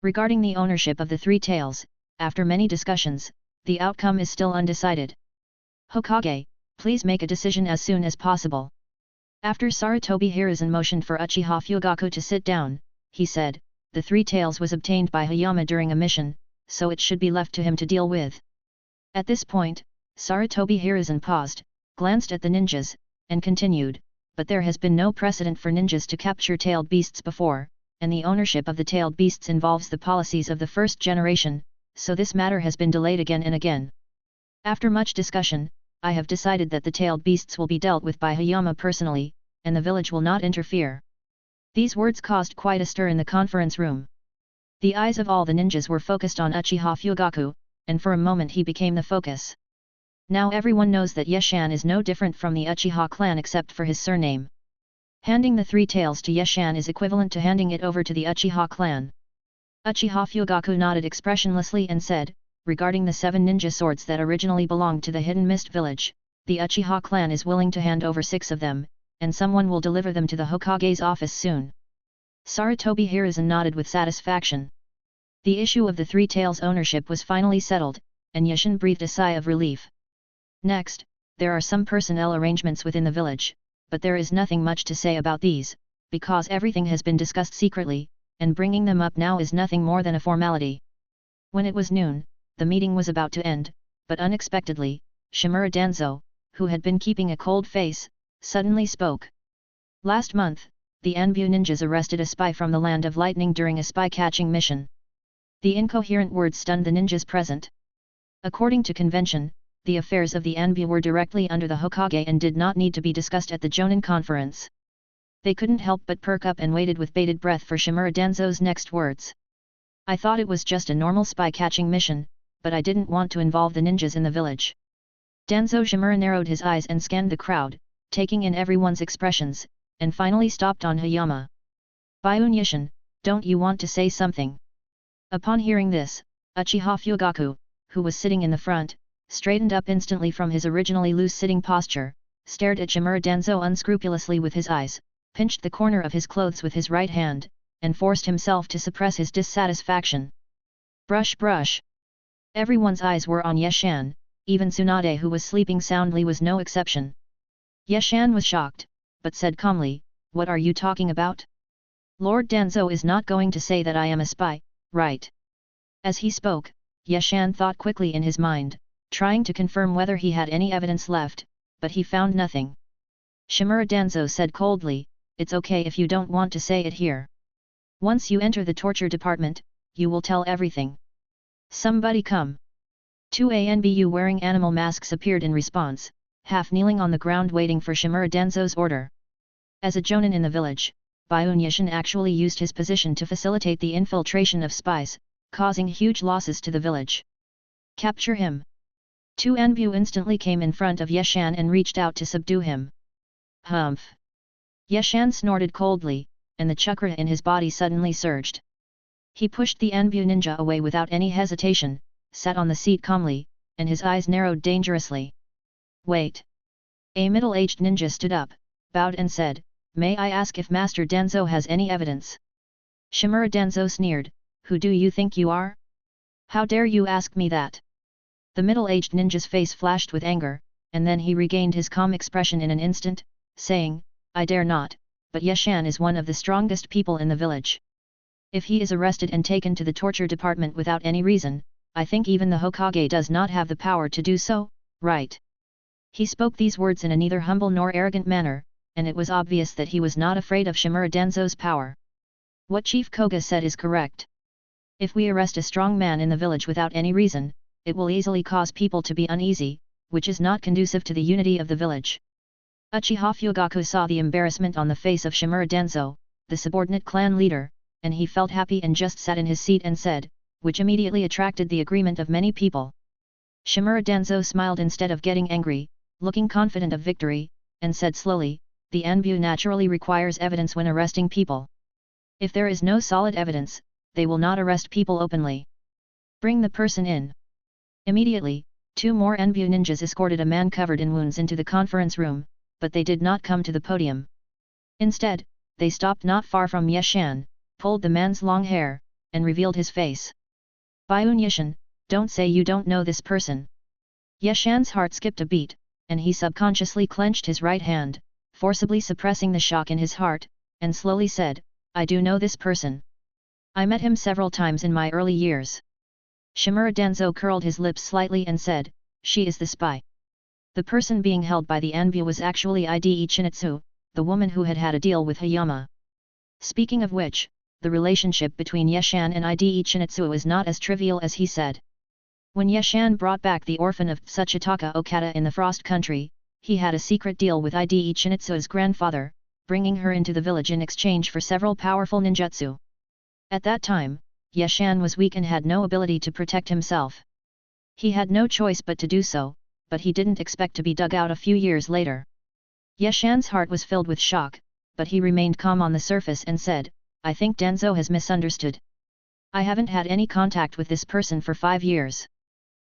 Regarding the ownership of the three tails, after many discussions, the outcome is still undecided. Hokage, please make a decision as soon as possible. After Sarutobi Hiruzen motioned for Uchiha Fugaku to sit down, he said, the three tails was obtained by Hayama during a mission, so it should be left to him to deal with. At this point, Sarutobi Hiruzen paused, glanced at the ninjas, and continued, but there has been no precedent for ninjas to capture tailed beasts before, and the ownership of the tailed beasts involves the policies of the first generation, so this matter has been delayed again and again. After much discussion, I have decided that the tailed beasts will be dealt with by Hayama personally, and the village will not interfere. These words caused quite a stir in the conference room. The eyes of all the ninjas were focused on Uchiha Fugaku, and for a moment he became the focus. Now everyone knows that Yeshan is no different from the Uchiha clan except for his surname. Handing the three tails to Yeshan is equivalent to handing it over to the Uchiha clan. Uchiha Fugaku nodded expressionlessly and said, regarding the 7 ninja swords that originally belonged to the Hidden Mist village, the Uchiha clan is willing to hand over 6 of them, and someone will deliver them to the Hokage's office soon. Sarutobi Hiruzen nodded with satisfaction. The issue of the three tails ownership was finally settled, and Yeshan breathed a sigh of relief. Next, there are some personnel arrangements within the village, but there is nothing much to say about these, because everything has been discussed secretly, and bringing them up now is nothing more than a formality. When it was noon, the meeting was about to end, but unexpectedly, Shimura Danzo, who had been keeping a cold face, suddenly spoke. Last month, the Anbu ninjas arrested a spy from the Land of Lightning during a spy-catching mission. The incoherent words stunned the ninjas present. According to convention, the affairs of the Anbu were directly under the Hokage and did not need to be discussed at the Jonin conference. They couldn't help but perk up and waited with bated breath for Shimura Danzo's next words. I thought it was just a normal spy-catching mission, but I didn't want to involve the ninjas in the village. Danzo Shimura narrowed his eyes and scanned the crowd, taking in everyone's expressions, and finally stopped on Hayama. Byun Yishin, don't you want to say something? Upon hearing this, Uchiha Fugaku, who was sitting in the front, straightened up instantly from his originally loose sitting posture, stared at Shimura Danzo unscrupulously with his eyes, pinched the corner of his clothes with his right hand, and forced himself to suppress his dissatisfaction. Brush brush. Everyone's eyes were on Yeshan, even Tsunade who was sleeping soundly was no exception. Yeshan was shocked, but said calmly, "What are you talking about? Lord Danzo is not going to say that I am a spy, right?" As he spoke, Yeshan thought quickly in his mind, trying to confirm whether he had any evidence left, but he found nothing. Shimura Danzo said coldly, "It's okay if you don't want to say it here. Once you enter the torture department, you will tell everything." "Somebody come." Two ANBU wearing animal masks appeared in response, half kneeling on the ground waiting for Shimura Danzo's order. As a jonin in the village, Byun-Yishin actually used his position to facilitate the infiltration of spies, causing huge losses to the village. "Capture him." Two ANBU instantly came in front of Yeshan and reached out to subdue him. "Humph!" Yeshan snorted coldly, and the chakra in his body suddenly surged. He pushed the ANBU ninja away without any hesitation, sat on the seat calmly, and his eyes narrowed dangerously. "Wait." A middle-aged ninja stood up, bowed and said, "May I ask if Master Danzo has any evidence?" Shimura Danzo sneered, "Who do you think you are? How dare you ask me that?" The middle-aged ninja's face flashed with anger, and then he regained his calm expression in an instant, saying, "I dare not, but Yeshan is one of the strongest people in the village. If he is arrested and taken to the torture department without any reason, I think even the Hokage does not have the power to do so, right?" He spoke these words in a neither humble nor arrogant manner, and it was obvious that he was not afraid of Shimura Danzo's power. What Chief Koga said is correct. If we arrest a strong man in the village without any reason, it will easily cause people to be uneasy, which is not conducive to the unity of the village. Uchiha Fugaku saw the embarrassment on the face of Shimura Danzo, the subordinate clan leader, and he felt happy and just sat in his seat and said, which immediately attracted the agreement of many people. Shimura Danzo smiled instead of getting angry, looking confident of victory, and said slowly, "The ANBU naturally requires evidence when arresting people. If there is no solid evidence, they will not arrest people openly. Bring the person in." Immediately, two more ANBU ninjas escorted a man covered in wounds into the conference room, but they did not come to the podium. Instead, they stopped not far from Yeshan, pulled the man's long hair, and revealed his face. "Byun-Yishin, don't say you don't know this person." Yeshan's heart skipped a beat, and he subconsciously clenched his right hand, forcibly suppressing the shock in his heart, and slowly said, "I do know this person. I met him several times in my early years." Shimura Danzo curled his lips slightly and said, "She is the spy." The person being held by the ANBU was actually Ide Chinitsu, the woman who had had a deal with Hayama. Speaking of which, the relationship between Yeshan and Ide Chinitsu is not as trivial as he said. When Yeshan brought back the orphan of Tsuchitaka Okada in the Frost Country, he had a secret deal with Ide Chinitsu's grandfather, bringing her into the village in exchange for several powerful ninjutsu. At that time, Yeshan was weak and had no ability to protect himself. He had no choice but to do so, but he didn't expect to be dug out a few years later. Yeshan's heart was filled with shock, but he remained calm on the surface and said, "I think Danzo has misunderstood. I haven't had any contact with this person for 5 years.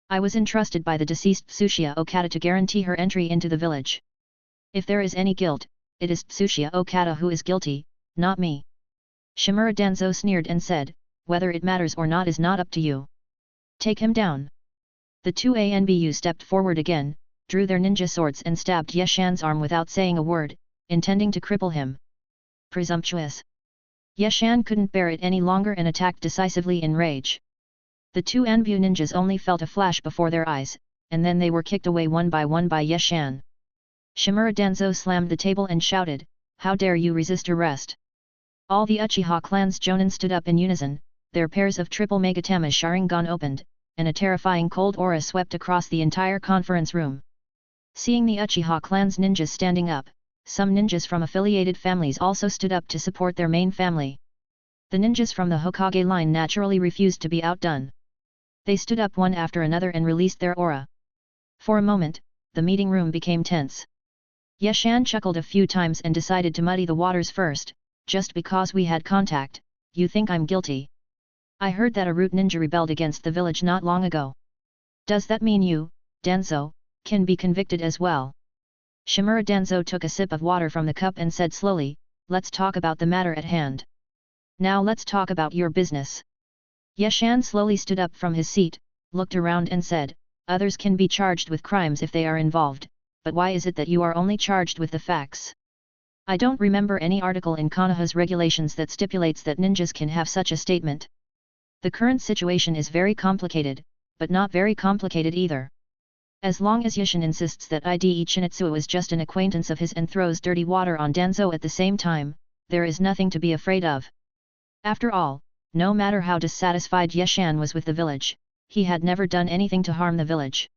I was entrusted by the deceased Tsuchiya Okada to guarantee her entry into the village. If there is any guilt, it is Tsuchiya Okada who is guilty, not me." Shimura Danzo sneered and said, "Whether it matters or not is not up to you. Take him down." The two ANBU stepped forward again, drew their ninja swords and stabbed Yeshan's arm without saying a word, intending to cripple him. Presumptuous. Yeshan couldn't bear it any longer and attacked decisively in rage. The two ANBU ninjas only felt a flash before their eyes, and then they were kicked away one by Yeshan. Shimura Danzo slammed the table and shouted, "How dare you resist arrest!" All the Uchiha clan's jonin stood up in unison, their pairs of triple Megatama Sharingan opened, and a terrifying cold aura swept across the entire conference room. Seeing the Uchiha clan's ninjas standing up, some ninjas from affiliated families also stood up to support their main family. The ninjas from the Hokage line naturally refused to be outdone. They stood up one after another and released their aura. For a moment, the meeting room became tense. Yeshan chuckled a few times and decided to muddy the waters first. "Just because we had contact, you think I'm guilty? I heard that a root ninja rebelled against the village not long ago. Does that mean you, Danzo, can be convicted as well?" Shimura Danzo took a sip of water from the cup and said slowly, let's talk about the matter at hand. Now let's talk about your business. Yeshan slowly stood up from his seat, looked around and said, others can be charged with crimes if they are involved, but why is it that you are only charged with the facts? I don't remember any article in Konoha's regulations that stipulates that ninjas can have such a statement. The current situation is very complicated, but not very complicated either. As long as Yushin insists that Ide Chinitsuo is just an acquaintance of his and throws dirty water on Danzo at the same time, there is nothing to be afraid of. After all, no matter how dissatisfied Yeshan was with the village, he had never done anything to harm the village.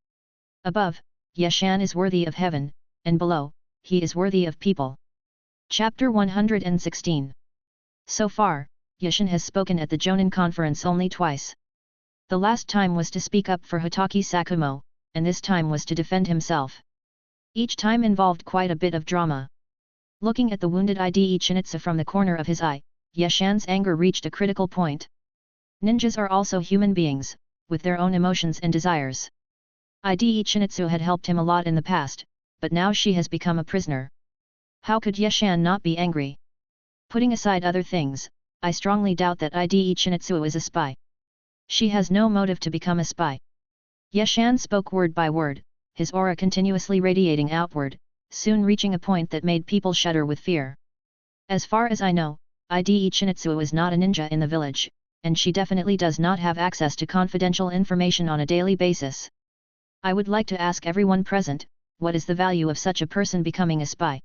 Above, Yeshan is worthy of heaven, and below, he is worthy of people. Chapter 116. So far, Yushin has spoken at the Jonin conference only twice. The last time was to speak up for Hitaki Sakumo, and this time was to defend himself. Each time involved quite a bit of drama. Looking at the wounded Ide Chinitsu from the corner of his eye, Yeshan's anger reached a critical point. Ninjas are also human beings, with their own emotions and desires. Ide Chinitsu had helped him a lot in the past, but now she has become a prisoner. How could Yeshan not be angry? Putting aside other things, I strongly doubt that Ide Chinitsu is a spy. She has no motive to become a spy. Yeshan spoke word by word, his aura continuously radiating outward, soon reaching a point that made people shudder with fear. As far as I know, Ide Chinitsu is not a ninja in the village, and she definitely does not have access to confidential information on a daily basis. I would like to ask everyone present, what is the value of such a person becoming a spy?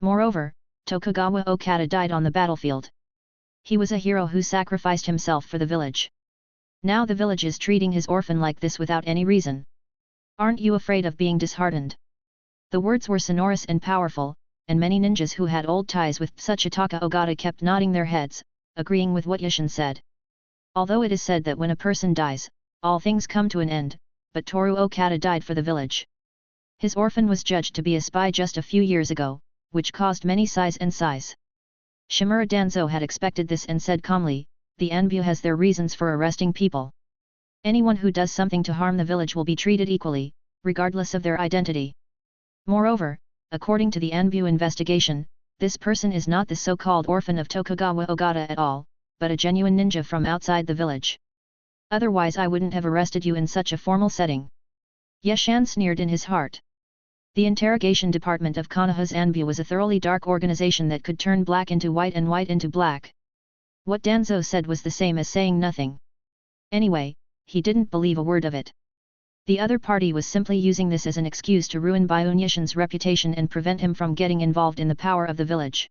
Moreover, Tokugawa Okada died on the battlefield. He was a hero who sacrificed himself for the village. Now the village is treating his orphan like this without any reason. Aren't you afraid of being disheartened? The words were sonorous and powerful, and many ninjas who had old ties with Tsuchitaka Ogata kept nodding their heads, agreeing with what Yushin said. Although it is said that when a person dies, all things come to an end, but Toru Okada died for the village. His orphan was judged to be a spy just a few years ago, which caused many sighs and sighs. Shimura Danzo had expected this and said calmly, the Anbu has their reasons for arresting people. Anyone who does something to harm the village will be treated equally, regardless of their identity. Moreover, according to the Anbu investigation, this person is not the so-called orphan of Tokugawa Ogata at all, but a genuine ninja from outside the village. Otherwise I wouldn't have arrested you in such a formal setting. Yeshan sneered in his heart. The interrogation department of Konoha's Anbu was a thoroughly dark organization that could turn black into white and white into black. What Danzo said was the same as saying nothing. Anyway, he didn't believe a word of it. The other party was simply using this as an excuse to ruin Byun Yishin's reputation and prevent him from getting involved in the power of the village.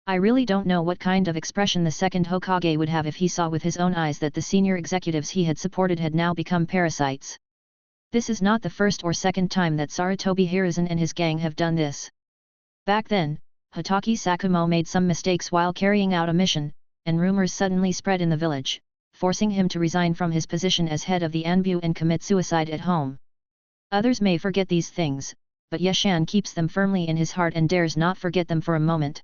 I really don't know what kind of expression the second Hokage would have if he saw with his own eyes that the senior executives he had supported had now become parasites. This is not the first or second time that Sarutobi Hiruzen and his gang have done this. Back then, Hitaki Sakumo made some mistakes while carrying out a mission, and rumors suddenly spread in the village, forcing him to resign from his position as head of the Anbu and commit suicide at home. Others may forget these things, but Yeshan keeps them firmly in his heart and dares not forget them for a moment.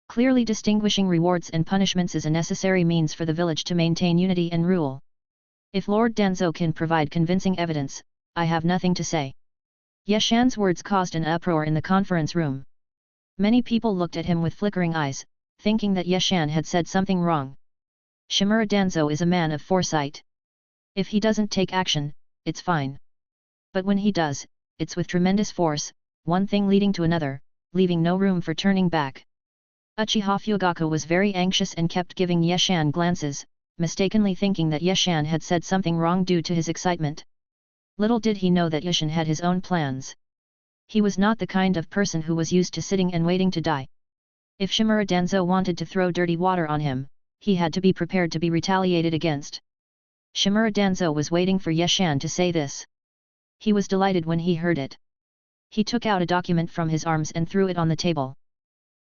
Clearly distinguishing rewards and punishments is a necessary means for the village to maintain unity and rule. If Lord Danzo can provide convincing evidence, I have nothing to say. Yeshan's words caused an uproar in the conference room. Many people looked at him with flickering eyes, thinking that Yeshan had said something wrong. Shimura Danzo is a man of foresight. If he doesn't take action, it's fine. But when he does, it's with tremendous force, one thing leading to another, leaving no room for turning back. Uchiha Fugaku was very anxious and kept giving Yeshan glances, mistakenly thinking that Yeshan had said something wrong due to his excitement. Little did he know that Yushin had his own plans. He was not the kind of person who was used to sitting and waiting to die. If Shimura Danzo wanted to throw dirty water on him, he had to be prepared to be retaliated against. Shimura Danzo was waiting for Yeshan to say this. He was delighted when he heard it. He took out a document from his arms and threw it on the table.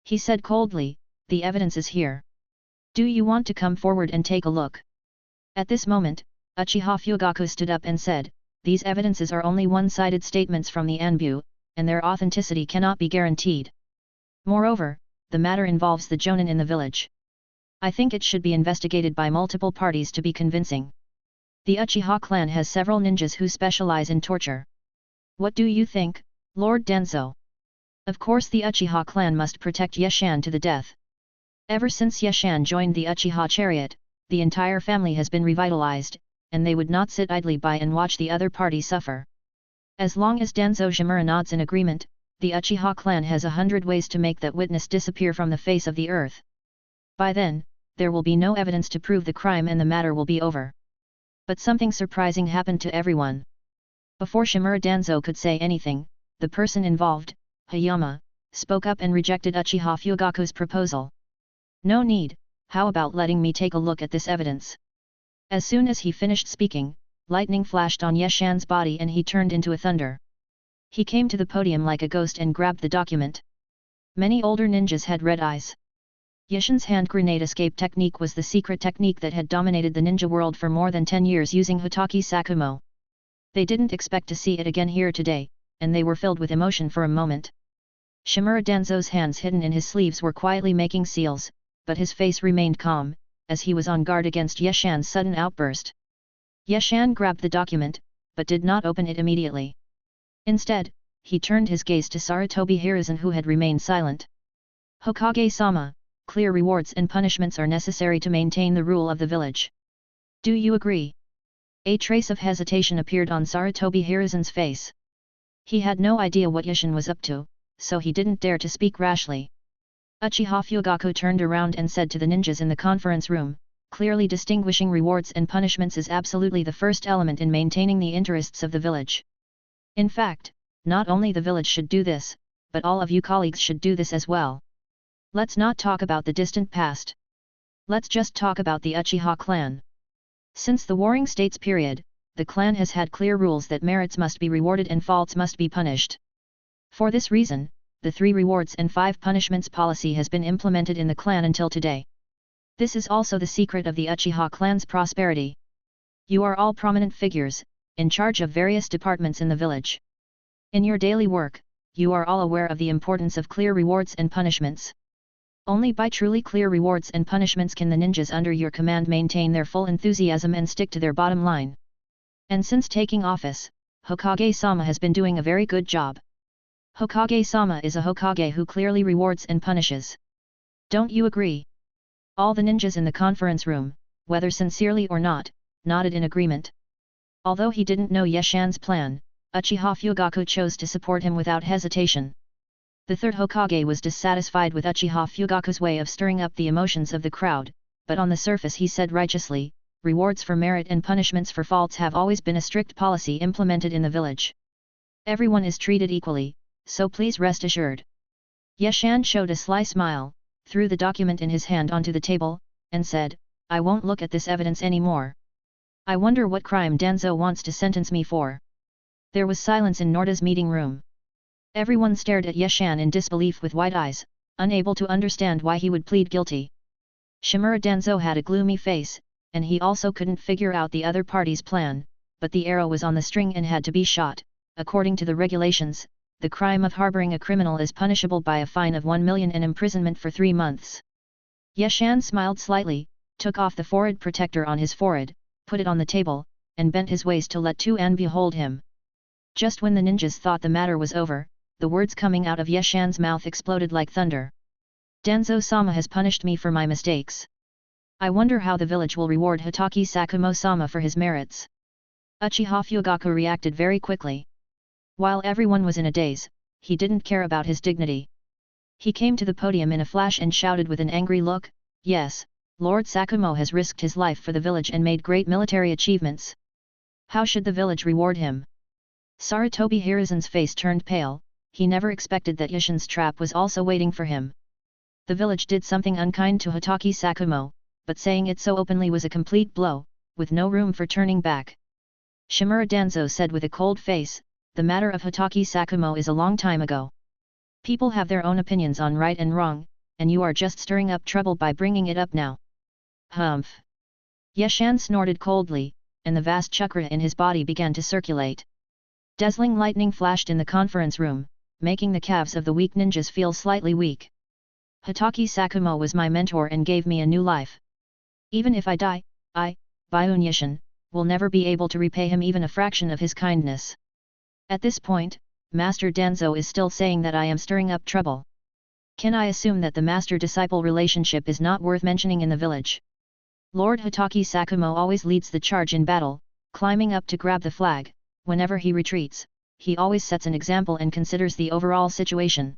He said coldly, "The evidence is here. Do you want to come forward and take a look?" At this moment, Uchiha Fugaku stood up and said, "These evidences are only one-sided statements from the Anbu, and their authenticity cannot be guaranteed. Moreover, the matter involves the Jonin in the village. I think it should be investigated by multiple parties to be convincing. The Uchiha clan has several ninjas who specialize in torture. What do you think, Lord Danzo?" Of course the Uchiha clan must protect Yeshan to the death, Ever since Yeshan joined the Uchiha chariot, the entire family has been revitalized, and they would not sit idly by and watch the other party suffer. As long as Danzo Shimura nods in agreement, the Uchiha clan has 100 ways to make that witness disappear from the face of the earth. By then, there will be no evidence to prove the crime and the matter will be over. But something surprising happened to everyone. Before Shimura Danzo could say anything, the person involved, Hayama, spoke up and rejected Uchiha Fugaku's proposal. No need, how about letting me take a look at this evidence? As soon as he finished speaking, lightning flashed on Yeshan's body and he turned into a thunder. He came to the podium like a ghost and grabbed the document. Many older ninjas had red eyes. Yeshan's hand grenade escape technique was the secret technique that had dominated the ninja world for more than 10 years using Hitaki Sakumo. They didn't expect to see it again here today, and they were filled with emotion for a moment. Shimura Danzo's hands hidden in his sleeves were quietly making seals, but his face remained calm, as he was on guard against Yeshan's sudden outburst. Yeshan grabbed the document, but did not open it immediately. Instead, he turned his gaze to Sarutobi Hiruzen who had remained silent. Hokage-sama, clear rewards and punishments are necessary to maintain the rule of the village. Do you agree? A trace of hesitation appeared on Sarutobi Hiruzen's face. He had no idea what Yeshan was up to, so he didn't dare to speak rashly. Uchiha Fugaku turned around and said to the ninjas in the conference room, clearly distinguishing rewards and punishments is absolutely the first element in maintaining the interests of the village. In fact, not only the village should do this, but all of you colleagues should do this as well. Let's not talk about the distant past. Let's just talk about the Uchiha clan. Since the Warring States period, the clan has had clear rules that merits must be rewarded and faults must be punished. For this reason, the 3 rewards and 5 punishments policy has been implemented in the clan until today. This is also the secret of the Uchiha clan's prosperity. You are all prominent figures, in charge of various departments in the village. In your daily work, you are all aware of the importance of clear rewards and punishments. Only by truly clear rewards and punishments can the ninjas under your command maintain their full enthusiasm and stick to their bottom line. And since taking office, Hokage-sama has been doing a very good job. Hokage-sama is a Hokage who clearly rewards and punishes. Don't you agree? All the ninjas in the conference room, whether sincerely or not, nodded in agreement. Although he didn't know Yeshan's plan, Uchiha Fugaku chose to support him without hesitation. The third Hokage was dissatisfied with Uchiha Fugaku's way of stirring up the emotions of the crowd, but on the surface he said righteously, rewards for merit and punishments for faults have always been a strict policy implemented in the village. Everyone is treated equally, so please rest assured. Yeshan showed a sly smile, threw the document in his hand onto the table, and said, I won't look at this evidence anymore. I wonder what crime Danzo wants to sentence me for. There was silence in Norda's meeting room. Everyone stared at Yeshan in disbelief with wide eyes, unable to understand why he would plead guilty. Shimura Danzo had a gloomy face, and he also couldn't figure out the other party's plan, but the arrow was on the string and had to be shot. According to the regulations, the crime of harboring a criminal is punishable by a fine of 1 million and imprisonment for 3 months. Yeshan smiled slightly, took off the forehead protector on his forehead, put it on the table, and bent his waist to let Tuan behold him. Just when the ninjas thought the matter was over, the words coming out of Yeshan's mouth exploded like thunder. Danzo-sama has punished me for my mistakes. I wonder how the village will reward Hitaki Sakumo-sama for his merits. Uchiha Fugaku reacted very quickly. While everyone was in a daze, he didn't care about his dignity. He came to the podium in a flash and shouted with an angry look, yes, Lord Sakumo has risked his life for the village and made great military achievements. How should the village reward him? Sarutobi Hiruzen's face turned pale, he never expected that Yeshan's trap was also waiting for him. The village did something unkind to Hitaki Sakumo, but saying it so openly was a complete blow, with no room for turning back. Shimura Danzo said with a cold face, the matter of Hitaki Sakumo is a long time ago. People have their own opinions on right and wrong, and you are just stirring up trouble by bringing it up now. Humph! Yeshan snorted coldly, and the vast chakra in his body began to circulate. Dazzling lightning flashed in the conference room, making the calves of the weak ninjas feel slightly weak. Hitaki Sakumo was my mentor and gave me a new life. Even if I die, Byun Yeshan, will never be able to repay him even a fraction of his kindness. At this point, Master Danzo is still saying that I am stirring up trouble. Can I assume that the master-disciple relationship is not worth mentioning in the village? Lord Hitaki Sakumo always leads the charge in battle, climbing up to grab the flag. Whenever he retreats, he always sets an example and considers the overall situation.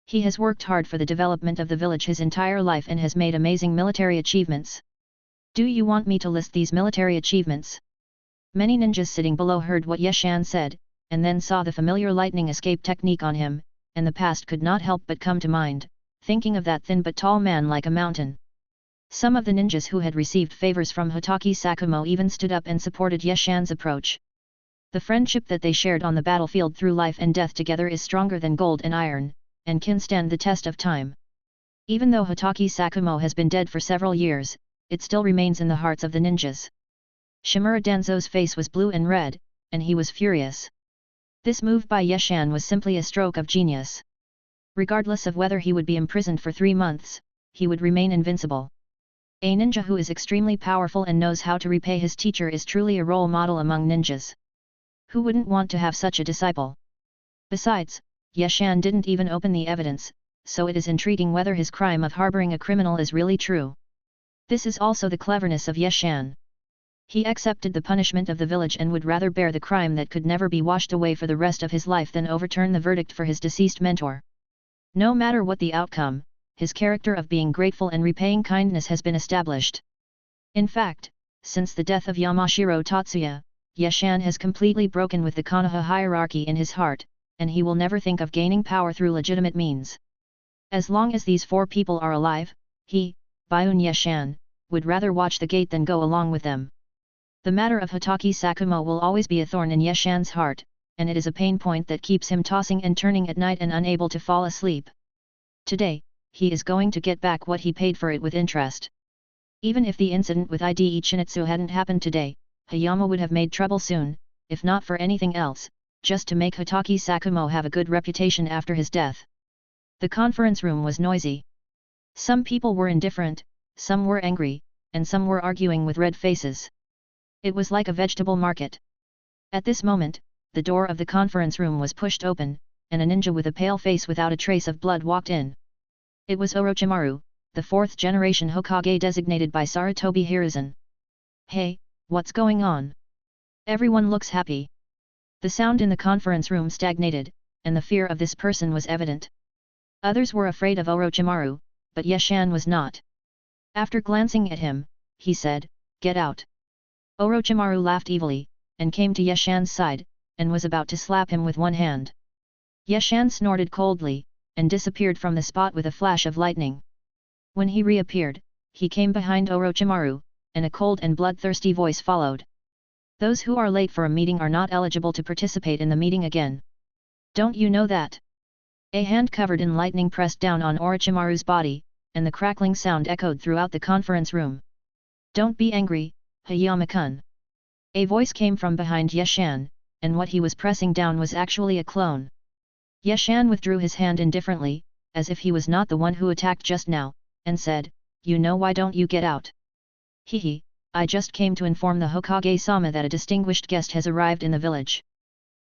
He has worked hard for the development of the village his entire life and has made amazing military achievements. Do you want me to list these military achievements? Many ninjas sitting below heard what Yeshan said, and then saw the familiar lightning escape technique on him, and the past could not help but come to mind, thinking of that thin but tall man like a mountain. Some of the ninjas who had received favors from Hitaki Sakumo even stood up and supported Yeshan's approach. The friendship that they shared on the battlefield through life and death together is stronger than gold and iron, and can stand the test of time. Even though Hitaki Sakumo has been dead for several years, it still remains in the hearts of the ninjas. Shimura Danzo's face was blue and red, and he was furious. This move by Yeshan was simply a stroke of genius. Regardless of whether he would be imprisoned for 3 months, he would remain invincible. A ninja who is extremely powerful and knows how to repay his teacher is truly a role model among ninjas. Who wouldn't want to have such a disciple? Besides, Yeshan didn't even open the evidence, so it is intriguing whether his crime of harboring a criminal is really true. This is also the cleverness of Yeshan. He accepted the punishment of the village and would rather bear the crime that could never be washed away for the rest of his life than overturn the verdict for his deceased mentor. No matter what the outcome, his character of being grateful and repaying kindness has been established. In fact, since the death of Yamashiro Tatsuya, Yeshan has completely broken with the Konoha hierarchy in his heart, and he will never think of gaining power through legitimate means. As long as these 4 people are alive, he, Byun Yeshan, would rather watch the gate than go along with them. The matter of Hitaki Sakumo will always be a thorn in Yeshan's heart, and it is a pain point that keeps him tossing and turning at night and unable to fall asleep. Today, he is going to get back what he paid for it with interest. Even if the incident with Ide Chinitsu hadn't happened today, Hayama would have made trouble soon, if not for anything else, just to make Hitaki Sakumo have a good reputation after his death. The conference room was noisy. Some people were indifferent, some were angry, and some were arguing with red faces. It was like a vegetable market. At this moment, the door of the conference room was pushed open, and a ninja with a pale face without a trace of blood walked in. It was Orochimaru, the 4th generation Hokage designated by Sarutobi Hiruzen. Hey, what's going on? Everyone looks happy. The sound in the conference room stagnated, and the fear of this person was evident. Others were afraid of Orochimaru, but Yeshan was not. After glancing at him, he said, "Get out." Orochimaru laughed evilly, and came to Yeshan's side, and was about to slap him with one hand. Yeshan snorted coldly, and disappeared from the spot with a flash of lightning. When he reappeared, he came behind Orochimaru, and a cold and bloodthirsty voice followed. Those who are late for a meeting are not eligible to participate in the meeting again. Don't you know that? A hand covered in lightning pressed down on Orochimaru's body, and the crackling sound echoed throughout the conference room. Don't be angry, Hayama-kun. A voice came from behind Yeshan, and what he was pressing down was actually a clone. Yeshan withdrew his hand indifferently, as if he was not the one who attacked just now, and said, "You know, why don't you get out?" "Hehe, I just came to inform the Hokage-sama that a distinguished guest has arrived in the village."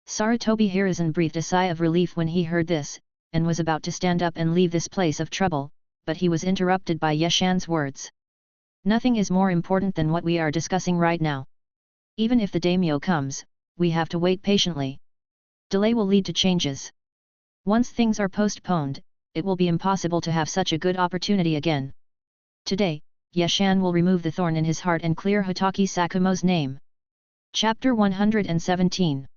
Sarutobi Hiruzen breathed a sigh of relief when he heard this, and was about to stand up and leave this place of trouble, but he was interrupted by Yeshan's words. "Nothing is more important than what we are discussing right now. Even if the daimyo comes, we have to wait patiently. Delay will lead to changes. Once things are postponed, it will be impossible to have such a good opportunity again. Today, Yeshan will remove the thorn in his heart and clear Hitaki Sakumo's name." Chapter 117.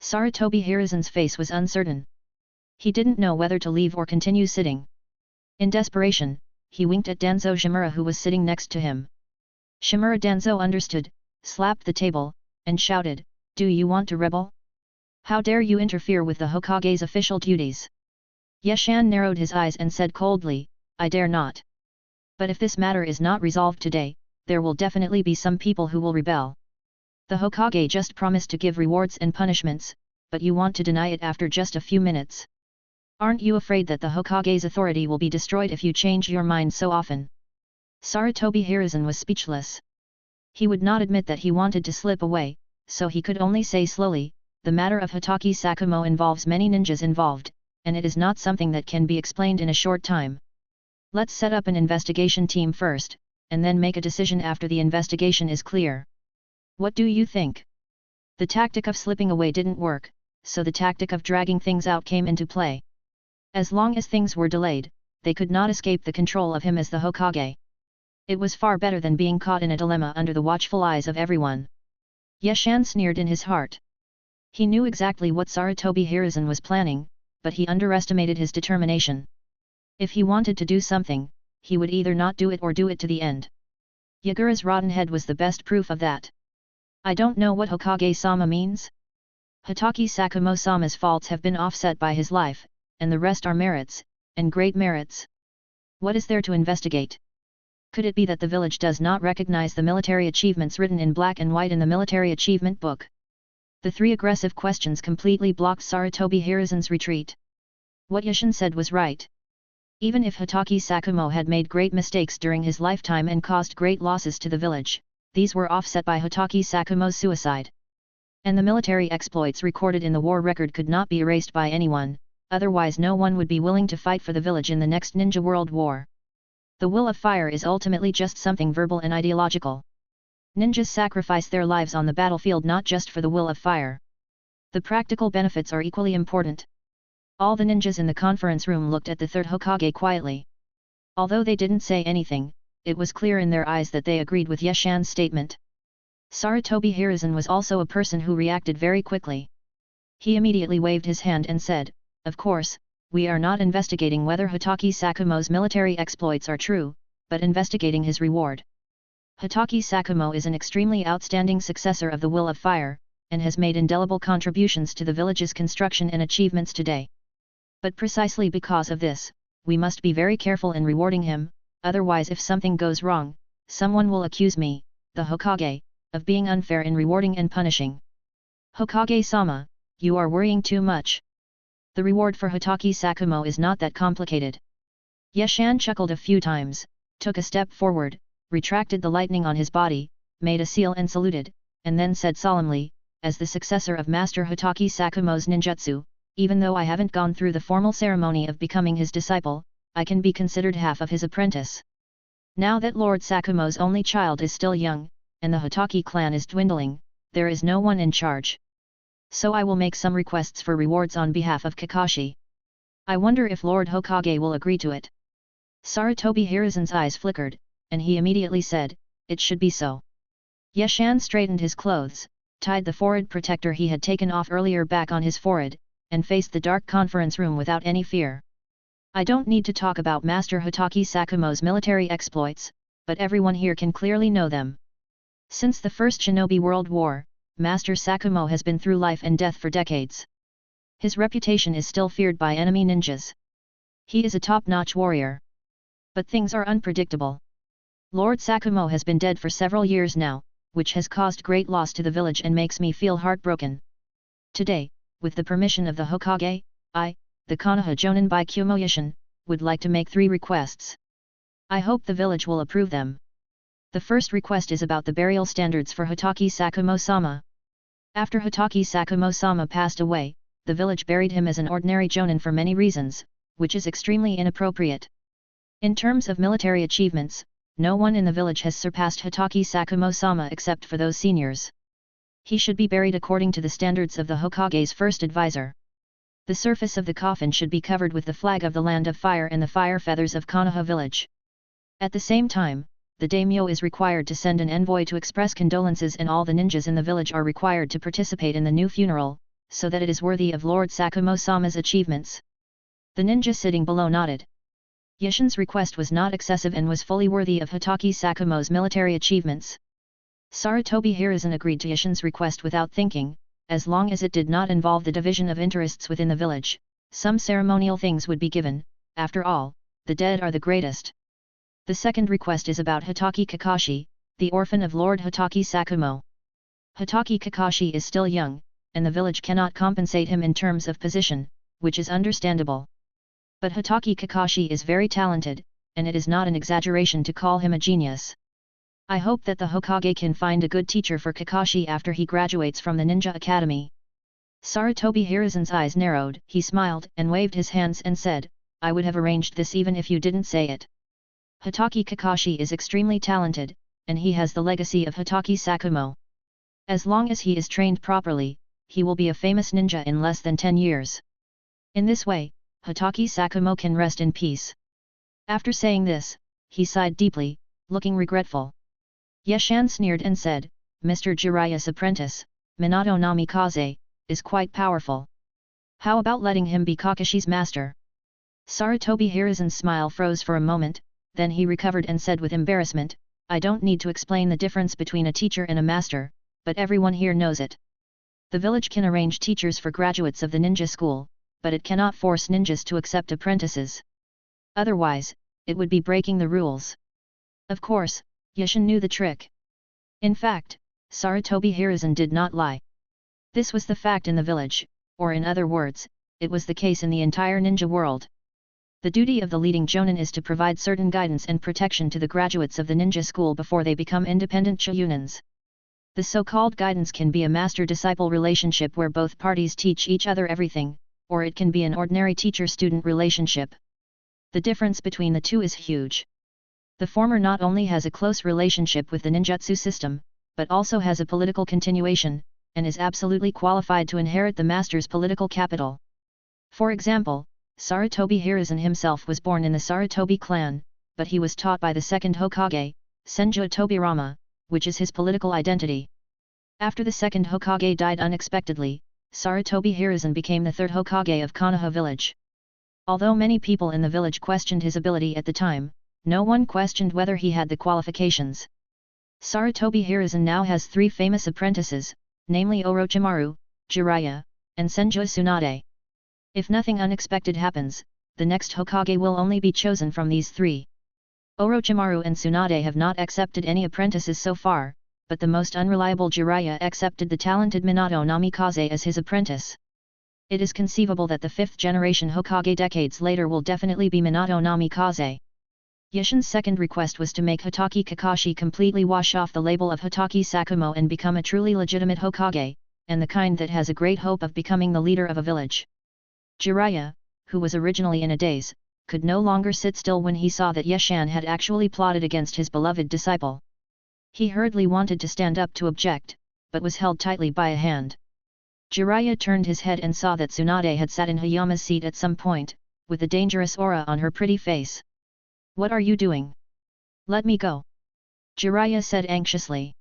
Sarutobi Hiruzen's face was uncertain. He didn't know whether to leave or continue sitting. In desperation, he winked at Danzo Shimura who was sitting next to him. Shimura Danzo understood, slapped the table, and shouted, "Do you want to rebel? How dare you interfere with the Hokage's official duties?" Yeshan narrowed his eyes and said coldly, "I dare not. But if this matter is not resolved today, there will definitely be some people who will rebel. The Hokage just promised to give rewards and punishments, but you want to deny it after just a few minutes. Aren't you afraid that the Hokage's authority will be destroyed if you change your mind so often?" Sarutobi Hiruzen was speechless. He would not admit that he wanted to slip away, so he could only say slowly, "The matter of Hitaki Sakumo involves many ninjas involved, and it is not something that can be explained in a short time. Let's set up an investigation team first, and then make a decision after the investigation is clear. What do you think? The tactic of slipping away didn't work, so the tactic of dragging things out came into play. As long as things were delayed, they could not escape the control of him as the Hokage. It was far better than being caught in a dilemma under the watchful eyes of everyone. Yeshan sneered in his heart. He knew exactly what Sarutobi Hiruzen was planning, but he underestimated his determination. If he wanted to do something, he would either not do it or do it to the end. Yagura's rotten head was the best proof of that. I don't know what Hokage-sama means. Hitaki Sakumo-sama's faults have been offset by his life, and the rest are merits, and great merits. What is there to investigate? Could it be that the village does not recognize the military achievements written in black and white in the military achievement book? The three aggressive questions completely blocked Sarutobi Hiruzen's retreat. What Yashin said was right. Even if Hitaki Sakumo had made great mistakes during his lifetime and caused great losses to the village, these were offset by Hitaki Sakumo's suicide. And the military exploits recorded in the war record could not be erased by anyone, otherwise no one would be willing to fight for the village in the next Ninja World War. The will of fire is ultimately just something verbal and ideological. Ninjas sacrifice their lives on the battlefield not just for the will of fire. The practical benefits are equally important. All the ninjas in the conference room looked at the third Hokage quietly. Although they didn't say anything, it was clear in their eyes that they agreed with Yeshan's statement. Sarutobi Hiruzen was also a person who reacted very quickly. He immediately waved his hand and said, "Of course, we are not investigating whether Hitaki Sakumo's military exploits are true, but investigating his reward. Hitaki Sakumo is an extremely outstanding successor of the Will of Fire, and has made indelible contributions to the village's construction and achievements today. But precisely because of this, we must be very careful in rewarding him, otherwise if something goes wrong, someone will accuse me, the Hokage, of being unfair in rewarding and punishing. Hokage-sama, you are worrying too much. The reward for Hitaki Sakumo is not that complicated." Yeshan chuckled a few times, took a step forward, retracted the lightning on his body, made a seal and saluted, and then said solemnly, "As the successor of Master Hitaki Sakumo's ninjutsu, even though I haven't gone through the formal ceremony of becoming his disciple, I can be considered half of his apprentice. Now that Lord Sakumo's only child is still young, and the Hitaki clan is dwindling, there is no one in charge. So I will make some requests for rewards on behalf of Kakashi. I wonder if Lord Hokage will agree to it." Sarutobi Hiruzen's eyes flickered, and he immediately said, "It should be so." Yeshan straightened his clothes, tied the forehead protector he had taken off earlier back on his forehead, and faced the dark conference room without any fear. "I don't need to talk about Master Hitaki Sakumo's military exploits, but everyone here can clearly know them. Since the First Shinobi World War, Master Sakumo has been through life and death for decades. His reputation is still feared by enemy ninjas. He is a top-notch warrior. But things are unpredictable. Lord Sakumo has been dead for several years now, which has caused great loss to the village and makes me feel heartbroken. Today, with the permission of the Hokage, I, the Konoha Jonin by Kumoyashin, would like to make 3 requests. I hope the village will approve them. The first request is about the burial standards for Hitaki Sakumo-sama. After Hitaki Sakumo-sama passed away, the village buried him as an ordinary jonin for many reasons, which is extremely inappropriate. In terms of military achievements, no one in the village has surpassed Hitaki Sakumo-sama except for those seniors. He should be buried according to the standards of the Hokage's first advisor. The surface of the coffin should be covered with the flag of the Land of Fire and the fire feathers of Konoha village. At the same time, the daimyo is required to send an envoy to express condolences, and all the ninjas in the village are required to participate in the new funeral, so that it is worthy of Lord Sakumo-sama's achievements. The ninja sitting below nodded. Yeshin's request was not excessive and was fully worthy of Hitaki Sakumo's military achievements. Sarutobi Hiruzen agreed to Yeshin's request without thinking, as long as it did not involve the division of interests within the village. Some ceremonial things would be given. After all, the dead are the greatest. The second request is about Hitaki Kakashi, the orphan of Lord Hitaki Sakumo. Hitaki Kakashi is still young, and the village cannot compensate him in terms of position, which is understandable. But Hitaki Kakashi is very talented, and it is not an exaggeration to call him a genius. I hope that the Hokage can find a good teacher for Kakashi after he graduates from the Ninja Academy. Sarutobi Hiruzen's eyes narrowed, he smiled and waved his hands and said, I would have arranged this even if you didn't say it. Hitaki Kakashi is extremely talented, and he has the legacy of Hitaki Sakumo. As long as he is trained properly, he will be a famous ninja in less than 10 years. In this way, Hitaki Sakumo can rest in peace. After saying this, he sighed deeply, looking regretful. Yeshan sneered and said, Mr. Jiraya's apprentice, Minato Namikaze, is quite powerful. How about letting him be Kakashi's master? Sarutobi Hiruzen's smile froze for a moment, then he recovered and said with embarrassment, I don't need to explain the difference between a teacher and a master, but everyone here knows it. The village can arrange teachers for graduates of the ninja school, but it cannot force ninjas to accept apprentices. Otherwise, it would be breaking the rules. Of course, Yashin knew the trick. In fact, Sarutobi Hiruzen did not lie. This was the fact in the village, or in other words, it was the case in the entire ninja world. The duty of the leading jonin is to provide certain guidance and protection to the graduates of the ninja school before they become independent shōyunins. The so-called guidance can be a master-disciple relationship where both parties teach each other everything, or it can be an ordinary teacher-student relationship. The difference between the two is huge. The former not only has a close relationship with the ninjutsu system, but also has a political continuation, and is absolutely qualified to inherit the master's political capital. For example, Sarutobi Hiruzen himself was born in the Sarutobi clan, but he was taught by the second Hokage, Senju Tobirama, which is his political identity. After the second Hokage died unexpectedly, Sarutobi Hiruzen became the third Hokage of Konoha village. Although many people in the village questioned his ability at the time, no one questioned whether he had the qualifications. Sarutobi Hiruzen now has 3 famous apprentices, namely Orochimaru, Jiraiya, and Senju Tsunade. If nothing unexpected happens, the next Hokage will only be chosen from these 3. Orochimaru and Tsunade have not accepted any apprentices so far, but the most unreliable Jiraiya accepted the talented Minato Namikaze as his apprentice. It is conceivable that the 5th generation Hokage decades later will definitely be Minato Namikaze. Yashin's second request was to make Hitaki Kakashi completely wash off the label of Hitaki Sakumo and become a truly legitimate Hokage, and the kind that has a great hope of becoming the leader of a village. Jiraiya, who was originally in a daze, could no longer sit still when he saw that Yeshan had actually plotted against his beloved disciple. He hurriedly wanted to stand up to object, but was held tightly by a hand. Jiraiya turned his head and saw that Tsunade had sat in Hayama's seat at some point, with a dangerous aura on her pretty face. What are you doing? Let me go. Jiraiya said anxiously.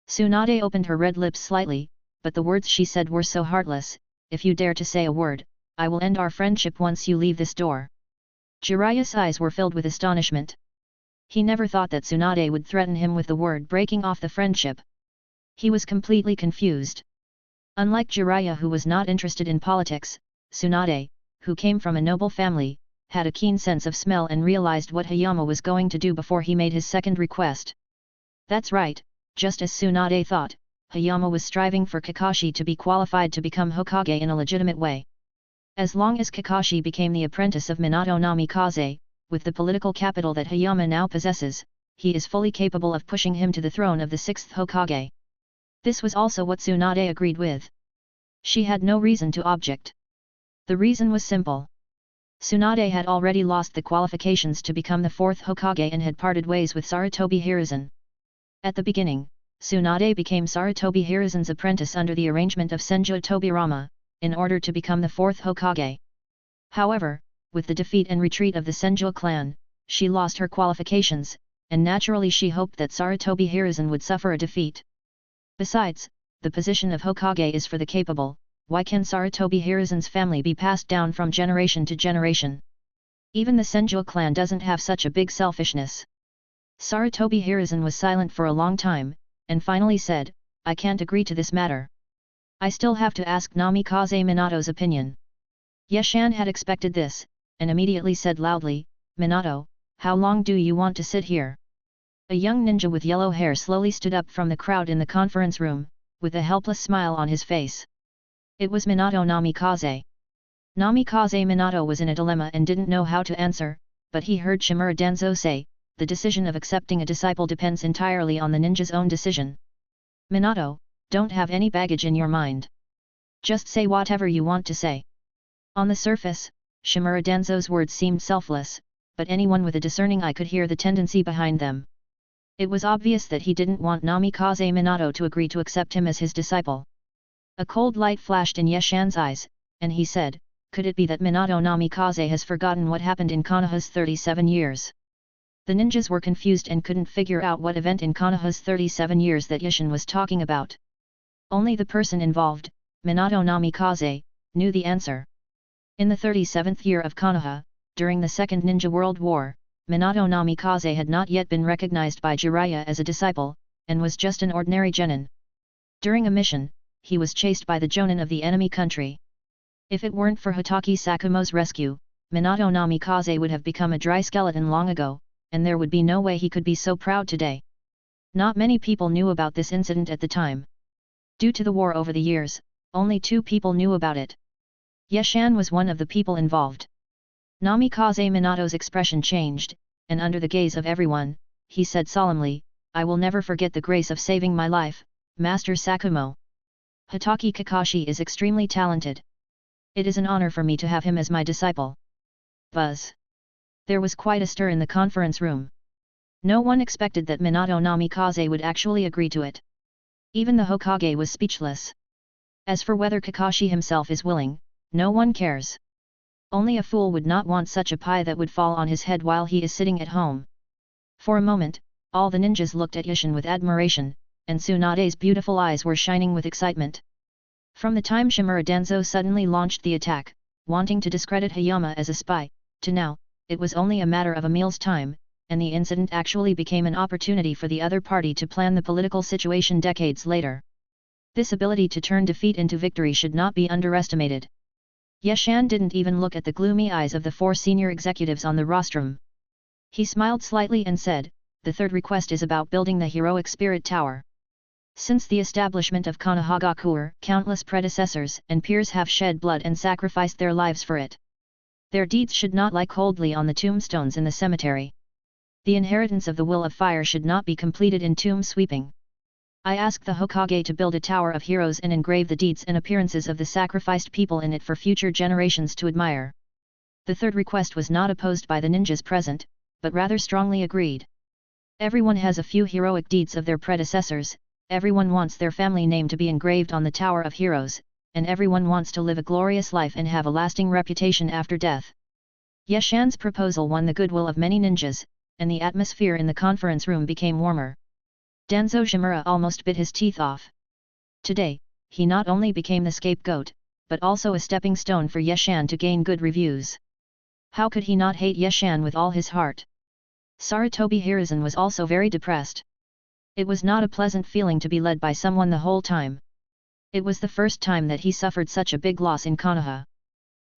Tsunade opened her red lips slightly, but the words she said were so heartless, if you dare to say a word, I will end our friendship once you leave this door. Jiraiya's eyes were filled with astonishment. He never thought that Tsunade would threaten him with the word breaking off the friendship. He was completely confused. Unlike Jiraiya, who was not interested in politics, Tsunade, who came from a noble family, had a keen sense of smell and realized what Hayama was going to do before he made his second request. That's right, just as Tsunade thought, Hayama was striving for Kakashi to be qualified to become Hokage in a legitimate way. As long as Kakashi became the apprentice of Minato Namikaze, with the political capital that Hayama now possesses, he is fully capable of pushing him to the throne of the 6th Hokage. This was also what Tsunade agreed with. She had no reason to object. The reason was simple. Tsunade had already lost the qualifications to become the 4th Hokage and had parted ways with Sarutobi Hiruzen. At the beginning, Tsunade became Sarutobi Hiruzen's apprentice under the arrangement of Senju Tobirama, in order to become the 4th Hokage. However, with the defeat and retreat of the Senju clan, she lost her qualifications, and naturally she hoped that Sarutobi Hiruzen would suffer a defeat. Besides, the position of Hokage is for the capable. Why can Sarutobi Hiruzen's family be passed down from generation to generation? Even the Senju clan doesn't have such a big selfishness. Sarutobi Hiruzen was silent for a long time, and finally said, I can't agree to this matter. I still have to ask Namikaze Minato's opinion. Yeshan had expected this, and immediately said loudly, Minato, how long do you want to sit here? A young ninja with yellow hair slowly stood up from the crowd in the conference room, with a helpless smile on his face. It was Minato Namikaze. Namikaze Minato was in a dilemma and didn't know how to answer, but he heard Shimura Danzo say, the decision of accepting a disciple depends entirely on the ninja's own decision. Minato, don't have any baggage in your mind. Just say whatever you want to say. On the surface, Shimura Danzo's words seemed selfless, but anyone with a discerning eye could hear the tendency behind them. It was obvious that he didn't want Namikaze Minato to agree to accept him as his disciple. A cold light flashed in Yeshan's eyes, and he said, could it be that Minato Namikaze has forgotten what happened in Konoha's 37 years? The ninjas were confused and couldn't figure out what event in Konoha's 37 years that Yeshan was talking about. Only the person involved, Minato Namikaze, knew the answer. In the 37th year of Konoha, during the Second Ninja World War, Minato Namikaze had not yet been recognized by Jiraiya as a disciple, and was just an ordinary genin. During a mission, he was chased by the jonin of the enemy country. If it weren't for Hitaki Sakumo's rescue, Minato Namikaze would have become a dry skeleton long ago, and there would be no way he could be so proud today. Not many people knew about this incident at the time. Due to the war over the years, only 2 people knew about it. Yeshan was one of the people involved. Namikaze Minato's expression changed, and under the gaze of everyone, he said solemnly, I will never forget the grace of saving my life, Master Sakumo. Hitaki Kakashi is extremely talented. It is an honor for me to have him as my disciple. Buzz. There was quite a stir in the conference room. No one expected that Minato Namikaze would actually agree to it. Even the Hokage was speechless. As for whether Kakashi himself is willing, no one cares. Only a fool would not want such a pie that would fall on his head while he is sitting at home. For a moment, all the ninjas looked at Yeshan with admiration, and Tsunade's beautiful eyes were shining with excitement. From the time Shimura Danzo suddenly launched the attack, wanting to discredit Hayama as a spy, to now, it was only a matter of a meal's time, and the incident actually became an opportunity for the other party to plan the political situation decades later. This ability to turn defeat into victory should not be underestimated. Yeshan didn't even look at the gloomy eyes of the 4 senior executives on the rostrum. He smiled slightly and said, the third request is about building the heroic spirit tower. Since the establishment of Konohagakure, countless predecessors and peers have shed blood and sacrificed their lives for it. Their deeds should not lie coldly on the tombstones in the cemetery. The inheritance of the will of fire should not be completed in tomb sweeping. I ask the Hokage to build a tower of heroes and engrave the deeds and appearances of the sacrificed people in it for future generations to admire. The third request was not opposed by the ninjas present, but rather strongly agreed. Everyone has a few heroic deeds of their predecessors, everyone wants their family name to be engraved on the Tower of Heroes, and everyone wants to live a glorious life and have a lasting reputation after death. Yeshan's proposal won the goodwill of many ninjas, and the atmosphere in the conference room became warmer. Danzo Shimura almost bit his teeth off. Today, he not only became the scapegoat, but also a stepping stone for Yeshan to gain good reviews. How could he not hate Yeshan with all his heart? Sarutobi Hiruzen was also very depressed. It was not a pleasant feeling to be led by someone the whole time. It was the first time that he suffered such a big loss in Konoha.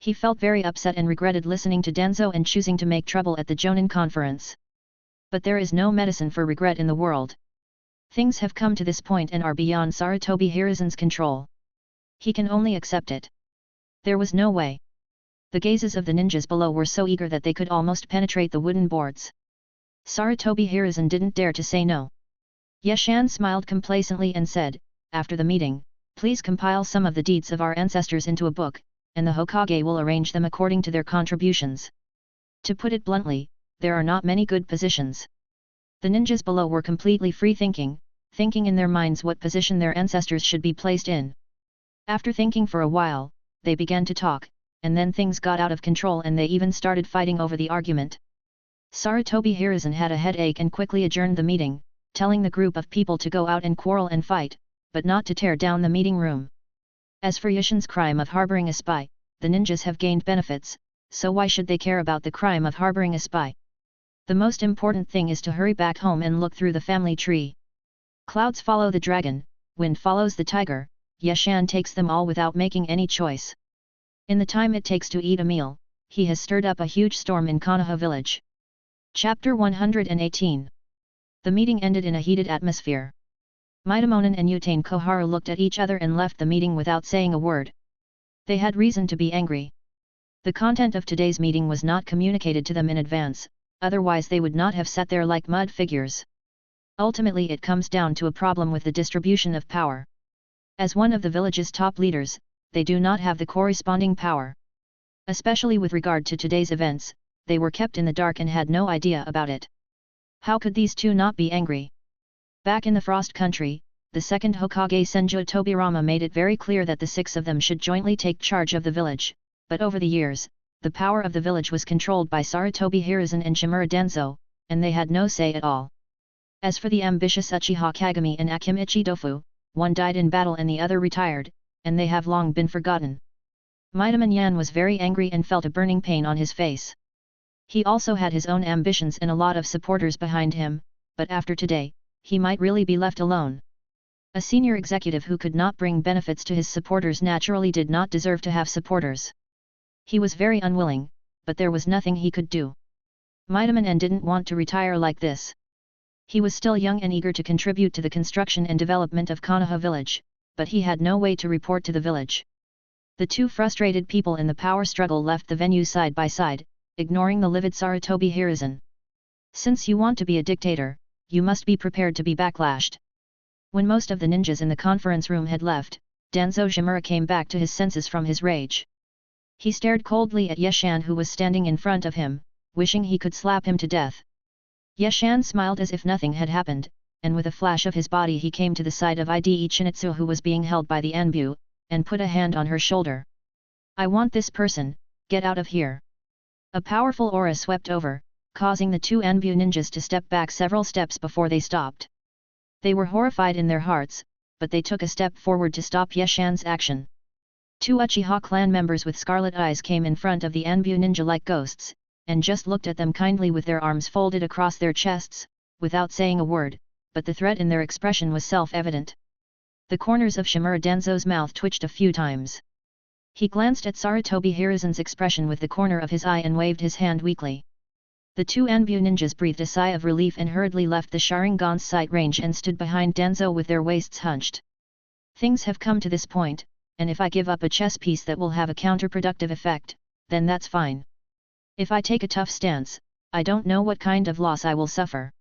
He felt very upset and regretted listening to Danzo and choosing to make trouble at the Jonin conference. But there is no medicine for regret in the world. Things have come to this point and are beyond Sarutobi Hiruzen's control. He can only accept it. There was no way. The gazes of the ninjas below were so eager that they could almost penetrate the wooden boards. Sarutobi Hiruzen didn't dare to say no. Yeshan smiled complacently and said, after the meeting, please compile some of the deeds of our ancestors into a book, and the Hokage will arrange them according to their contributions. To put it bluntly, there are not many good positions. The ninjas below were completely free-thinking, thinking in their minds what position their ancestors should be placed in. After thinking for a while, they began to talk, and then things got out of control and they even started fighting over the argument. Sarutobi Hiruzen had a headache and quickly adjourned the meeting, telling the group of people to go out and quarrel and fight, but not to tear down the meeting room. As for Yeshan's crime of harboring a spy, the ninjas have gained benefits, so why should they care about the crime of harboring a spy? The most important thing is to hurry back home and look through the family tree. Clouds follow the dragon, wind follows the tiger, Yeshan takes them all without making any choice. In the time it takes to eat a meal, he has stirred up a huge storm in Konoha village. Chapter 118. The meeting ended in a heated atmosphere. Mitamonen and Utane Koharu looked at each other and left the meeting without saying a word. They had reason to be angry. The content of today's meeting was not communicated to them in advance, otherwise they would not have sat there like mud figures. Ultimately it comes down to a problem with the distribution of power. As one of the village's top leaders, they do not have the corresponding power. Especially with regard to today's events, they were kept in the dark and had no idea about it. How could these two not be angry? Back in the Frost Country, the second Hokage Senju Tobirama made it very clear that the 6 of them should jointly take charge of the village, but over the years, the power of the village was controlled by Sarutobi Hiruzen and Shimura Danzo, and they had no say at all. As for the ambitious Uchiha Kagami and Akimichi Dofu, one died in battle and the other retired, and they have long been forgotten. Midaman Yan was very angry and felt a burning pain on his face. He also had his own ambitions and a lot of supporters behind him, but after today, he might really be left alone. A senior executive who could not bring benefits to his supporters naturally did not deserve to have supporters. He was very unwilling, but there was nothing he could do. Midaman N didn't want to retire like this. He was still young and eager to contribute to the construction and development of Konoha village, but he had no way to report to the village. The two frustrated people in the power struggle left the venue side by side, ignoring the livid Sarutobi Hiruzen. Since you want to be a dictator, you must be prepared to be backlashed. When most of the ninjas in the conference room had left, Danzo Shimura came back to his senses from his rage. He stared coldly at Yeshan who was standing in front of him, wishing he could slap him to death. Yeshan smiled as if nothing had happened, and with a flash of his body he came to the side of Ide Chinitsu who was being held by the Anbu, and put a hand on her shoulder. "I want this person, get out of here." A powerful aura swept over, causing the two Anbu ninjas to step back several steps before they stopped. They were horrified in their hearts, but they took a step forward to stop Yeshan's action. Two Uchiha clan members with scarlet eyes came in front of the Anbu ninja like ghosts, and just looked at them kindly with their arms folded across their chests, without saying a word, but the threat in their expression was self-evident. The corners of Shimura Danzo's mouth twitched a few times. He glanced at Sarutobi Hiruzen's expression with the corner of his eye and waved his hand weakly. The two Anbu ninjas breathed a sigh of relief and hurriedly left the Sharingan's sight range and stood behind Danzo with their waists hunched. Things have come to this point, and if I give up a chess piece that will have a counterproductive effect, then that's fine. If I take a tough stance, I don't know what kind of loss I will suffer.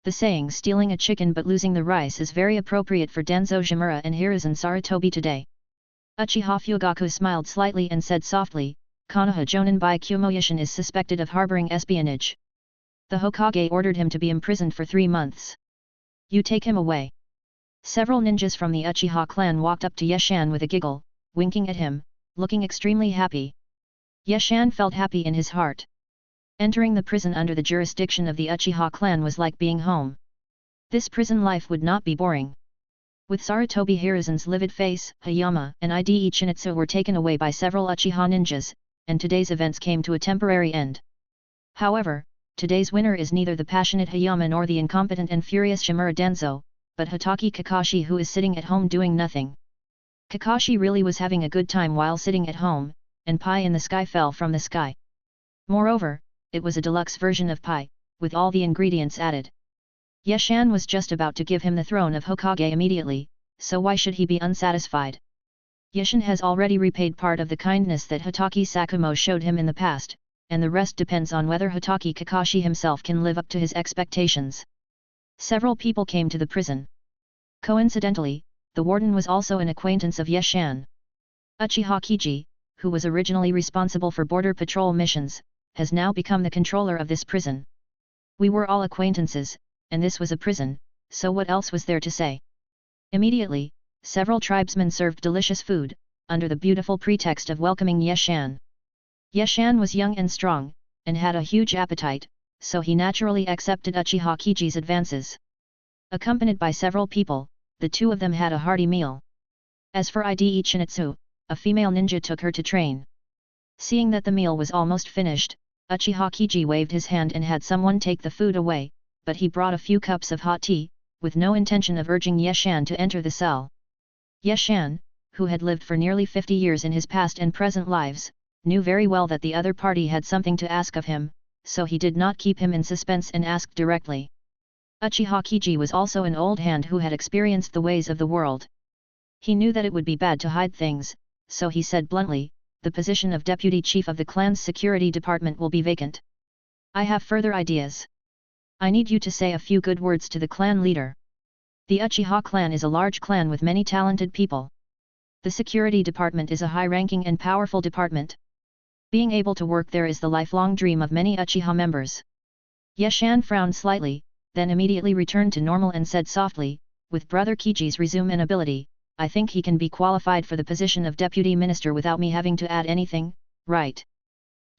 The saying stealing a chicken but losing the rice is very appropriate for Danzo Shimura and Hiruzen Sarutobi today. Uchiha Fugaku smiled slightly and said softly, "Konoha Jonin by Kumoyashin is suspected of harboring espionage. The Hokage ordered him to be imprisoned for 3 months. You take him away." Several ninjas from the Uchiha clan walked up to Yeshan with a giggle, winking at him, looking extremely happy. Yeshan felt happy in his heart. Entering the prison under the jurisdiction of the Uchiha clan was like being home. This prison life would not be boring. With Sarutobi Hiruzen's livid face, Hayama and Ide Chinitsu were taken away by several Uchiha ninjas, and today's events came to a temporary end. However, today's winner is neither the passionate Hayama nor the incompetent and furious Shimura Danzo, but Hatake Kakashi who is sitting at home doing nothing. Kakashi really was having a good time while sitting at home, and pie in the sky fell from the sky. Moreover, it was a deluxe version of pie, with all the ingredients added. Yeshan was just about to give him the throne of Hokage immediately, so why should he be unsatisfied? Yeshan has already repaid part of the kindness that Hatake Sakumo showed him in the past, and the rest depends on whether Hatake Kakashi himself can live up to his expectations. Several people came to the prison. Coincidentally, the warden was also an acquaintance of Yeshan. Uchiha Kiji, who was originally responsible for border patrol missions, has now become the controller of this prison. We were all acquaintances, and this was a prison, so what else was there to say? Immediately, several tribesmen served delicious food, under the beautiful pretext of welcoming Yeshan. Yeshan was young and strong, and had a huge appetite, so he naturally accepted Uchiha Kiji's advances. Accompanied by several people, the two of them had a hearty meal. As for Ide Chinitsu, a female ninja took her to train. Seeing that the meal was almost finished, Uchiha Kiji waved his hand and had someone take the food away, but he brought a few cups of hot tea, with no intention of urging Yeshan to enter the cell. Yeshan, who had lived for nearly 50 years in his past and present lives, knew very well that the other party had something to ask of him, so he did not keep him in suspense and asked directly. Uchiha Kiji was also an old hand who had experienced the ways of the world. He knew that it would be bad to hide things, so he said bluntly, "The position of deputy chief of the clan's security department will be vacant. I have further ideas. I need you to say a few good words to the clan leader." The Uchiha clan is a large clan with many talented people. The security department is a high-ranking and powerful department. Being able to work there is the lifelong dream of many Uchiha members. Yeshan frowned slightly, then immediately returned to normal and said softly, with Brother Kiji's resume and ability, I think he can be qualified for the position of deputy minister without me having to add anything, right?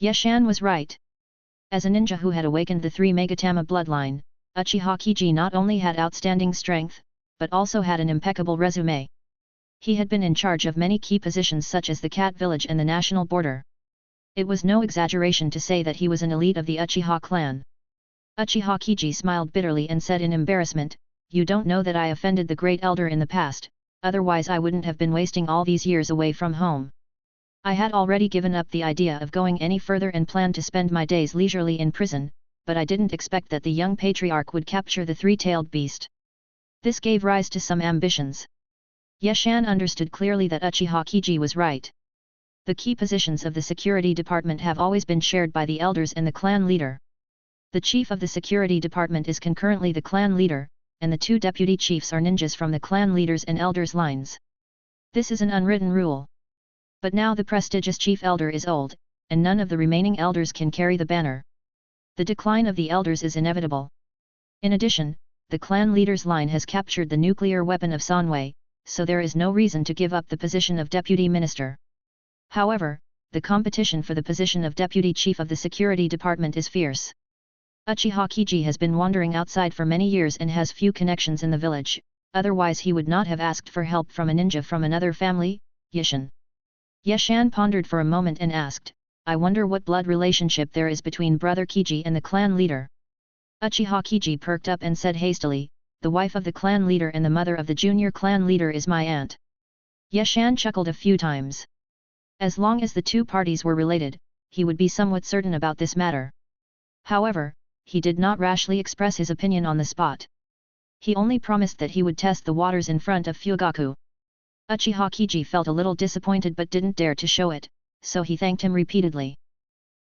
Yeshan was right. As a ninja who had awakened the 3 Megatama bloodline, Uchiha Kiji not only had outstanding strength, but also had an impeccable resume. He had been in charge of many key positions such as the Cat Village and the National Border. It was no exaggeration to say that he was an elite of the Uchiha clan. Uchiha Kiji smiled bitterly and said in embarrassment, You don't know that I offended the great elder in the past, otherwise I wouldn't have been wasting all these years away from home. I had already given up the idea of going any further and planned to spend my days leisurely in prison, but I didn't expect that the young patriarch would capture the 3-tailed beast. This gave rise to some ambitions. Yeshan understood clearly that Uchiha Kiji was right. The key positions of the security department have always been shared by the elders and the clan leader. The chief of the security department is concurrently the clan leader, and the 2 deputy chiefs are ninjas from the clan leaders and elders lines. This is an unwritten rule. But now the prestigious chief elder is old, and none of the remaining elders can carry the banner. The decline of the elders is inevitable. In addition, the clan leader's line has captured the nuclear weapon of Sanwei, so there is no reason to give up the position of deputy minister. However, the competition for the position of deputy chief of the security department is fierce. Uchiha Kiji has been wandering outside for many years and has few connections in the village, otherwise he would not have asked for help from a ninja from another family, Yeshan. Yeshan pondered for a moment and asked, I wonder what blood relationship there is between Brother Kiji and the clan leader. Uchiha Kiji perked up and said hastily, the wife of the clan leader and the mother of the junior clan leader is my aunt. Yeshan chuckled a few times. As long as the 2 parties were related, he would be somewhat certain about this matter. However, he did not rashly express his opinion on the spot. He only promised that he would test the waters in front of Fugaku. Uchiha Kiji felt a little disappointed but didn't dare to show it, so he thanked him repeatedly.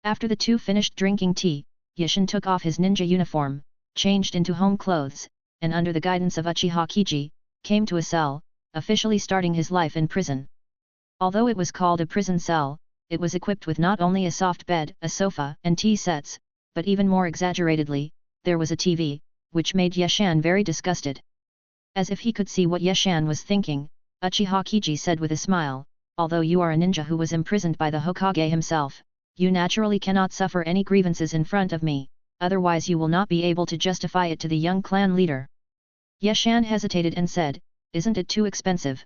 After the 2 finished drinking tea, Yeshan took off his ninja uniform, changed into home clothes, and under the guidance of Uchiha Kiji, came to a cell, officially starting his life in prison. Although it was called a prison cell, it was equipped with not only a soft bed, a sofa, and tea sets, but even more exaggeratedly, there was a TV, which made Yeshan very disgusted. As if he could see what Yeshan was thinking, Uchiha Kiji said with a smile, although you are a ninja who was imprisoned by the Hokage himself, you naturally cannot suffer any grievances in front of me, otherwise you will not be able to justify it to the young clan leader. Yeshan hesitated and said, isn't it too expensive?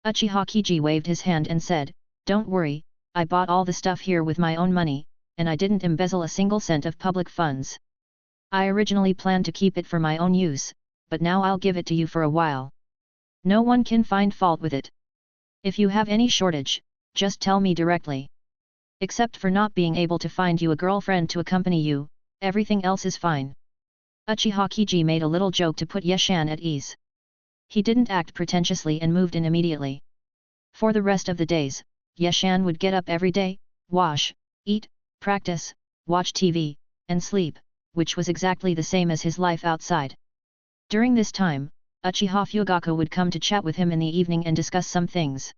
Uchiha Kiji waved his hand and said, don't worry, I bought all the stuff here with my own money, and I didn't embezzle a single cent of public funds. I originally planned to keep it for my own use, but now I'll give it to you for a while. No one can find fault with it. If you have any shortage, just tell me directly. Except for not being able to find you a girlfriend to accompany you, everything else is fine. Uchiha Kiji made a little joke to put Yeshan at ease. He didn't act pretentiously and moved in immediately. For the rest of the days, Yeshan would get up every day, wash, eat, practice, watch TV, and sleep, which was exactly the same as his life outside. During this time, Uchiha Fugaku would come to chat with him in the evening and discuss some things.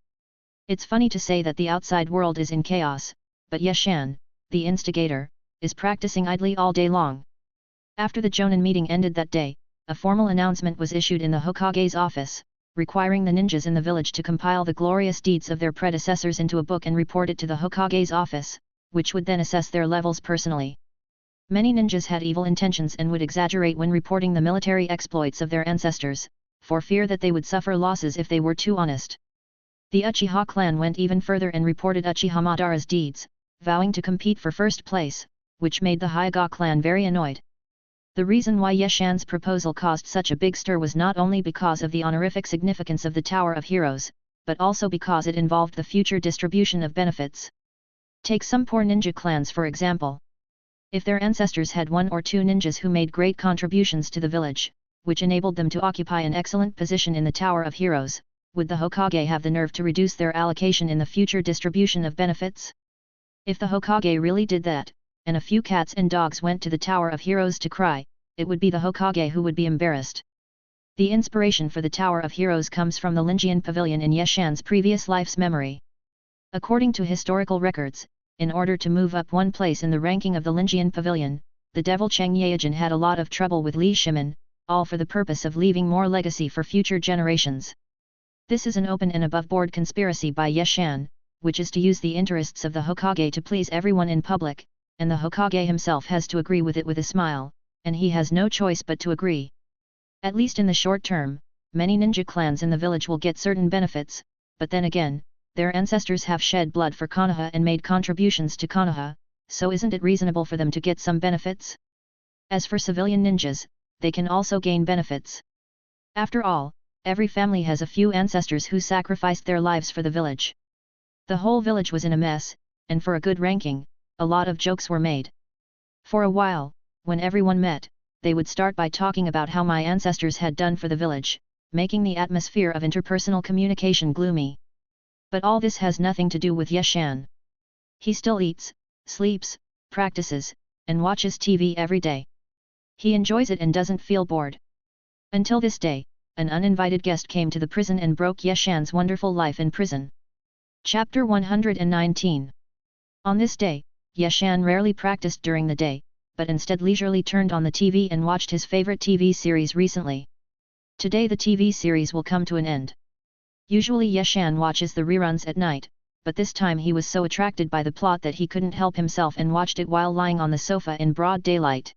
It's funny to say that the outside world is in chaos, but Yeshan, the instigator, is practicing idly all day long. After the Jonin meeting ended that day, a formal announcement was issued in the Hokage's office, requiring the ninjas in the village to compile the glorious deeds of their predecessors into a book and report it to the Hokage's office, which would then assess their levels personally. Many ninjas had evil intentions and would exaggerate when reporting the military exploits of their ancestors, for fear that they would suffer losses if they were too honest. The Uchiha clan went even further and reported Uchiha Madara's deeds, vowing to compete for first place, which made the Hyuga clan very annoyed. The reason why Yeshan's proposal caused such a big stir was not only because of the honorific significance of the Tower of Heroes, but also because it involved the future distribution of benefits. Take some poor ninja clans for example. If their ancestors had 1 or 2 ninjas who made great contributions to the village, which enabled them to occupy an excellent position in the Tower of Heroes, would the Hokage have the nerve to reduce their allocation in the future distribution of benefits? If the Hokage really did that, and a few cats and dogs went to the Tower of Heroes to cry, it would be the Hokage who would be embarrassed. The inspiration for the Tower of Heroes comes from the Linjian Pavilion in Yeshan's previous life's memory. According to historical records, in order to move up one place in the ranking of the Linjian Pavilion, the devil Cheng Yaojin had a lot of trouble with Li Shimin, all for the purpose of leaving more legacy for future generations. This is an open and above-board conspiracy by Yeshan, which is to use the interests of the Hokage to please everyone in public, and the Hokage himself has to agree with it with a smile, and he has no choice but to agree. At least in the short term, many ninja clans in the village will get certain benefits, but then again, their ancestors have shed blood for Konoha and made contributions to Konoha, so isn't it reasonable for them to get some benefits? As for civilian ninjas, they can also gain benefits. After all, every family has a few ancestors who sacrificed their lives for the village. The whole village was in a mess, and for a good ranking, a lot of jokes were made. For a while, when everyone met, they would start by talking about how my ancestors had done for the village, making the atmosphere of interpersonal communication gloomy. But all this has nothing to do with Yeshan. He still eats, sleeps, practices, and watches TV every day. He enjoys it and doesn't feel bored. Until this day, an uninvited guest came to the prison and broke Yeshan's wonderful life in prison. Chapter 119. On this day, Yeshan rarely practiced during the day, but instead leisurely turned on the TV and watched his favorite TV series recently. Today the TV series will come to an end. Usually Yeshan watches the reruns at night, but this time he was so attracted by the plot that he couldn't help himself and watched it while lying on the sofa in broad daylight.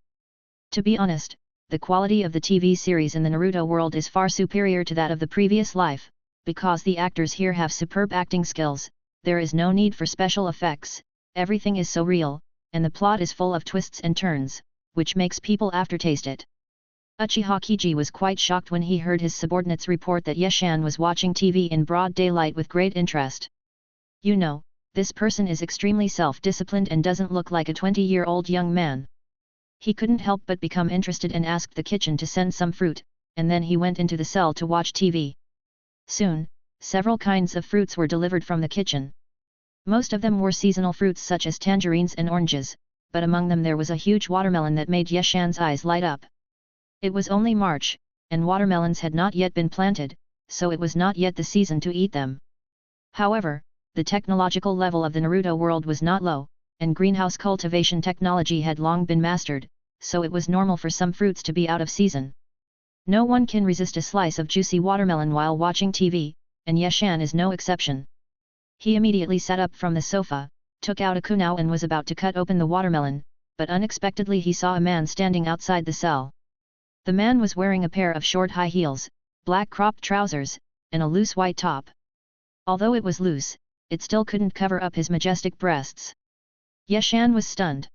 To be honest, the quality of the TV series in the Naruto world is far superior to that of the previous life, because the actors here have superb acting skills, there is no need for special effects, everything is so real, and the plot is full of twists and turns, which makes people aftertaste it. Uchiha Kiji was quite shocked when he heard his subordinates report that Yeshan was watching TV in broad daylight with great interest. You know, this person is extremely self-disciplined and doesn't look like a 20-year-old young man. He couldn't help but become interested and asked the kitchen to send some fruit, and then he went into the cell to watch TV. Soon, several kinds of fruits were delivered from the kitchen. Most of them were seasonal fruits such as tangerines and oranges, but among them there was a huge watermelon that made Yeshan's eyes light up. It was only March, and watermelons had not yet been planted, so it was not yet the season to eat them. However, the technological level of the Naruto world was not low, and greenhouse cultivation technology had long been mastered, so it was normal for some fruits to be out of season. No one can resist a slice of juicy watermelon while watching TV, and Yeshan is no exception. He immediately sat up from the sofa, took out a kunao and was about to cut open the watermelon, but unexpectedly he saw a man standing outside the cell. The man was wearing a pair of short high heels, black cropped trousers, and a loose white top. Although it was loose, it still couldn't cover up his majestic breasts. Yeshan was stunned.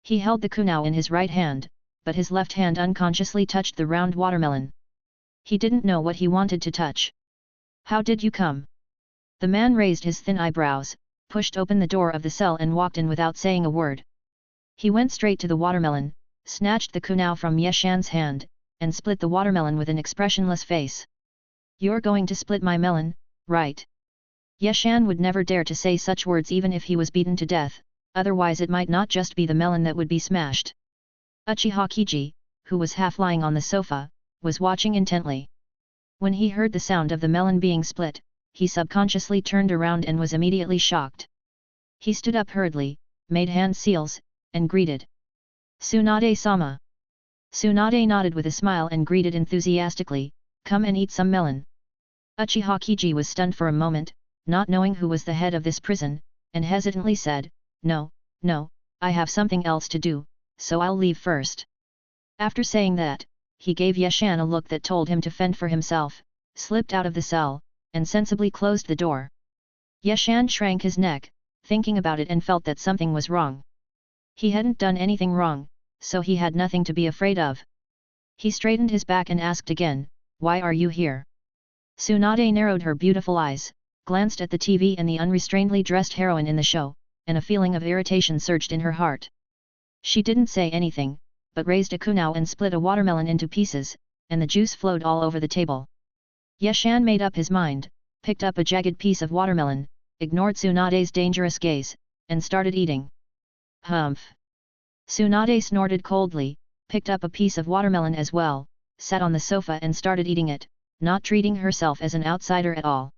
He held the kunao in his right hand, but his left hand unconsciously touched the round watermelon. He didn't know what he wanted to touch. "How did you come?" The man raised his thin eyebrows, pushed open the door of the cell and walked in without saying a word. He went straight to the watermelon, snatched the kunao from Yeshan's hand, and split the watermelon with an expressionless face. "You're going to split my melon, right?" Yeshan would never dare to say such words even if he was beaten to death, otherwise it might not just be the melon that would be smashed. Uchiha Kiji, who was half lying on the sofa, was watching intently. When he heard the sound of the melon being split, he subconsciously turned around and was immediately shocked. He stood up hurriedly, made hand seals, and greeted. "Tsunade-sama." Tsunade nodded with a smile and greeted enthusiastically, "Come and eat some melon." Uchiha Kiji was stunned for a moment, not knowing who was the head of this prison, and hesitantly said, No, I have something else to do, so I'll leave first." After saying that, he gave Yeshan a look that told him to fend for himself, slipped out of the cell, and sensibly closed the door. Yeshan shrank his neck, thinking about it and felt that something was wrong. He hadn't done anything wrong, so he had nothing to be afraid of. He straightened his back and asked again, "Why are you here?" Tsunade narrowed her beautiful eyes, glanced at the TV and the unrestrainedly dressed heroine in the show, and a feeling of irritation surged in her heart. She didn't say anything, but raised a kunao and split a watermelon into pieces, and the juice flowed all over the table. Yeshan made up his mind, picked up a jagged piece of watermelon, ignored Tsunade's dangerous gaze, and started eating. "Humph!" Tsunade snorted coldly, picked up a piece of watermelon as well, sat on the sofa and started eating it, not treating herself as an outsider at all.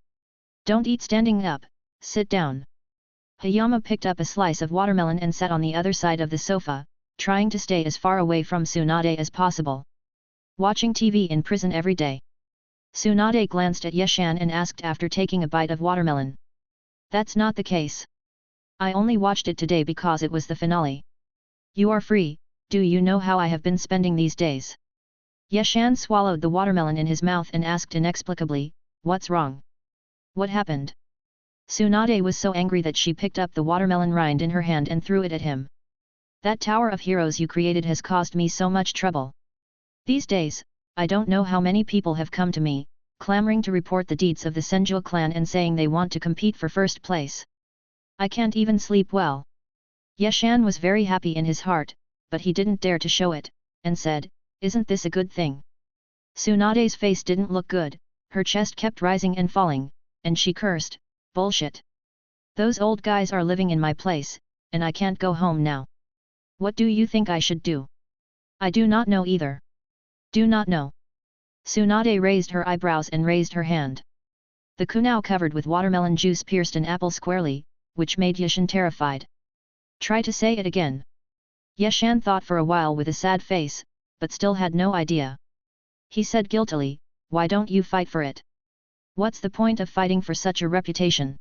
Don't eat standing up, sit down. Hayama picked up a slice of watermelon and sat on the other side of the sofa, trying to stay as far away from Tsunade as possible. Watching TV in prison every day. Tsunade glanced at Yeshan and asked after taking a bite of watermelon. That's not the case. I only watched it today because it was the finale. You are free, do you know how I have been spending these days? Yeshan swallowed the watermelon in his mouth and asked inexplicably, what's wrong? What happened? Tsunade was so angry that she picked up the watermelon rind in her hand and threw it at him. That tower of heroes you created has caused me so much trouble. These days, I don't know how many people have come to me, clamoring to report the deeds of the Senju clan and saying they want to compete for first place. I can't even sleep well. Yeshan was very happy in his heart, but he didn't dare to show it, and said, isn't this a good thing? Tsunade's face didn't look good, her chest kept rising and falling, and she cursed, bullshit. Those old guys are living in my place, and I can't go home now. What do you think I should do? I do not know either. Do not know. Tsunade raised her eyebrows and raised her hand. The kunao covered with watermelon juice pierced an apple squarely, which made Yeshan terrified. Try to say it again. Yeshan thought for a while with a sad face, but still had no idea. He said guiltily, why don't you fight for it? What's the point of fighting for such a reputation?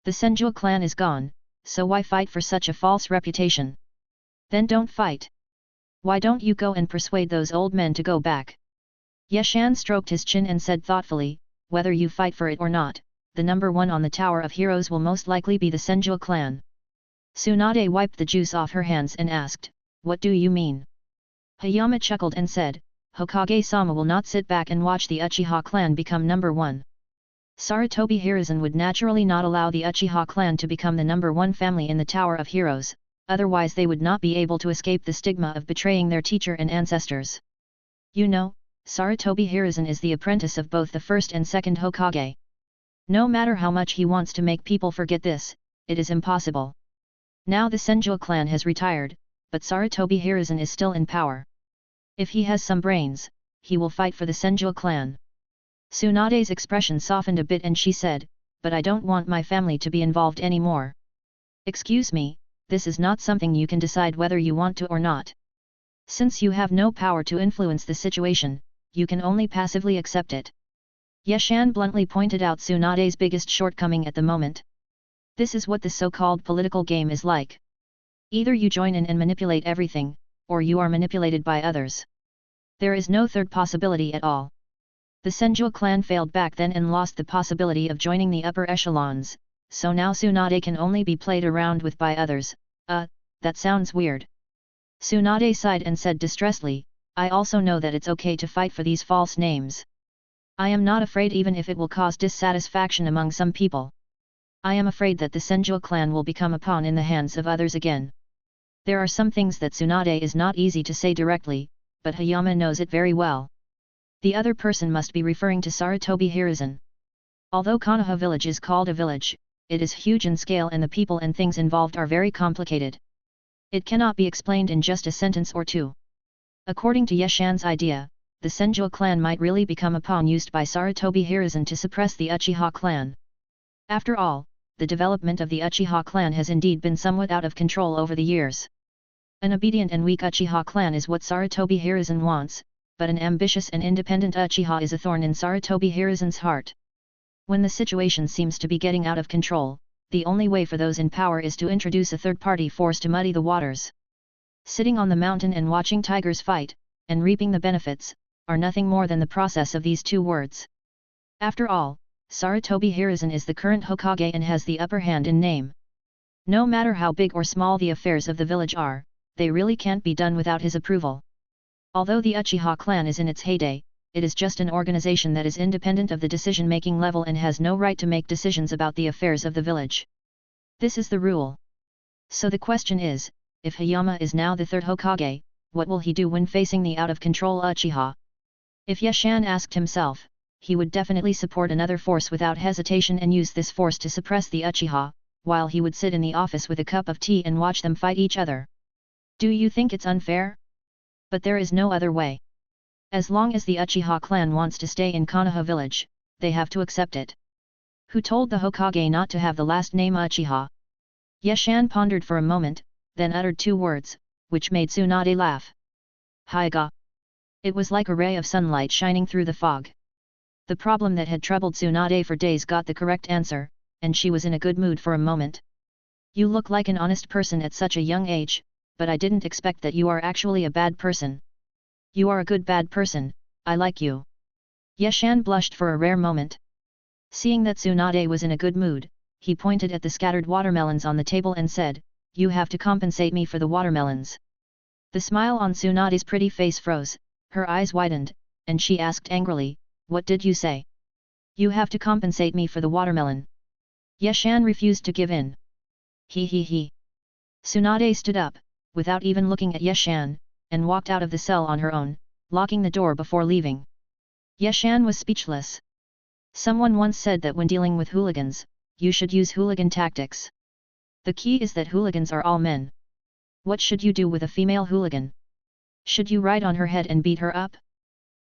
The Senju clan is gone, so why fight for such a false reputation? Then don't fight. Why don't you go and persuade those old men to go back? Yeshan stroked his chin and said thoughtfully, whether you fight for it or not, the number one on the Tower of Heroes will most likely be the Senju clan. Tsunade wiped the juice off her hands and asked, what do you mean? Hayama chuckled and said, Hokage-sama will not sit back and watch the Uchiha clan become number one. Sarutobi Hiruzen would naturally not allow the Uchiha clan to become the number one family in the Tower of Heroes, otherwise they would not be able to escape the stigma of betraying their teacher and ancestors. You know, Sarutobi Hiruzen is the apprentice of both the first and second Hokage. No matter how much he wants to make people forget this, it is impossible. Now the Senju clan has retired, but Sarutobi Hiruzen is still in power. If he has some brains, he will fight for the Senju clan. Tsunade's expression softened a bit and she said, but I don't want my family to be involved anymore. Excuse me, this is not something you can decide whether you want to or not. Since you have no power to influence the situation, you can only passively accept it. Yeshan bluntly pointed out Tsunade's biggest shortcoming at the moment. This is what the so-called political game is like. Either you join in and manipulate everything, or you are manipulated by others. There is no third possibility at all. The Senju clan failed back then and lost the possibility of joining the upper echelons, so now Tsunade can only be played around with by others. That sounds weird. Tsunade sighed and said distressedly, I also know that it's okay to fight for these false names. I am not afraid even if it will cause dissatisfaction among some people. I am afraid that the Senju clan will become a pawn in the hands of others again. There are some things that Tsunade is not easy to say directly, but Hayama knows it very well. The other person must be referring to Sarutobi Hiruzen. Although Konoha village is called a village, it is huge in scale and the people and things involved are very complicated. It cannot be explained in just a sentence or two. According to Yeshan's idea, the Senju clan might really become a pawn used by Sarutobi Hiruzen to suppress the Uchiha clan. After all, the development of the Uchiha clan has indeed been somewhat out of control over the years. An obedient and weak Uchiha clan is what Sarutobi Hiruzen wants, but an ambitious and independent Uchiha is a thorn in Sarutobi Hiruzen's heart. When the situation seems to be getting out of control, the only way for those in power is to introduce a third-party force to muddy the waters. Sitting on the mountain and watching tigers fight, and reaping the benefits, are nothing more than the process of these two words. After all, Sarutobi Hiruzen is the current Hokage and has the upper hand in name. No matter how big or small the affairs of the village are, they really can't be done without his approval. Although the Uchiha clan is in its heyday, it is just an organization that is independent of the decision-making level and has no right to make decisions about the affairs of the village. This is the rule. So the question is, if Hayama is now the third Hokage, what will he do when facing the out-of-control Uchiha? If Yeshan asked himself, he would definitely support another force without hesitation and use this force to suppress the Uchiha, while he would sit in the office with a cup of tea and watch them fight each other. Do you think it's unfair? But there is no other way. As long as the Uchiha clan wants to stay in Konoha village, they have to accept it. Who told the Hokage not to have the last name Uchiha? Yeshan pondered for a moment, then uttered two words, which made Tsunade laugh. Haiga. It was like a ray of sunlight shining through the fog. The problem that had troubled Tsunade for days got the correct answer, and she was in a good mood for a moment. You look like an honest person at such a young age, but I didn't expect that you are actually a bad person. You are a good bad person, I like you. Yeshan blushed for a rare moment. Seeing that Tsunade was in a good mood, he pointed at the scattered watermelons on the table and said, "You have to compensate me for the watermelons." The smile on Tsunade's pretty face froze, her eyes widened, and she asked angrily, "What did you say?" "You have to compensate me for the watermelon." Yeshan refused to give in. He. Tsunade stood up, without even looking at Yeshan, and walked out of the cell on her own, locking the door before leaving. Yeshan was speechless. Someone once said that when dealing with hooligans, you should use hooligan tactics. The key is that hooligans are all men. What should you do with a female hooligan? Should you ride on her head and beat her up?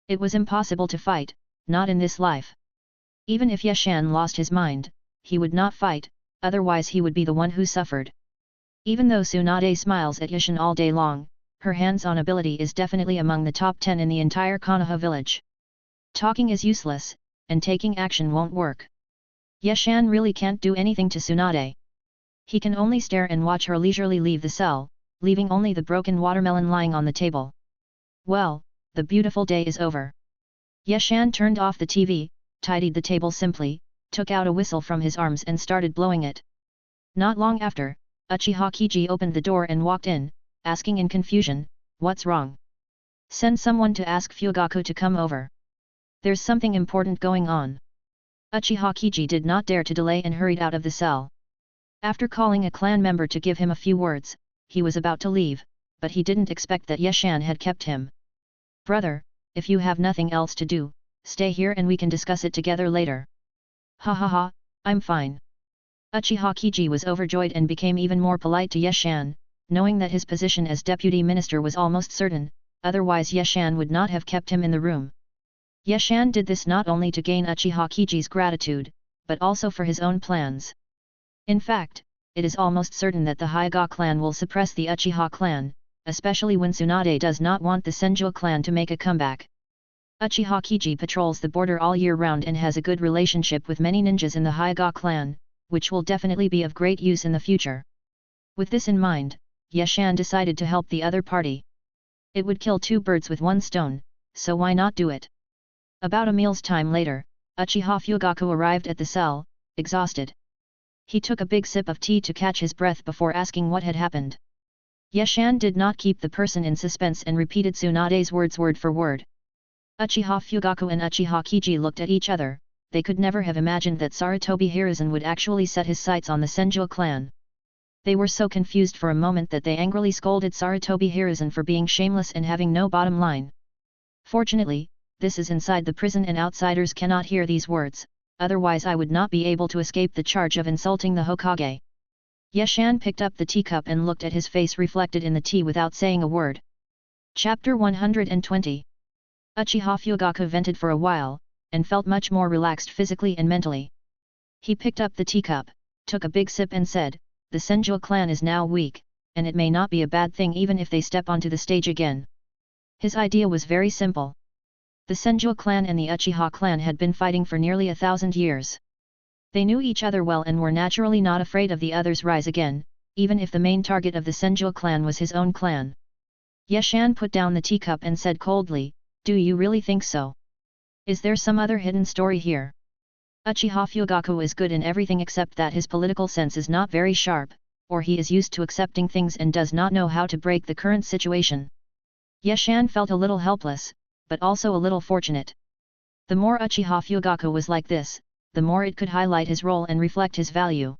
It was impossible to fight, not in this life. Even if Yeshan lost his mind, he would not fight, otherwise he would be the one who suffered. Even though Tsunade smiles at Yeshan all day long, her hands-on ability is definitely among the top 10 in the entire Konoha village. Talking is useless, and taking action won't work. Yeshan really can't do anything to Tsunade. He can only stare and watch her leisurely leave the cell, leaving only the broken watermelon lying on the table. Well, the beautiful day is over. Yeshan turned off the TV, tidied the table simply, took out a whistle from his arms and started blowing it. Not long after, Uchiha Kiji opened the door and walked in, asking in confusion, "What's wrong?" "Send someone to ask Fugaku to come over. There's something important going on." Uchiha Kiji did not dare to delay and hurried out of the cell. After calling a clan member to give him a few words, he was about to leave, but he didn't expect that Yeshan had kept him. "Brother, if you have nothing else to do, stay here and we can discuss it together later." "Ha, I'm fine." Uchiha Kiji was overjoyed and became even more polite to Yeshan, knowing that his position as deputy minister was almost certain, otherwise Yeshan would not have kept him in the room. Yeshan did this not only to gain Uchiha Kiji's gratitude, but also for his own plans. In fact, it is almost certain that the Hyuga clan will suppress the Uchiha clan, especially when Tsunade does not want the Senju clan to make a comeback. Uchiha Kiji patrols the border all year round and has a good relationship with many ninjas in the Hyuga clan, which will definitely be of great use in the future. With this in mind, Yeshan decided to help the other party. It would kill two birds with one stone, so why not do it? About a meal's time later, Uchiha Fugaku arrived at the cell, exhausted. He took a big sip of tea to catch his breath before asking what had happened. Yeshan did not keep the person in suspense and repeated Tsunade's words word for word. Uchiha Fugaku and Uchiha Kiji looked at each other. They could never have imagined that Sarutobi Hiruzen would actually set his sights on the Senju clan. They were so confused for a moment that they angrily scolded Sarutobi Hiruzen for being shameless and having no bottom line. Fortunately, this is inside the prison and outsiders cannot hear these words, otherwise I would not be able to escape the charge of insulting the Hokage. Yeshan picked up the teacup and looked at his face reflected in the tea without saying a word. Chapter 120. Uchiha Fugaku vented for a while, and felt much more relaxed physically and mentally. He picked up the teacup, took a big sip and said, "The Senju clan is now weak, and it may not be a bad thing even if they step onto the stage again." His idea was very simple. The Senju clan and the Uchiha clan had been fighting for nearly 1,000 years. They knew each other well and were naturally not afraid of the other's rise again, even if the main target of the Senju clan was his own clan. Yeshan put down the teacup and said coldly, "Do you really think so? Is there some other hidden story here?" Uchiha Fugaku is good in everything except that his political sense is not very sharp, or he is used to accepting things and does not know how to break the current situation. Yeshan felt a little helpless, but also a little fortunate. The more Uchiha Fugaku was like this, the more it could highlight his role and reflect his value.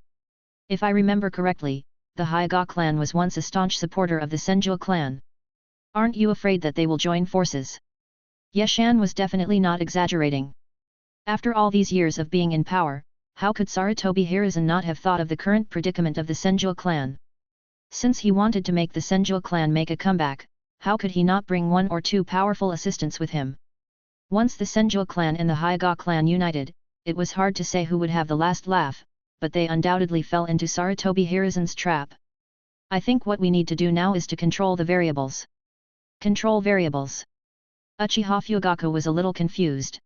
If I remember correctly, the Hyuga clan was once a staunch supporter of the Senju clan. Aren't you afraid that they will join forces? Yeshan was definitely not exaggerating. After all these years of being in power, how could Sarutobi Hiruzen not have thought of the current predicament of the Senju clan? Since he wanted to make the Senju clan make a comeback, how could he not bring one or two powerful assistants with him? Once the Senju clan and the Hyuga clan united, it was hard to say who would have the last laugh, but they undoubtedly fell into Sarutobi Hiruzen's trap. I think what we need to do now is to control the variables. Control variables. Uchiha Fugaku was a little confused.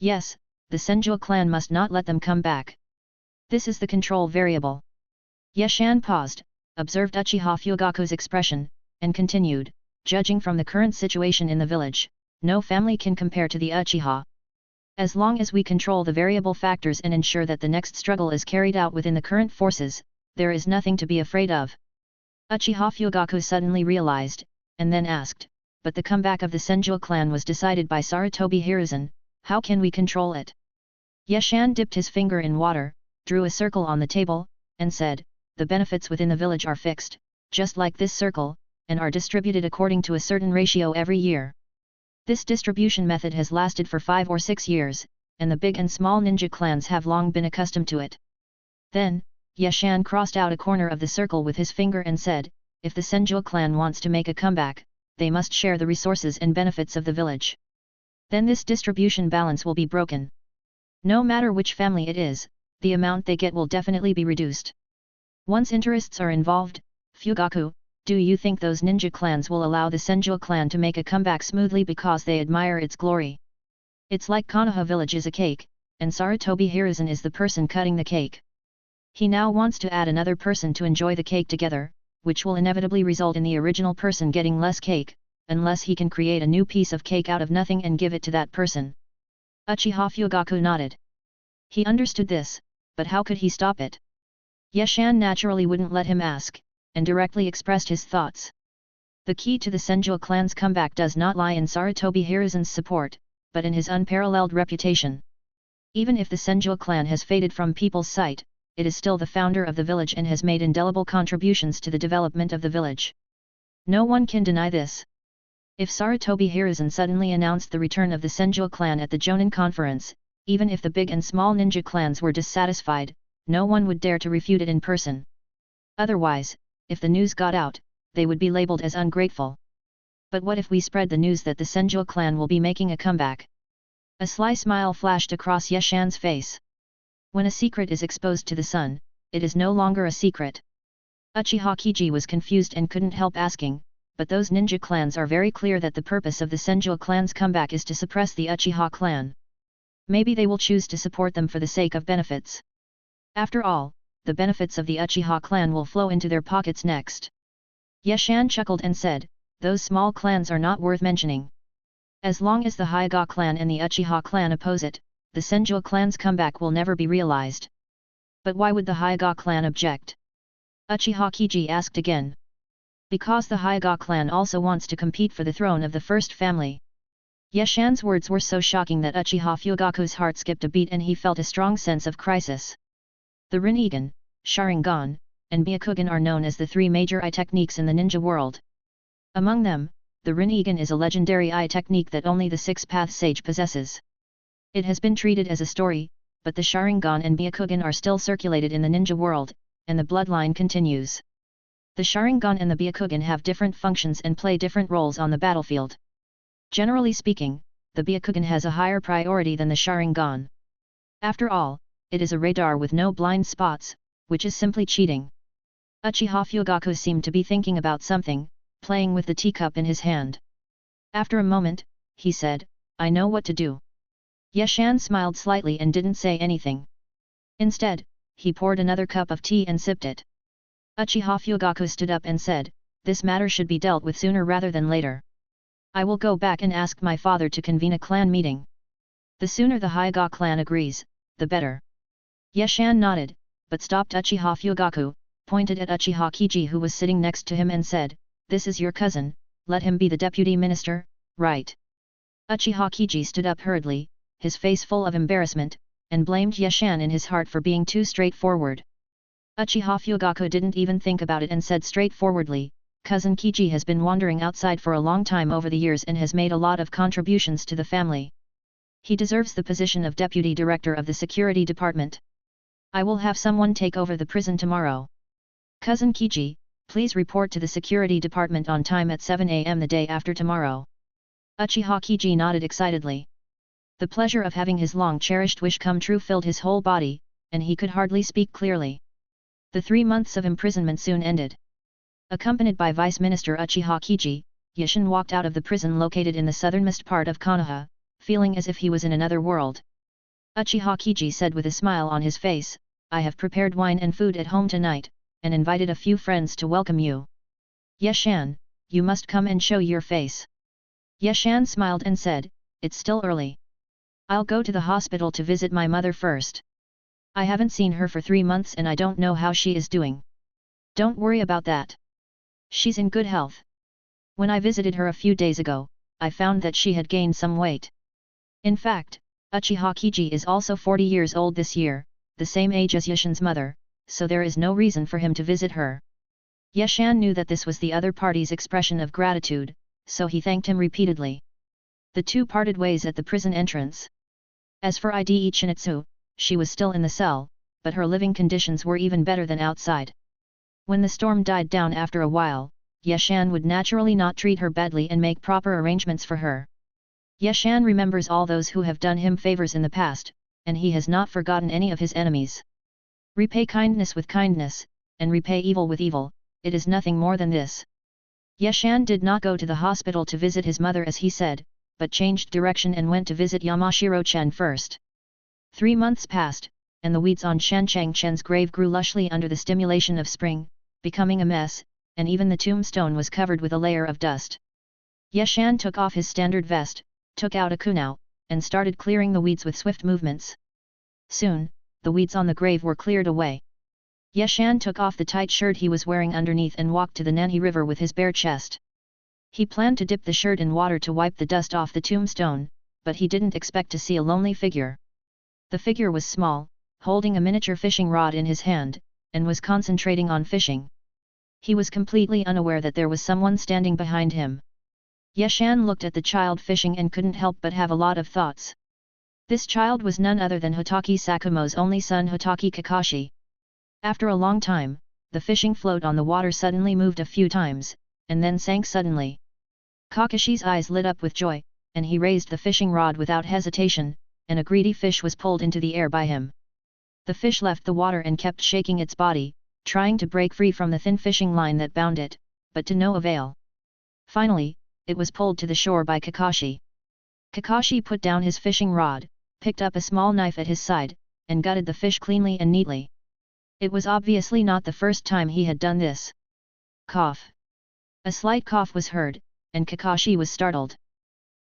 Yes, the Senju clan must not let them come back. This is the control variable. Yeshan paused, observed Uchiha Fugaku's expression, and continued, judging from the current situation in the village, no family can compare to the Uchiha. As long as we control the variable factors and ensure that the next struggle is carried out within the current forces, there is nothing to be afraid of. Uchiha Fugaku suddenly realized, and then asked, but the comeback of the Senju clan was decided by Sarutobi Hiruzen, how can we control it? Yeshan dipped his finger in water, drew a circle on the table, and said, the benefits within the village are fixed, just like this circle, and are distributed according to a certain ratio every year. This distribution method has lasted for 5 or 6 years, and the big and small ninja clans have long been accustomed to it. Then, Yeshan crossed out a corner of the circle with his finger and said, if the Senju clan wants to make a comeback, they must share the resources and benefits of the village. Then this distribution balance will be broken. No matter which family it is, the amount they get will definitely be reduced. Once interests are involved, Fugaku, do you think those ninja clans will allow the Senju clan to make a comeback smoothly because they admire its glory? It's like Konoha village is a cake, and Sarutobi Hiruzen is the person cutting the cake. He now wants to add another person to enjoy the cake together, which will inevitably result in the original person getting less cake, unless he can create a new piece of cake out of nothing and give it to that person. Uchiha Fugaku nodded. He understood this, but how could he stop it? Yeshan naturally wouldn't let him ask, and directly expressed his thoughts. The key to the Senju clan's comeback does not lie in Sarutobi Hiruzen's support, but in his unparalleled reputation. Even if the Senju clan has faded from people's sight, it is still the founder of the village and has made indelible contributions to the development of the village. No one can deny this. If Sarutobi Hiruzen suddenly announced the return of the Senju clan at the Jonin conference, even if the big and small ninja clans were dissatisfied, no one would dare to refute it in person. Otherwise, if the news got out, they would be labeled as ungrateful. But what if we spread the news that the Senju clan will be making a comeback? A sly smile flashed across Yeshan's face. When a secret is exposed to the sun, it is no longer a secret. Uchiha Kiji was confused and couldn't help asking, but those ninja clans are very clear that the purpose of the Senju clan's comeback is to suppress the Uchiha clan. Maybe they will choose to support them for the sake of benefits. After all, the benefits of the Uchiha clan will flow into their pockets next. Yeshan chuckled and said, those small clans are not worth mentioning. As long as the Hyuga clan and the Uchiha clan oppose it, the Senju clan's comeback will never be realized. But why would the Hyuga clan object? Uchiha Kiji asked again. Because the Hyuga clan also wants to compete for the throne of the first family. Yeshan's words were so shocking that Uchiha Fugaku's heart skipped a beat and he felt a strong sense of crisis. The Rinnegan, Sharingan, and Byakugan are known as the 3 major eye techniques in the ninja world. Among them, the Rinnegan is a legendary eye technique that only the 6th-path sage possesses. It has been treated as a story, but the Sharingan and Byakugan are still circulated in the ninja world, and the bloodline continues. The Sharingan and the Byakugan have different functions and play different roles on the battlefield. Generally speaking, the Byakugan has a higher priority than the Sharingan. After all, it is a radar with no blind spots, which is simply cheating. Uchiha Fugaku seemed to be thinking about something, playing with the teacup in his hand. After a moment, he said, I know what to do. Yeshan smiled slightly and didn't say anything. Instead, he poured another cup of tea and sipped it. Uchiha Fugaku stood up and said, this matter should be dealt with sooner rather than later. I will go back and ask my father to convene a clan meeting. The sooner the Hyuga clan agrees, the better. Yeshan nodded, but stopped Uchiha Fugaku, pointed at Uchiha Kiji who was sitting next to him and said, this is your cousin, let him be the deputy minister, right? Uchiha Kiji stood up hurriedly, his face full of embarrassment, and blamed Yeshan in his heart for being too straightforward. Uchiha Fugaku didn't even think about it and said straightforwardly, cousin Kiji has been wandering outside for a long time over the years and has made a lot of contributions to the family. He deserves the position of deputy director of the security department. I will have someone take over the prison tomorrow. Cousin Kiji, Please report to the security department on time at 7 a.m. the day after tomorrow. Uchiha Kiji nodded excitedly. The pleasure of having his long-cherished wish come true filled his whole body, and he could hardly speak clearly. The 3 months of imprisonment soon ended. Accompanied by Vice Minister Uchiha Kiji, Yashin walked out of the prison located in the southernmost part of Konoha, feeling as if he was in another world. Uchiha Kiji said with a smile on his face, I have prepared wine and food at home tonight, and invited a few friends to welcome you. Yashan, you must come and show your face. Yashan smiled and said, it's still early. I'll go to the hospital to visit my mother first. I haven't seen her for 3 months and I don't know how she is doing. Don't worry about that. She's in good health. When I visited her a few days ago, I found that she had gained some weight. In fact, Uchiha Kiji is also 40 years old this year, the same age as Yashin's mother, so there is no reason for him to visit her. Yashan knew that this was the other party's expression of gratitude, so he thanked him repeatedly. The two parted ways at the prison entrance. As for Ide Chinitsu, she was still in the cell, but her living conditions were even better than outside. When the storm died down after a while, Yashan would naturally not treat her badly and make proper arrangements for her. Yashan remembers all those who have done him favors in the past, and he has not forgotten any of his enemies. Repay kindness with kindness, and repay evil with evil, it is nothing more than this. Yashan did not go to the hospital to visit his mother as he said, but changed direction and went to visit Yamashiro-chen first. 3 months passed, and the weeds on Shanchang-chen's grave grew lushly under the stimulation of spring, becoming a mess, and even the tombstone was covered with a layer of dust. Yashan took off his standard vest, took out a kunao, and started clearing the weeds with swift movements. Soon, the weeds on the grave were cleared away. Yashan took off the tight shirt he was wearing underneath and walked to the Nanhi River with his bare chest. He planned to dip the shirt in water to wipe the dust off the tombstone, but he didn't expect to see a lonely figure. The figure was small, holding a miniature fishing rod in his hand, and was concentrating on fishing. He was completely unaware that there was someone standing behind him. Yashan looked at the child fishing and couldn't help but have a lot of thoughts. This child was none other than Hotaki Sakumo's only son Hotaki Kakashi. After a long time, the fishing float on the water suddenly moved a few times, and then sank suddenly. Kakashi's eyes lit up with joy, and he raised the fishing rod without hesitation, and a greedy fish was pulled into the air by him. The fish left the water and kept shaking its body, trying to break free from the thin fishing line that bound it, but to no avail. Finally, it was pulled to the shore by Kakashi. Kakashi put down his fishing rod, picked up a small knife at his side, and gutted the fish cleanly and neatly. It was obviously not the first time he had done this. Cough. A slight cough was heard, and Kakashi was startled.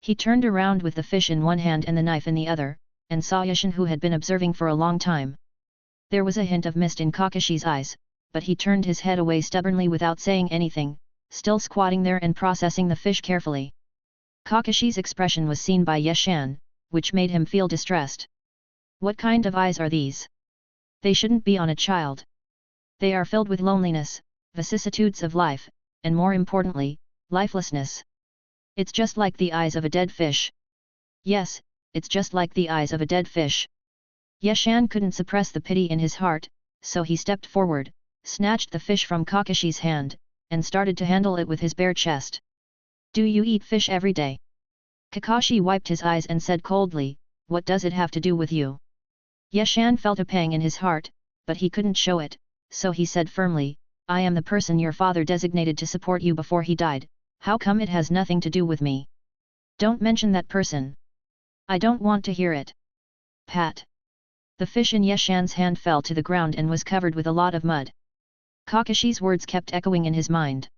He turned around with the fish in one hand and the knife in the other, and saw Yashin, who had been observing for a long time. There was a hint of mist in Kakashi's eyes, but he turned his head away stubbornly without saying anything, still squatting there and processing the fish carefully. Kakashi's expression was seen by Yashan, which made him feel distressed. What kind of eyes are these? They shouldn't be on a child. They are filled with loneliness, vicissitudes of life, and more importantly, lifelessness. It's just like the eyes of a dead fish. Yes, it's just like the eyes of a dead fish. Yashan couldn't suppress the pity in his heart, so he stepped forward, snatched the fish from Kakashi's hand, and started to handle it with his bare chest. Do you eat fish every day? Kakashi wiped his eyes and said coldly, what does it have to do with you? Yashan felt a pang in his heart, but he couldn't show it, so he said firmly, I am the person your father designated to support you before he died, how come it has nothing to do with me? Don't mention that person. I don't want to hear it. Pat. The fish in Yashan's hand fell to the ground and was covered with a lot of mud. Kakashi's words kept echoing in his mind.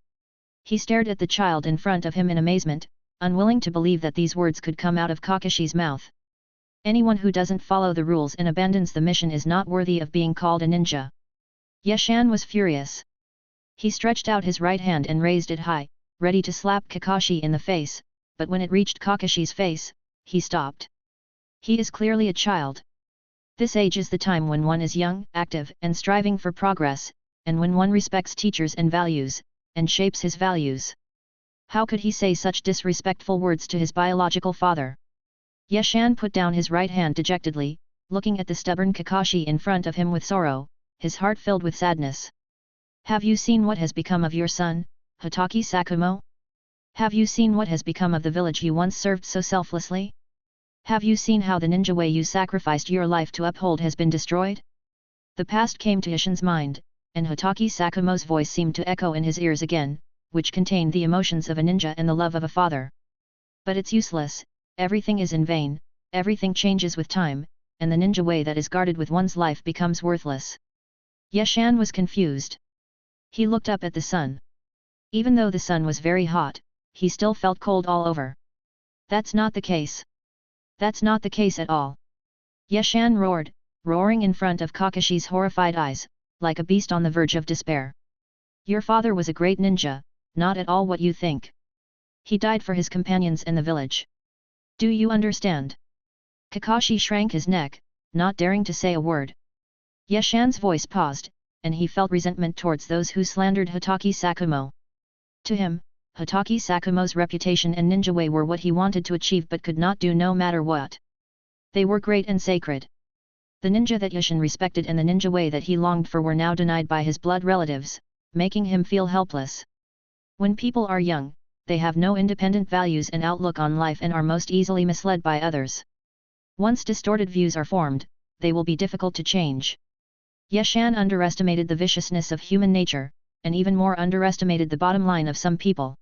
He stared at the child in front of him in amazement, unwilling to believe that these words could come out of Kakashi's mouth. Anyone who doesn't follow the rules and abandons the mission is not worthy of being called a ninja. Yashan was furious. He stretched out his right hand and raised it high, ready to slap Kakashi in the face, but when it reached Kakashi's face, he stopped. He is clearly a child. This age is the time when one is young, active, and striving for progress, and when one respects teachers and values, and shapes his values. How could he say such disrespectful words to his biological father? Yashan put down his right hand dejectedly, looking at the stubborn Kakashi in front of him with sorrow, his heart filled with sadness. Have you seen what has become of your son, Hatake Sakumo? Have you seen what has become of the village you once served so selflessly? Have you seen how the ninja way you sacrificed your life to uphold has been destroyed? The past came to Ishin's mind, and Hatake Sakumo's voice seemed to echo in his ears again, which contained the emotions of a ninja and the love of a father. But it's useless, everything is in vain, everything changes with time, and the ninja way that is guarded with one's life becomes worthless. Yeshan was confused. He looked up at the sun. Even though the sun was very hot, he still felt cold all over. That's not the case. That's not the case at all. Yeshan roared, roaring in front of Kakashi's horrified eyes, like a beast on the verge of despair. Your father was a great ninja, not at all what you think. He died for his companions and the village. Do you understand? Kakashi shrank his neck, not daring to say a word. Yeshan's voice paused, and he felt resentment towards those who slandered Hatake Sakumo. To him, Hatake Sakumo's reputation and ninja way were what he wanted to achieve but could not do no matter what. They were great and sacred. The ninja that Yeshan respected and the ninja way that he longed for were now denied by his blood relatives, making him feel helpless. When people are young, they have no independent values and outlook on life and are most easily misled by others. Once distorted views are formed, they will be difficult to change. Yeshan underestimated the viciousness of human nature, and even more underestimated the bottom line of some people.